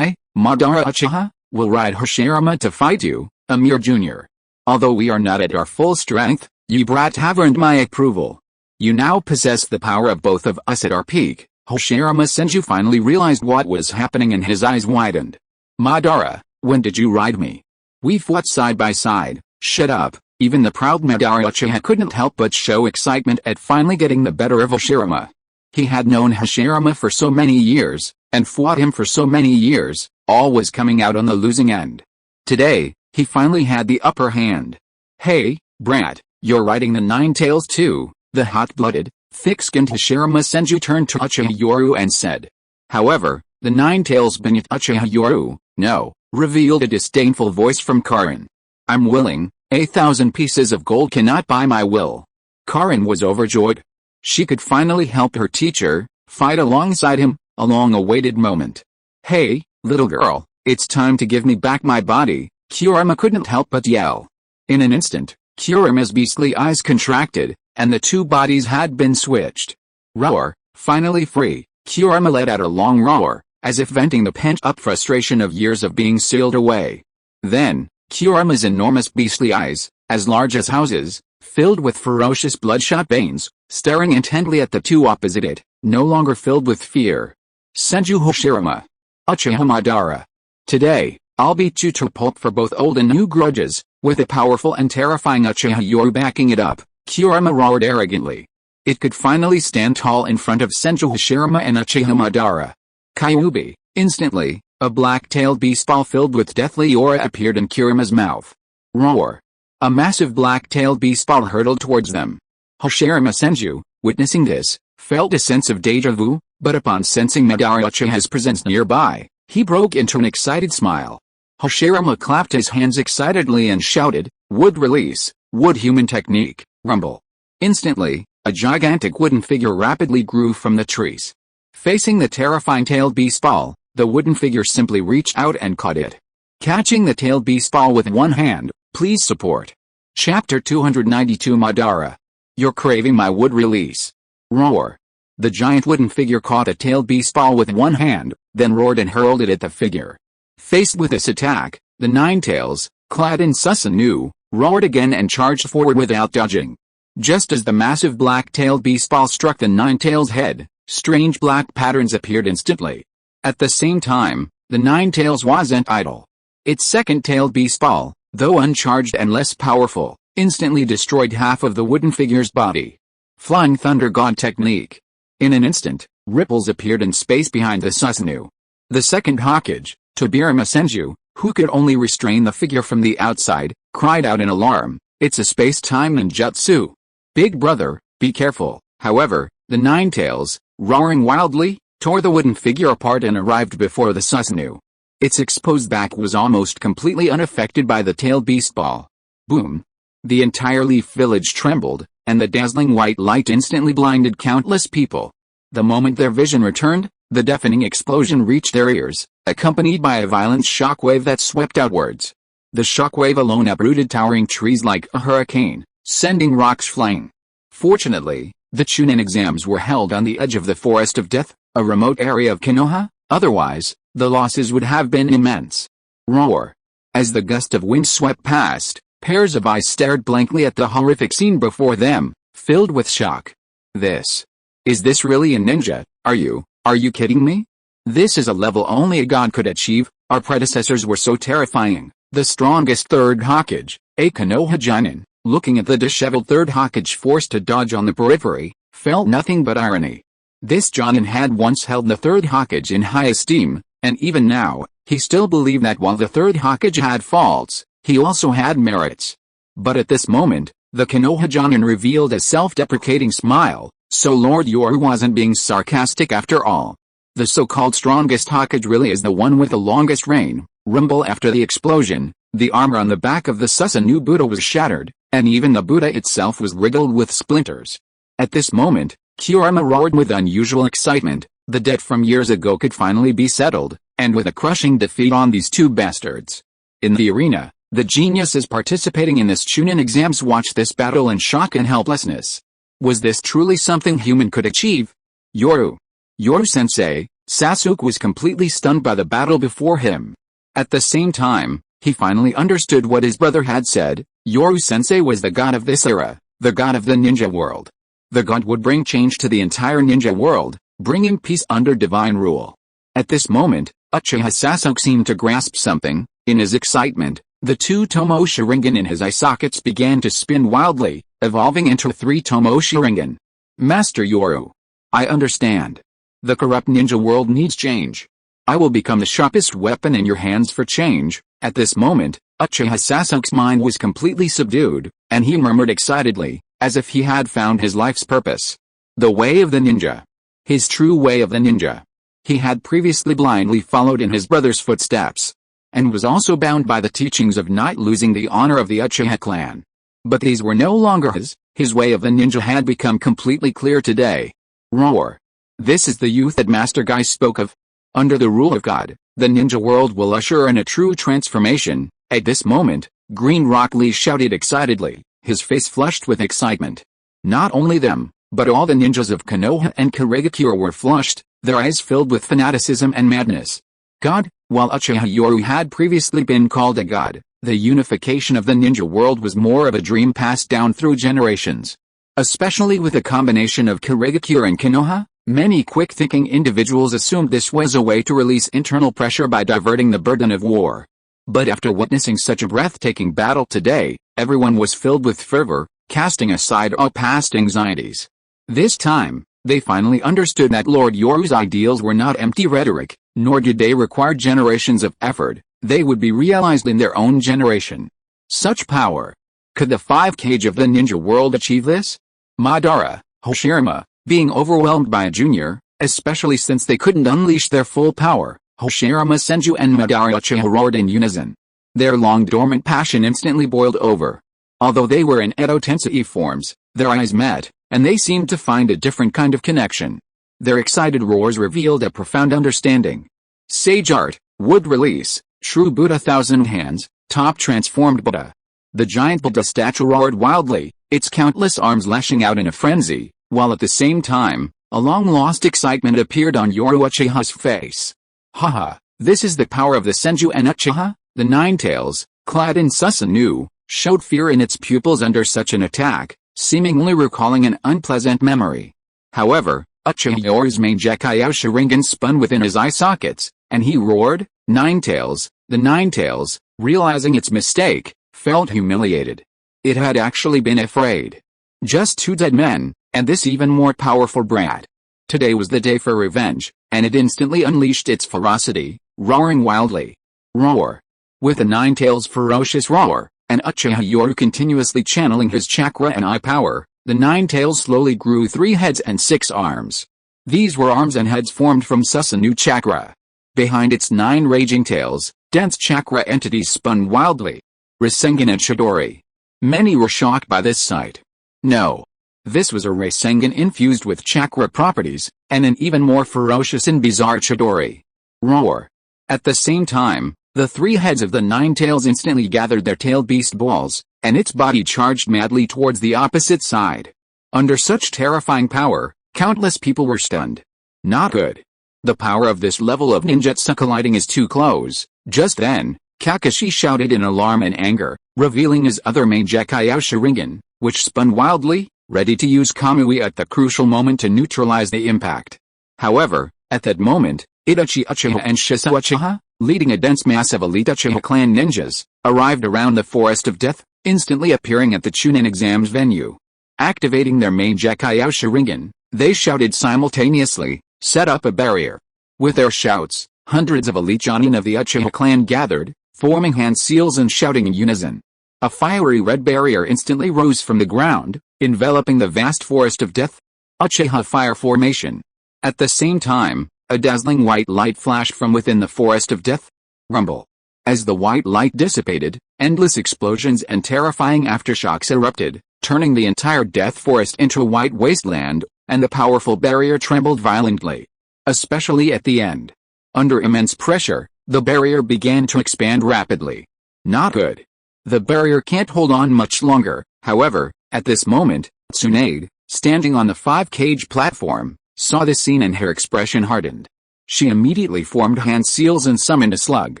Madara Uchiha, we'll ride Hashirama to fight you, a mere junior. Although we are not at our full strength, you brat have earned my approval. You now possess the power of both of us at our peak." Hashirama Senju finally realized what was happening and his eyes widened. "Madara, when did you ride me? We fought side by side." "Shut up." Even the proud Madara Uchiha couldn't help but show excitement at finally getting the better of Hashirama. He had known Hashirama for so many years, and fought him for so many years, always coming out on the losing end. Today, he finally had the upper hand. "Hey, brat, you're riding the Nine-Tails too?" The hot-blooded, thick-skinned Hashirama Senju turned to Uchiha Yoru and said. However, the Nine-Tails beneath Uchiha Yoru, "No," revealed a disdainful voice from Karin. "I'm willing. 1,000 pieces of gold cannot buy my will." Karin was overjoyed. She could finally help her teacher fight alongside him, a long-awaited moment. "Hey, little girl, it's time to give me back my body," Kurama couldn't help but yell. In an instant, Kurama's beastly eyes contracted, and the 2 bodies had been switched. Roar, finally free, Kurama let out a long roar, as if venting the pent-up frustration of years of being sealed away. Then, Kurama's enormous beastly eyes, as large as houses, filled with ferocious bloodshot veins, staring intently at the 2 opposite it, no longer filled with fear. "Senju Hashirama. Uchiha Madara. Today, I'll beat you to pulp for both old and new grudges." With a powerful and terrifying Uchiha Yoru backing it up, Kurama roared arrogantly. It could finally stand tall in front of Senju Hashirama and Uchiha Madara. Kyuubi. Instantly, a black-tailed beast ball filled with deathly aura appeared in Kurama's mouth. Roar. A massive black-tailed beast ball hurtled towards them. Hashirama Senju, witnessing this, felt a sense of deja vu, but upon sensing Madara Uchiha's presence nearby, he broke into an excited smile. Hashirama clapped his hands excitedly and shouted, "Wood release, wood human technique, rumble." Instantly, a gigantic wooden figure rapidly grew from the trees. Facing the terrifying tailed beast ball, the wooden figure simply reached out and caught it. Catching the tailed beast ball with one hand, please support. Chapter 292 Madara. You're craving my wood release. Roar. The giant wooden figure caught a tailed beast ball with one hand, then roared and hurled it at the figure. Faced with this attack, the Nine-Tails, clad in Susanoo, roared again and charged forward without dodging. Just as the massive black-tailed beast ball struck the Nine-Tails' head, strange black patterns appeared instantly. At the same time, the Nine-Tails wasn't idle. Its second-tailed beast ball, though uncharged and less powerful, instantly destroyed half of the wooden figure's body. Flying Thunder God technique. In an instant, ripples appeared in space behind the Susanoo. The second Hokage, Tobirama Senju, who could only restrain the figure from the outside, cried out in alarm, "It's a space-time ninjutsu! Big brother, be careful!" However, the Nine-Tails, roaring wildly, tore the wooden figure apart and arrived before the Susanoo. Its exposed back was almost completely unaffected by the tailed beast ball. Boom! The entire Leaf Village trembled, and the dazzling white light instantly blinded countless people. The moment their vision returned, the deafening explosion reached their ears, accompanied by a violent shockwave that swept outwards. The shockwave alone uprooted towering trees like a hurricane, sending rocks flying. Fortunately, the Chunin exams were held on the edge of the Forest of Death, a remote area of Konoha, otherwise, the losses would have been immense. Roar. As the gust of wind swept past, Pairs of eyes stared blankly at the horrific scene before them, filled with shock. Is this really a ninja? Are you kidding me? This is a level only a god could achieve. Our predecessors were so terrifying. The strongest Third Hokage, a Konoha Jonin, looking at the disheveled Third Hokage forced to dodge on the periphery, felt nothing but irony. This Jonin had once held the Third Hokage in high esteem, and even now, he still believed that while the Third Hokage had faults, he also had merits. But at this moment, the Konoha Jonin revealed a self-deprecating smile, so Lord Yoru wasn't being sarcastic after all. The so-called strongest Hokage really is the one with the longest reign. Rumble after the explosion, the armor on the back of the Susanoo Buddha was shattered, and even the Buddha itself was riddled with splinters. At this moment, Kurama roared with unusual excitement. The debt from years ago could finally be settled, and with a crushing defeat on these two bastards. In the arena, the geniuses participating in this Chunin exams watched this battle in shock and helplessness. Was this truly something human could achieve? Yoru-sensei, Sasuke was completely stunned by the battle before him. At the same time, he finally understood what his brother had said. Yoru-sensei was the god of this era, the god of the ninja world. The god would bring change to the entire ninja world, bringing peace under divine rule. At this moment, Uchiha Sasuke seemed to grasp something. In his excitement, the two Tomo Sharingan in his eye sockets began to spin wildly, evolving into 3 Tomo Sharingan. Master Yoru. I understand. The corrupt ninja world needs change. I will become the sharpest weapon in your hands for change. At this moment, Uchiha Sasuke's mind was completely subdued, and he murmured excitedly, as if he had found his life's purpose. The way of the ninja. His true way of the ninja. He had previously blindly followed in his brother's footsteps, and was also bound by the teachings of not losing the honor of the Uchiha clan. But these were no longer his way of the ninja had become completely clear today. Roar. This is the youth that Master Guy spoke of. Under the rule of God, the ninja world will usher in a true transformation. At this moment, Green Rock Lee shouted excitedly, his face flushed with excitement. Not only them, but all the ninjas of Konoha and Kirigakure were flushed, their eyes filled with fanaticism and madness. God, while Uchiha Yoru had previously been called a god, the unification of the ninja world was more of a dream passed down through generations. Especially with a combination of Kirigakure and Konoha, many quick-thinking individuals assumed this was a way to release internal pressure by diverting the burden of war. But after witnessing such a breathtaking battle today, everyone was filled with fervor, casting aside all past anxieties. This time, they finally understood that Lord Yoru's ideals were not empty rhetoric, nor did they require generations of effort. They would be realized in their own generation. Such power. Could the 5 Kage of the ninja world achieve this? Madara, Hoshirama, being overwhelmed by a junior, especially since they couldn't unleash their full power, Hoshirama Senju and Madara Uchiha roared in unison. Their long-dormant passion instantly boiled over. Although they were in Edo Tensei forms, their eyes met, and they seemed to find a different kind of connection. Their excited roars revealed a profound understanding. Sage art, wood release, true Buddha 1,000 hands, top transformed Buddha. The giant Buddha statue roared wildly, its countless arms lashing out in a frenzy, while at the same time, a long-lost excitement appeared on Yoru Uchiha's face. Haha, this is the power of the Senju and Uchiha? The Nine-Tails, clad in Susanoo, showed fear in its pupils under such an attack, seemingly recalling an unpleasant memory. However, Uchiha Yoru's main Gekkai Sharingan spun within his eye sockets, and he roared, Nine-Tails. The Nine-Tails, realizing its mistake, felt humiliated. It had actually been afraid. Just 2 dead men, and this even more powerful brat. Today was the day for revenge, and it instantly unleashed its ferocity, roaring wildly. Roar. With the Nine-Tails' ferocious roar, and Uchiha Yoru continuously channeling his chakra and eye power, the Nine-Tails slowly grew 3 heads and 6 arms. These were arms and heads formed from Susanoo chakra. Behind its 9 raging tails, dense chakra entities spun wildly. Rasengan and Chidori. Many were shocked by this sight. No. This was a Rasengan infused with chakra properties, and an even more ferocious and bizarre Chidori. Roar. At the same time, the 3 heads of the Nine-Tails instantly gathered their tail beast balls, and its body charged madly towards the opposite side. Under such terrifying power, countless people were stunned. Not good. The power of this level of ninjutsu colliding is too close. Just then, Kakashi shouted in alarm and anger, revealing his other main Decay Sharingan, which spun wildly, ready to use Kamui at the crucial moment to neutralize the impact. However, at that moment, Itachi Uchiha and Shisui Uchiha, leading a dense mass of elite Uchiha clan ninjas, arrived around the Forest of Death, instantly appearing at the Chunin exams venue. Activating their main Decay Sharingan, they shouted simultaneously, "Set up a barrier." With their shouts, hundreds of elite Jonin of the Uchiha clan gathered, forming hand seals and shouting in unison. A fiery red barrier instantly rose from the ground, enveloping the vast Forest of Death. Uchiha Fire Formation. At the same time, a dazzling white light flashed from within the Forest of Death. Rumble. As the white light dissipated, endless explosions and terrifying aftershocks erupted, turning the entire Death Forest into a white wasteland, and the powerful barrier trembled violently. Especially at the end. Under immense pressure, the barrier began to expand rapidly. Not good. The barrier can't hold on much longer. However, at this moment, Tsunade, standing on the 5-cage platform, saw the scene and her expression hardened. She immediately formed hand seals and summoned a slug.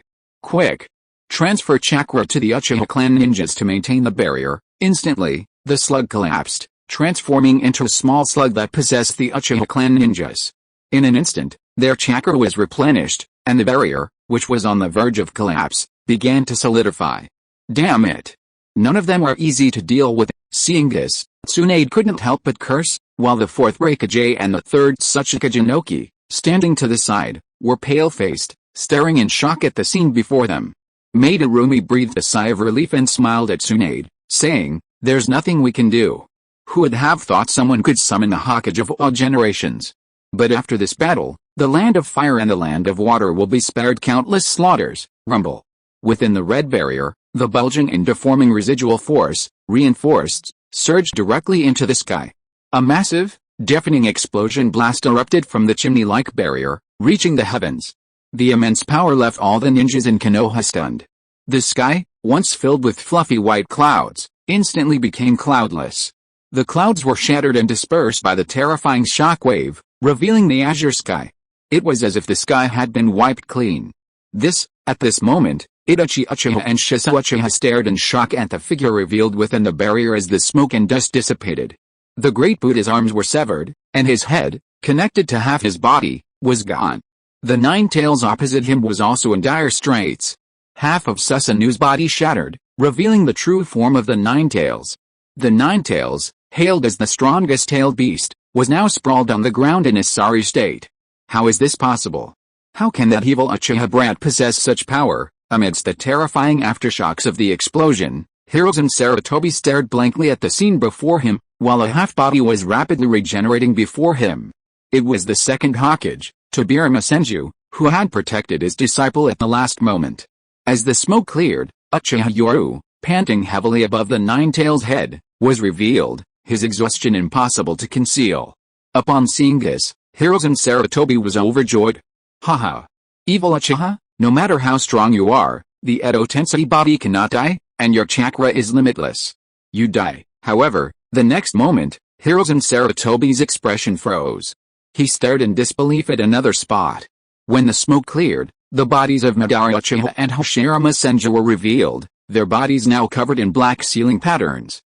Quick! Transfer chakra to the Uchiha clan ninjas to maintain the barrier. Instantly, the slug collapsed, transforming into a small slug that possessed the Uchiha clan ninjas. In an instant, their chakra was replenished, and the barrier, which was on the verge of collapse, began to solidify. Damn it! None of them are easy to deal with. Seeing this, Tsunade couldn't help but curse, while the 4th Hokage and the 3rd Hokage, standing to the side, were pale-faced, staring in shock at the scene before them. Madarumi breathed a sigh of relief and smiled at Tsunade, saying, "There's nothing we can do. Who would have thought someone could summon the Hokage of all generations? But after this battle, the land of fire and the land of water will be spared countless slaughters." Rumble. Within the red barrier, the bulging and deforming residual force, reinforced, surged directly into the sky. A massive, deafening explosion blast erupted from the chimney-like barrier, reaching the heavens. The immense power left all the ninjas in Konoha stunned. The sky, once filled with fluffy white clouds, instantly became cloudless. The clouds were shattered and dispersed by the terrifying shockwave, revealing the azure sky. It was as if the sky had been wiped clean. At this moment, Itachi Uchiha and Shisui Uchiha stared in shock at the figure revealed within the barrier as the smoke and dust dissipated. The great Buddha's arms were severed, and his head, connected to half his body, was gone. The 9 tails opposite him was also in dire straits. Half of Susanu's body shattered, revealing the true form of the 9 tails. The 9 tails, hailed as the strongest tailed beast, was now sprawled on the ground in a sorry state. How is this possible? How can that evil Uchiha brat possess such power? Amidst the terrifying aftershocks of the explosion, Hiruzen Sarutobi stared blankly at the scene before him, while a half-body was rapidly regenerating before him. It was the 2nd Hokage, Tobirama Senju, who had protected his disciple at the last moment. As the smoke cleared, Uchiha Yoru, panting heavily above the 9 tails head, was revealed, his exhaustion impossible to conceal. Upon seeing this, Hiruzen Sarutobi was overjoyed. Haha! Evil Uchiha? No matter how strong you are, the Edo Tensei body cannot die, and your chakra is limitless. You die. However, the next moment, Hiruzen Sarutobi's expression froze. He stared in disbelief at another spot. When the smoke cleared, the bodies of Madara Uchiha and Hashirama Senju were revealed, their bodies now covered in black sealing patterns.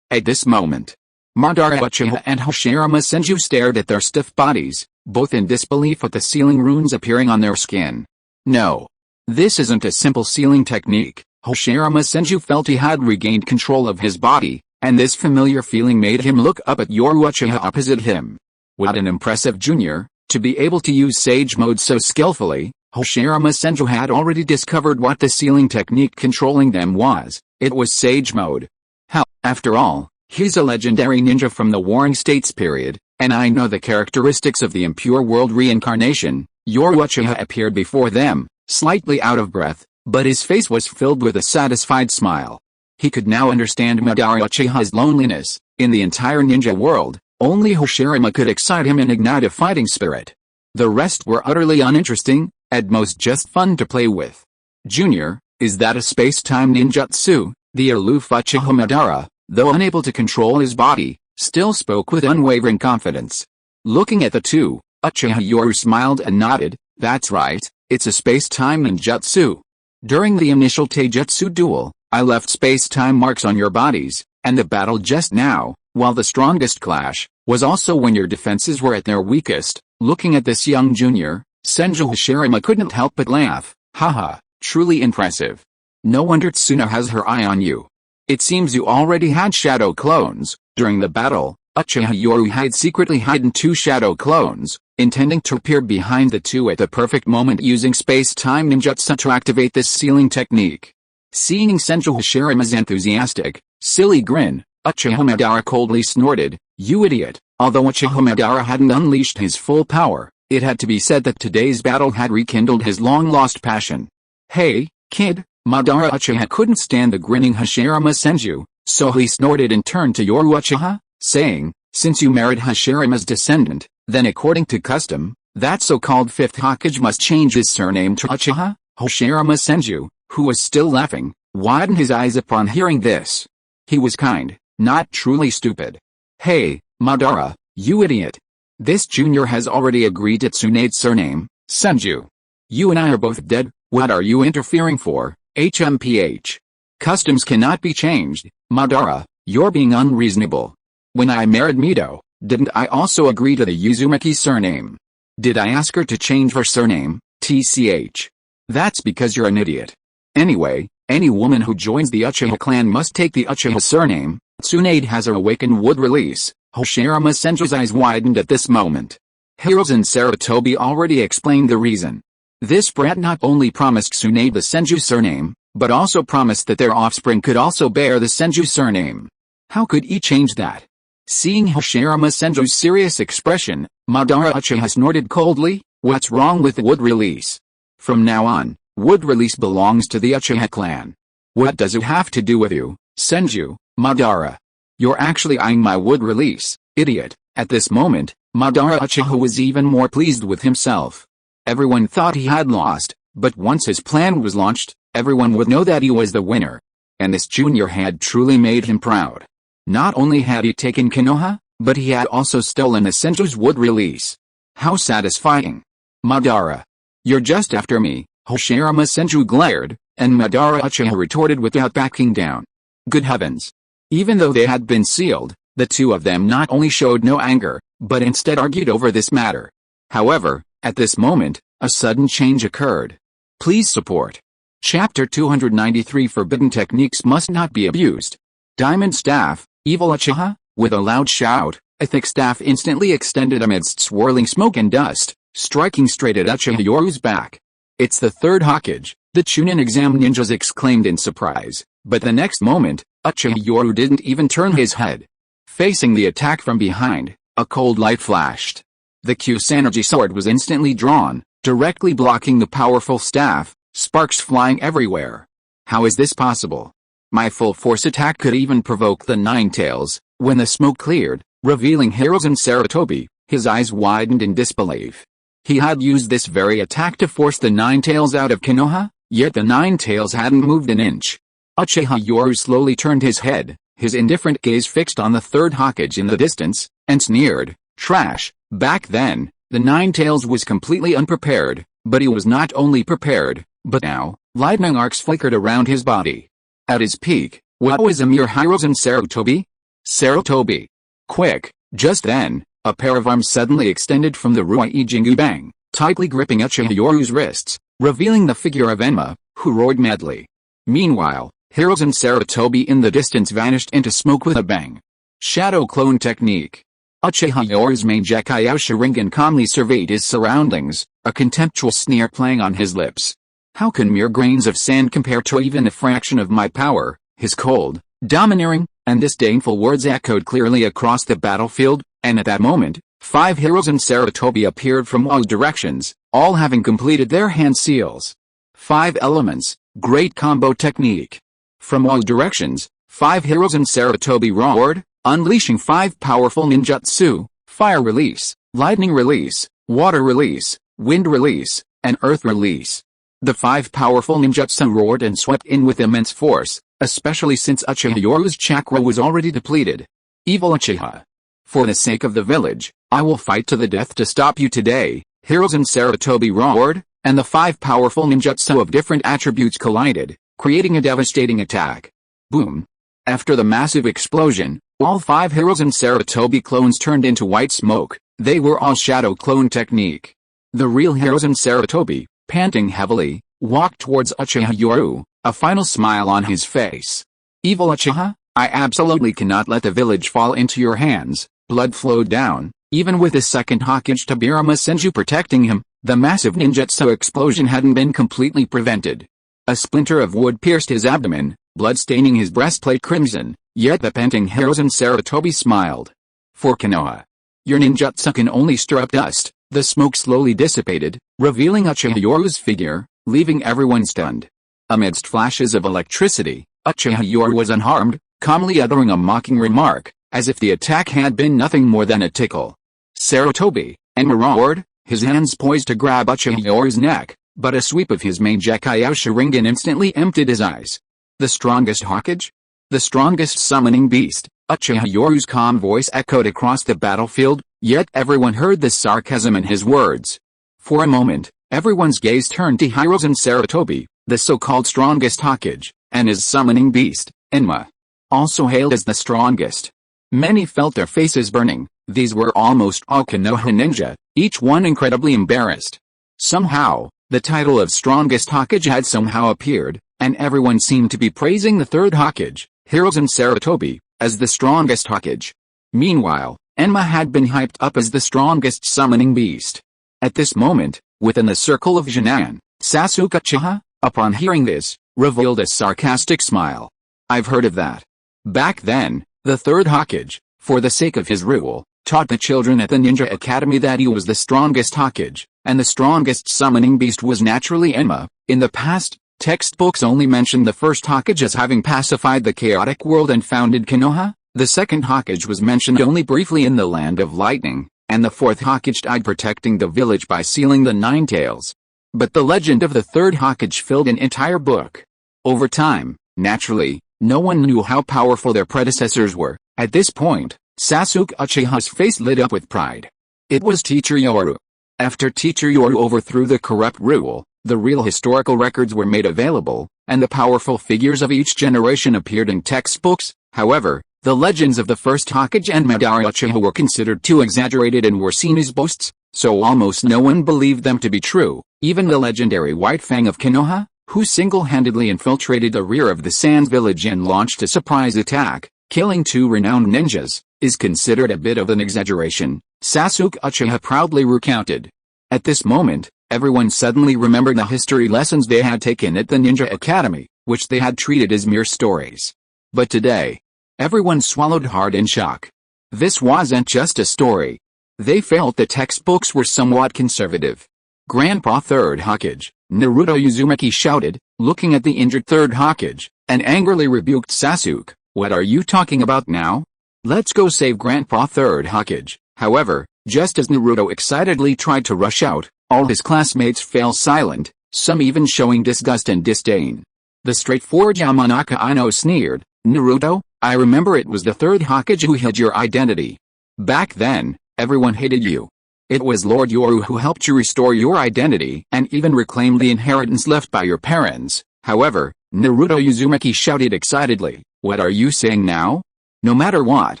At this moment, Madara Uchiha and Hashirama Senju stared at their stiff bodies, both in disbelief at the sealing runes appearing on their skin. No. This isn't a simple sealing technique. Hashirama Senju felt he had regained control of his body, and this familiar feeling made him look up at Yoru Uchiha opposite him. What an impressive junior, to be able to use Sage Mode so skillfully. Hashirama Senju had already discovered what the sealing technique controlling them was. It was Sage Mode. Hell, after all, he's a legendary ninja from the Warring States period, and I know the characteristics of the impure world reincarnation. Yoru Uchiha appeared before them, slightly out of breath, but his face was filled with a satisfied smile. He could now understand Madara Uchiha's loneliness. In the entire ninja world, only Hashirama could excite him and ignite a fighting spirit. The rest were utterly uninteresting, at most just fun to play with. Junior, is that a space-time ninjutsu? The aloof Uchiha Madara, though unable to control his body, still spoke with unwavering confidence. Looking at the two, Uchiha Yoru smiled and nodded. That's right, it's a space-time ninjutsu. During the initial Taijutsu duel, I left space-time marks on your bodies, and the battle just now, while the strongest clash, was also when your defenses were at their weakest. Looking at this young junior, Senju Hashirama couldn't help but laugh. Haha, truly impressive. No wonder Tsuna has her eye on you. It seems you already had shadow clones. During the battle, Uchiha Yoru had secretly hidden 2 shadow clones, intending to appear behind the 2 at the perfect moment using space-time ninjutsu to activate this sealing technique. Seeing Senju Hashirama's enthusiastic, silly grin, Uchiha Madara coldly snorted, "You idiot." Although Uchiha Madara hadn't unleashed his full power, it had to be said that today's battle had rekindled his long-lost passion. "Hey, kid." Madara Uchiha couldn't stand the grinning Hashirama Senju, so he snorted and turned to Yoru Uchiha, saying, "Since you married Hashirama's descendant, then according to custom, that so-called 5th Hokage must change his surname to Uchiha?" Hashirama Senju, who was still laughing, widened his eyes upon hearing this. He was kind, not truly stupid. "Hey, Madara, you idiot. This junior has already agreed to Tsunade's surname, Senju. You and I are both dead. What are you interfering for, HMPH? Customs cannot be changed, Madara, you're being unreasonable. When I married Mito, didn't I also agree to the Uzumaki surname? Did I ask her to change her surname, TCH? That's because you're an idiot. Anyway, any woman who joins the Uchiha clan must take the Uchiha surname. Tsunade has her awakened wood release." Hashirama Senju's eyes widened at this moment. Hiruzen Sarutobi already explained the reason. This brat not only promised Tsunade the Senju surname, but also promised that their offspring could also bear the Senju surname. How could he change that? Seeing Hashirama Senju's serious expression, Madara Uchiha snorted coldly, "What's wrong with the wood release? From now on, wood release belongs to the Uchiha clan. What does it have to do with you, Senju, Madara? You're actually eyeing my wood release, idiot." At this moment, Madara Uchiha was even more pleased with himself. Everyone thought he had lost, but once his plan was launched, everyone would know that he was the winner. And this junior had truly made him proud. Not only had he taken Konoha, but he had also stolen a Senju's wood release. How satisfying. "Madara, you're just after me," Hashirama Senju glared, and Madara Uchiha retorted without backing down. Good heavens. Even though they had been sealed, the 2 of them not only showed no anger, but instead argued over this matter. However, at this moment, a sudden change occurred. Please support. Chapter 293 Forbidden Techniques Must Not Be Abused. Diamond Staff, Evil Uchiha, with a loud shout, a thick staff instantly extended amidst swirling smoke and dust, striking straight at Uchiha Yoru's back. "It's the Third Hokage," the Chunin exam ninjas exclaimed in surprise, but the next moment, Uchiha Yoru didn't even turn his head. Facing the attack from behind, a cold light flashed. The Kusanagi sword was instantly drawn, directly blocking the powerful staff, sparks flying everywhere. How is this possible? My full force attack could even provoke the Nine Tails. When the smoke cleared, revealing Hiruzen Sarutobi, his eyes widened in disbelief. He had used this very attack to force the Nine Tails out of Konoha, yet the Nine Tails hadn't moved an inch. Uchiha Yoru slowly turned his head, his indifferent gaze fixed on the Third Hokage in the distance, and sneered, "Trash." Back then, the Nine Tails was completely unprepared, but he was not only prepared, but now, lightning arcs flickered around his body. At his peak, what was a mere Hiruzen Sarutobi? Sarutobi. Quick! Just then, a pair of arms suddenly extended from the Ruai Jingu Bang, tightly gripping Uchiha Yoru's wrists, revealing the figure of Enma, who roared madly. Meanwhile, Hiruzen Sarutobi in the distance vanished into smoke with a bang. Shadow Clone Technique. Uchiha Yoru's main Gekkai Sharingan calmly surveyed his surroundings, a contemptuous sneer playing on his lips. How can mere grains of sand compare to even a fraction of my power? His cold, domineering, and disdainful words echoed clearly across the battlefield, and at that moment, 5 Hiruzen Sarutobi appeared from all directions, all having completed their hand seals. 5 elements, great combo technique. From all directions, 5 Hiruzen Sarutobi roared, unleashing 5 powerful ninjutsu: fire release, lightning release, water release, wind release, and earth release. The 5 powerful ninjutsu roared and swept in with immense force, especially since Uchiha Yoru's chakra was already depleted. Evil Uchiha. For the sake of the village, I will fight to the death to stop you today, Hiruzen Sarutobi roared, and the 5 powerful ninjutsu of different attributes collided, creating a devastating attack. Boom! After the massive explosion, all 5 heroes and Sarutobi clones turned into white smoke. They were all shadow clone technique. The real heroes and Sarutobi, panting heavily, walked towards Uchiha Yoru, a final smile on his face. Evil Uchiha, I absolutely cannot let the village fall into your hands. Blood flowed down, even with the second Hokage Tobirama Senju protecting him. The massive ninjutsu explosion hadn't been completely prevented. A splinter of wood pierced his abdomen, blood staining his breastplate crimson, yet the panting heroes and Sarutobi smiled. For Konoha, your ninjutsu can only stir up dust. The smoke slowly dissipated, revealing Uchiha Yoru's figure, leaving everyone stunned. Amidst flashes of electricity, Uchiha Yoru was unharmed, calmly uttering a mocking remark, as if the attack had been nothing more than a tickle. Sarutobi, Enma roared, his hands poised to grab Uchiha Yoru's neck, but a sweep of his main Gekkai Sharingan instantly emptied his eyes. The strongest Hokage? The strongest summoning beast? Uchiha Yoru's calm voice echoed across the battlefield, yet everyone heard the sarcasm in his words. For a moment, everyone's gaze turned to Hiruzen Sarutobi, the so-called strongest Hokage, and his summoning beast, Enma, also hailed as the strongest. Many felt their faces burning. These were almost all Konoha ninja, each one incredibly embarrassed. Somehow, the title of strongest Hokage had somehow appeared, and everyone seemed to be praising the third Hokage, Hiruzen Sarutobi, as the strongest Hokage. Meanwhile, Enma had been hyped up as the strongest summoning beast. At this moment, within the circle of Jinan, Sasuke Uchiha, upon hearing this, revealed a sarcastic smile. I've heard of that. Back then, the third Hokage, for the sake of his rule, taught the children at the Ninja Academy that he was the strongest Hokage, and the strongest summoning beast was naturally Enma. In the past, textbooks only mentioned the first Hokage as having pacified the chaotic world and founded Konoha. The second Hokage was mentioned only briefly in the Land of Lightning, and the fourth Hokage died protecting the village by sealing the Nine Tails. But the legend of the third Hokage filled an entire book. Over time, naturally, no one knew how powerful their predecessors were. At this point, Sasuke Uchiha's face lit up with pride. It was Teacher Yoru. After Teacher Yoru overthrew the corrupt rule, the real historical records were made available, and the powerful figures of each generation appeared in textbooks. However, the legends of the first Hokage and Madara Uchiha were considered too exaggerated and were seen as boasts, so almost no one believed them to be true. Even the legendary White Fang of Konoha, who single-handedly infiltrated the rear of the Sands village and launched a surprise attack, killing 2 renowned ninjas, is considered a bit of an exaggeration, Sasuke Uchiha proudly recounted. At this moment, everyone suddenly remembered the history lessons they had taken at the Ninja Academy, which they had treated as mere stories. But today, everyone swallowed hard in shock. This wasn't just a story. They felt the textbooks were somewhat conservative. Grandpa Third Hokage, Naruto Uzumaki shouted, looking at the injured Third Hokage, and angrily rebuked Sasuke. What are you talking about now? Let's go save Grandpa Third Hokage. However, just as Naruto excitedly tried to rush out, all his classmates fell silent, some even showing disgust and disdain. The straightforward Yamanaka Ino sneered, Naruto, I remember it was the third Hokage who hid your identity. Back then, everyone hated you. It was Lord Yoru who helped you restore your identity and even reclaim the inheritance left by your parents. However, Naruto Uzumaki shouted excitedly, what are you saying now? No matter what,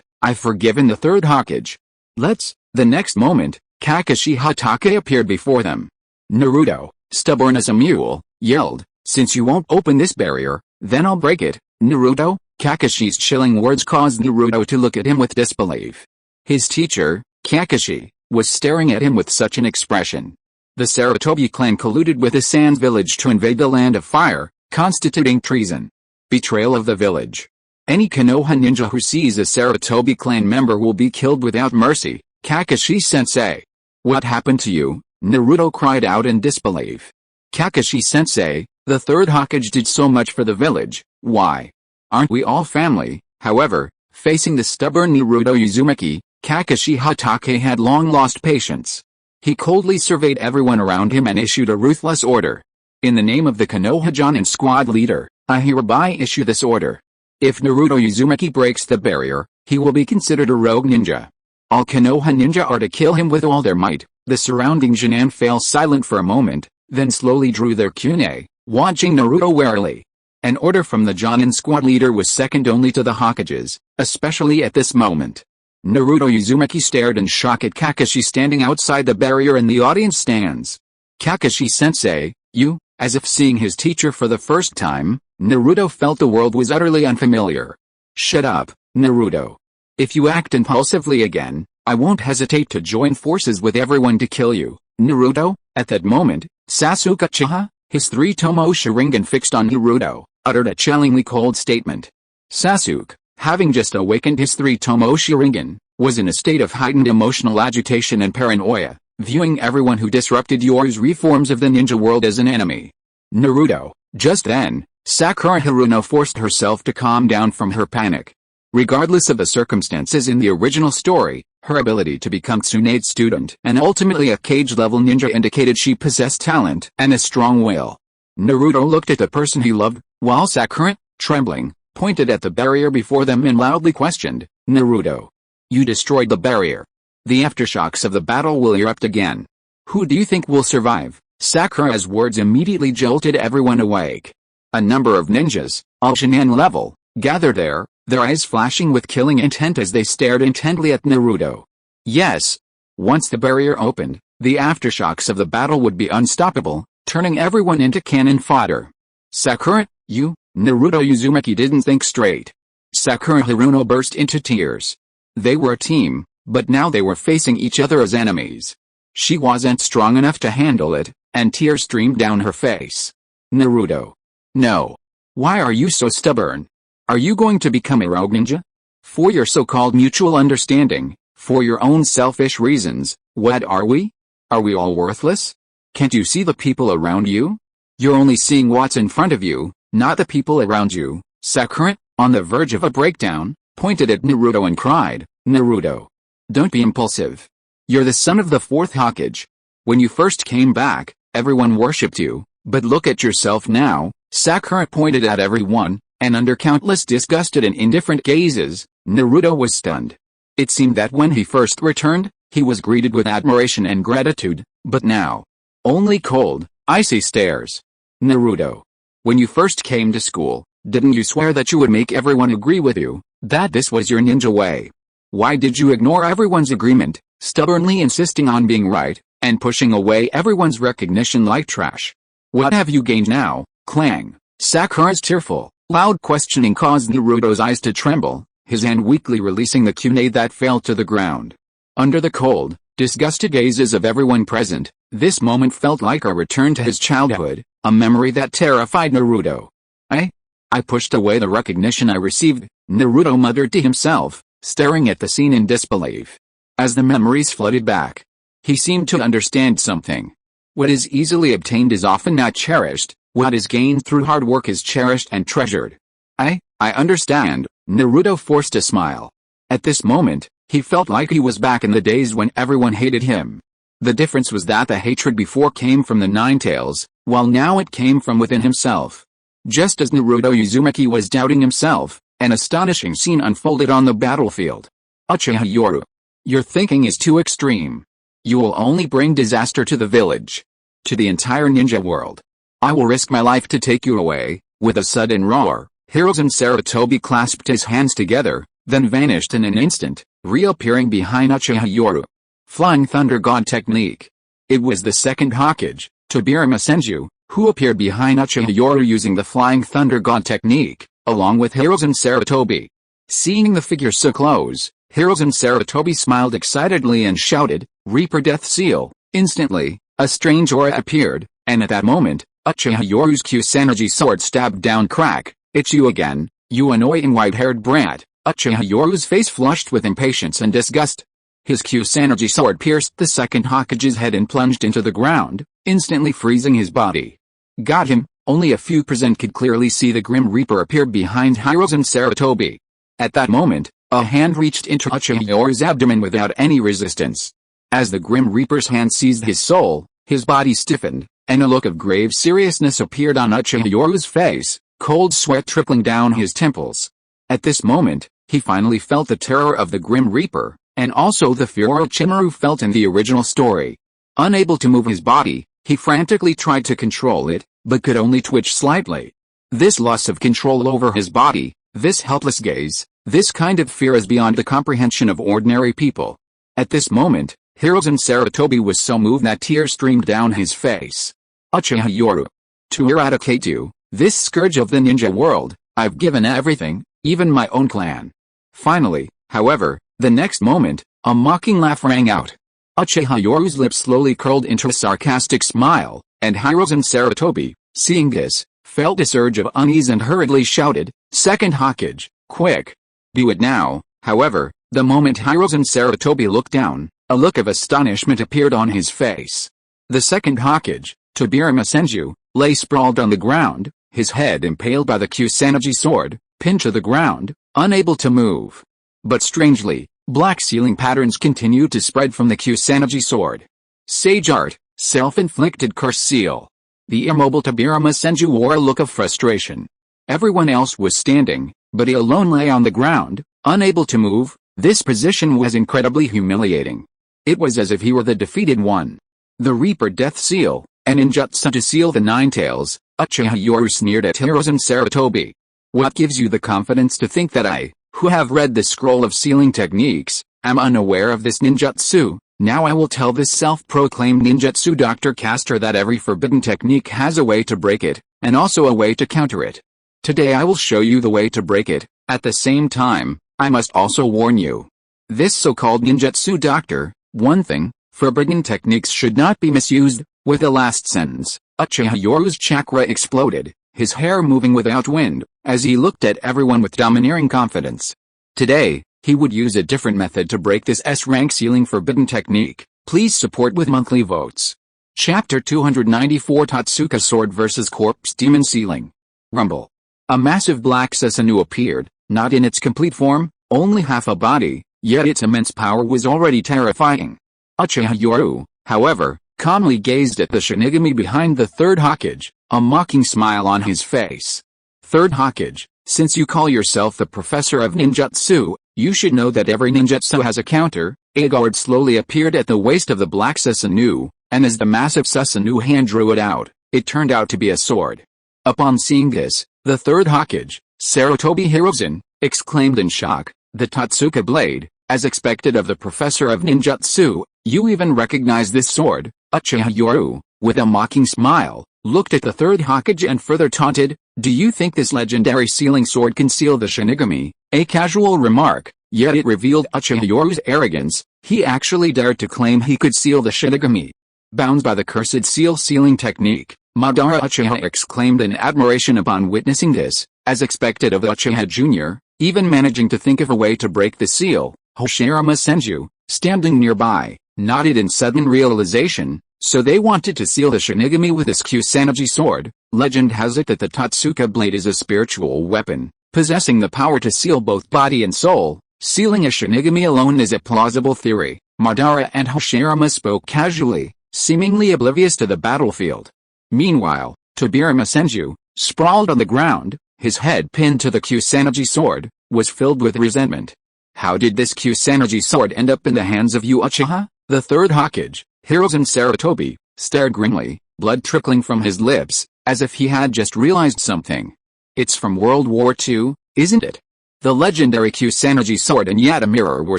I've forgiven the third Hokage. The next moment, Kakashi Hatake appeared before them. Naruto, stubborn as a mule, yelled, since you won't open this barrier, then I'll break it. Naruto, Kakashi's chilling words caused Naruto to look at him with disbelief. His teacher, Kakashi, was staring at him with such an expression. The Sarutobi clan colluded with the Sands village to invade the Land of Fire, constituting treason. Betrayal of the village. Any Konoha ninja who sees a Sarutobi clan member will be killed without mercy. Kakashi-sensei. What happened to you? Naruto cried out in disbelief. Kakashi-sensei, the third Hokage did so much for the village, why? Aren't we all family? However, facing the stubborn Naruto Uzumaki, Kakashi Hatake had long lost patience. He coldly surveyed everyone around him and issued a ruthless order. In the name of the Konoha Jonin squad leader, I hereby issue this order. If Naruto Uzumaki breaks the barrier, he will be considered a rogue ninja. All Konoha ninja are to kill him with all their might. The surrounding Jinan fell silent for a moment, then slowly drew their kunai, watching Naruto warily. An order from the Jonin squad leader was second only to the Hokages, especially at this moment. Naruto Uzumaki stared in shock at Kakashi standing outside the barrier in the audience stands. Kakashi-sensei, you, as if seeing his teacher for the first time, Naruto felt the world was utterly unfamiliar. Shut up, Naruto. If you act impulsively again, I won't hesitate to join forces with everyone to kill you, Naruto. At that moment, Sasuke Uchiha, his three-tomo Sharingan fixed on Naruto, uttered a chillingly cold statement. Sasuke, having just awakened his three-tomo Sharingan, was in a state of heightened emotional agitation and paranoia, viewing everyone who disrupted Yoru's reforms of the ninja world as an enemy. Naruto. Just then, Sakura Haruno forced herself to calm down from her panic. Regardless of the circumstances in the original story, her ability to become Tsunade's student and ultimately a cage-level ninja indicated she possessed talent and a strong will. Naruto looked at the person he loved, while Sakura, trembling, pointed at the barrier before them and loudly questioned, Naruto. You destroyed the barrier. The aftershocks of the battle will erupt again. Who do you think will survive? Sakura's words immediately jolted everyone awake. A number of ninjas, all Sharingan level, gathered there, their eyes flashing with killing intent as they stared intently at Naruto. Yes. Once the barrier opened, the aftershocks of the battle would be unstoppable, turning everyone into cannon fodder. Sakura, you, Naruto Uzumaki didn't think straight. Sakura Haruno burst into tears. They were a team, but now they were facing each other as enemies. She wasn't strong enough to handle it, and tears streamed down her face. Naruto. No. Why are you so stubborn? Are you going to become a rogue ninja? For your so-called mutual understanding, for your own selfish reasons, what are we? Are we all worthless? Can't you see the people around you? You're only seeing what's in front of you, not the people around you. Sakura, on the verge of a breakdown, pointed at Naruto and cried, Naruto. Don't be impulsive. You're the son of the fourth Hokage. When you first came back, everyone worshipped you, but look at yourself now. Sakura pointed at everyone, and under countless disgusted and indifferent gazes, Naruto was stunned. It seemed that when he first returned, he was greeted with admiration and gratitude, but now, only cold, icy stares. Naruto. When you first came to school, didn't you swear that you would make everyone agree with you, that this was your ninja way? Why did you ignore everyone's agreement, stubbornly insisting on being right, and pushing away everyone's recognition like trash? What have you gained now? Clang. Sakura's tearful, loud questioning caused Naruto's eyes to tremble, his hand weakly releasing the kunai that fell to the ground. Under the cold, disgusted gazes of everyone present, this moment felt like a return to his childhood, a memory that terrified Naruto. I pushed away the recognition I received, Naruto muttered to himself, staring at the scene in disbelief. As the memories flooded back, he seemed to understand something. What is easily obtained is often not cherished, what is gained through hard work is cherished and treasured. I understand, Naruto forced a smile. At this moment, he felt like he was back in the days when everyone hated him. The difference was that the hatred before came from the Nine Tails, while now it came from within himself. Just as Naruto Uzumaki was doubting himself, an astonishing scene unfolded on the battlefield. Uchiha Yoru. Your thinking is too extreme. You will only bring disaster to the village. To the entire ninja world. I will risk my life to take you away. With a sudden roar, Hiruzen Sarutobi clasped his hands together, then vanished in an instant, reappearing behind Uchiha Yoru. Flying Thunder God Technique. It was the second Hokage, Tobirama Senju, who appeared behind Uchiha Yoru using the Flying Thunder God Technique, along with Hiruzen Sarutobi. Seeing the figure so close, Hiruzen Sarutobi smiled excitedly and shouted, Reaper Death Seal. Instantly, a strange aura appeared, and at that moment, Uchiha Yoru's Kusanagi sword stabbed down. Crack. It's you again, you annoying white-haired brat. Uchiha Yoru's face flushed with impatience and disgust. His Kusanagi sword pierced the second Hokage's head and plunged into the ground, instantly freezing his body. Got him. Only a few present could clearly see the Grim Reaper appear behind Hiruzen Sarutobi. At that moment, a hand reached into Uchiha Yoru's abdomen without any resistance. As the Grim Reaper's hand seized his soul, his body stiffened, and a look of grave seriousness appeared on Uchiha Yoru's face, cold sweat trickling down his temples. At this moment, he finally felt the terror of the Grim Reaper, and also the fear Orochimaru felt in the original story. Unable to move his body, He frantically tried to control it, but could only twitch slightly. This loss of control over his body, this helpless gaze, this kind of fear is beyond the comprehension of ordinary people. At this moment, Hiruzen Sarutobi was so moved that tears streamed down his face. Uchiha Yoru. To eradicate you, this scourge of the ninja world, I've given everything, even my own clan. Finally, however, the next moment, a mocking laugh rang out. Uchiha Yoru's lips slowly curled into a sarcastic smile, and Hiruzen Sarutobi, seeing this, felt a surge of unease and hurriedly shouted, "Second Hokage, quick! Do it now!" However, the moment Hiruzen Sarutobi looked down, a look of astonishment appeared on his face. The second Hokage, Tobirama Senju, lay sprawled on the ground, his head impaled by the Kusanagi sword, pinned to the ground, unable to move. But strangely, black sealing patterns continued to spread from the Kusanagi sword. Sage art, self-inflicted curse seal. The immobile Tobirama Senju wore a look of frustration. Everyone else was standing, but he alone lay on the ground, unable to move. This position was incredibly humiliating. It was as if he were the defeated one. The Reaper Death Seal, an ninjutsu to seal the Nine Tails, Uchiha Yoru sneered at Hiruzen Sarutobi. What gives you the confidence to think that I, who have read the scroll of sealing techniques, am unaware of this ninjutsu? Now I will tell this self-proclaimed ninjutsu Dr. Caster that every forbidden technique has a way to break it, and also a way to counter it. Today I will show you the way to break it. At the same time, I must also warn you. This so-called ninjutsu doctor, one thing, forbidden techniques should not be misused. With the last sentence, Uchiha Yoru's chakra exploded, his hair moving without wind, as he looked at everyone with domineering confidence. Today, he would use a different method to break this S-rank sealing forbidden technique. Please support with monthly votes. Chapter 294 Tatsuka Sword vs Corpse Demon Sealing. Rumble. A massive black Susanoo appeared, not in its complete form, only half a body, yet its immense power was already terrifying. Uchiha Yoru, however, calmly gazed at the Shinigami behind the Third Hokage, a mocking smile on his face. Third Hokage, since you call yourself the professor of ninjutsu, you should know that every ninjutsu has a counter. A guard slowly appeared at the waist of the black Susanoo, and as the massive Susanoo hand drew it out, it turned out to be a sword. Upon seeing this, the Third Hokage, Sarutobi Hiruzen, exclaimed in shock, "The Tatsuka blade, as expected of the professor of ninjutsu, you even recognize this sword?" Uchiha Yoru, with a mocking smile, looked at the Third Hokage and further taunted, "Do you think this legendary sealing sword can seal the Shinigami?" A casual remark, yet it revealed Uchiha Yoru's arrogance. He actually dared to claim he could seal the Shinigami. Bound by the cursed seal sealing technique, Madara Uchiha exclaimed in admiration upon witnessing this. As expected of Uchiha Jr., even managing to think of a way to break the seal, Hoshirama Senju, standing nearby, nodded in sudden realization. So they wanted to seal the Shinigami with this Kusanagi sword. Legend has it that the Tatsuka blade is a spiritual weapon, possessing the power to seal both body and soul. Sealing a Shinigami alone is a plausible theory. Madara and Hoshirama spoke casually, seemingly oblivious to the battlefield. Meanwhile, Tobirama Senju, sprawled on the ground, his head pinned to the Kusanagi sword, was filled with resentment. How did this Kusanagi sword end up in the hands of you, Uchiha? The Third Hokage, Hiruzen Sarutobi, stared grimly, blood trickling from his lips, as if he had just realized something. It's from World War II, isn't it? The legendary Kusanagi sword and Yata mirror were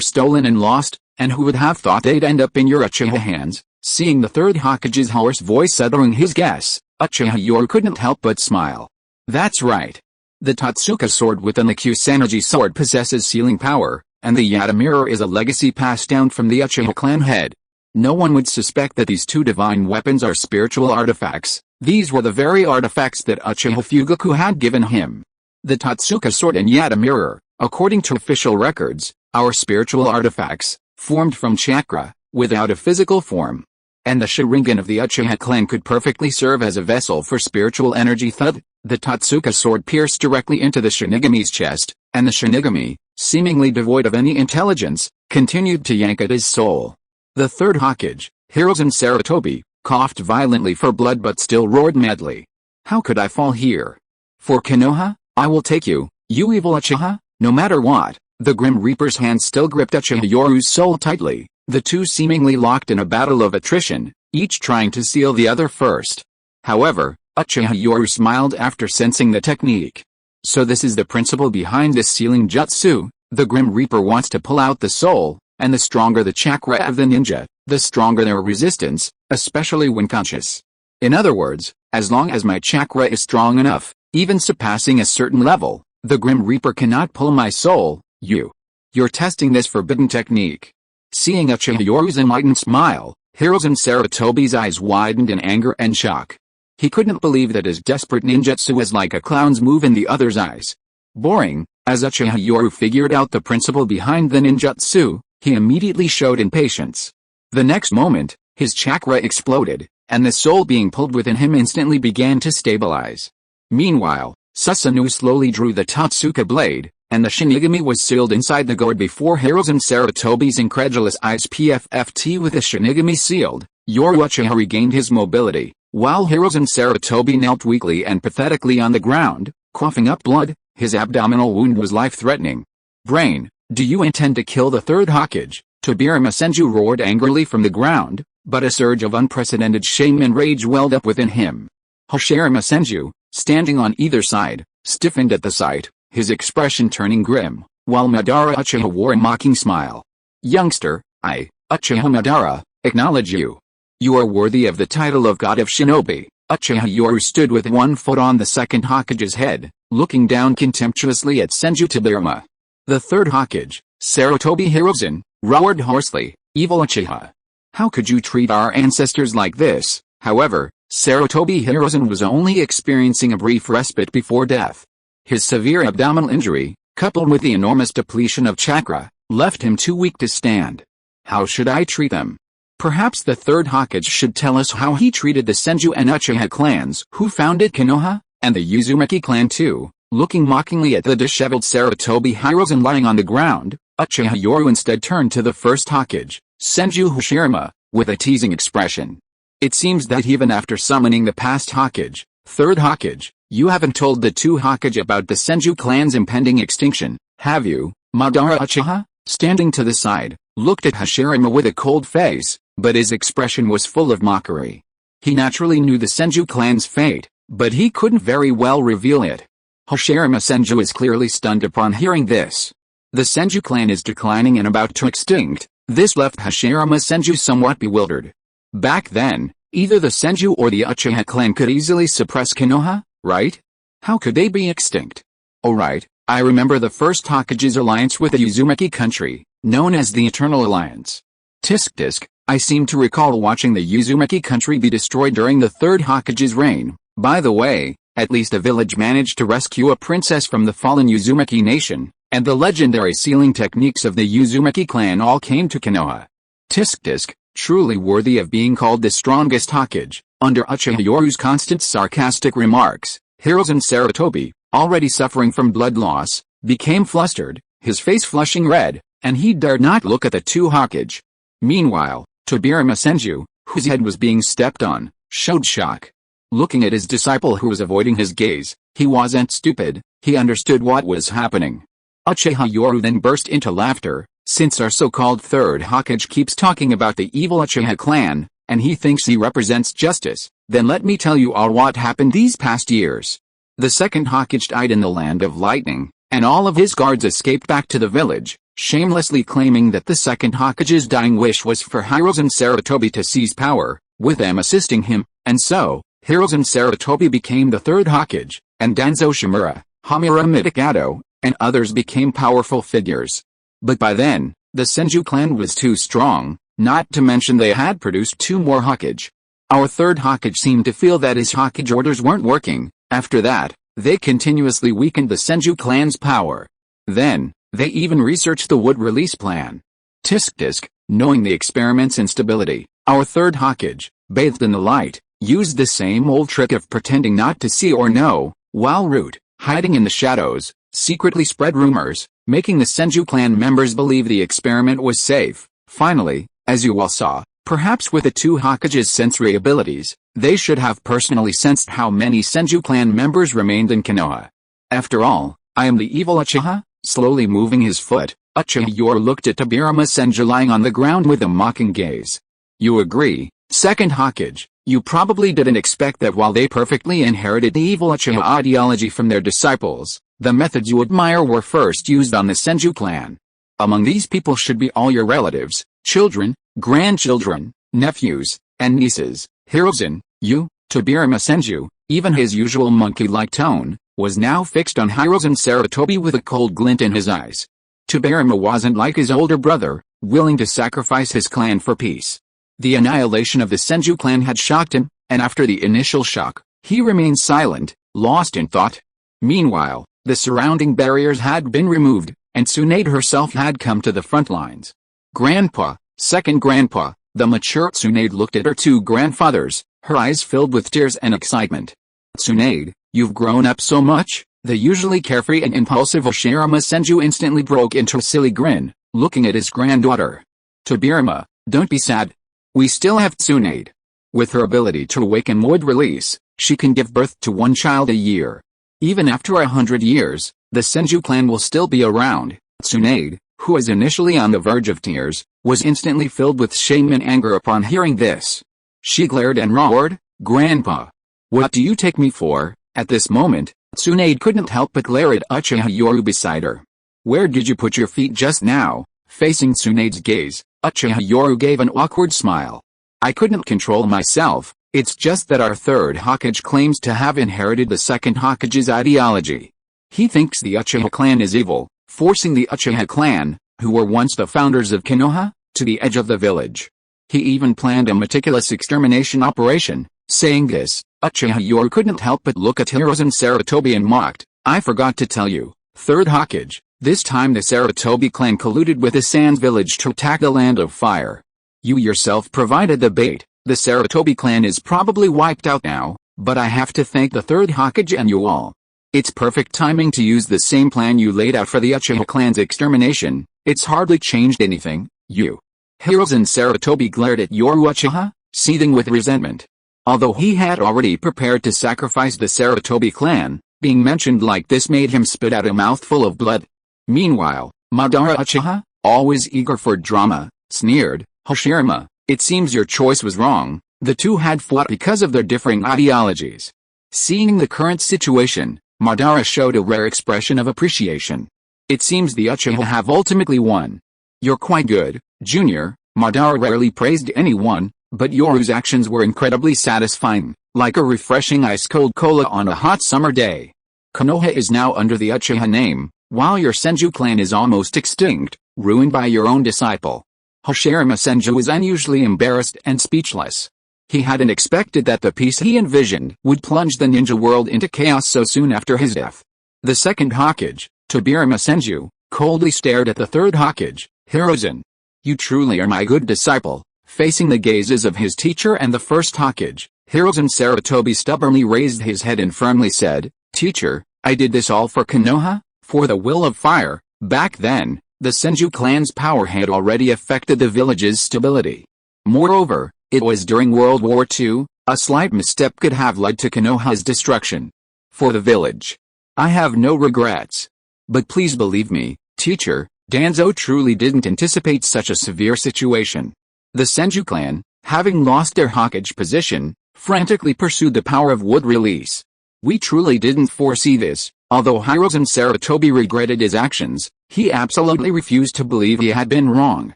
stolen and lost, and who would have thought they'd end up in your Uchiha hands? Seeing the Third Hokage's hoarse voice uttering his guess, Uchiha Yoru couldn't help but smile. That's right. The Tatsuka sword within the Kusanagi sword possesses sealing power, and the Yata mirror is a legacy passed down from the Uchiha clan head. No one would suspect that these two divine weapons are spiritual artifacts. These were the very artifacts that Uchiha Fugaku had given him. The Tatsuka sword and Yata mirror, according to official records, are spiritual artifacts, formed from chakra, without a physical form. And the Sharingan of the Uchiha clan could perfectly serve as a vessel for spiritual energy. Thud, the Tatsuka sword pierced directly into the Shinigami's chest, and the Shinigami, seemingly devoid of any intelligence, continued to yank at his soul. The Third Hokage, Hiruzen Sarutobi, coughed violently for blood but still roared madly. How could I fall here? For Konoha, I will take you, you evil Uchiha, no matter what. The Grim Reaper's hand still gripped Uchiha Yoru's soul tightly, the two seemingly locked in a battle of attrition, each trying to seal the other first. However, Uchiha Yoru smiled after sensing the technique. So this is the principle behind this sealing jutsu. The Grim Reaper wants to pull out the soul, and the stronger the chakra of the ninja, the stronger their resistance, especially when conscious. In other words, as long as my chakra is strong enough, even surpassing a certain level, the Grim Reaper cannot pull my soul. You're testing this forbidden technique. Seeing Uchiha Yoru's enlightened smile, Hiruzen Sarutobi's eyes widened in anger and shock. He couldn't believe that his desperate ninjutsu was like a clown's move in the other's eyes. Boring. As Uchiha Yoru figured out the principle behind the ninjutsu, he immediately showed impatience. The next moment, his chakra exploded, and the soul being pulled within him instantly began to stabilize. Meanwhile, Susanoo slowly drew the Totsuka blade, and the Shinigami was sealed inside the gourd before Hiruzen Sarutobi's incredulous eyes PFFT. With the Shinigami sealed, Yoru Uchiha regained his mobility, while Hiruzen Sarutobi knelt weakly and pathetically on the ground, coughing up blood. His abdominal wound was life-threatening. Brain, do you intend to kill the third Hokage? Tobirama Senju roared angrily from the ground, but a surge of unprecedented shame and rage welled up within him. Hashirama Senju, standing on either side, stiffened at the sight, his expression turning grim, while Madara Uchiha wore a mocking smile. Youngster, I, Uchiha Madara, acknowledge you. You are worthy of the title of God of Shinobi. Uchiha Yoru stood with one foot on the second Hokage's head, looking down contemptuously at Senju Tobirama. The third Hokage, Sarutobi Hiruzen, roared hoarsely, evil Uchiha. How could you treat our ancestors like this? However, Sarutobi Hiruzen was only experiencing a brief respite before death. His severe abdominal injury, coupled with the enormous depletion of chakra, left him too weak to stand. How should I treat them? Perhaps the third Hokage should tell us how he treated the Senju and Uchiha clans who founded Konoha, and the Uzumaki clan too. Looking mockingly at the disheveled Sarutobi Hiruzen lying on the ground, Uchiha Yoru instead turned to the first Hokage, Senju Hashirama, with a teasing expression. It seems that even after summoning the past Hokage, third Hokage, you haven't told the two Hokage about the Senju clan's impending extinction, have you? Madara Uchiha, standing to the side, looked at Hashirama with a cold face, but his expression was full of mockery. He naturally knew the Senju clan's fate, but he couldn't very well reveal it. Hashirama Senju is clearly stunned upon hearing this. The Senju clan is declining and about to extinct. This left Hashirama Senju somewhat bewildered. Back then, either the Senju or the Uchiha clan could easily suppress Konoha, right? How could they be extinct? Oh right, I remember the first Hokage's alliance with the Uzumaki country, known as the Eternal Alliance. Tisk, I seem to recall watching the Uzumaki country be destroyed during the third Hokage's reign. By the way, at least a village managed to rescue a princess from the fallen Uzumaki nation, and the legendary sealing techniques of the Uzumaki clan all came to Konoha. Tisk, truly worthy of being called the strongest Hokage. Under Uchiha Yoru's constant sarcastic remarks, Hiruzen Sarutobi, already suffering from blood loss, became flustered, his face flushing red, and he dared not look at the two Hokage. Meanwhile, Tobirama Senju, whose head was being stepped on, showed shock. Looking at his disciple who was avoiding his gaze, he wasn't stupid, he understood what was happening. Uchiha Yoru then burst into laughter. Since our so-called third Hokage keeps talking about the evil Uchiha clan, and he thinks he represents justice, then let me tell you all what happened these past years. The second Hokage died in the Land of Lightning, and all of his guards escaped back to the village, shamelessly claiming that the second Hokage's dying wish was for Hiruzen Sarutobi to seize power, with them assisting him, and so, Hiruzen Sarutobi became the third Hokage, and Danzo Shimura, Hamura Mitagato, and others became powerful figures. But by then, the Senju clan was too strong, not to mention they had produced two more Hokage. Our third Hokage seemed to feel that his Hokage orders weren't working. After that, they continuously weakened the Senju clan's power. Then, they even researched the wood release plan. Tisk, knowing the experiment's instability, our third Hokage, bathed in the light, used the same old trick of pretending not to see or know, while Root, hiding in the shadows, secretly spread rumors, making the Senju clan members believe the experiment was safe. Finally, as you all saw, perhaps with the two Hokage's sensory abilities, they should have personally sensed how many Senju clan members remained in Konoha. After all, I am the evil Uchiha? Slowly moving his foot, Uchiha Yoru looked at Tobirama Senju lying on the ground with a mocking gaze. You agree, Second Hokage, you probably didn't expect that while they perfectly inherited the evil Uchiha ideology from their disciples, the methods you admire were first used on the Senju clan. Among these people should be all your relatives, children, grandchildren, nephews, and nieces. Hiruzen, Tobirama Senju, even his usual monkey-like tone, was now fixed on Hiruzen Sarutobi with a cold glint in his eyes. Tobirama wasn't like his older brother, willing to sacrifice his clan for peace. The annihilation of the Senju clan had shocked him, and after the initial shock, he remained silent, lost in thought. Meanwhile, the surrounding barriers had been removed, and Tsunade herself had come to the front lines. Grandpa, second grandpa, the mature Tsunade looked at her two grandfathers, her eyes filled with tears and excitement. Tsunade, you've grown up so much. The usually carefree and impulsive Orochimaru Senju instantly broke into a silly grin, looking at his granddaughter. Tobirama, don't be sad. We still have Tsunade. With her ability to awaken wood release, she can give birth to one child a year. Even after 100 years, the Senju clan will still be around. Tsunade, who was initially on the verge of tears, was instantly filled with shame and anger upon hearing this. She glared and roared, Grandpa! What do you take me for? At this moment, Tsunade couldn't help but glare at Uchiha Yoru beside her. Where did you put your feet just now? Facing Tsunade's gaze, Uchiha Yoru gave an awkward smile. I couldn't control myself, it's just that our third Hokage claims to have inherited the second Hokage's ideology. He thinks the Uchiha clan is evil, forcing the Uchiha clan, who were once the founders of Konoha, to the edge of the village. He even planned a meticulous extermination operation. Saying this, Uchiha Yoru couldn't help but look at Hiruzen Sarutobi and mocked. I forgot to tell you, third Hokage, this time the Sarutobi clan colluded with the Sands village to attack the Land of Fire. You yourself provided the bait. The Sarutobi clan is probably wiped out now, but I have to thank the third Hokage and you all. It's perfect timing to use the same plan you laid out for the Uchiha clan's extermination. It's hardly changed anything, you. Hiruzen Sarutobi glared at Yoru Uchiha, seething with resentment. Although he had already prepared to sacrifice the Sarutobi clan, being mentioned like this made him spit out a mouthful of blood. Meanwhile, Madara Uchiha, always eager for drama, sneered, Hashirama, it seems your choice was wrong. The two had fought because of their differing ideologies. Seeing the current situation, Madara showed a rare expression of appreciation. It seems the Uchiha have ultimately won. You're quite good, Junior. Madara rarely praised anyone, but Yoru's actions were incredibly satisfying, like a refreshing ice-cold cola on a hot summer day. Konoha is now under the Uchiha name, while your Senju clan is almost extinct, ruined by your own disciple. Hashirama Senju was unusually embarrassed and speechless. He hadn't expected that the peace he envisioned would plunge the ninja world into chaos so soon after his death. The second Hokage, Tobirama Senju, coldly stared at the third Hokage, Hiruzen. You truly are my good disciple. Facing the gazes of his teacher and the first Hokage, Hiruzen Sarutobi stubbornly raised his head and firmly said, Teacher, I did this all for Konoha, for the will of fire. Back then, the Senju clan's power had already affected the village's stability. Moreover, it was during World War II, a slight misstep could have led to Konoha's destruction. For the village, I have no regrets. But please believe me, teacher, Danzo truly didn't anticipate such a severe situation. The Senju clan, having lost their Hokage position, frantically pursued the power of wood release. We truly didn't foresee this. Although Hiruzen Sarutobi regretted his actions, he absolutely refused to believe he had been wrong.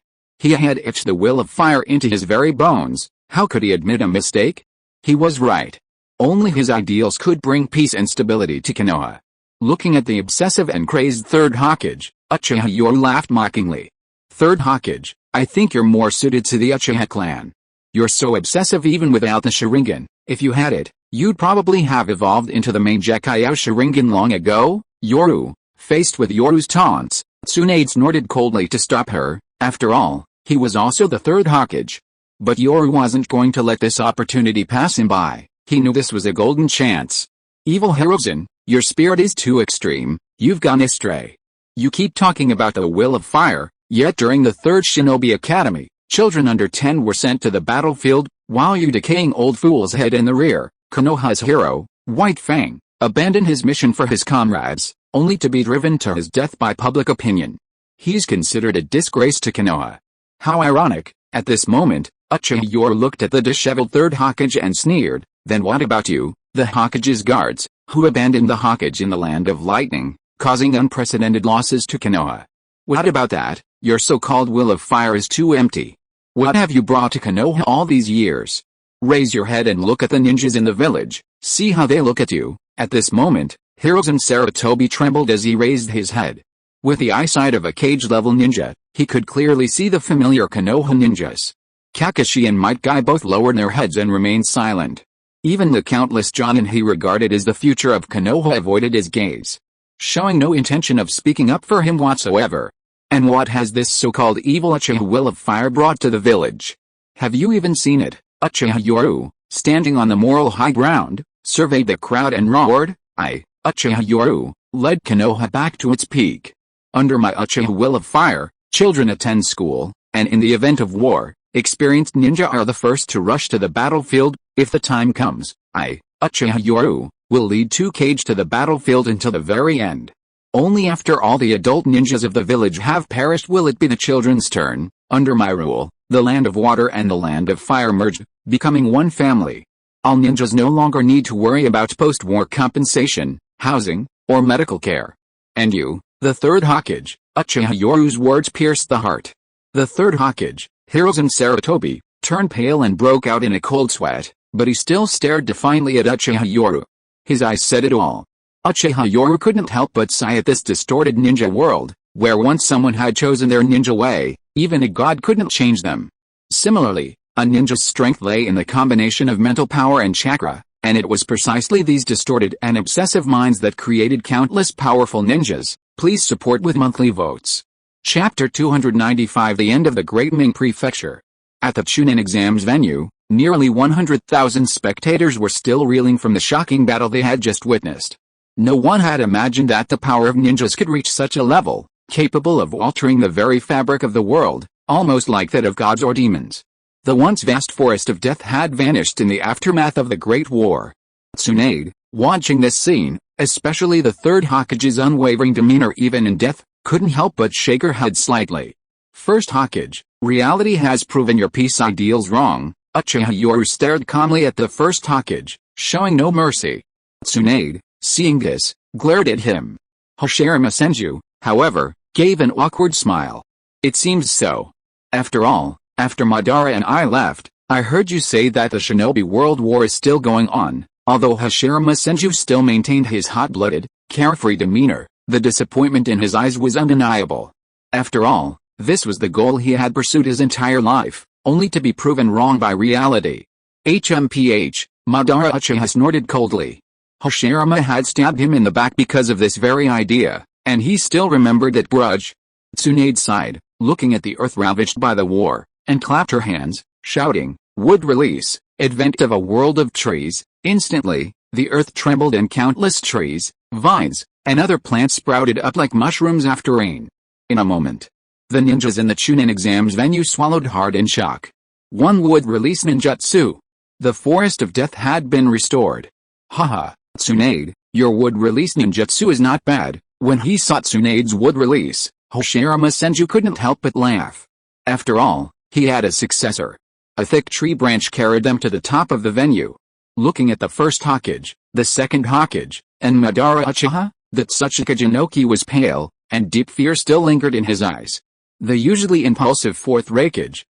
He had etched the will of fire into his very bones. How could he admit a mistake? He was right. Only his ideals could bring peace and stability to Konoha. Looking at the obsessive and crazed third Hokage, Uchiha Yoru laughed mockingly. Third Hokage, I think you're more suited to the Uchiha clan. You're so obsessive even without the Sharingan. If you had it, you'd probably have evolved into the main Gekkai Sharingan long ago. Yoru, faced with Yoru's taunts, Tsunade snorted coldly to stop her. After all, he was also the third Hokage. But Yoru wasn't going to let this opportunity pass him by. He knew this was a golden chance. Evil Hiruzen, your spirit is too extreme. You've gone astray. You keep talking about the will of fire, yet during the third Shinobi Academy, children under 10 were sent to the battlefield, while you decaying old fools head in the rear. Konoha's hero, White Fang, abandoned his mission for his comrades, only to be driven to his death by public opinion. He's considered a disgrace to Konoha. How ironic, at this moment, Uchiha Yoru looked at the disheveled third Hokage and sneered, "Then what about you, the Hokage's guards, who abandoned the Hokage in the Land of Lightning, causing unprecedented losses to Konoha? What about that? Your so-called will of fire is too empty. What have you brought to Konoha all these years? Raise your head and look at the ninjas in the village, see how they look at you." At this moment, Hiruzen Sarutobi trembled as he raised his head. With the eyesight of a cage-level ninja, he could clearly see the familiar Konoha ninjas. Kakashi and Might Guy both lowered their heads and remained silent. Even the countless Jonin he regarded as the future of Konoha avoided his gaze, showing no intention of speaking up for him whatsoever. "And what has this so-called evil Uchiha will of fire brought to the village? Have you even seen it?" Uchiha Yoru, standing on the moral high ground, surveyed the crowd and roared, "I, Uchiha Yoru, led Konoha back to its peak. Under my Uchiha will of fire, children attend school, and in the event of war, experienced ninja are the first to rush to the battlefield. If the time comes, I, Uchiha Yoru, will lead 2Kage to the battlefield until the very end. Only after all the adult ninjas of the village have perished will it be the children's turn. Under my rule, the Land of Water and the Land of Fire merged, becoming one family. All ninjas no longer need to worry about post-war compensation, housing, or medical care. And you, the third Hokage." Uchiha Yoru's words pierced the heart. The third Hokage, Hiruzen Sarutobi, turned pale and broke out in a cold sweat, but he still stared defiantly at Uchiha Yoru. His eyes said it all. Uchiha Yoru couldn't help but sigh at this distorted ninja world, where once someone had chosen their ninja way, even a god couldn't change them. Similarly, a ninja's strength lay in the combination of mental power and chakra, and it was precisely these distorted and obsessive minds that created countless powerful ninjas. Please support with monthly votes. Chapter 295, The End of the Great Ming Prefecture. At the Chunin exams venue, nearly 100,000 spectators were still reeling from the shocking battle they had just witnessed. No one had imagined that the power of ninjas could reach such a level, capable of altering the very fabric of the world, almost like that of gods or demons. The once vast forest of death had vanished in the aftermath of the Great War. Tsunade, watching this scene, especially the third Hokage's unwavering demeanor even in death, couldn't help but shake her head slightly. "First Hokage, reality has proven your peace ideals wrong." Uchiha Yoru stared calmly at the first Hokage, showing no mercy. Tsunade, seeing this, glared at him. Hashirama Senju, however, gave an awkward smile. "It seems so. After all, after Madara and I left, I heard you say that the Shinobi World War is still going on." Although Hashirama Senju still maintained his hot-blooded, carefree demeanor, the disappointment in his eyes was undeniable. After all, this was the goal he had pursued his entire life, only to be proven wrong by reality. HMPH, Madara Uchiha snorted coldly. Hashirama had stabbed him in the back because of this very idea, and he still remembered that grudge. Tsunade sighed, looking at the earth ravaged by the war, and clapped her hands, shouting, "Wood release, advent of a world of trees." Instantly, the earth trembled and countless trees, vines, and other plants sprouted up like mushrooms after rain. In a moment, the ninjas in the Chunin exams venue swallowed hard in shock. One would release ninjutsu. The forest of death had been restored. Haha, Tsunade, your wood release ninjutsu is not bad. When he saw Tsunade's wood release, Hashirama Senju couldn't help but laugh. After all, he had a successor. A thick tree branch carried them to the top of the venue. Looking at the first Hokage, the second Hokage, and Madara Uchiha, the Tsuchika Jinoki was pale, and deep fear still lingered in his eyes. The usually impulsive fourth Hokage,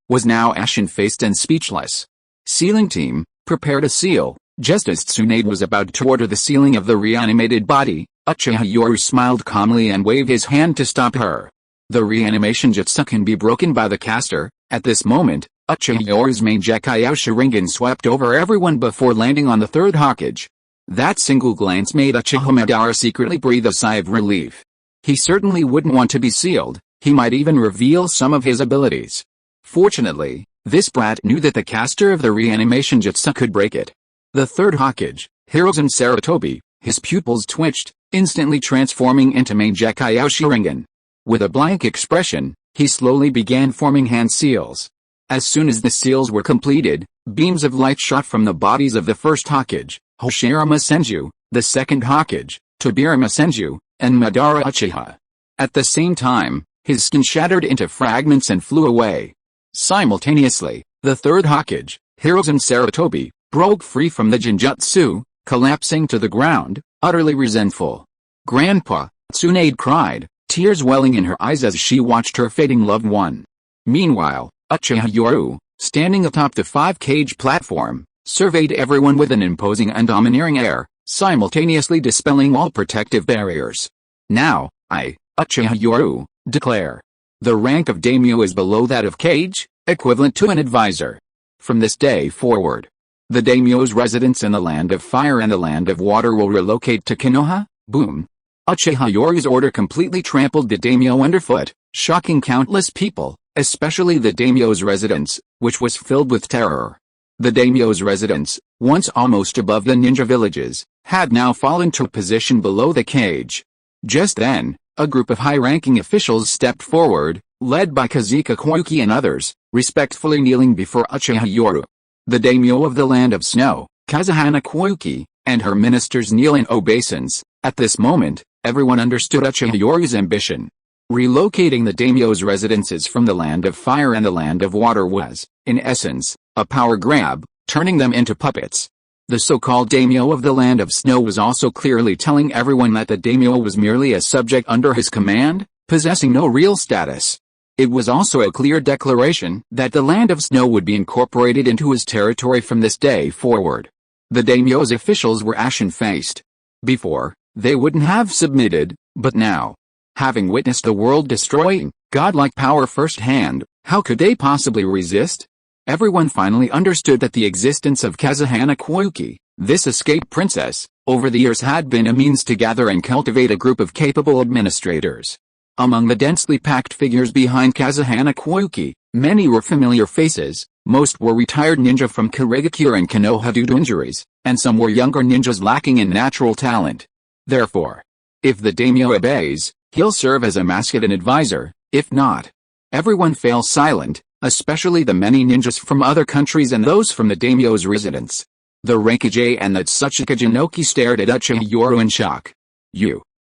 was now ashen-faced and speechless. Sealing team, prepare to seal. Just as Tsunade was about to order the sealing of the reanimated body, Uchiha Yoru smiled calmly and waved his hand to stop her. The reanimation jutsu can be broken by the caster. At this moment, Uchiha Yoru's main Decay Sharingan swept over everyone before landing on the third Hokage. That single glance made Uchiha Madara secretly breathe a sigh of relief. He certainly wouldn't want to be sealed, he might even reveal some of his abilities. Fortunately, this brat knew that the caster of the reanimation jutsu could break it. The third Hokage, Hiruzen Sarutobi, his pupils twitched, instantly transforming into main Decay Sharingan. With a blank expression, he slowly began forming hand seals. As soon as the seals were completed, beams of light shot from the bodies of the first Hokage, Hashirama Senju, the second Hokage, Tobirama Senju, and Madara Uchiha. At the same time, his skin shattered into fragments and flew away. Simultaneously, The third Hokage, Hiruzen Sarutobi, broke free from the Genjutsu, collapsing to the ground, utterly resentful. "Grandpa," Tsunade cried, tears welling in her eyes as she watched her fading loved one. Meanwhile, Uchiha Yoru, standing atop the 5-cage platform, surveyed everyone with an imposing and domineering air, simultaneously dispelling all protective barriers. "Now, I, Uchiha Yoru, declare. The rank of daimyo is below that of kage, equivalent to an advisor. From this day forward, the daimyo's residence in the Land of Fire and the Land of Water will relocate to Konoha." Boom. Uchiha Yoru's order completely trampled the daimyo underfoot, shocking countless people, especially the daimyo's residence, which was filled with terror. The daimyo's residence, once almost above the ninja villages, had now fallen to a position below the cage. Just then, a group of high-ranking officials stepped forward, led by Kazuka Koyuki and others, respectfully kneeling before Uchiha Yoru. The daimyo of the Land of Snow, Kazuhana Koyuki, and her ministers kneel in obeisance. At this moment, everyone understood Uchiha Yoru's ambition. Relocating the daimyo's residences from the Land of Fire and the Land of Water was, in essence, a power grab, turning them into puppets. The so-called daimyo of the Land of Snow was also clearly telling everyone that the daimyo was merely a subject under his command, possessing no real status. It was also a clear declaration that the Land of Snow would be incorporated into his territory from this day forward. The daimyo's officials were ashen-faced. Before, they wouldn't have submitted, but now, having witnessed the world-destroying, godlike power firsthand, how could they possibly resist? Everyone finally understood that the existence of Kazuhana Koyuki, this escaped princess, over the years had been a means to gather and cultivate a group of capable administrators. Among the densely packed figures behind Kazuhana Koyuki, many were familiar faces, most were retired ninja from Kirigakure and Konoha due to injuries, and some were younger ninjas lacking in natural talent. Therefore, if the daimyo obeys, he'll serve as a mascot advisor. If not, everyone fell silent, especially the many ninjas from other countries and those from the daimyo's residence. The Raikage and the Tsuchika Jinoki stared at Uchiha Yoru in shock.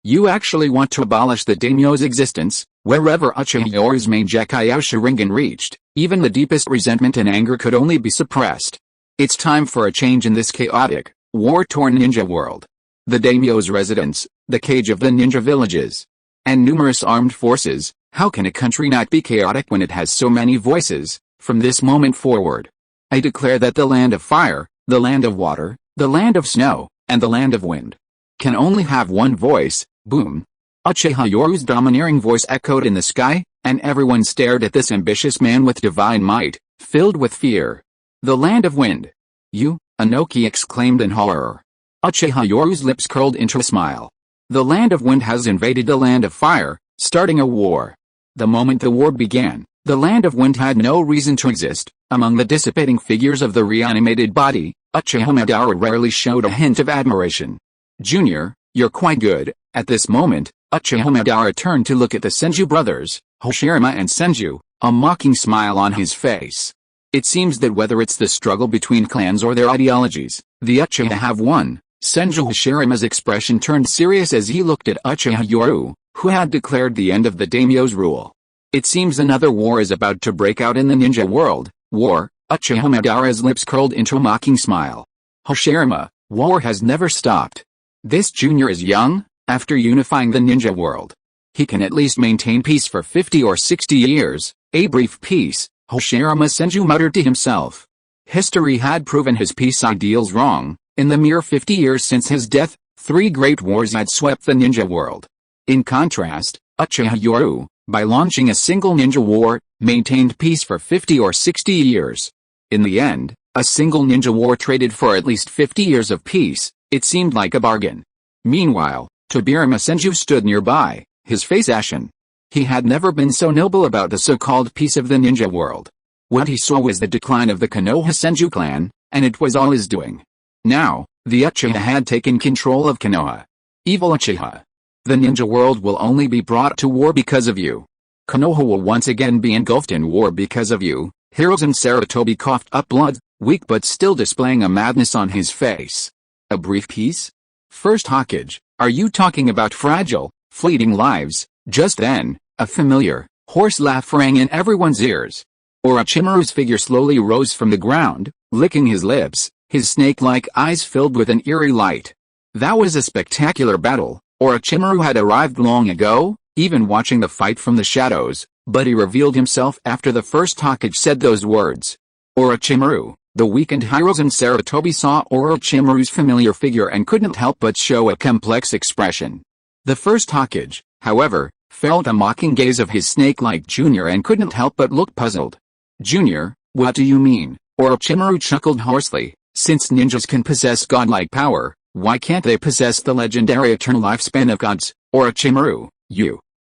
You actually want to abolish the daimyo's existence? Wherever Uchiha Yoru's main Gekkai Sharingan reached, even the deepest resentment and anger could only be suppressed. It's time for a change in this chaotic, war-torn ninja world. The daimyo's residence, the cage of the ninja villages, and numerous armed forces. How can a country not be chaotic when it has so many voices? From this moment forward, I declare that the Land of Fire, the Land of Water, the Land of Snow, and the Land of Wind can only have one voice. Boom. Uchiha Yoru's domineering voice echoed in the sky, and everyone stared at this ambitious man with divine might, filled with fear. "The Land of Wind. You?" Anoki exclaimed in horror. Uchiha Yoru's lips curled into a smile. "The Land of Wind has invaded the Land of Fire, starting a war." The moment the war began, the Land of Wind had no reason to exist. Among the dissipating figures of the reanimated body, Uchiha Madara rarely showed a hint of admiration. "Junior, you're quite good." At this moment, Uchiha Madara turned to look at the Senju brothers, Hoshirama and Senju, a mocking smile on his face. It seems that whether it's the struggle between clans or their ideologies, the Uchiha have won. Senju Hoshirama's expression turned serious as he looked at Uchiha Yoru, who had declared the end of the daimyo's rule. "It seems another war is about to break out in the ninja world." "War?" Uchiha Madara's lips curled into a mocking smile. "Hoshirama, war has never stopped. This junior is young. After unifying the ninja world, he can at least maintain peace for 50 or 60 years, a brief peace," Hoshirama Senju muttered to himself. History had proven his peace ideals wrong. In the mere 50 years since his death, 3 great wars had swept the ninja world. In contrast, Uchiha Yoru, by launching a single ninja war, maintained peace for 50 or 60 years. In the end, a single ninja war traded for at least 50 years of peace. It seemed like a bargain. Meanwhile, Tobirama Senju stood nearby, his face ashen. He had never been so noble about the so-called peace of the ninja world. What he saw was the decline of the Konoha Senju clan, and it was all his doing. Now, the Uchiha had taken control of Konoha. Evil Uchiha. The ninja world will only be brought to war because of you. Konoha will once again be engulfed in war because of you. Hiruzen Sarutobi coughed up blood, weak but still displaying a madness on his face. A brief peace? First Hokage, are you talking about fragile, fleeting lives? Just then, a familiar, hoarse laugh rang in everyone's ears. Orochimaru's figure slowly rose from the ground, licking his lips, his snake-like eyes filled with an eerie light. That was a spectacular battle. Orochimaru had arrived long ago, even watching the fight from the shadows, but he revealed himself after the first Hokage said those words. Orochimaru. The weakened Hiruzen Sarutobi saw Orochimaru's familiar figure and couldn't help but show a complex expression. The first Hokage, however, felt a mocking gaze of his snake-like junior and couldn't help but look puzzled. Junior, what do you mean? Orochimaru chuckled hoarsely. Since ninjas can possess godlike power, why can't they possess the legendary eternal lifespan of gods? Orochimaru,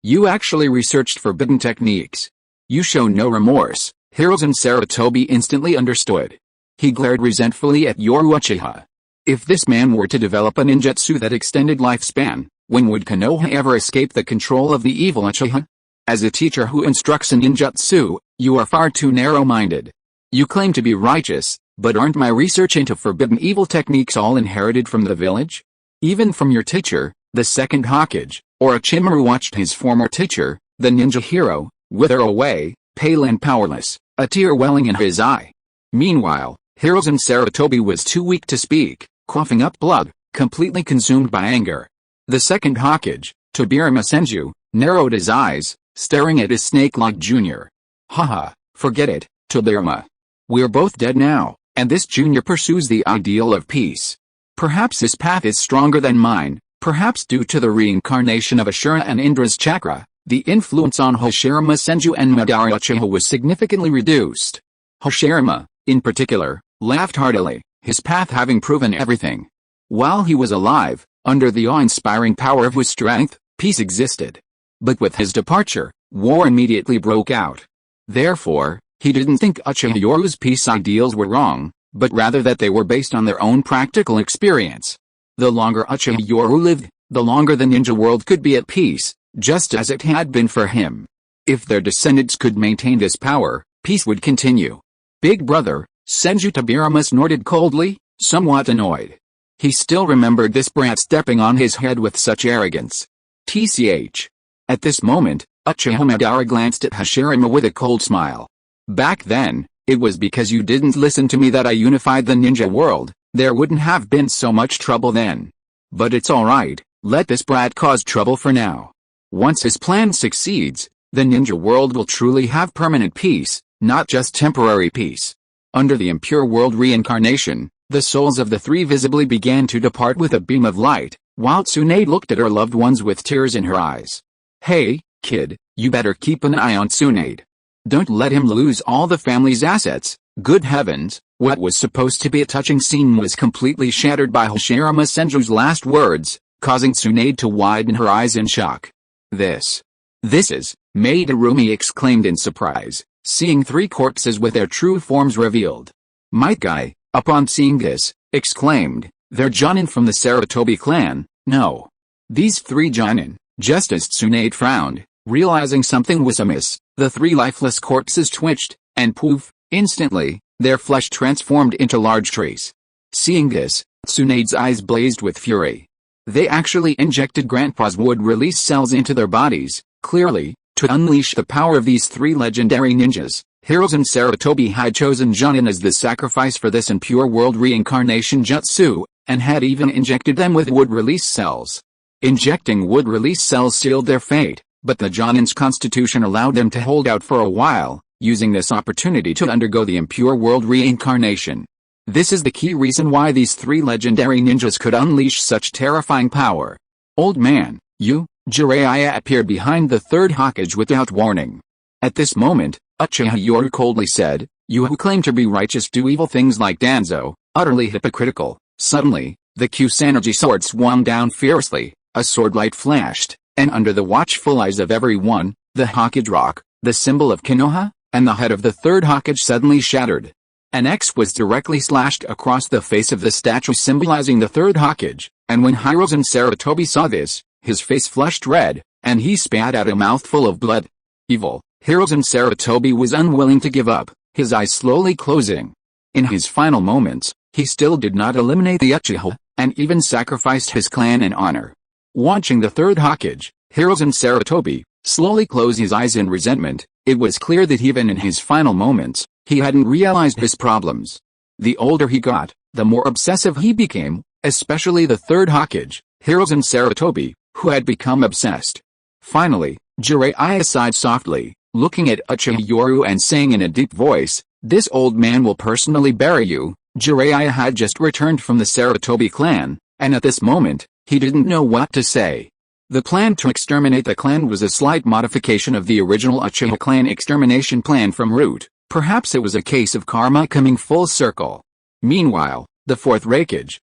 you actually researched forbidden techniques. You show no remorse. Hiruzen Sarutobi instantly understood. He glared resentfully at Yoru Uchiha. If this man were to develop a ninjutsu that extended lifespan, when would Konoha ever escape the control of the evil Uchiha? As a teacher who instructs in ninjutsu, you are far too narrow-minded. You claim to be righteous, but aren't my research into forbidden evil techniques all inherited from the village? Even from your teacher, the second Hokage. Orochimaru watched his former teacher, the ninja hero, wither away, pale and powerless, a tear welling in his eye. Meanwhile, Hiruzen Sarutobi was too weak to speak, coughing up blood, completely consumed by anger. The second Hokage, Tobirama Senju, narrowed his eyes, staring at his snake-like junior. Haha, forget it, Tobirama. We're both dead now, and this junior pursues the ideal of peace. Perhaps his path is stronger than mine, perhaps due to the reincarnation of Ashura and Indra's chakra, the influence on Hashirama Senju and Madara Uchiha was significantly reduced. Hashirama, in particular, laughed heartily, his path having proven everything. While he was alive, under the awe-inspiring power of his strength, peace existed. But with his departure, war immediately broke out. Therefore, he didn't think Uchiha Yoru's peace ideals were wrong, but rather that they were based on their own practical experience. The longer Uchiha Yoru lived, the longer the ninja world could be at peace, just as it had been for him. If their descendants could maintain this power, peace would continue. Big brother, Senju Tobirama snorted coldly, somewhat annoyed. He still remembered this brat stepping on his head with such arrogance. Tch. At this moment, Uchiha Madara glanced at Hashirama with a cold smile. Back then, it was because you didn't listen to me that I unified the ninja world. There wouldn't have been so much trouble then. But it's alright, let this brat cause trouble for now. Once his plan succeeds, the ninja world will truly have permanent peace, not just temporary peace. Under the impure world reincarnation, the souls of the three visibly began to depart with a beam of light, while Tsunade looked at her loved ones with tears in her eyes. Hey, kid, you better keep an eye on Tsunade. Don't let him lose all the family's assets. Good heavens, what was supposed to be a touching scene was completely shattered by Hashirama Senju's last words, causing Tsunade to widen her eyes in shock. This is, Madarumi exclaimed in surprise, seeing three corpses with their true forms revealed. Might Guy, upon seeing this, exclaimed, they're Jonin from the Sarutobi clan. No. These three Jonin, just as Tsunade frowned, realizing something was amiss, the three lifeless corpses twitched, and poof, instantly, their flesh transformed into large trees. Seeing this, Tsunade's eyes blazed with fury. They actually injected Grandpa's wood release cells into their bodies, clearly, to unleash the power of these three legendary ninjas. Hiruzen Sarutobi had chosen Jonin as the sacrifice for this impure world reincarnation jutsu, and had even injected them with wood release cells. Injecting wood release cells sealed their fate, but the Jonin's constitution allowed them to hold out for a while, using this opportunity to undergo the impure world reincarnation. This is the key reason why these three legendary ninjas could unleash such terrifying power. Old man, Jiraiya appeared behind the third Hokage without warning. At this moment, Uchiha Yoru coldly said, you who claim to be righteous do evil things like Danzo, utterly hypocritical. Suddenly, the Kusanagi sword swung down fiercely, a sword light flashed, and under the watchful eyes of everyone, the Hokage rock, the symbol of Konoha, and the head of the third Hokage suddenly shattered. An X was directly slashed across the face of the statue symbolizing the third Hokage, and when Hiruzen Sarutobi saw this, his face flushed red, and he spat out a mouthful of blood. Evil, Hiruzen Sarutobi was unwilling to give up, his eyes slowly closing. In his final moments, he still did not eliminate the Uchiha, and even sacrificed his clan and honor. Watching the third Hokage, Hiruzen Sarutobi, slowly close his eyes in resentment, It was clear that even in his final moments, he hadn't realized his problems. The older he got, the more obsessive he became, especially the third Hokage, Hiruzen Sarutobi, who had become obsessed. Finally, Jiraiya sighed softly, looking at Uchiha Yoru and saying in a deep voice, "This old man will personally bury you." Jiraiya had just returned from the Sarutobi clan, and at this moment, he didn't know what to say. The plan to exterminate the clan was a slight modification of the original Uchiha clan extermination plan from Root. Perhaps it was a case of karma coming full circle. Meanwhile, the fourth Raikage,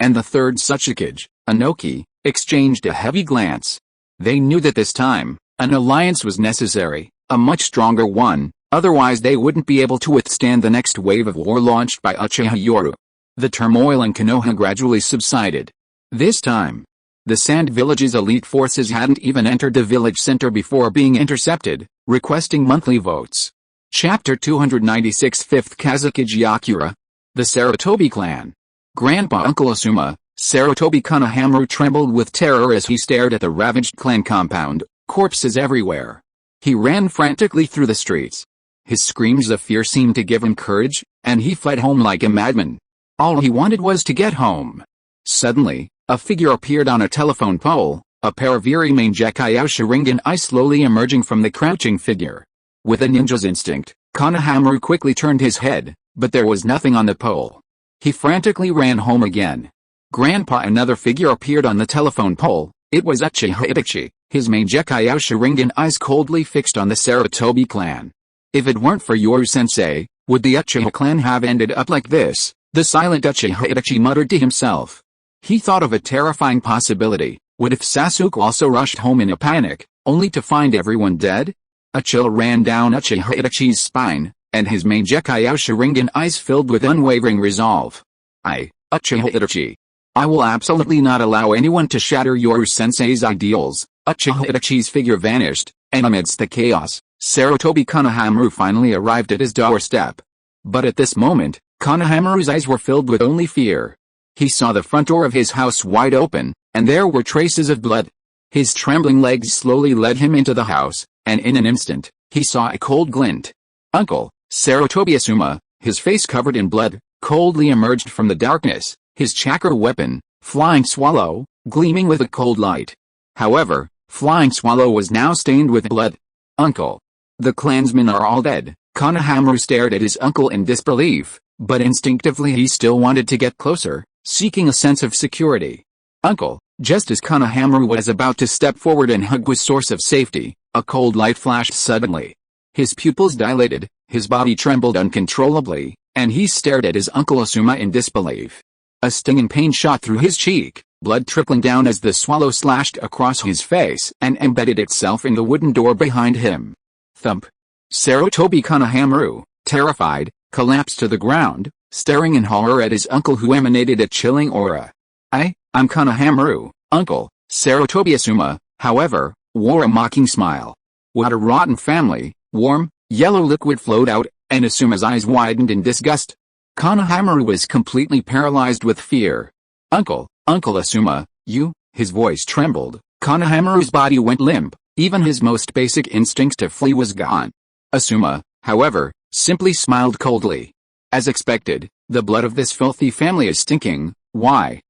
and the third Tsuchikage, Inoki, exchanged a heavy glance. They knew that this time, an alliance was necessary, a much stronger one, otherwise they wouldn't be able to withstand the next wave of war launched by Uchiha Yoru. The turmoil in Konoha gradually subsided. This time, the Sand Village's elite forces hadn't even entered the village center before being intercepted, requesting monthly votes. Chapter 296 5th Kazekage Yakura. The Sarutobi clan. Grandpa Uncle Asuma, Sarutobi Konohamaru trembled with terror as he stared at the ravaged clan compound, corpses everywhere. He ran frantically through the streets. His screams of fear seemed to give him courage, and he fled home like a madman. All he wanted was to get home. Suddenly, a figure appeared on a telephone pole, a pair of eerie Mangekyo Sharingan eyes slowly emerging from the crouching figure. With a ninja's instinct, Konohamaru quickly turned his head, but there was nothing on the pole. He frantically ran home again. Grandpa Another figure appeared on the telephone pole. It was Uchiha Itachi, his Mangekyo Sharingan eyes coldly fixed on the Sarutobi clan. If it weren't for Yoru-sensei, would the Uchiha clan have ended up like this? The silent Uchiha Itachi muttered to himself. He thought of a terrifying possibility. What if Sasuke also rushed home in a panic, only to find everyone dead? A chill ran down Uchiha Itachi's spine, and his Mangekyo Sharingan eyes filled with unwavering resolve. Uchiha Itachi. I will absolutely not allow anyone to shatter Yoru-sensei's ideals. Uchiha Itachi's figure vanished, and amidst the chaos, Sarutobi Konohamaru finally arrived at his doorstep. But at this moment, Konohamaru's eyes were filled with only fear. He saw the front door of his house wide open, and there were traces of blood. His trembling legs slowly led him into the house, and in an instant, he saw a cold glint. Uncle, Sarutobi Asuma, his face covered in blood, coldly emerged from the darkness, his chakra weapon, Flying Swallow, gleaming with a cold light. However, Flying Swallow was now stained with blood. Uncle. The clansmen are all dead. Konohamaru stared at his uncle in disbelief, but instinctively he still wanted to get closer, seeking a sense of security. Uncle. Just as Konohamaru was about to step forward and hug his source of safety, a cold light flashed suddenly. His pupils dilated, his body trembled uncontrollably, and he stared at his uncle Asuma in disbelief. A stinging pain shot through his cheek, blood trickling down as the swallow slashed across his face and embedded itself in the wooden door behind him. Thump. Sarutobi Konohamaru, terrified, collapsed to the ground, staring in horror at his uncle who emanated a chilling aura. I'm Konohamaru, uncle. Sarutobi Asuma, however, wore a mocking smile. What a rotten family. Warm, yellow liquid flowed out, and Asuma's eyes widened in disgust. Konohamaru was completely paralyzed with fear. Uncle Asuma, you, his voice trembled. Konohamaru's body went limp, even his most basic instinct to flee was gone. Asuma, however, simply smiled coldly. As expected, the blood of this filthy family is stinking. Why?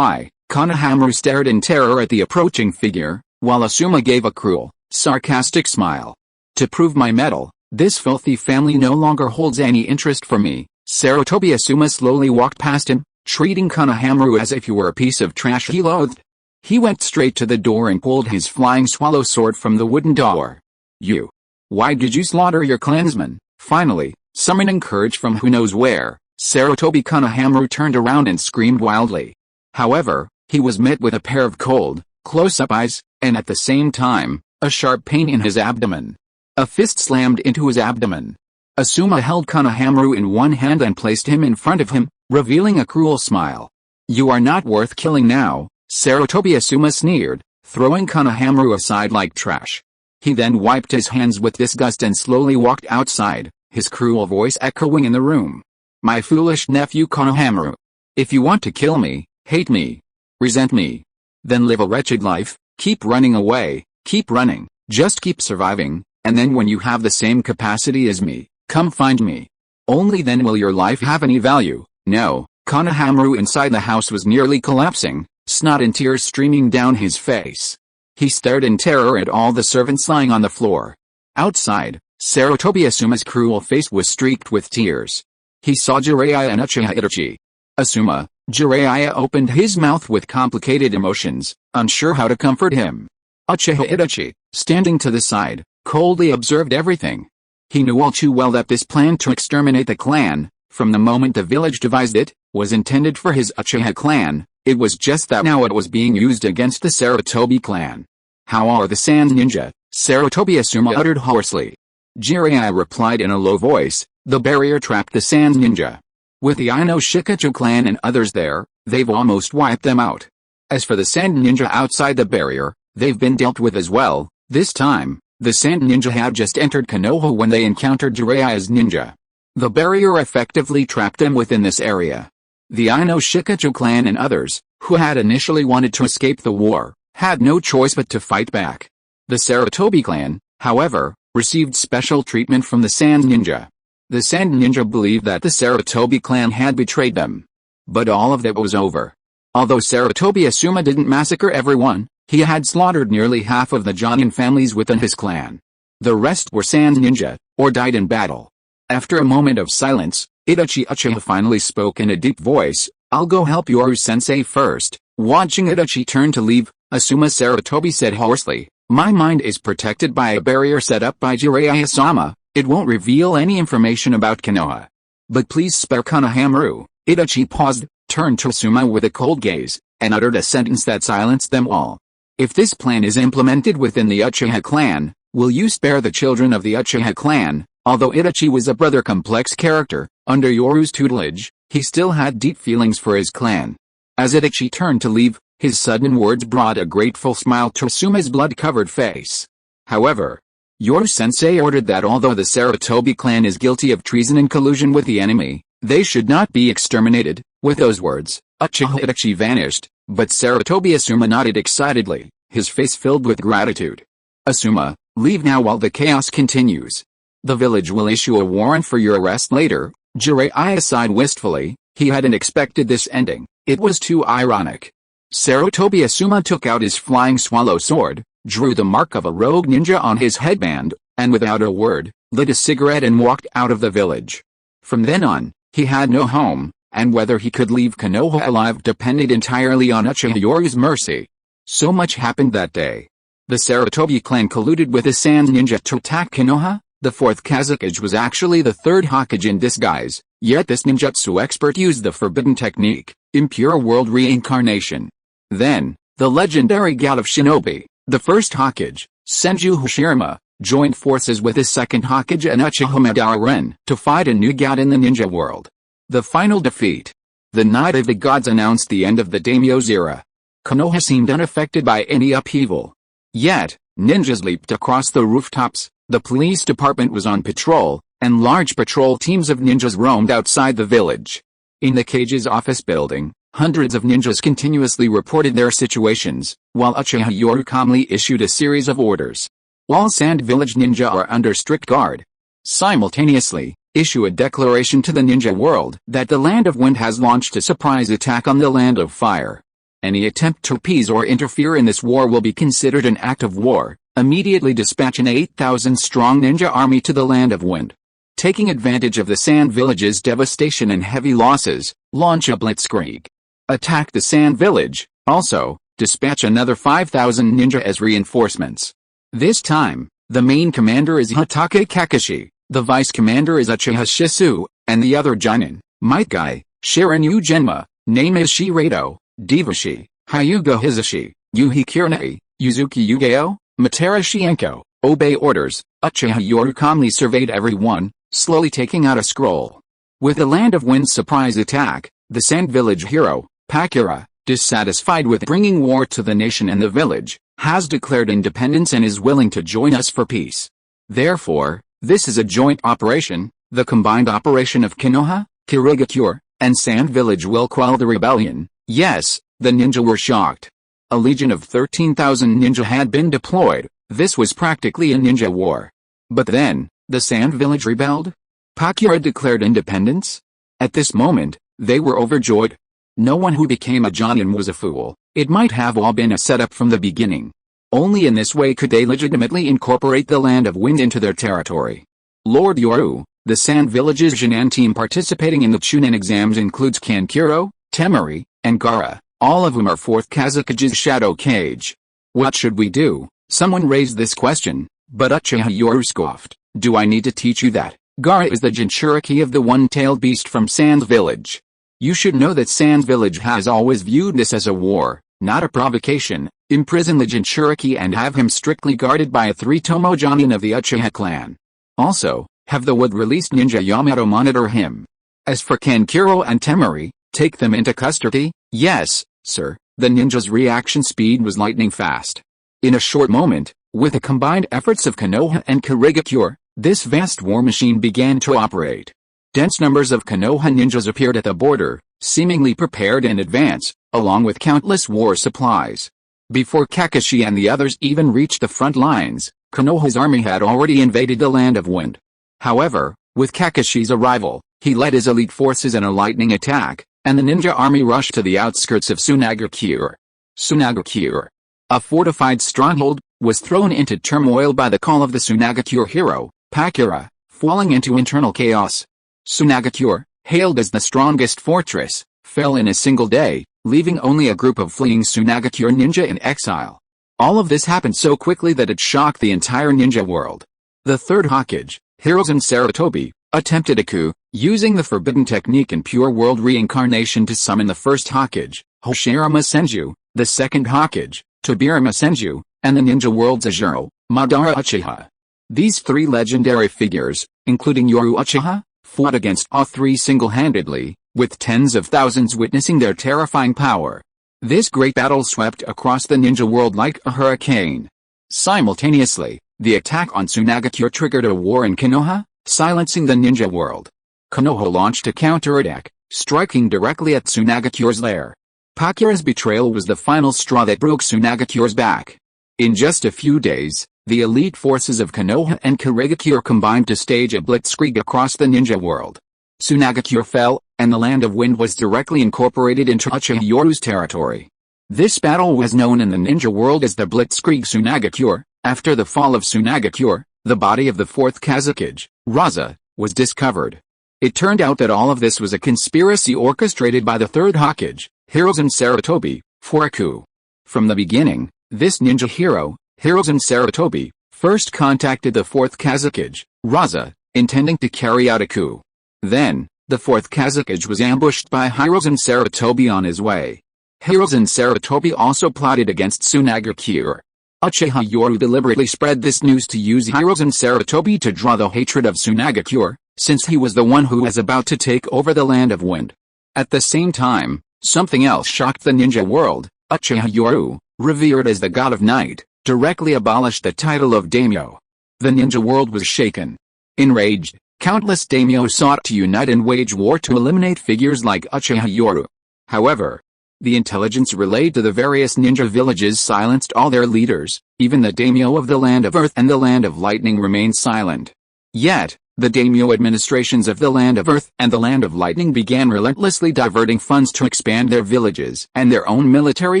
Konohamaru stared in terror at the approaching figure, while Asuma gave a cruel, sarcastic smile. To prove my mettle, this filthy family no longer holds any interest for me. Sarutobi Asuma slowly walked past him, treating Konohamaru as if he were a piece of trash he loathed. He went straight to the door and pulled his flying swallow sword from the wooden door. You. Why did you slaughter your clansmen? Finally, summoning courage from who knows where, Sarutobi Konohamaru turned around and screamed wildly. However, he was met with a pair of cold, close-up eyes, and at the same time, a sharp pain in his abdomen. A fist slammed into his abdomen. Asuma held Konohamaru in one hand and placed him in front of him, revealing a cruel smile. You are not worth killing now, Sarutobi Asuma sneered, throwing Konohamaru aside like trash. He then wiped his hands with disgust and slowly walked outside, his cruel voice echoing in the room. My foolish nephew Konohamaru. If you want to kill me, hate me, resent me, then live a wretched life, keep running away, keep running, just keep surviving, And then when you have the same capacity as me, come find me. Only then will your life have any value. No, Konohamaru inside the house was nearly collapsing, snot and tears streaming down his face. He stared in terror at all the servants lying on the floor. Outside, Sarutobi Asuma's cruel face was streaked with tears. He saw Jiraiya and Uchiha Itachi. Asuma, Jiraiya opened his mouth with complicated emotions, unsure how to comfort him. Uchiha Itachi, standing to the side, coldly observed everything. He knew all too well that this plan to exterminate the clan, from the moment the village devised it, was intended for his Uchiha clan. It was just that now it was being used against the Sarutobi clan. How are the Sand Ninja? Sarutobi Asuma uttered hoarsely. Jiraiya replied in a low voice, the barrier trapped the Sand Ninja. With the Ino Shikachu clan and others there, they've almost wiped them out. As for the Sand Ninja outside the barrier, they've been dealt with as well. This time, the Sand Ninja had just entered Konoha when they encountered Jiraiya's ninja. The barrier effectively trapped them within this area. The Ino Shikachu clan and others, who had initially wanted to escape the war, had no choice but to fight back. The Sarutobi clan, however, received special treatment from the Sand Ninja. The Sand Ninja believed that the Sarutobi clan had betrayed them. But all of that was over. Although Sarutobi Asuma didn't massacre everyone, he had slaughtered nearly half of the Jonin families within his clan. The rest were Sand Ninja, or died in battle. After a moment of silence, Itachi Uchiha finally spoke in a deep voice, I'll go help Yoru-sensei first. Watching Itachi turn to leave, Asuma Sarutobi said hoarsely, my mind is protected by a barrier set up by Jiraiya-sama, it won't reveal any information about Konoha. But please spare Konohamaru. Itachi paused, turned to Asuma with a cold gaze, and uttered a sentence that silenced them all. If this plan is implemented within the Uchiha clan, will you spare the children of the Uchiha clan? Although Itachi was a brother complex character, under Yoru's tutelage, he still had deep feelings for his clan. As Itachi turned to leave, his sudden words brought a grateful smile to Asuma's blood-covered face. However, Yoru-sensei ordered that although the Sarutobi clan is guilty of treason and collusion with the enemy, they should not be exterminated. With those words, Uchiha Itachi vanished, but Sarutobi Asuma nodded excitedly, his face filled with gratitude. Asuma, leave now while the chaos continues. The village will issue a warrant for your arrest later. Jiraiya sighed wistfully, he hadn't expected this ending, it was too ironic. Sarutobi Asuma took out his flying swallow sword, drew the mark of a rogue ninja on his headband, and without a word, lit a cigarette and walked out of the village. From then on, he had no home, and whether he could leave Konoha alive depended entirely on Uchiha Yoru's mercy. So much happened that day. The Sarutobi clan colluded with the Sand Ninja to attack Konoha. The fourth Hokage was actually the third Hokage in disguise, yet this ninjutsu expert used the forbidden technique, impure world reincarnation. Then, the legendary god of shinobi, the first Hokage, Senju Hashirama, joined forces with the second Hokage and Uchiha Madara to fight a new god in the ninja world. The final defeat. The Night of the Gods announced the end of the daimyo's era. Konoha seemed unaffected by any upheaval. Yet, ninjas leaped across the rooftops. The police department was on patrol, and large patrol teams of ninjas roamed outside the village. In the Kage's office building, hundreds of ninjas continuously reported their situations, while Uchiha Yoru calmly issued a series of orders. All Sand Village ninja are under strict guard. Simultaneously, issue a declaration to the ninja world that the Land of Wind has launched a surprise attack on the Land of Fire. Any attempt to appease or interfere in this war will be considered an act of war. Immediately dispatch an 8,000-strong ninja army to the Land of Wind. Taking advantage of the Sand Village's devastation and heavy losses, launch a blitzkrieg. Attack the Sand Village. Also, dispatch another 5,000 ninja as reinforcements. This time, the main commander is Hatake Kakashi, the vice commander is Uchiha Shisui, and the other Jonin, Might Guy, Shiranyu Genma, name is Shirado, Devashi, Hyuga Hizashi, Yuhi Kirnei, Yuzuki Yugeo, Matera Shienko, obey orders. Uchiha Yoru calmly surveyed everyone, slowly taking out a scroll. With the Land of Wind's surprise attack, the Sand Village hero, Pakura, dissatisfied with bringing war to the nation and the village, has declared independence and is willing to join us for peace. Therefore, this is a joint operation. The combined operation of Konoha, Kirigakure, and Sand Village will quell the rebellion. Yes, the ninja were shocked. A legion of 13,000 ninja had been deployed. This was practically a ninja war. But then, the Sand Village rebelled? Pakura declared independence? At this moment, they were overjoyed. No one who became a Jonin was a fool. It might have all been a setup from the beginning. Only in this way could they legitimately incorporate the Land of Wind into their territory. Lord Yoru, the Sand Village's Jinan team participating in the Chunin exams includes Kankuro, Temari, and Gaara, all of whom are 4th Kazukage's Shadow Cage. What should we do? Someone raised this question, but Uchiha Yoru scoffed. Do I need to teach you that? Gaara is the Jinchuriki of the one-tailed beast from Sand Village. You should know that Sand Village has always viewed this as a war, not a provocation. Imprison the Jinchuriki and have him strictly guarded by a 3-tomo Jonin of the Uchiha clan. Also, have the wood-released ninja Yamato monitor him. As for Kankuro and Temari, take them into custody? Yes, sir. The ninja's reaction speed was lightning fast. In a short moment, with the combined efforts of Konoha and Kirigakure, this vast war machine began to operate. Dense numbers of Konoha ninjas appeared at the border, seemingly prepared in advance, along with countless war supplies. Before Kakashi and the others even reached the front lines, Konoha's army had already invaded the Land of Wind. However, with Kakashi's arrival, he led his elite forces in a lightning attack, and the ninja army rushed to the outskirts of Sunagakure. Sunagakure, a fortified stronghold, was thrown into turmoil by the call of the Sunagakure hero, Pakura, falling into internal chaos. Sunagakure, hailed as the strongest fortress, fell in a single day, leaving only a group of fleeing Sunagakure ninja in exile. All of this happened so quickly that it shocked the entire ninja world. The Third Hokage, Hiruzen Sarutobi, attempted a coup, using the forbidden technique in pure world reincarnation to summon the first Hokage, Hoshirama Senju, the second Hokage, Tobirama Senju, and the ninja world's Ajuro, Madara Uchiha. These 3 legendary figures, including Yoru Uchiha, fought against all 3 single-handedly, with tens of thousands witnessing their terrifying power. This great battle swept across the ninja world like a hurricane. Simultaneously, the attack on Sunagakure triggered a war in Konoha, silencing the ninja world. Konoha launched a counterattack, striking directly at Sunagakure's lair. Pakura's betrayal was the final straw that broke Sunagakure's back. In just a few days, the elite forces of Konoha and Kirigakure combined to stage a blitzkrieg across the ninja world. Sunagakure fell, and the Land of Wind was directly incorporated into Uchiha Yoru's territory. This battle was known in the ninja world as the Blitzkrieg Sunagakure. After the fall of Sunagakure, the body of the 4th Kazukage, Raza, was discovered. It turned out that all of this was a conspiracy orchestrated by the 3rd Hokage, Hiruzen Sarutobi, for a coup. From the beginning, this ninja hero, Hiruzen Sarutobi, first contacted the 4th Kazukage, Raza, intending to carry out a coup. Then, the 4th Kazukage was ambushed by Hiruzen Sarutobi on his way. Hiruzen Sarutobi also plotted against Sunagakure. Uchiha Yoru deliberately spread this news to use Hiruzen Sarutobi to draw the hatred of Sunagakure, since he was the one who was about to take over the Land of Wind. At the same time, something else shocked the ninja world. Uchiha Yoru, revered as the god of night, directly abolished the title of daimyo. The ninja world was shaken. Enraged, countless daimyo sought to unite and wage war to eliminate figures like Uchiha Yoru. However, the intelligence relayed to the various ninja villages silenced all their leaders. Even the daimyo of the Land of Earth and the Land of Lightning remained silent. Yet, the daimyo administrations of the Land of Earth and the Land of Lightning began relentlessly diverting funds to expand their villages and their own military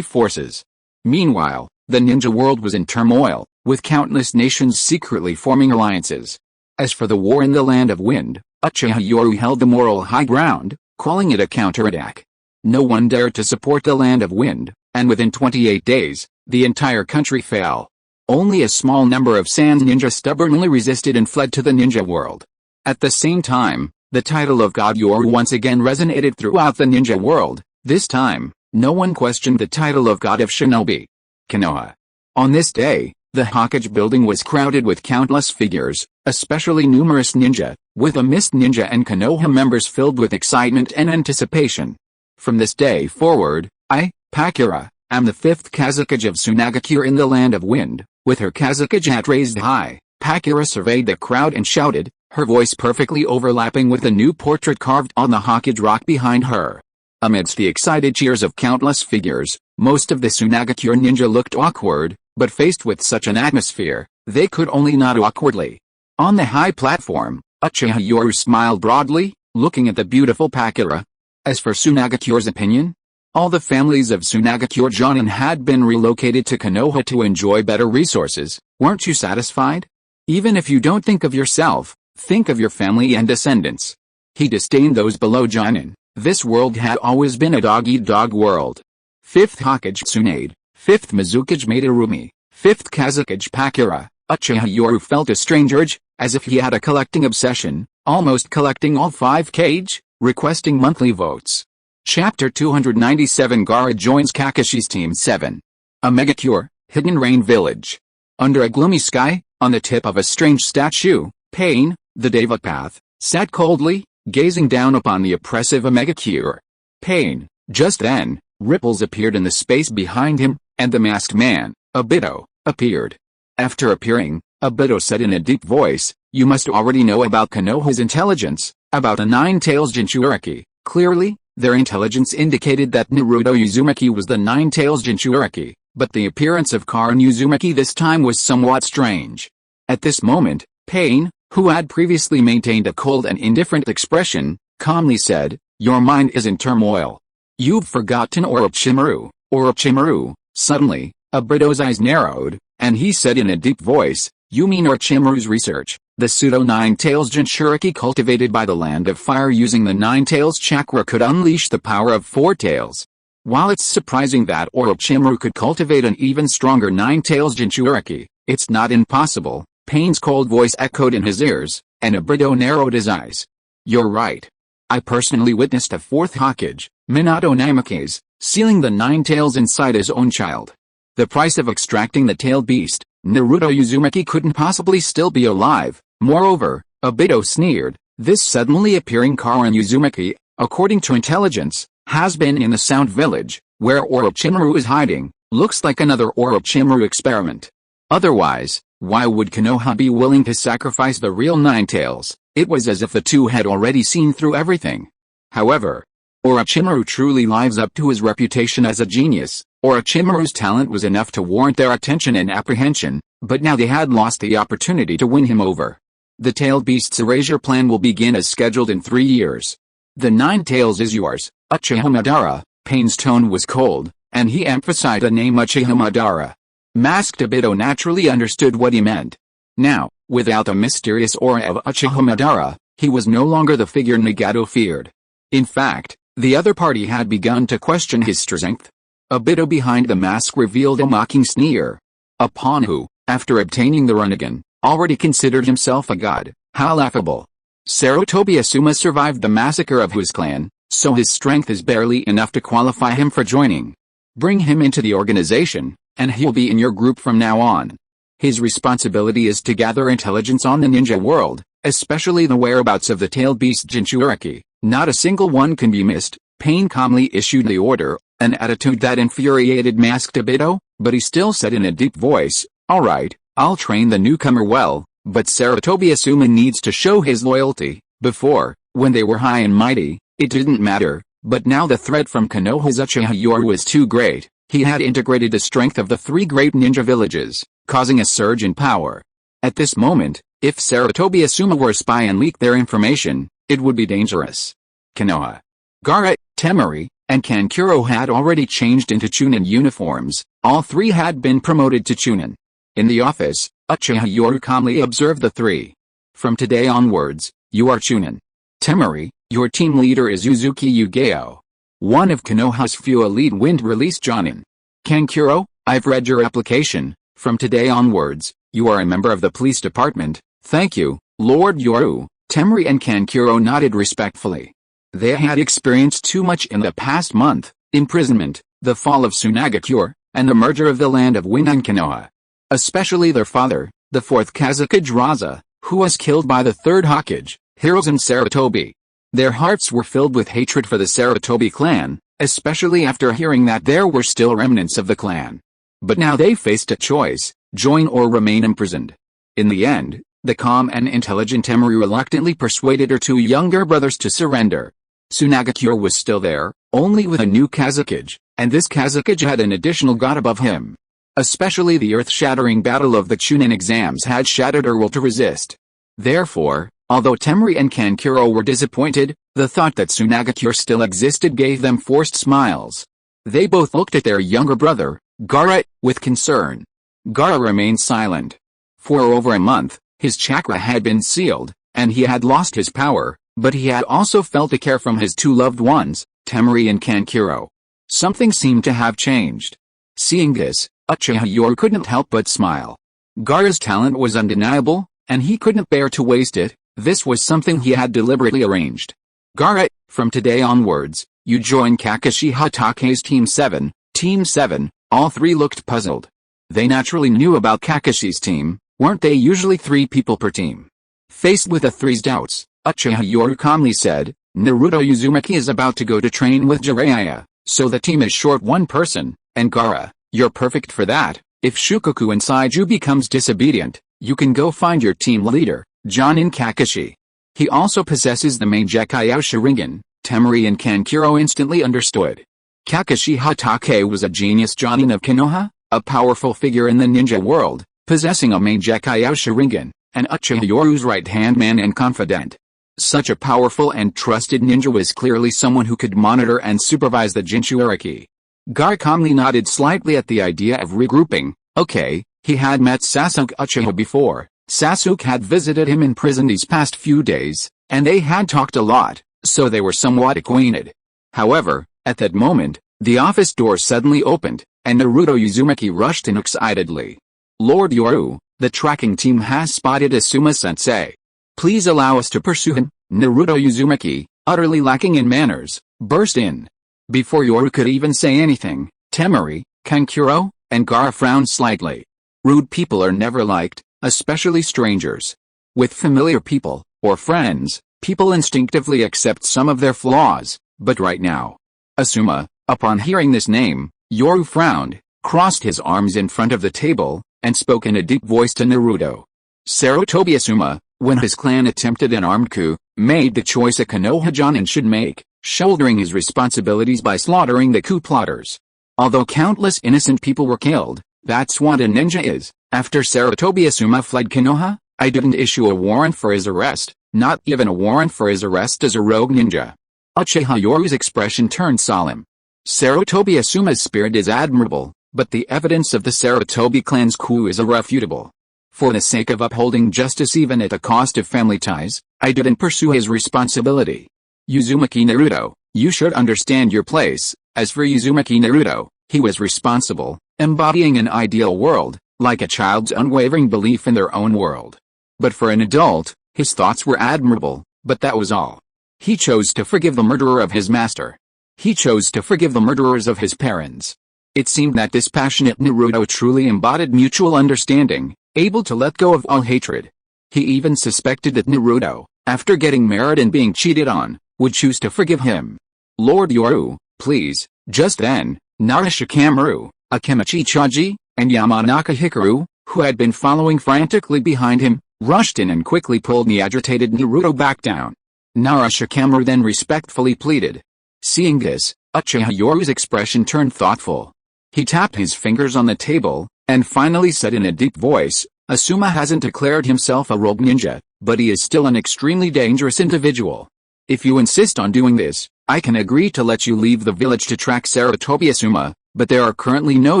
forces. Meanwhile, the ninja world was in turmoil, with countless nations secretly forming alliances. As for the war in the Land of Wind, Uchiha Yoru held the moral high ground, calling it a counterattack. No one dared to support the Land of Wind, and within 28 days, the entire country fell. Only a small number of Sand ninja stubbornly resisted and fled to the ninja world. At the same time, the title of God Yoru once again resonated throughout the ninja world. This time, no one questioned the title of God of Shinobi. Konoha. On this day, the Hokage building was crowded with countless figures, especially numerous ninja, with a mist ninja and Konoha members filled with excitement and anticipation. From this day forward, I, Pakura, am the 5th Kazukage of Sunagakure in the Land of Wind. With her Kazukage hat raised high, Pakura surveyed the crowd and shouted, her voice perfectly overlapping with the new portrait carved on the Hokage rock behind her. Amidst the excited cheers of countless figures, most of the Sunagakure ninja looked awkward, but faced with such an atmosphere, they could only nod awkwardly. On the high platform, Uchiha Yoru smiled broadly, looking at the beautiful Pakura. As for Tsunagakure's opinion, all the families of Tsunagakure Jonin had been relocated to Konoha to enjoy better resources. Weren't you satisfied? Even if you don't think of yourself, think of your family and descendants. He disdained those below Jonin. This world had always been a dog-eat-dog world. 5th Hokage Tsunade, 5th Mizukage Madarumi, 5th Kazakage Pakura. Uchiha Yoru felt a strange urge, as if he had a collecting obsession, almost collecting all 5 Kage, requesting monthly votes. Chapter 297 Gaara joins Kakashi's Team 7. A Megacure, Hidden Rain Village. Under a gloomy sky, on the tip of a strange statue, Pain, the Devapath, sat coldly, gazing down upon the oppressive Megacure. Pain. Just then, ripples appeared in the space behind him, and the masked man, Obito, appeared. After appearing, Obito said in a deep voice, "You must already know about Konoha's intelligence, about the Nine-Tails Jinchuriki." Clearly, their intelligence indicated that Naruto Uzumaki was the Nine-Tails Jinchuriki, but the appearance of Karin Uzumaki this time was somewhat strange. At this moment, Pain, who had previously maintained a cold and indifferent expression, calmly said, "Your mind is in turmoil. You've forgotten Orochimaru." Orochimaru. Suddenly, Obito's eyes narrowed, and he said in a deep voice, "You mean Orochimaru's research, the pseudo-Nine-Tails Jinchuriki cultivated by the Land of Fire using the Nine-Tails chakra could unleash the power of 4 tails. While it's surprising that Orochimaru could cultivate an even stronger Nine-Tails Jinchuriki, it's not impossible." Pain's cold voice echoed in his ears, and Obito narrowed his eyes. "You're right. I personally witnessed a 4th Hokage, Minato Namikaze, sealing the 9 tails inside his own child. The price of extracting the tailed beast, Naruto Uzumaki couldn't possibly still be alive." Moreover, Obito sneered, "This suddenly appearing Karin Uzumaki, according to intelligence, has been in the Sound Village, where Orochimaru is hiding. Looks like another Orochimaru experiment. Otherwise, why would Konoha be willing to sacrifice the real Nine Tails?" It was as if the two had already seen through everything. However, Orochimaru truly lives up to his reputation as a genius. Orochimaru's talent was enough to warrant their attention and apprehension, but now they had lost the opportunity to win him over. "The Tailed Beast's erasure plan will begin as scheduled in 3 years. The 9 tails is yours, Uchiha Madara." Pain's tone was cold, and he emphasized the name Uchiha Madara. Masked Obito naturally understood what he meant. Now, without the mysterious aura of Uchiha Madara, he was no longer the figure Nagato feared. In fact, the other party had begun to question his strength. Obito behind the mask revealed a mocking sneer. Upon who, after obtaining the Rinnegan, already considered himself a god. How laughable. Sarutobi Asuma survived the massacre of whose clan, so his strength is barely enough to qualify him for joining. Bring him into the organization, and he'll be in your group from now on. His responsibility is to gather intelligence on the ninja world, especially the whereabouts of the tailed beast Jinchuriki. Not a single one can be missed." Pain calmly issued the order, an attitude that infuriated Masked Obito, but he still said in a deep voice, "All right, I'll train the newcomer well, but Sarutobi Asuma needs to show his loyalty." Before, when they were high and mighty, it didn't matter, but now the threat from Konoha's Uchiha Yoru was too great. He had integrated the strength of the 3 great ninja villages, causing a surge in power. At this moment, if Sarutobi Asuma were a spy and leaked their information, it would be dangerous. Konoha, Gaara, Temari, and Kankuro had already changed into Chunin uniforms. All 3 had been promoted to Chunin. In the office, Uchiha Yoru calmly observed the 3. "From today onwards, you are Chunin. Temari, your team leader is Uzuki Yugeo, one of Konoha's few elite wind-released jonin. Kankuro, I've read your application. From today onwards, you are a member of the police department." "Thank you, Lord Yoru." Temari and Kankuro nodded respectfully. They had experienced too much in the past month: imprisonment, the fall of Tsunagakure, and the merger of the Land of Wind and Konoha. Especially their father, the 4th Kazakage Raza, who was killed by the 3rd Hokage, Hiruzen Sarutobi. Their hearts were filled with hatred for the Sarutobi clan, especially after hearing that there were still remnants of the clan. But now they faced a choice: join or remain imprisoned. In the end, the calm and intelligent Temari reluctantly persuaded her 2 younger brothers to surrender. Tsunagakure was still there, only with a new Kazakage, and this Kazakage had an additional god above him. Especially the earth-shattering battle of the Chunin exams had shattered her will to resist. Therefore, although Temari and Kankuro were disappointed, the thought that Tsunagakure still existed gave them forced smiles. They both looked at their younger brother, Gaara, with concern. Gaara remained silent. For over a month, his chakra had been sealed, and he had lost his power, but he had also felt the care from his two loved ones, Temari and Kankuro. Something seemed to have changed. Seeing this, Uchiha Yoru couldn't help but smile. Gaara's talent was undeniable, and he couldn't bear to waste it. This was something he had deliberately arranged. Gaara, from today onwards, you join Kakashi Hatake's Team 7. Team 7, all three looked puzzled. They naturally knew about Kakashi's team, weren't they usually 3 people per team? Faced with the three's doubts, Uchiha Yoru calmly said, Naruto Uzumaki is about to go to train with Jiraiya, so the team is short 1 person, and Gaara, you're perfect for that. If Shukaku inside you becomes disobedient, you can go find your team leader, Jonin Kakashi. He also possesses the main Decay Sharingan. Temari and Kankuro instantly understood. Kakashi Hatake was a genius Jonin of Konoha, a powerful figure in the ninja world, possessing a main Decay Sharingan, and Uchiha Yoru's right-hand man and confidant. Such a powerful and trusted ninja was clearly someone who could monitor and supervise the Jinchuriki. Gaara calmly nodded slightly at the idea of regrouping. Okay, he had met Sasuke Uchiha before. Sasuke had visited him in prison these past few days, and they had talked a lot, so they were somewhat acquainted. However, at that moment, the office door suddenly opened, and Naruto Uzumaki rushed in excitedly. Lord Yoru, the tracking team has spotted Asuma-sensei. Please allow us to pursue him. Naruto Uzumaki, utterly lacking in manners, burst in. Before Yoru could even say anything, Temari, Kankuro, and Gaara frowned slightly. Rude people are never liked, especially strangers. With familiar people, or friends, people instinctively accept some of their flaws, but right now. Asuma, upon hearing this name, Yoru frowned, crossed his arms in front of the table, and spoke in a deep voice to Naruto. Sarutobi Asuma, when his clan attempted an armed coup, made the choice a Konoha Jonin should make, shouldering his responsibilities by slaughtering the coup plotters. Although countless innocent people were killed, that's what a ninja is. After Sarutobi Asuma fled Konoha, I didn't issue a warrant for his arrest, not even a warrant for his arrest as a rogue ninja. Uchiha Yoru's expression turned solemn. Sarutobi Asuma's spirit is admirable, but the evidence of the Sarutobi clan's coup is irrefutable. For the sake of upholding justice even at the cost of family ties, I didn't pursue his responsibility. Uzumaki Naruto, you should understand your place. As for Uzumaki Naruto, he was responsible, embodying an ideal world, like a child's unwavering belief in their own world. But for an adult, his thoughts were admirable, but that was all. He chose to forgive the murderer of his master. He chose to forgive the murderers of his parents. It seemed that this passionate Naruto truly embodied mutual understanding, able to let go of all hatred. He even suspected that Naruto, after getting married and being cheated on, would choose to forgive him. Lord Yoru, please. Just then, Nara Shikamaru, Akemichi Chaji, and Yamanaka Hikaru, who had been following frantically behind him, rushed in and quickly pulled the agitated Naruto back down. Nara Shikamaru then respectfully pleaded. Seeing this, Uchiha Yoru's expression turned thoughtful. He tapped his fingers on the table, and finally said in a deep voice, Asuma hasn't declared himself a rogue ninja, but he is still an extremely dangerous individual. If you insist on doing this, I can agree to let you leave the village to track Sarutobi Asuma, but there are currently no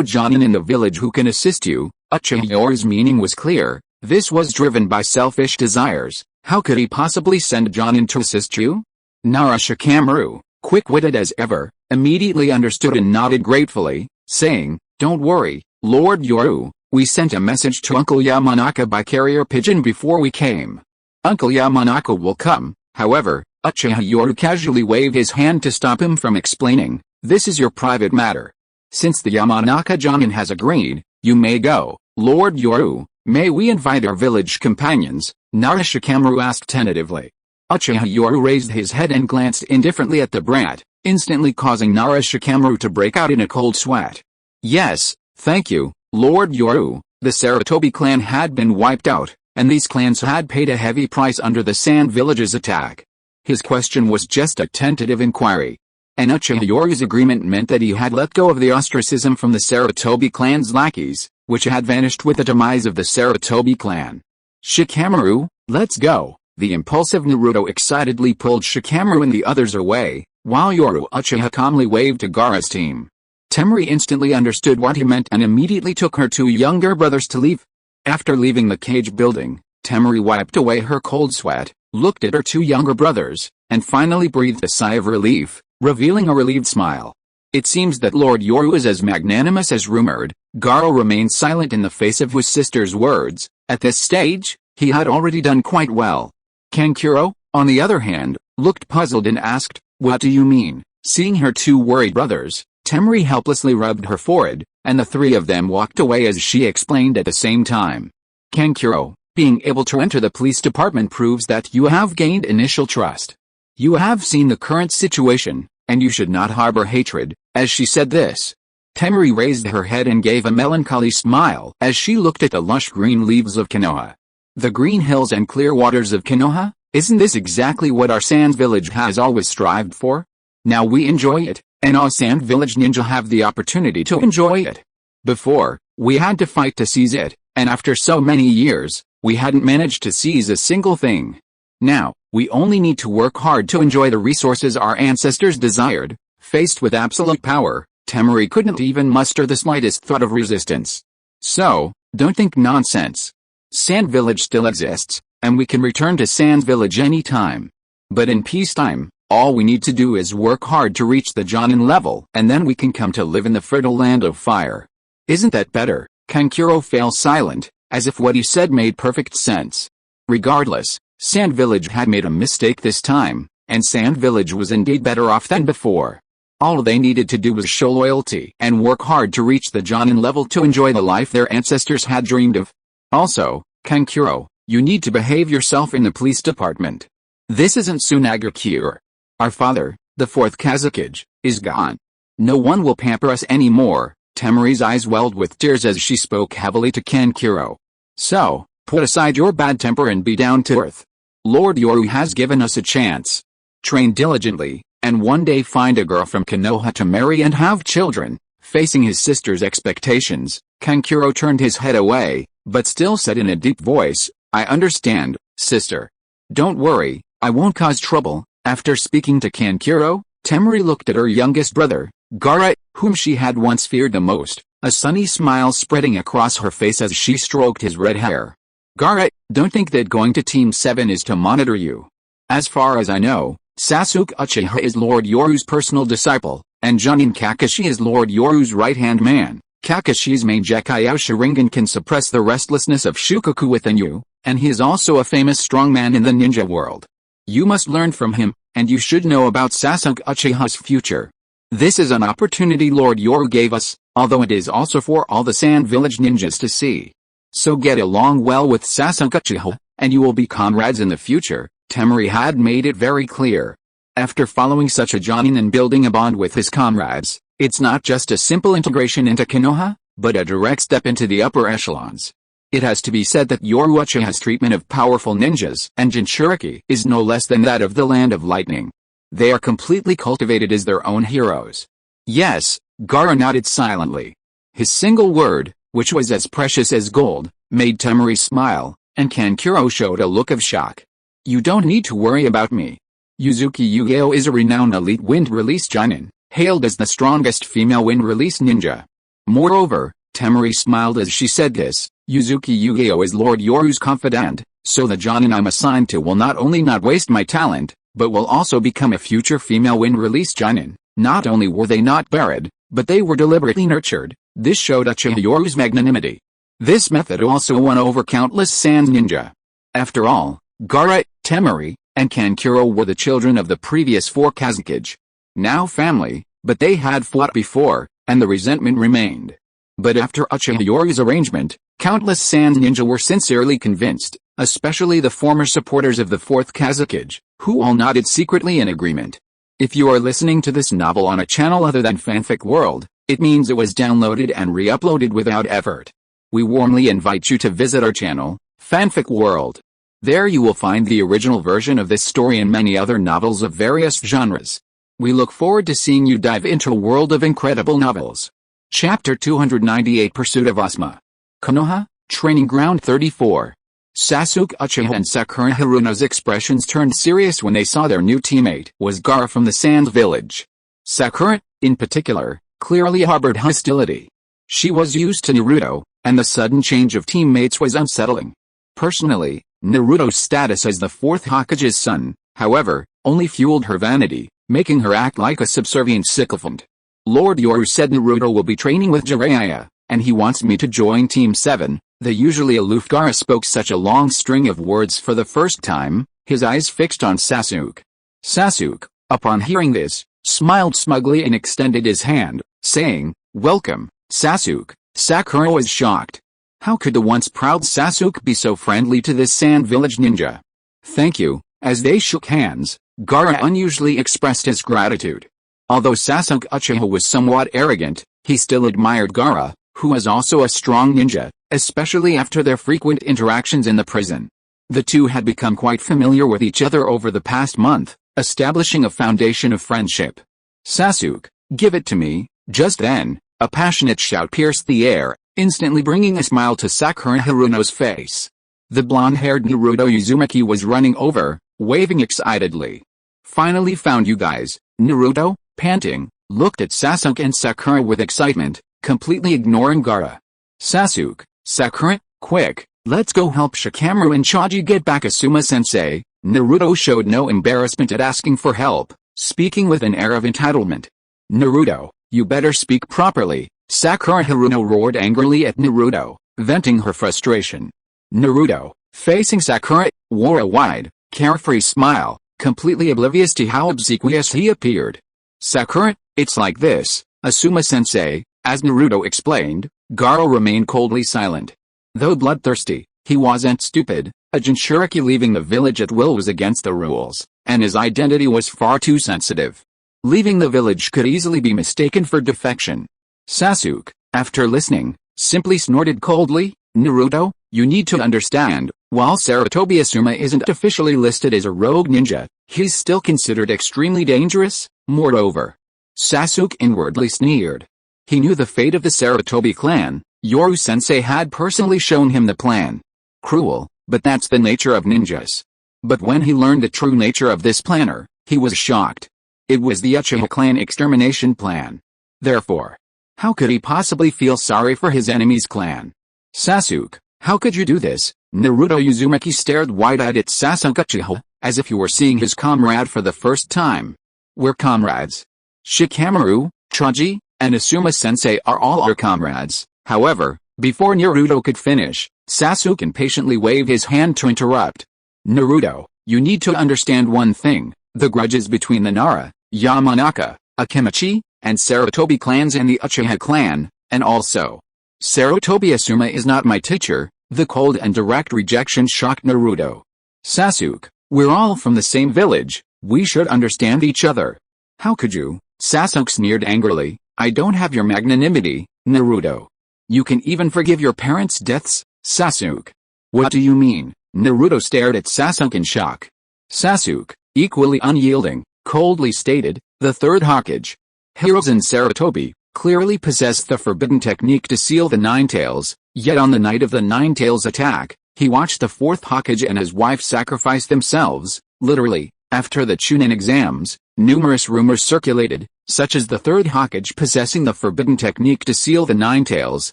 Jonin in the village who can assist you. Uchiha Yoru's meaning was clear. This was driven by selfish desires. How could he possibly send Jonin to assist you? Nara Shikamaru, quick-witted as ever, immediately understood and nodded gratefully, saying, Don't worry, Lord Yoru, we sent a message to Uncle Yamanaka by carrier pigeon before we came. Uncle Yamanaka will come. However, Uchiha Yoru casually waved his hand to stop him from explaining, This is your private matter. Since the Yamanaka Jonin has agreed, you may go. Lord Yoru, may we invite our village companions? Nara Shikamaru asked tentatively. Uchiha Yoru raised his head and glanced indifferently at the brat, instantly causing Nara Shikamaru to break out in a cold sweat. Yes, thank you, Lord Yoru. The Sarutobi clan had been wiped out, and these clans had paid a heavy price under the Sand Village's attack. His question was just a tentative inquiry. And Uchiha Yoru's agreement meant that he had let go of the ostracism from the Sarutobi clan's lackeys, which had vanished with the demise of the Sarutobi clan. Shikamaru, Let's go. The impulsive Naruto excitedly pulled Shikamaru and the others away, while Yoru Uchiha calmly waved to Gaara's team. Temari instantly understood what he meant and immediately took her two younger brothers to leave. After leaving the cage building, Temari wiped away her cold sweat, looked at her two younger brothers, and finally breathed a sigh of relief, revealing a relieved smile. It seems that Lord Yoru is as magnanimous as rumored. Gaara remained silent in the face of his sister's words. At this stage, he had already done quite well. Kankuro, on the other hand, looked puzzled and asked, "What do you mean?" Seeing her two worried brothers, Temari helplessly rubbed her forehead, and the three of them walked away as she explained at the same time. Kankuro, being able to enter the police department proves that you have gained initial trust. You have seen the current situation, and you should not harbor hatred. As she said this, Temari raised her head and gave a melancholy smile as she looked at the lush green leaves of Konoha. The green hills and clear waters of Konoha, isn't this exactly what our Sand Village has always strived for? Now we enjoy it, and our Sand Village ninja have the opportunity to enjoy it. Before, we had to fight to seize it, and after so many years, we hadn't managed to seize a single thing. Now, we only need to work hard to enjoy the resources our ancestors desired. Faced with absolute power, Temari couldn't even muster the slightest thought of resistance. So, don't think nonsense. Sand Village still exists, and we can return to Sand Village any time. But in peacetime, all we need to do is work hard to reach the Jonin level, and then we can come to live in the fertile land of fire. Isn't that better? Kankuro fell silent, as if what he said made perfect sense. Regardless, Sand Village had made a mistake this time, and Sand Village was indeed better off than before. All they needed to do was show loyalty and work hard to reach the Jonin level to enjoy the life their ancestors had dreamed of. Also, Kankuro, you need to behave yourself in the police department. This isn't Tsunagakure. Our father, the fourth Kazekage, is gone. No one will pamper us anymore. Temari's eyes welled with tears as she spoke heavily to Kankuro. So, put aside your bad temper and be down to earth. Lord Yoru has given us a chance. Train diligently, and one day find a girl from Konoha to marry and have children. Facing his sister's expectations, Kankuro turned his head away, but still said in a deep voice, "I understand, sister. Don't worry, I won't cause trouble." After speaking to Kankuro, Temari looked at her youngest brother, Gaara, whom she had once feared the most, a sunny smile spreading across her face as she stroked his red hair. "Gaara, don't think that going to Team 7 is to monitor you. As far as I know, Sasuke Uchiha is Lord Yoru's personal disciple, and Junin Kakashi is Lord Yoru's right-hand man. Kakashi's main Gekkai Sharingan can suppress the restlessness of Shukaku within you, and he is also a famous strongman in the ninja world. You must learn from him, and you should know about Sasuke Uchiha's future. This is an opportunity Lord Yoru gave us, although it is also for all the Sand Village ninjas to see. So get along well with Sasuke Uchiha, and you will be comrades in the future." Temari had made it very clear. After following such a Jonin and building a bond with his comrades, it's not just a simple integration into Konoha, but a direct step into the upper echelons. It has to be said that Yoru Uchiha's treatment of powerful ninjas and Jinchuriki is no less than that of the Land of Lightning. They are completely cultivated as their own heroes. Yes, Gaara nodded silently. His single word, which was as precious as gold, made Temari smile, and Kankuro showed a look of shock. "You don't need to worry about me. Yuzuki Yugeo is a renowned elite wind-release Jonin, hailed as the strongest female wind-release ninja. Moreover," Temari smiled as she said this, "Yuzuki Yugeo is Lord Yoru's confidant, so the Jonin I'm assigned to will not only not waste my talent, but will also become a future female wind-release Jonin. Not only were they not buried, but they were deliberately nurtured." This showed Uchiha Yoru's magnanimity. This method also won over countless sand ninja. After all, Gaara, Temari, and Kankuro were the children of the previous four Kazekage. Now family, but they had fought before, and the resentment remained. But after Uchiha Yoru's arrangement, countless sand ninja were sincerely convinced, especially the former supporters of the fourth Kazekage, who all nodded secretly in agreement. If you are listening to this novel on a channel other than Fanfic World, it means it was downloaded and re-uploaded without effort. We warmly invite you to visit our channel, Fanfic World. There you will find the original version of this story and many other novels of various genres. We look forward to seeing you dive into a world of incredible novels. Chapter 298 Pursuit of Asuma. Konoha, Training Ground 34. Sasuke Uchiha and Sakura Haruno's expressions turned serious when they saw their new teammate was Gaara from the Sand Village. Sakura, in particular, clearly harbored hostility. She was used to Naruto, and the sudden change of teammates was unsettling. Personally, Naruto's status as the fourth Hokage's son, however, only fueled her vanity, making her act like a subservient sycophant. Lord Yoru said Naruto will be training with Jiraiya, and he wants me to join Team 7. The usually aloof Gaara spoke such a long string of words for the first time, his eyes fixed on Sasuke. Sasuke, upon hearing this, smiled smugly and extended his hand, saying, "Welcome, Sasuke." Sakura was shocked. How could the once proud Sasuke be so friendly to this Sand Village ninja? "Thank you." As they shook hands, Gaara unusually expressed his gratitude. Although Sasuke Uchiha was somewhat arrogant, he still admired Gaara, who was also a strong ninja, especially after their frequent interactions in the prison. The two had become quite familiar with each other over the past month, establishing a foundation of friendship. "Sasuke, give it to me." Just then, a passionate shout pierced the air, instantly bringing a smile to Sakura Haruno's face. The blonde-haired Naruto Uzumaki was running over, waving excitedly. "Finally found you guys." Naruto, panting, looked at Sasuke and Sakura with excitement, completely ignoring Gaara. "Sasuke, Sakura, quick, let's go help Shikamaru and Choji get back Asuma-sensei." Naruto showed no embarrassment at asking for help, speaking with an air of entitlement. "Naruto, you better speak properly." Sakura Haruno roared angrily at Naruto, venting her frustration. Naruto, facing Sakura, wore a wide, carefree smile, completely oblivious to how obsequious he appeared. "Sakura, it's like this, Asuma-sensei." As Naruto explained, Gaara remained coldly silent. Though bloodthirsty, he wasn't stupid. A Jinchuriki leaving the village at will was against the rules, and his identity was far too sensitive. Leaving the village could easily be mistaken for defection. Sasuke, after listening, simply snorted coldly, "Naruto, you need to understand, while Sarutobi Asuma isn't officially listed as a rogue ninja, he's still considered extremely dangerous." Moreover, Sasuke inwardly sneered. He knew the fate of the Sarutobi clan. Yoru-sensei had personally shown him the plan. Cruel, but that's the nature of ninjas. But when he learned the true nature of this planner, he was shocked. It was the Uchiha clan extermination plan. Therefore, how could he possibly feel sorry for his enemy's clan? "Sasuke, how could you do this?" Naruto Uzumaki stared wide-eyed at Sasuke Uchiha, as if he were seeing his comrade for the first time. "We're comrades. Shikamaru, Choji, and Asuma-sensei are all our comrades." However, before Naruto could finish, Sasuke impatiently waved his hand to interrupt. "Naruto, you need to understand one thing. The grudges between the Nara, Yamanaka, Akimichi, and Sarutobi clans and the Uchiha clan, and also Sarutobi Asuma is not my teacher." The cold and direct rejection shocked Naruto. "Sasuke, we're all from the same village, we should understand each other." "How could you?" Sasuke sneered angrily. "I don't have your magnanimity, Naruto. You can even forgive your parents' deaths." "Sasuke, what do you mean?" Naruto stared at Sasuke in shock. Sasuke, equally unyielding, coldly stated, "The Third Hokage, Hiruzen Sarutobi, clearly possessed the forbidden technique to seal the Nine Tails, yet on the night of the Nine Tails attack, he watched the Fourth Hokage and his wife sacrifice themselves, literally. After the Chunin exams, numerous rumors circulated, such as the Third Hokage possessing the forbidden technique to seal the Nine Tails,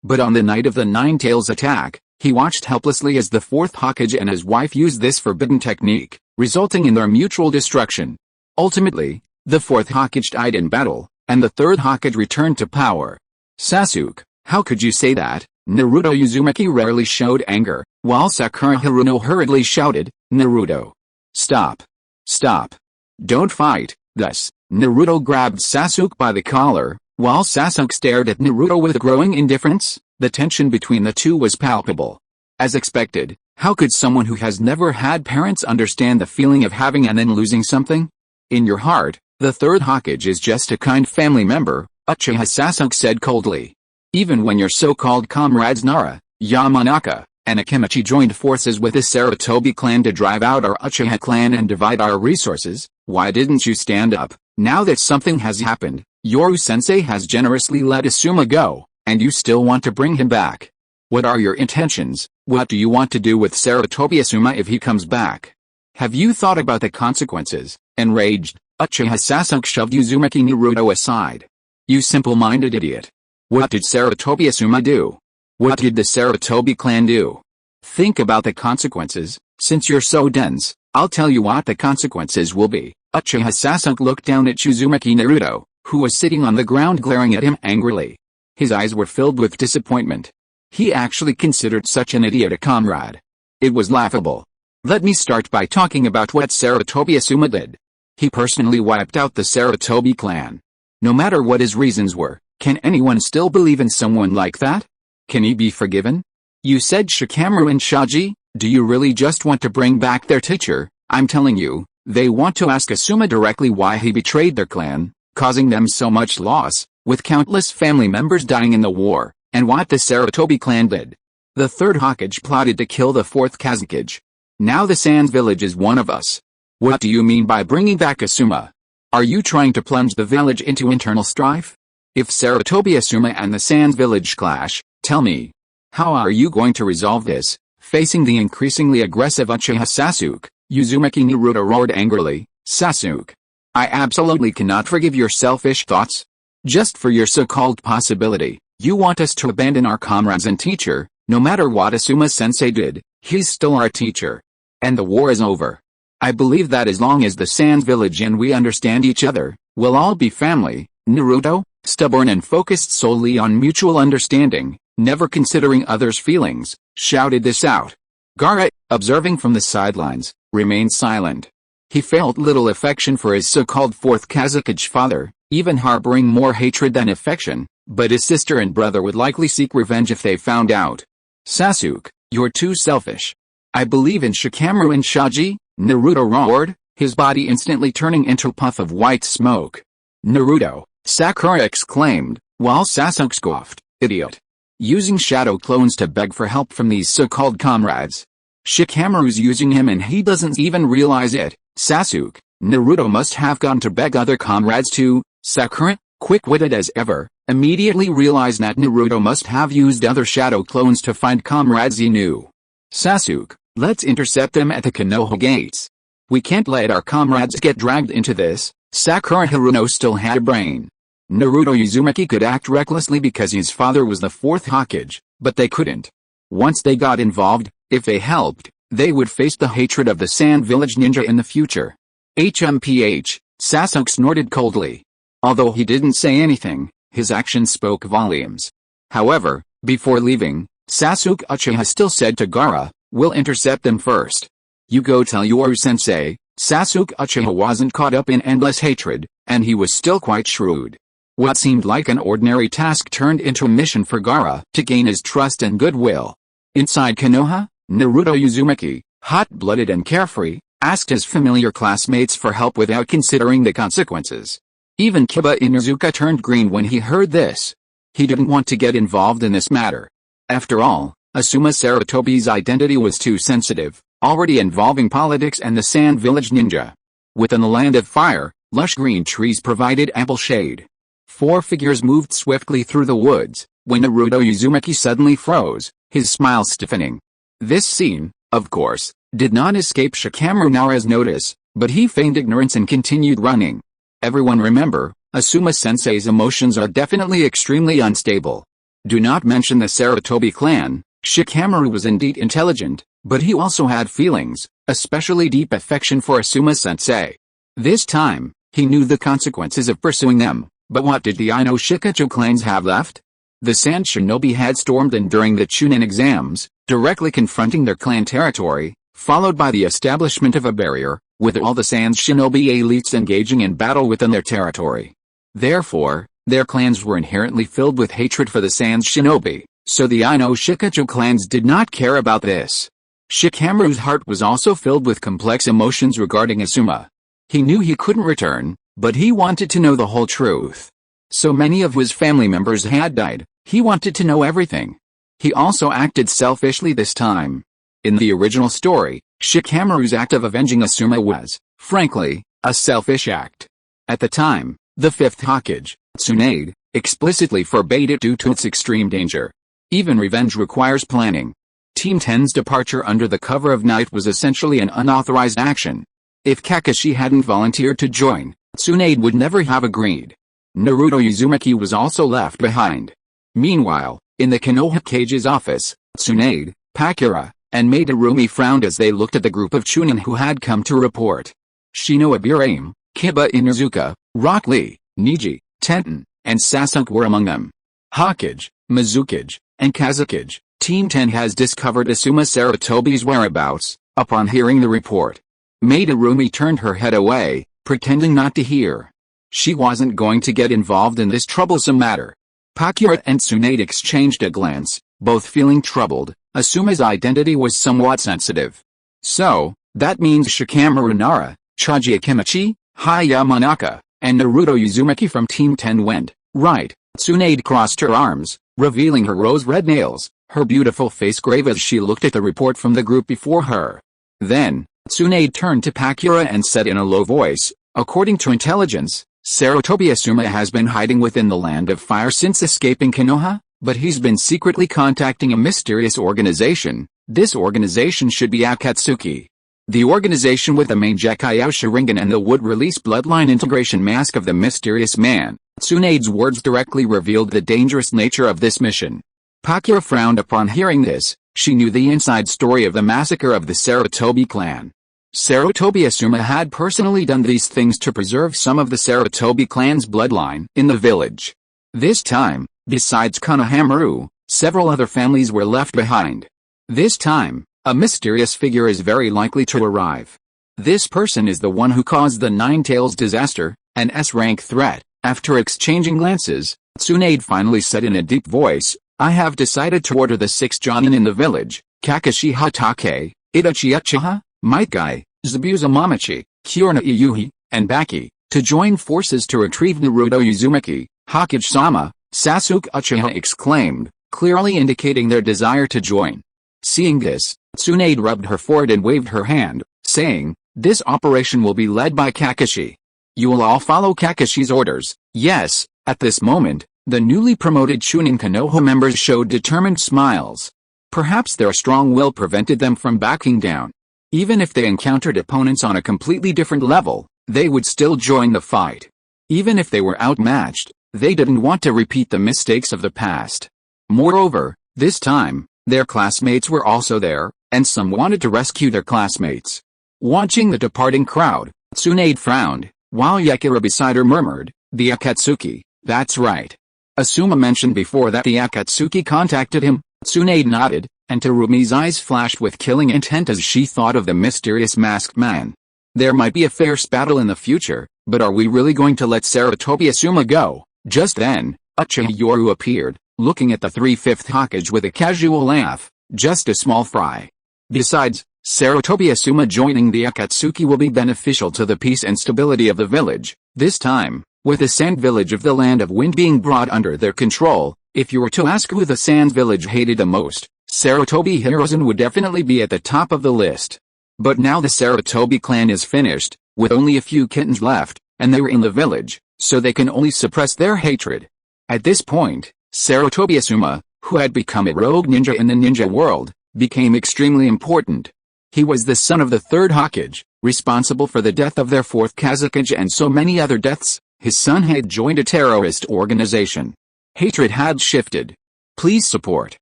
but on the night of the Nine Tails attack, he watched helplessly as the Fourth Hokage and his wife used this forbidden technique, resulting in their mutual destruction. Ultimately, the Fourth Hokage died in battle, and the Third Hokage returned to power." "Sasuke, how could you say that?" Naruto Uzumaki rarely showed anger, while Sakura Haruno hurriedly shouted, "Naruto! Stop! Stop! Don't fight!" Thus, Naruto grabbed Sasuke by the collar, while Sasuke stared at Naruto with growing indifference. The tension between the two was palpable. As expected, how could someone who has never had parents understand the feeling of having and then losing something? "In your heart, the Third Hokage is just a kind family member," Uchiha Sasuke said coldly. "Even when your so-called comrades Nara, Yamanaka, and Akimichi joined forces with the Sarutobi clan to drive out our Uchiha clan and divide our resources, why didn't you stand up? Now that something has happened, Yoru-sensei has generously let Asuma go, and you still want to bring him back." What are your intentions? What do you want to do with Sarutobi Asuma if he comes back? Have you thought about the consequences? Enraged, Uchiha Sasuke shoved Uzumaki Naruto aside. You simple-minded idiot. What did Sarutobi Asuma do? What did the Sarutobi clan do? Think about the consequences. Since you're so dense, I'll tell you what the consequences will be. Uchiha Sasuke looked down at Uzumaki Naruto, who was sitting on the ground glaring at him angrily. His eyes were filled with disappointment. He actually considered such an idiot a comrade. It was laughable. Let me start by talking about what Sarutobi Asuma did. He personally wiped out the Sarutobi clan. No matter what his reasons were, can anyone still believe in someone like that? Can he be forgiven? You said Shikamaru and Shaji, do you really just want to bring back their teacher? I'm telling you, they want to ask Asuma directly why he betrayed their clan, causing them so much loss, with countless family members dying in the war, and what the Sarutobi clan did. The Third Hokage plotted to kill the Fourth Kazekage. Now the Sands village is one of us. What do you mean by bringing back Asuma? Are you trying to plunge the village into internal strife? If Sarutobi Asuma and the Sands village clash, tell me, how are you going to resolve this? Facing the increasingly aggressive Uchiha Sasuke, Uzumaki Naruto roared angrily, Sasuke, I absolutely cannot forgive your selfish thoughts. Just for your so-called possibility, you want us to abandon our comrades and teacher. No matter what Asuma-sensei did, he's still our teacher. And the war is over. I believe that as long as the Sands village and we understand each other, we'll all be family. Naruto, stubborn and focused solely on mutual understanding, never considering others' feelings, shouted this out. Gaara, observing from the sidelines, remained silent. He felt little affection for his so-called Fourth Kazekage father, even harboring more hatred than affection, but his sister and brother would likely seek revenge if they found out. Sasuke, you're too selfish. I believe in Shikamaru and Shaji, Naruto roared, his body instantly turning into a puff of white smoke. Naruto, Sakura exclaimed, while Sasuke scoffed, idiot. Using shadow clones to beg for help from these so-called comrades. Shikamaru's using him and he doesn't even realize it. Sasuke, Naruto must have gone to beg other comrades too. Sakura, quick-witted as ever, immediately realized that Naruto must have used other shadow clones to find comrades he knew. Sasuke, let's intercept them at the Konoha gates. We can't let our comrades get dragged into this. Sakura Haruno still had a brain. Naruto Uzumaki could act recklessly because his father was the Fourth Hokage, but they couldn't. Once they got involved, if they helped, they would face the hatred of the Sand Village ninja in the future. HMPH, Sasuke snorted coldly. Although he didn't say anything, his actions spoke volumes. However, before leaving, Sasuke Uchiha still said to Gaara, we'll intercept them first. You go tell Yoru-sensei. Sasuke Uchiha wasn't caught up in endless hatred, and he was still quite shrewd. What seemed like an ordinary task turned into a mission for Gaara to gain his trust and goodwill. Inside Konoha, Naruto Uzumaki, hot-blooded and carefree, asked his familiar classmates for help without considering the consequences. Even Kiba Inuzuka turned green when he heard this. He didn't want to get involved in this matter. After all, Asuma Sarutobi's identity was too sensitive, already involving politics and the Sand Village ninja. Within the land of fire, lush green trees provided ample shade. Four figures moved swiftly through the woods, when Naruto Uzumaki suddenly froze, his smile stiffening. This scene, of course, did not escape Shikamaru Nara's notice, but he feigned ignorance and continued running. Everyone remember, Asuma-sensei's emotions are definitely extremely unstable. Do not mention the Sarutobi clan. Shikamaru was indeed intelligent, but he also had feelings, especially deep affection for Asuma-sensei. This time, he knew the consequences of pursuing them, but what did the Ino Shikacho clans have left? The Sand Shinobi had stormed in during the Chunin exams, directly confronting their clan territory, followed by the establishment of a barrier, with all the Sand Shinobi elites engaging in battle within their territory. Therefore, their clans were inherently filled with hatred for the Sand Shinobi, so the Ino Shikacho clans did not care about this. Shikamaru's heart was also filled with complex emotions regarding Asuma. He knew he couldn't return, but he wanted to know the whole truth. So many of his family members had died, he wanted to know everything. He also acted selfishly this time. In the original story, Shikamaru's act of avenging Asuma was, frankly, a selfish act. At the time, the Fifth Hokage, Tsunade, explicitly forbade it due to its extreme danger. Even revenge requires planning. Team 10's departure under the cover of night was essentially an unauthorized action. If Kakashi hadn't volunteered to join, Tsunade would never have agreed. Naruto Uzumaki was also left behind. Meanwhile, in the Konoha Cage's office, Tsunade, Pakura, and Madarumi frowned as they looked at the group of Chunin who had come to report. Shino Abirame, Kiba Inuzuka, Rock Lee, Niji, Tenten, and Sasuke were among them. Hokage, Mizukage, and Kazekage, Team 10 has discovered Asuma Sarutobi's whereabouts, upon hearing the report. Madarumi turned her head away, pretending not to hear. She wasn't going to get involved in this troublesome matter. Pakura and Tsunade exchanged a glance, both feeling troubled. Asuma's identity was somewhat sensitive. So, that means Shikamaru Nara, Choji Akimichi, Yamanaka, and Naruto Uzumaki from Team 10 went, right. Tsunade crossed her arms, revealing her rose-red nails, her beautiful face grave as she looked at the report from the group before her. Then, Tsunade turned to Pakura and said in a low voice, according to intelligence, Sarutobi Asuma has been hiding within the Land of Fire since escaping Konoha, but he's been secretly contacting a mysterious organization. This organization should be Akatsuki. The organization with the main Gekkai Sharingan and the would-release bloodline integration mask of the mysterious man. Tsunade's words directly revealed the dangerous nature of this mission. Pakura frowned upon hearing this. She knew the inside story of the massacre of the Sarutobi clan. Sarutobi Asuma had personally done these things to preserve some of the Sarutobi clan's bloodline in the village. This time, besides Konohamaru, several other families were left behind. This time, a mysterious figure is very likely to arrive. This person is the one who caused the Nine Tails disaster, an S-rank threat. After exchanging glances, Tsunade finally said in a deep voice, I have decided to order the 6 Jonin in the village, Kakashi Hatake, Itachi Uchiha, Might Guy, Zabuza Mamachi, Kyorna Iyuhi, and Baki, to join forces to retrieve Naruto Uzumaki. Hokage-sama, Sasuke Uchiha exclaimed, clearly indicating their desire to join. Seeing this, Tsunade rubbed her forehead and waved her hand, saying, this operation will be led by Kakashi. You will all follow Kakashi's orders. Yes. At this moment, the newly promoted Chunin Konoha members showed determined smiles. Perhaps their strong will prevented them from backing down. Even if they encountered opponents on a completely different level, they would still join the fight. Even if they were outmatched, they didn't want to repeat the mistakes of the past. Moreover, this time, their classmates were also there, and some wanted to rescue their classmates. Watching the departing crowd, Tsunade frowned, while Yakira beside her murmured, the Akatsuki, that's right. Asuma mentioned before that the Akatsuki contacted him. Tsunade nodded, and Terumi's eyes flashed with killing intent as she thought of the mysterious masked man. There might be a fierce battle in the future, but are we really going to let Sarutobi Asuma go? Just then, Uchiha Yoru appeared, looking at the 3/5 Hokage with a casual laugh, just a small fry. Besides, Sarutobi Asuma joining the Akatsuki will be beneficial to the peace and stability of the village. This time, with the Sand Village of the Land of Wind being brought under their control, if you were to ask who the Sand Village hated the most, Sarutobi Hiruzen would definitely be at the top of the list. But now the Sarutobi clan is finished, with only a few kittens left, and they were in the village, so they can only suppress their hatred. At this point, Sarutobi Asuma, who had become a rogue ninja in the ninja world, became extremely important. He was the son of the Third Hokage, responsible for the death of their 4th Kazekage and so many other deaths. His son had joined a terrorist organization. Hatred had shifted. Please support.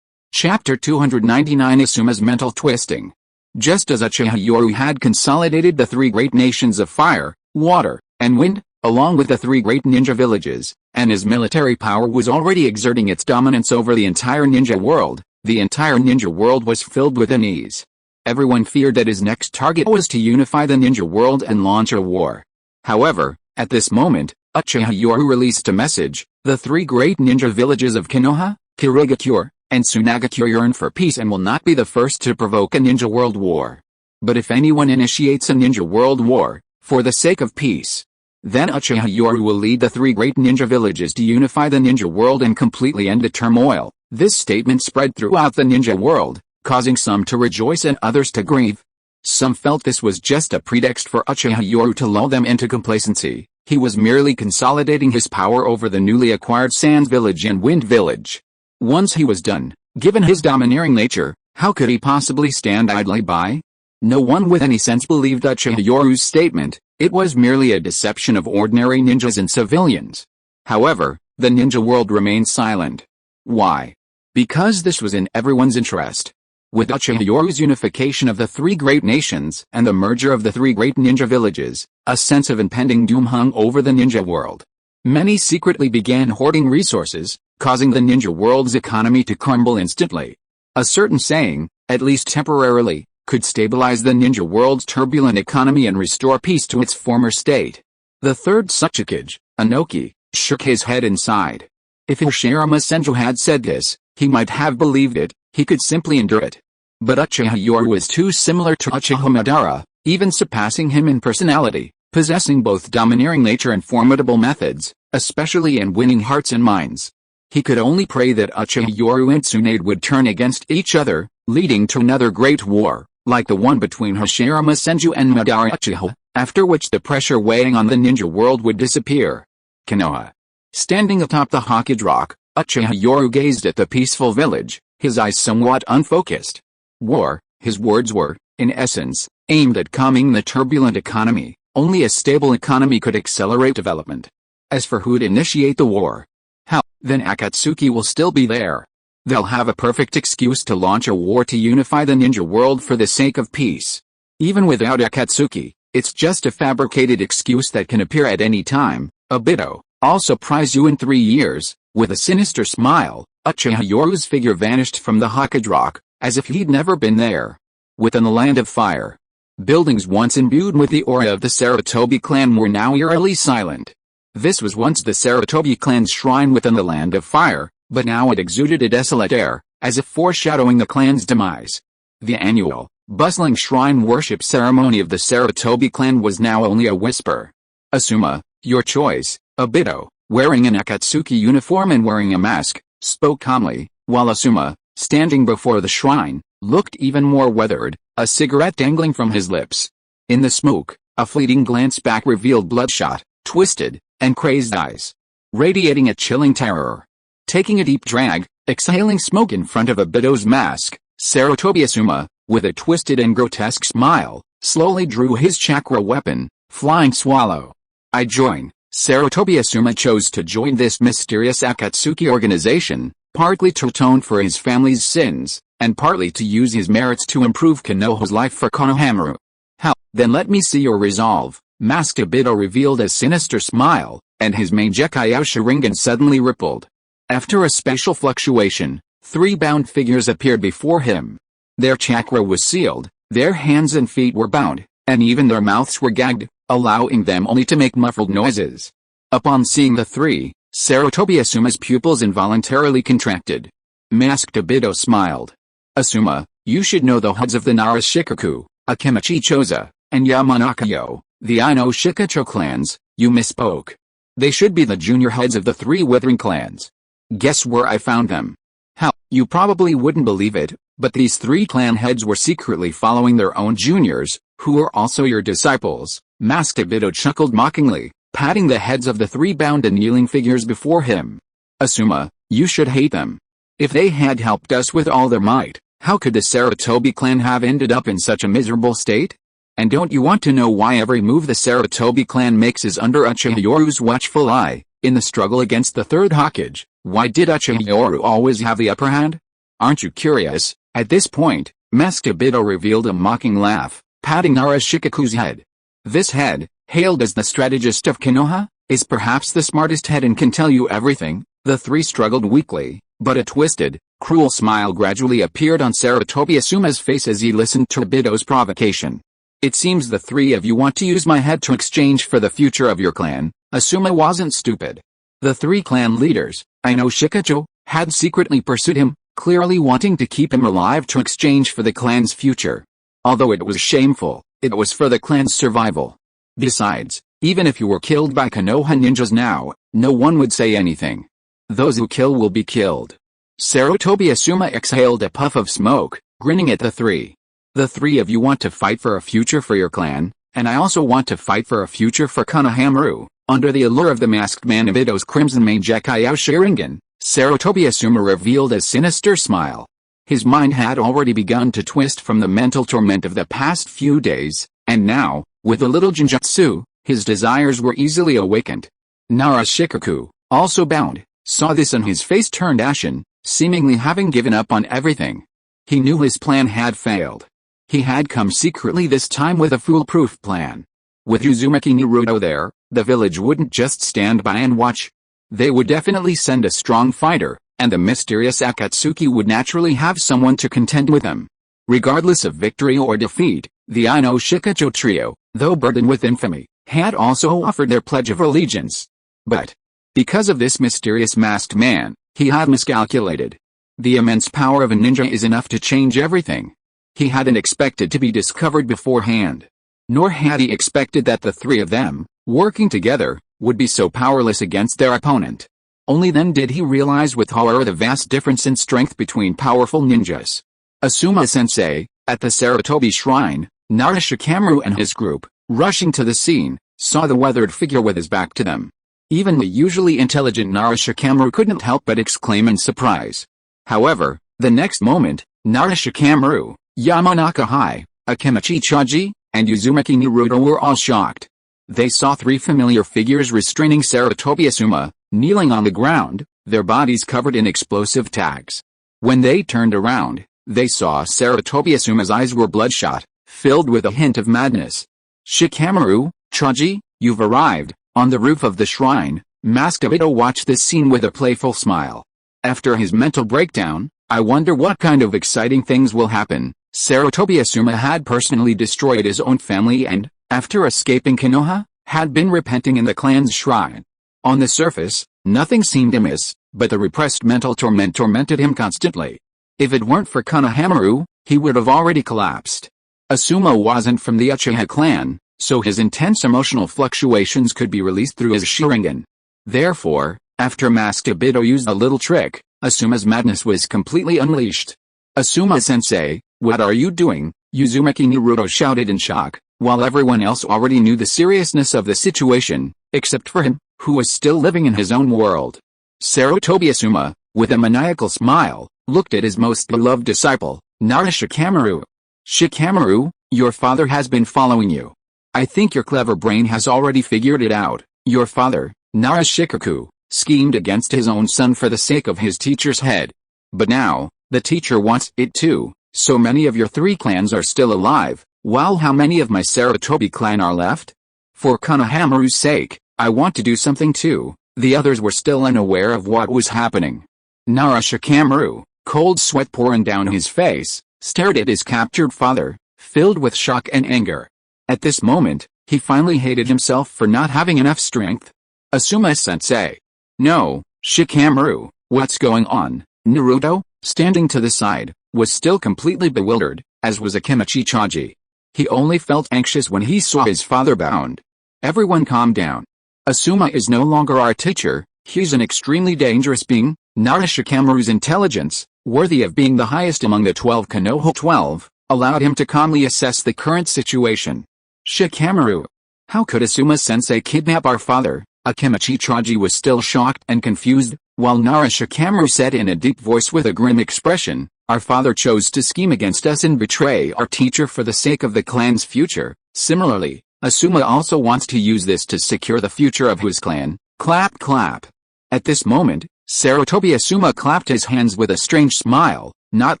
Chapter 299 Asuma's Mental Twisting. Just as Uchiha Yoru had consolidated the 3 great nations of fire, water, and wind, along with the 3 great ninja villages, and his military power was already exerting its dominance over the entire ninja world, the entire ninja world was filled with unease. Everyone feared that his next target was to unify the ninja world and launch a war. However, at this moment, Uchiha Yoru released a message. The 3 great ninja villages of Konoha, Kirigakure, and Tsunagakure yearn for peace and will not be the first to provoke a ninja world war. But if anyone initiates a ninja world war, for the sake of peace, then Uchiha Yoru will lead the 3 great ninja villages to unify the ninja world and completely end the turmoil. This statement spread throughout the ninja world, causing some to rejoice and others to grieve. Some felt this was just a pretext for Uchiha Yoru to lull them into complacency. He was merely consolidating his power over the newly acquired Sand Village and Wind Village. Once he was done, Given his domineering nature, how could he possibly stand idly by? No one with any sense believed Uchiha Yoru's statement. It was merely a deception of ordinary ninjas and civilians. However, the ninja world remained silent. Why? Because this was in everyone's interest. With Uchiha Yoru's unification of the three great nations and the merger of the three great ninja villages, a sense of impending doom hung over the ninja world. Many secretly began hoarding resources, causing the ninja world's economy to crumble instantly. A certain saying, at least temporarily, could stabilize the ninja world's turbulent economy and restore peace to its former state. The third Hokage, Inoki, shook his head and sighed. If Orochimaru Senju had said this, he might have believed it. He could simply endure it. But Uchiha Yoru was too similar to Uchiha Madara, even surpassing him in personality, possessing both domineering nature and formidable methods, especially in winning hearts and minds. He could only pray that Uchiha Yoru and Tsunade would turn against each other, leading to another great war, like the one between Orochimaru Senju and Madara Uchiha, after which the pressure weighing on the ninja world would disappear. Konoha. Standing atop the Hokage rock, Uchiha Yoru gazed at the peaceful village, his eyes somewhat unfocused. War, his words were, in essence, aimed at calming the turbulent economy. Only a stable economy could accelerate development. As for who'd initiate the war, how, then Akatsuki will still be there. They'll have a perfect excuse to launch a war to unify the ninja world for the sake of peace. Even without Akatsuki, it's just a fabricated excuse that can appear at any time. Obito, I'll surprise you in 3 years. With a sinister smile, Uchiha Yoru's figure vanished from the Hokage rock, as if he'd never been there. Within the land of fire, buildings once imbued with the aura of the Sarutobi clan were now eerily silent. This was once the Sarutobi clan's shrine within the land of fire, but now it exuded a desolate air, as if foreshadowing the clan's demise. The annual, bustling shrine worship ceremony of the Sarutobi clan was now only a whisper. Asuma, your choice. Obito, wearing an Akatsuki uniform and wearing a mask, spoke calmly, while Asuma, standing before the shrine, looked even more weathered, a cigarette dangling from his lips. In the smoke, a fleeting glance back revealed bloodshot, twisted, and crazed eyes, radiating a chilling terror. Taking a deep drag, exhaling smoke in front of Obito's mask, Sarutobi Asuma, with a twisted and grotesque smile, slowly drew his chakra weapon, Flying Swallow. I join. Sarutobi Asuma chose to join this mysterious Akatsuki organization, partly to atone for his family's sins, and partly to use his merits to improve Konoha's life for Konohamaru. How? Then let me see your resolve. Masked Obito revealed a sinister smile, and his Mangekyou Sharingan suddenly rippled. After a spatial fluctuation, 3 bound figures appeared before him. Their chakra was sealed, their hands and feet were bound, and even their mouths were gagged, allowing them only to make muffled noises. Upon seeing the 3, Sarutobi Asuma's pupils involuntarily contracted. Masked Obito smiled. Asuma, you should know the heads of the Nara Shikaku, Akimichi Choza, and Yamanakayo, the Ino Shikacho clans. You misspoke. They should be the junior heads of the 3 withering clans. Guess where I found them? How? You probably wouldn't believe it, but these 3 clan heads were secretly following their own juniors, who were also your disciples. Masked Obito chuckled mockingly, patting the heads of the 3 bound and kneeling figures before him. Asuma, you should hate them. If they had helped us with all their might, how could the Sarutobi clan have ended up in such a miserable state? And don't you want to know why every move the Sarutobi clan makes is under Uchiha Yoru's watchful eye? In the struggle against the Third Hokage, why did Uchiha Yoru always have the upper hand? Aren't you curious? At this point, Masked Obito revealed a mocking laugh, patting Nara Shikaku's head. This head, hailed as the strategist of Konoha, is perhaps the smartest head and can tell you everything. The 3 struggled weakly, but a twisted, cruel smile gradually appeared on Sarutobi Asuma's face as he listened to Obito's provocation. It seems the 3 of you want to use my head to exchange for the future of your clan. Asuma wasn't stupid. The 3 clan leaders, Ino Shikacho, had secretly pursued him, clearly wanting to keep him alive to exchange for the clan's future. Although it was shameful, it was for the clan's survival. Besides, even if you were killed by Konoha ninjas now, no one would say anything. Those who kill will be killed. Sarutobi Asuma exhaled a puff of smoke, grinning at the 3. The 3 of you want to fight for a future for your clan, and I also want to fight for a future for Konohamaru. Under the allure of the masked man Obito's crimson Mangekyou Sharingan, Sarutobi Asuma revealed a sinister smile. His mind had already begun to twist from the mental torment of the past few days, and now, with a little genjutsu, his desires were easily awakened. Nara Shikaku, also bound, saw this and his face turned ashen, seemingly having given up on everything. He knew his plan had failed. He had come secretly this time with a foolproof plan. With Uzumaki Naruto there, the village wouldn't just stand by and watch. They would definitely send a strong fighter, and the mysterious Akatsuki would naturally have someone to contend with him. Regardless of victory or defeat, the Ino Shikacho trio, though burdened with infamy, had also offered their pledge of allegiance. But, because of this mysterious masked man, he had miscalculated. The immense power of a ninja is enough to change everything. He hadn't expected to be discovered beforehand. Nor had he expected that the three of them, working together, would be so powerless against their opponent. Only then did he realize with horror the vast difference in strength between powerful ninjas. Asuma-sensei, at the Sarutobi Shrine, Nara Shikamaru and his group, rushing to the scene, saw the weathered figure with his back to them. Even the usually intelligent Nara Shikamaru couldn't help but exclaim in surprise. However, the next moment, Nara Shikamaru, Yamanaka Hai, Akimichi Chaji, and Uzumaki Naruto were all shocked. They saw three familiar figures restraining Sarutobi Asuma, kneeling on the ground, their bodies covered in explosive tags. When they turned around, they saw Sarutobi Asuma's eyes were bloodshot, filled with a hint of madness. Shikamaru, Chaji, you've arrived. On the roof of the shrine, Masked Obito watched this scene with a playful smile. After his mental breakdown, I wonder what kind of exciting things will happen. Sarutobi Asuma had personally destroyed his own family and, after escaping Konoha, had been repenting in the clan's shrine. On the surface, nothing seemed amiss, but the repressed mental torment tormented him constantly. If it weren't for Konohamaru, he would have already collapsed. Asuma wasn't from the Uchiha clan, so his intense emotional fluctuations could be released through his Sharingan. Therefore, after Masked Obito used a little trick, Asuma's madness was completely unleashed. Asuma-sensei, what are you doing? Uzumaki Naruto shouted in shock, while everyone else already knew the seriousness of the situation, except for him, who was still living in his own world. Sarutobi Asuma, with a maniacal smile, looked at his most beloved disciple, Nara Shikamaru. Shikamaru, your father has been following you. I think your clever brain has already figured it out. Your father, Nara Shikaku, schemed against his own son for the sake of his teacher's head. But now, the teacher wants it too, so many of your three clans are still alive, while how many of my Sarutobi clan are left? For Konohamaru's sake, I want to do something too. The others were still unaware of what was happening. Nara Shikamaru, cold sweat pouring down his face, stared at his captured father, filled with shock and anger. At this moment, he finally hated himself for not having enough strength. Asuma-sensei. No, Shikamaru, what's going on? Naruto, standing to the side, was still completely bewildered, as was Akimichi Chaji. He only felt anxious when he saw his father bound. Everyone calm down. Asuma is no longer our teacher, he's an extremely dangerous being. Nara Shikamaru's intelligence, worthy of being the highest among the 12 Konoha 12, allowed him to calmly assess the current situation. Shikamaru. How could Asuma-sensei kidnap our father? Akimichi Chaji was still shocked and confused, while Nara Shikamaru said in a deep voice with a grim expression, our father chose to scheme against us and betray our teacher for the sake of the clan's future. Similarly, Asuma also wants to use this to secure the future of his clan. Clap clap. At this moment, Sarutobi Asuma clapped his hands with a strange smile. Not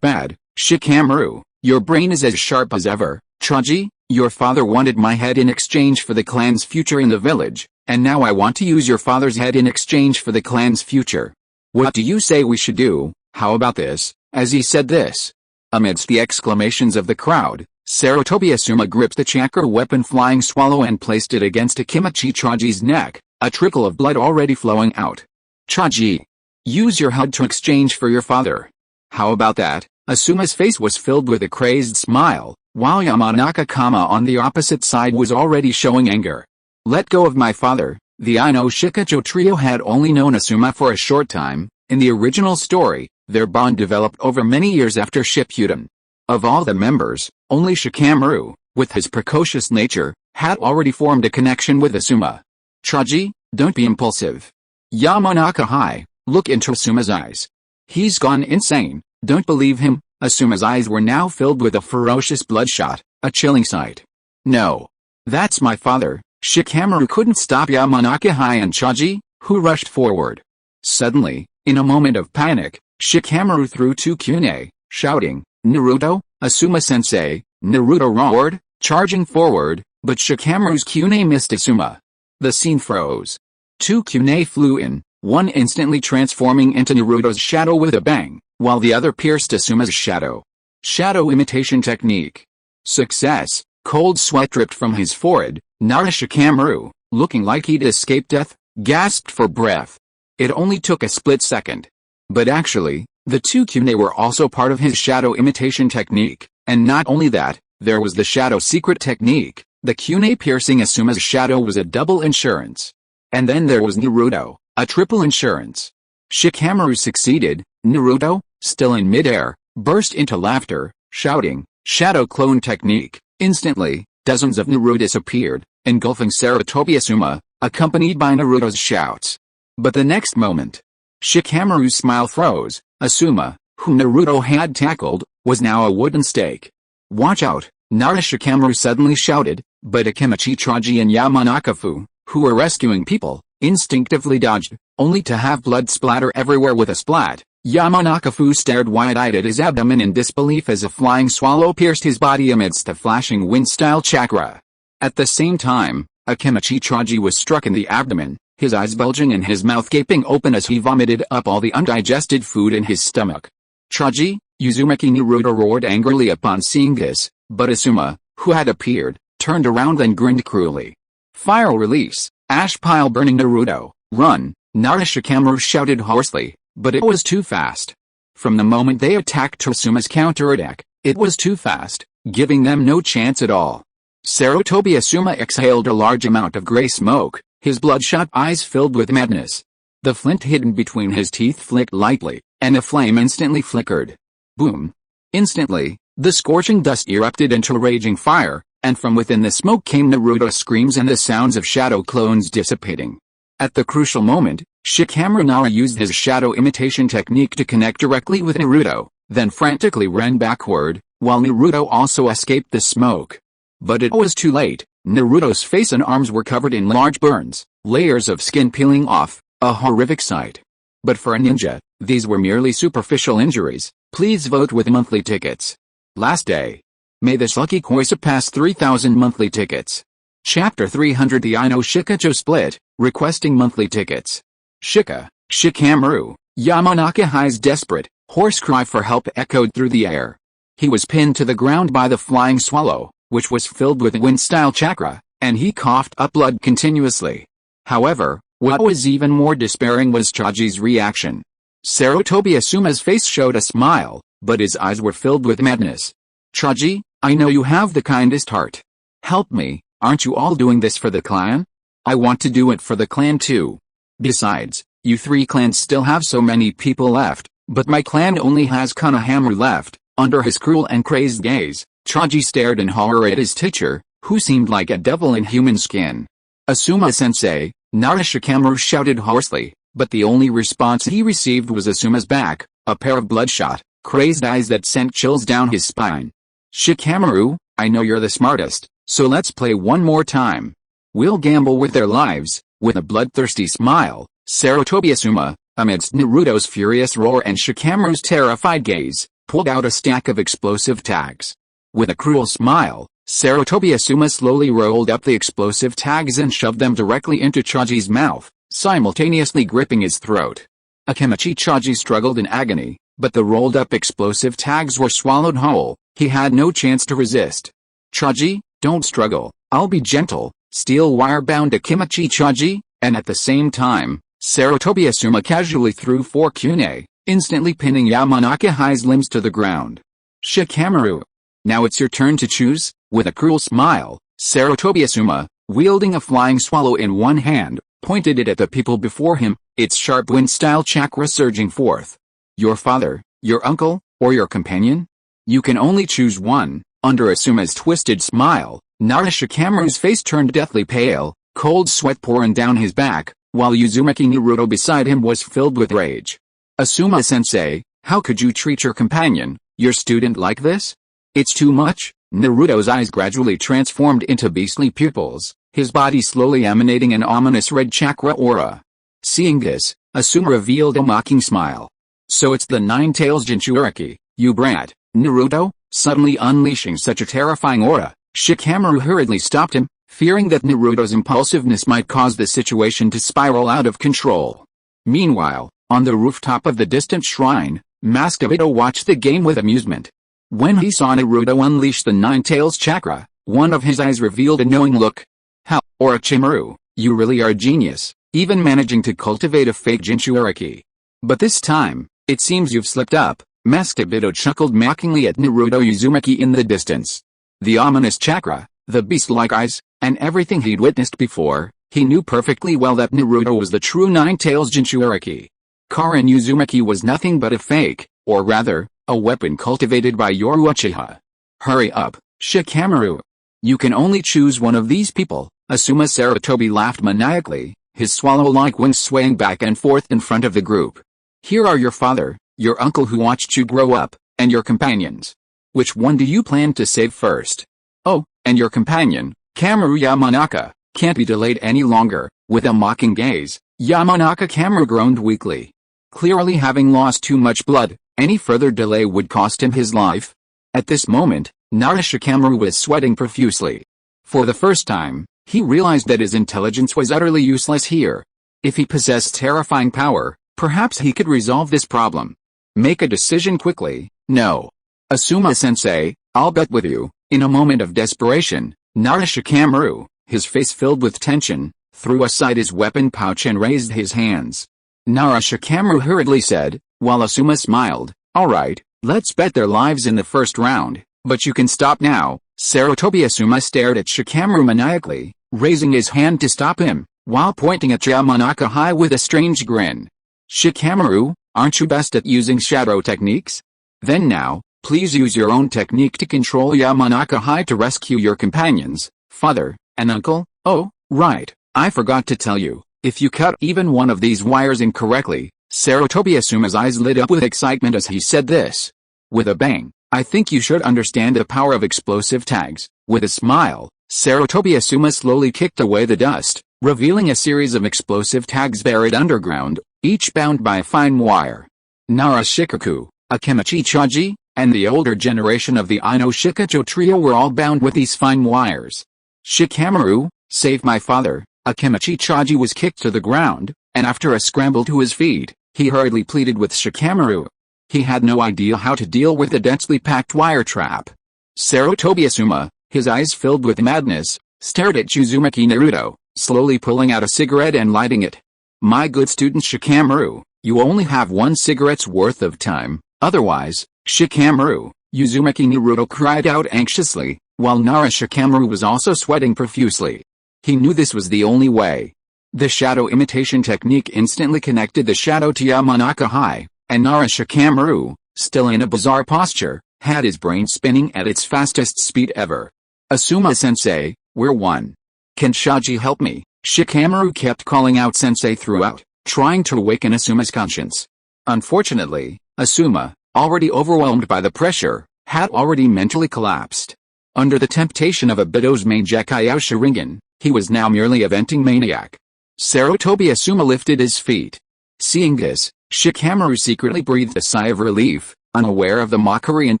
bad, Shikamaru, your brain is as sharp as ever. Chaji, your father wanted my head in exchange for the clan's future in the village, and now I want to use your father's head in exchange for the clan's future. What do you say we should do? How about this? As he said this, amidst the exclamations of the crowd, Sarutobi Asuma gripped the chakra weapon Flying Swallow and placed it against Akimichi Chaji's neck, a trickle of blood already flowing out. Chaji, use your head to exchange for your father. How about that? Asuma's face was filled with a crazed smile, while Yamanaka-kama on the opposite side was already showing anger. Let go of my father. The Ino Shikacho trio had only known Asuma for a short time. In the original story, their bond developed over many years after Shippuden. Of all the members, only Shikamaru, with his precocious nature, had already formed a connection with Asuma. Chaji, don't be impulsive. Yamanaka Hai, Look into Asuma's eyes. He's gone insane, don't believe him? Asuma's eyes were now filled with a ferocious bloodshot, a chilling sight. No. That's my father. Shikamaru couldn't stop Yamanaka Hai and Choji, who rushed forward. Suddenly, in a moment of panic, Shikamaru threw two kunai, shouting, "Naruto, Asuma-sensei!" Naruto roared, charging forward, but Shikamaru's kunai missed Asuma. The scene froze. Two kunai flew in, one instantly transforming into Naruto's shadow with a bang, while the other pierced Asuma's shadow. Shadow imitation technique. Success. Cold sweat dripped from his forehead. Nara Shikamaru, looking like he'd escaped death, gasped for breath. It only took a split second. But actually, the two kunai were also part of his shadow imitation technique, and not only that, there was the shadow secret technique. The kunai piercing Asuma's shadow was a double insurance. And then there was Naruto, a triple insurance. Shikamaru succeeded. Naruto, still in midair, burst into laughter, shouting, "Shadow clone technique!" Instantly, dozens of Narutos appeared, engulfing Sarutobi Asuma, accompanied by Naruto's shouts. But the next moment, Shikamaru's smile froze. Asuma, who Naruto had tackled, was now a wooden stake. "Watch out!" Nara Shikamaru suddenly shouted, but Akimichi Choji and Yamanaka-fu, who were rescuing people, instinctively dodged, only to have blood splatter everywhere with a splat. Yamanaka-fu stared wide-eyed at his abdomen in disbelief as a flying swallow pierced his body amidst the flashing wind-style chakra. At the same time, Akimichi Choji was struck in the abdomen, his eyes bulging and his mouth gaping open as he vomited up all the undigested food in his stomach. "Choji!" Uzumaki Naruto roared angrily upon seeing this, but Asuma, who had appeared, turned around and grinned cruelly. "Fire release, ash pile burning Naruto, run!" Nara Shikamaru shouted hoarsely, but it was too fast. From the moment they attacked Asuma's counterattack, it was too fast, giving them no chance at all. Sarutobi Asuma exhaled a large amount of gray smoke, his bloodshot eyes filled with madness. The flint hidden between his teeth flicked lightly, and a flame instantly flickered. Boom! Instantly, the scorching dust erupted into raging fire, and from within the smoke came Naruto's screams and the sounds of shadow clones dissipating. At the crucial moment, Shikamaru Nara used his shadow imitation technique to connect directly with Naruto, then frantically ran backward, while Naruto also escaped the smoke. But it was too late. Naruto's face and arms were covered in large burns, layers of skin peeling off, a horrific sight. But for a ninja, these were merely superficial injuries. Please vote with monthly tickets. Last day. May this lucky koi surpass 3,000 monthly tickets. Chapter 300 The Ino Shikacho Split, requesting monthly tickets. Shikamaru, Yamanaka Hai's desperate, hoarse cry for help echoed through the air. He was pinned to the ground by the flying swallow, which was filled with wind-style chakra, and he coughed up blood continuously. However, what was even more despairing was Choji's reaction. Sarutobi Asuma's face showed a smile, but his eyes were filled with madness. "Choji, I know you have the kindest heart. Help me, aren't you all doing this for the clan? I want to do it for the clan too. Besides, you three clans still have so many people left, but my clan only has Konohamaru left." Under his cruel and crazed gaze, Choji stared in horror at his teacher, who seemed like a devil in human skin. "Asuma-sensei," Nara Shikamaru shouted hoarsely, but the only response he received was Asuma's back, a pair of bloodshot, crazed eyes that sent chills down his spine. "Shikamaru, I know you're the smartest, so let's play one more time. We'll gamble with their lives." With a bloodthirsty smile, Sarutobi Asuma, amidst Naruto's furious roar and Shikamaru's terrified gaze, pulled out a stack of explosive tags. With a cruel smile, Sarutobi Asuma slowly rolled up the explosive tags and shoved them directly into Choji's mouth, simultaneously gripping his throat. Akimichi Choji struggled in agony, but the rolled-up explosive tags were swallowed whole. He had no chance to resist. "Choji, don't struggle, I'll be gentle," steel wire-bound Akimichi Choji, and at the same time, Sarutobi Asuma casually threw 4 kunai, instantly pinning Yamanaka Hai's limbs to the ground. "Shikamaru, now it's your turn to choose." With a cruel smile, Sarutobi Asuma, wielding a flying swallow in one hand, pointed it at the people before him, its sharp wind-style chakra surging forth. "Your father, your uncle, or your companion? You can only choose one." Under Asuma's twisted smile, Nara Shikamaru's face turned deathly pale, cold sweat pouring down his back, while Uzumaki Naruto beside him was filled with rage. Asuma-sensei, how could you treat your companion, your student like this? It's too much. Naruto's eyes gradually transformed into beastly pupils, his body slowly emanating an ominous red chakra aura. Seeing this, Asuma revealed a mocking smile. So it's the Nine-Tails Jinchuriki, you brat. Naruto, suddenly unleashing such a terrifying aura, Shikamaru hurriedly stopped him, fearing that Naruto's impulsiveness might cause the situation to spiral out of control. Meanwhile, on the rooftop of the distant shrine, Master Obito watched the game with amusement. When he saw Naruto unleash the Nine-Tails chakra, one of his eyes revealed a knowing look. How, Orochimaru, you really are a genius, even managing to cultivate a fake Jinchuriki. But this time, it seems you've slipped up. Master Obito chuckled mockingly at Naruto Uzumaki in the distance. The ominous chakra, the beast-like eyes, and everything he'd witnessed before, he knew perfectly well that Naruto was the true Nine-Tails Jinchuriki. Karen Uzumaki was nothing but a fake, or rather, a weapon cultivated by Yoru Uchiha. Hurry up, Shikamaru. You can only choose one of these people. Asuma Sarutobi laughed maniacally, his swallow-like wings swaying back and forth in front of the group. Here are your father, your uncle who watched you grow up, and your companions. Which one do you plan to save first? Oh, and your companion, Kamaru Yamanaka, can't be delayed any longer. With a mocking gaze, Yamanaka Kamaru groaned weakly. Clearly having lost too much blood, any further delay would cost him his life. At this moment, Nara Shikamaru was sweating profusely. For the first time, he realized that his intelligence was utterly useless here. If he possessed terrifying power, perhaps he could resolve this problem. Make a decision quickly. No. Asuma-sensei, I'll bet with you. In a moment of desperation, Nara Shikamaru, his face filled with tension, threw aside his weapon pouch and raised his hands. Nara Shikamaru hurriedly said, while Asuma smiled, all right, let's bet their lives in the first round, but you can stop now. Sarutobi Asuma stared at Shikamaru maniacally, raising his hand to stop him, while pointing at Yamanaka High with a strange grin. Shikamaru, aren't you best at using shadow techniques? Then now, please use your own technique to control Yamanaka High to rescue your companions, father, and uncle. Oh, right, I forgot to tell you, if you cut even one of these wires incorrectly. Sarutobi Asuma's eyes lit up with excitement as he said this. With a bang, I think you should understand the power of explosive tags. With a smile, Sarutobi Asuma slowly kicked away the dust, revealing a series of explosive tags buried underground, each bound by a fine wire. Nara Shikaku, Akemichi Chaji, and the older generation of the Ino Shikacho trio were all bound with these fine wires. Shikamaru, save my father. Akemichi Chaji was kicked to the ground, and after a scramble to his feet, he hurriedly pleaded with Shikamaru. He had no idea how to deal with the densely packed wire trap. Sarutobi Asuma, his eyes filled with madness, stared at Uzumaki Naruto, slowly pulling out a cigarette and lighting it. My good student Shikamaru, you only have one cigarette's worth of time, otherwise, Shikamaru, Uzumaki Naruto cried out anxiously, while Nara Shikamaru was also sweating profusely. He knew this was the only way. The shadow imitation technique instantly connected the shadow to Yamanaka High, and Nara Shikamaru, still in a bizarre posture, had his brain spinning at its fastest speed ever. Asuma-sensei, we're one. Can Shaji help me? Shikamaru kept calling out sensei throughout, trying to awaken Asuma's conscience. Unfortunately, Asuma, already overwhelmed by the pressure, had already mentally collapsed. Under the temptation of Obito's main Gekkai Sharingan, he was now merely a venting maniac. Sarutobi Asuma lifted his feet. Seeing this, Shikamaru secretly breathed a sigh of relief, unaware of the mockery and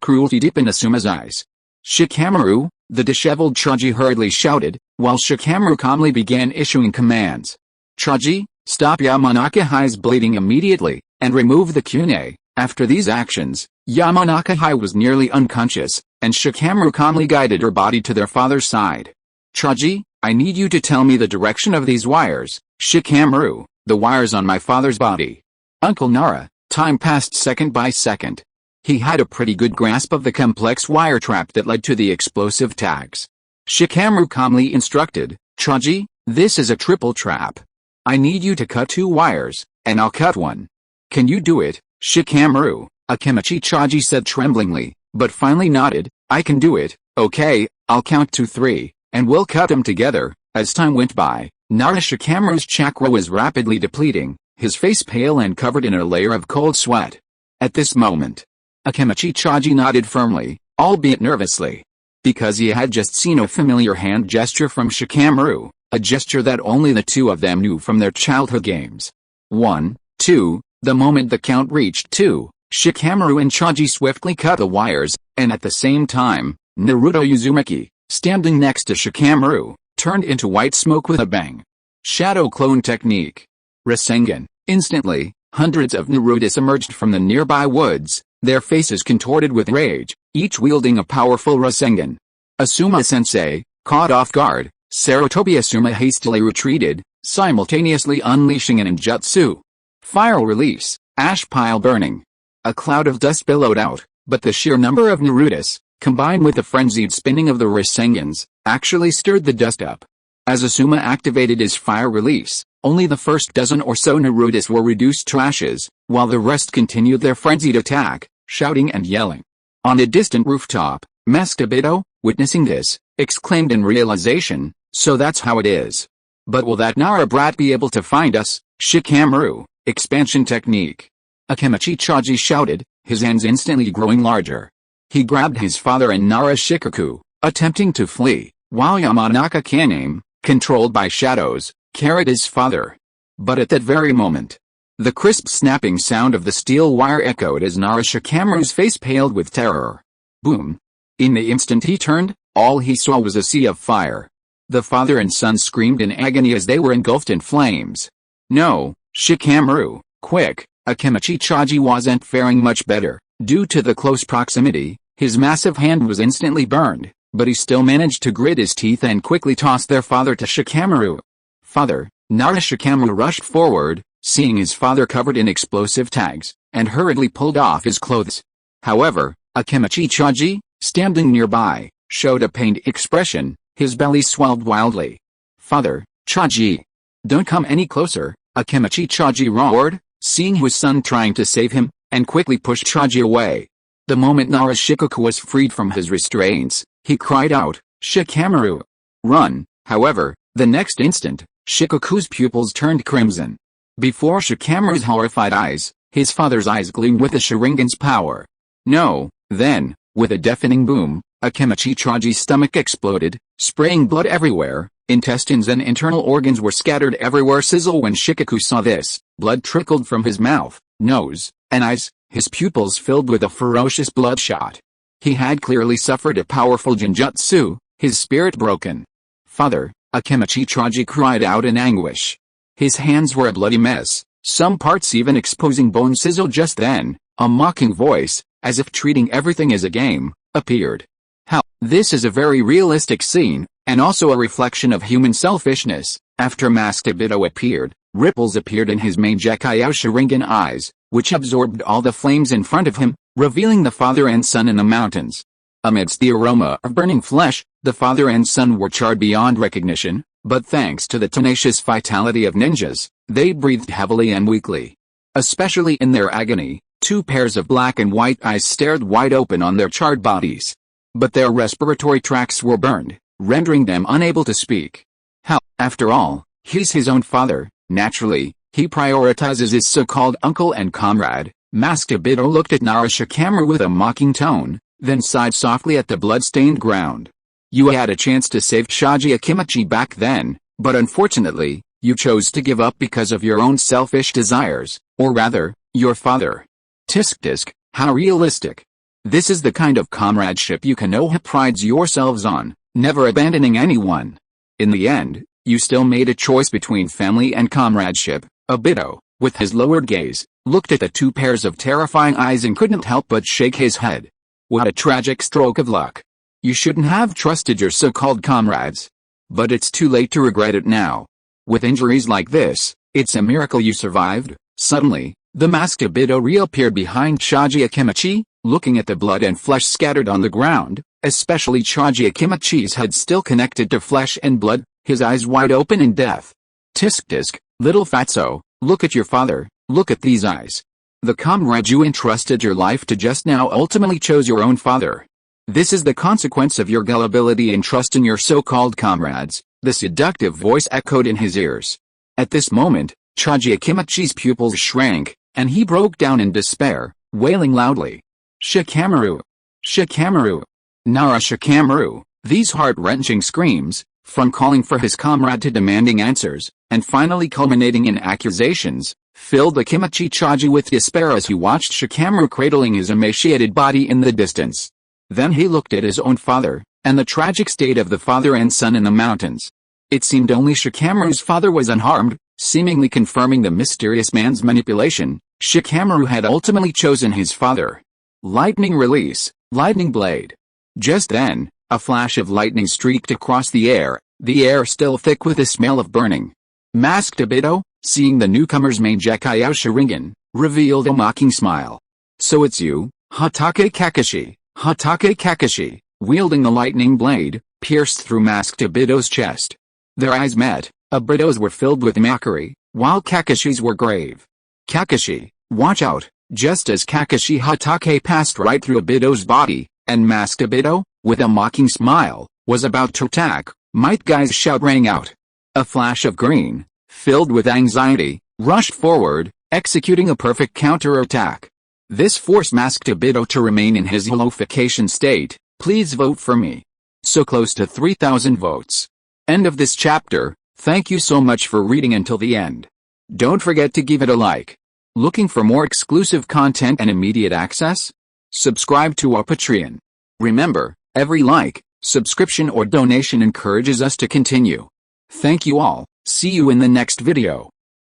cruelty deep in Asuma's eyes. Shikamaru, the disheveled Chaji hurriedly shouted, while Shikamaru calmly began issuing commands. Chaji, stop Yamanaka High's bleeding immediately, and remove the kunai. After these actions, Yamanaka High was nearly unconscious, and Shikamaru calmly guided her body to their father's side. Chaji, I need you to tell me the direction of these wires. Shikamaru, the wires on my father's body. Uncle Nara, time passed second by second. He had a pretty good grasp of the complex wire trap that led to the explosive tags. Shikamaru calmly instructed, Chaji, this is a triple trap. I need you to cut 2 wires, and I'll cut 1. Can you do it, Shikamaru? Akemichi Chaji said tremblingly, but finally nodded. I can do it. Okay, I'll count to 3, and we'll cut them together. As time went by, Nara Shikamaru's chakra was rapidly depleting, his face pale and covered in a layer of cold sweat. At this moment, Akemichi Chaji nodded firmly, albeit nervously. Because he had just seen a familiar hand gesture from Shikamaru, a gesture that only the two of them knew from their childhood games. 1, 2, the moment the count reached 2, Shikamaru and Chaji swiftly cut the wires, and at the same time, Naruto Uzumaki, standing next to Shikamaru, turned into white smoke with a bang. Shadow clone technique. Rasengan. Instantly, hundreds of Narutos emerged from the nearby woods, their faces contorted with rage, each wielding a powerful Rasengan. Asuma-sensei, caught off guard, Sarutobi Asuma hastily retreated, simultaneously unleashing an ninjutsu. Fire release, ash pile burning. A cloud of dust billowed out, but the sheer number of Narutos, combined with the frenzied spinning of the Rasengans, actually stirred the dust up. As Asuma activated his fire release, only the first dozen or so Narutos were reduced to ashes, while the rest continued their frenzied attack, shouting and yelling. On a distant rooftop, Master Bito, witnessing this, exclaimed in realization, "So that's how it is. But will that Nara brat be able to find us?" Shikamaru, expansion technique. Akemichi Chaji shouted, his hands instantly growing larger. He grabbed his father and Nara Shikaku, attempting to flee, while Yamanaka Kaname, controlled by shadows, carried his father. But at that very moment, the crisp snapping sound of the steel wire echoed as Nara Shikamaru's face paled with terror. Boom! In the instant he turned, all he saw was a sea of fire. The father and son screamed in agony as they were engulfed in flames. No, Shikamaru, quick! Akemichi Chaji wasn't faring much better. Due to the close proximity, his massive hand was instantly burned, but he still managed to grit his teeth and quickly toss their father to Shikamaru. Father, Nara Shikamaru rushed forward, seeing his father covered in explosive tags, and hurriedly pulled off his clothes. However, Akemichi Chaji, standing nearby, showed a pained expression, his belly swelled wildly. Father, Chaji! Don't come any closer, Akemichi Chaji roared, seeing his son trying to save him, and quickly pushed Chaji away. The moment Nara Shikaku was freed from his restraints, he cried out, "Shikamaru! Run!" However, the next instant, Shikaku's pupils turned crimson. Before Shikamaru's horrified eyes, his father's eyes gleamed with the Sharingan's power. No, then, with a deafening boom, Akemichi Chaji's stomach exploded, spraying blood everywhere, intestines and internal organs were scattered everywhere. Sizzle. When Shikaku saw this, blood trickled from his mouth, nose, and eyes, his pupils filled with a ferocious bloodshot. He had clearly suffered a powerful genjutsu, his spirit broken. Father, Akemichi Chaji cried out in anguish. His hands were a bloody mess, some parts even exposing bone. Sizzle. Just then, a mocking voice, as if treating everything as a game, appeared. How? This is a very realistic scene, and also a reflection of human selfishness. After Master Bito appeared, ripples appeared in his main Gekkai Sharingan eyes, which absorbed all the flames in front of him, revealing the father and son in the mountains. Amidst the aroma of burning flesh, the father and son were charred beyond recognition, but thanks to the tenacious vitality of ninjas, they breathed heavily and weakly. Especially in their agony, two pairs of black and white eyes stared wide open on their charred bodies. But their respiratory tracts were burned, rendering them unable to speak. How? After all, he's his own father. Naturally, he prioritizes his so-called uncle and comrade. Master Bito looked at Nara Shikamaru with a mocking tone, then sighed softly at the blood-stained ground. You had a chance to save Chaji Akemichi back then, but unfortunately, you chose to give up because of your own selfish desires, or rather, your father. Tisk, how realistic. This is the kind of comradeship you Konoha prides yourselves on, never abandoning anyone. In the end, you still made a choice between family and comradeship. Obito, with his lowered gaze, looked at the two pairs of terrifying eyes and couldn't help but shake his head. What a tragic stroke of luck. You shouldn't have trusted your so-called comrades. But it's too late to regret it now. With injuries like this, it's a miracle you survived. Suddenly, the Master Bito reappeared behind Chaji Akemichi, looking at the blood and flesh scattered on the ground, especially Chaji Akemichi's head still connected to flesh and blood, his eyes wide open in death. Tisk, little fatso, look at your father, look at these eyes. The comrade you entrusted your life to just now ultimately chose your own father. This is the consequence of your gullibility and trust in your so-called comrades. The seductive voice echoed in his ears. At this moment, Choji Akimachi's pupils shrank, and he broke down in despair, wailing loudly. Shikamaru! Shikamaru! Nara Shikamaru! These heart-wrenching screams, from calling for his comrade to demanding answers, and finally culminating in accusations, filled Akimachi Choji with despair as he watched Shikamaru cradling his emaciated body in the distance. Then he looked at his own father, and the tragic state of the father and son in the mountains. It seemed only Shikamaru's father was unharmed, seemingly confirming the mysterious man's manipulation. Shikamaru had ultimately chosen his father. Lightning release, lightning blade. Just then, a flash of lightning streaked across the air still thick with the smell of burning. Masked Obito, seeing the newcomer's Mangekyo Sharingan, revealed a mocking smile. So it's you, Hatake Kakashi. Hatake Kakashi, wielding the lightning blade, pierced through Masked Obito's chest. Their eyes met. Obito's were filled with mockery, while Kakashi's were grave. Kakashi, watch out! Just as Kakashi Hatake passed right through Obito's body, and Masked Obito, with a mocking smile, was about to attack, Might Guy's shout rang out. A flash of green, filled with anxiety, rushed forward, executing a perfect counter-attack. This forced Masked Obito to remain in his nullification state. Please vote for me. So close to 3,000 votes. End of this chapter. Thank you so much for reading until the end. Don't forget to give it a like. Looking for more exclusive content and immediate access? Subscribe to our Patreon. Remember, every like, subscription or donation encourages us to continue. Thank you all. See you in the next video.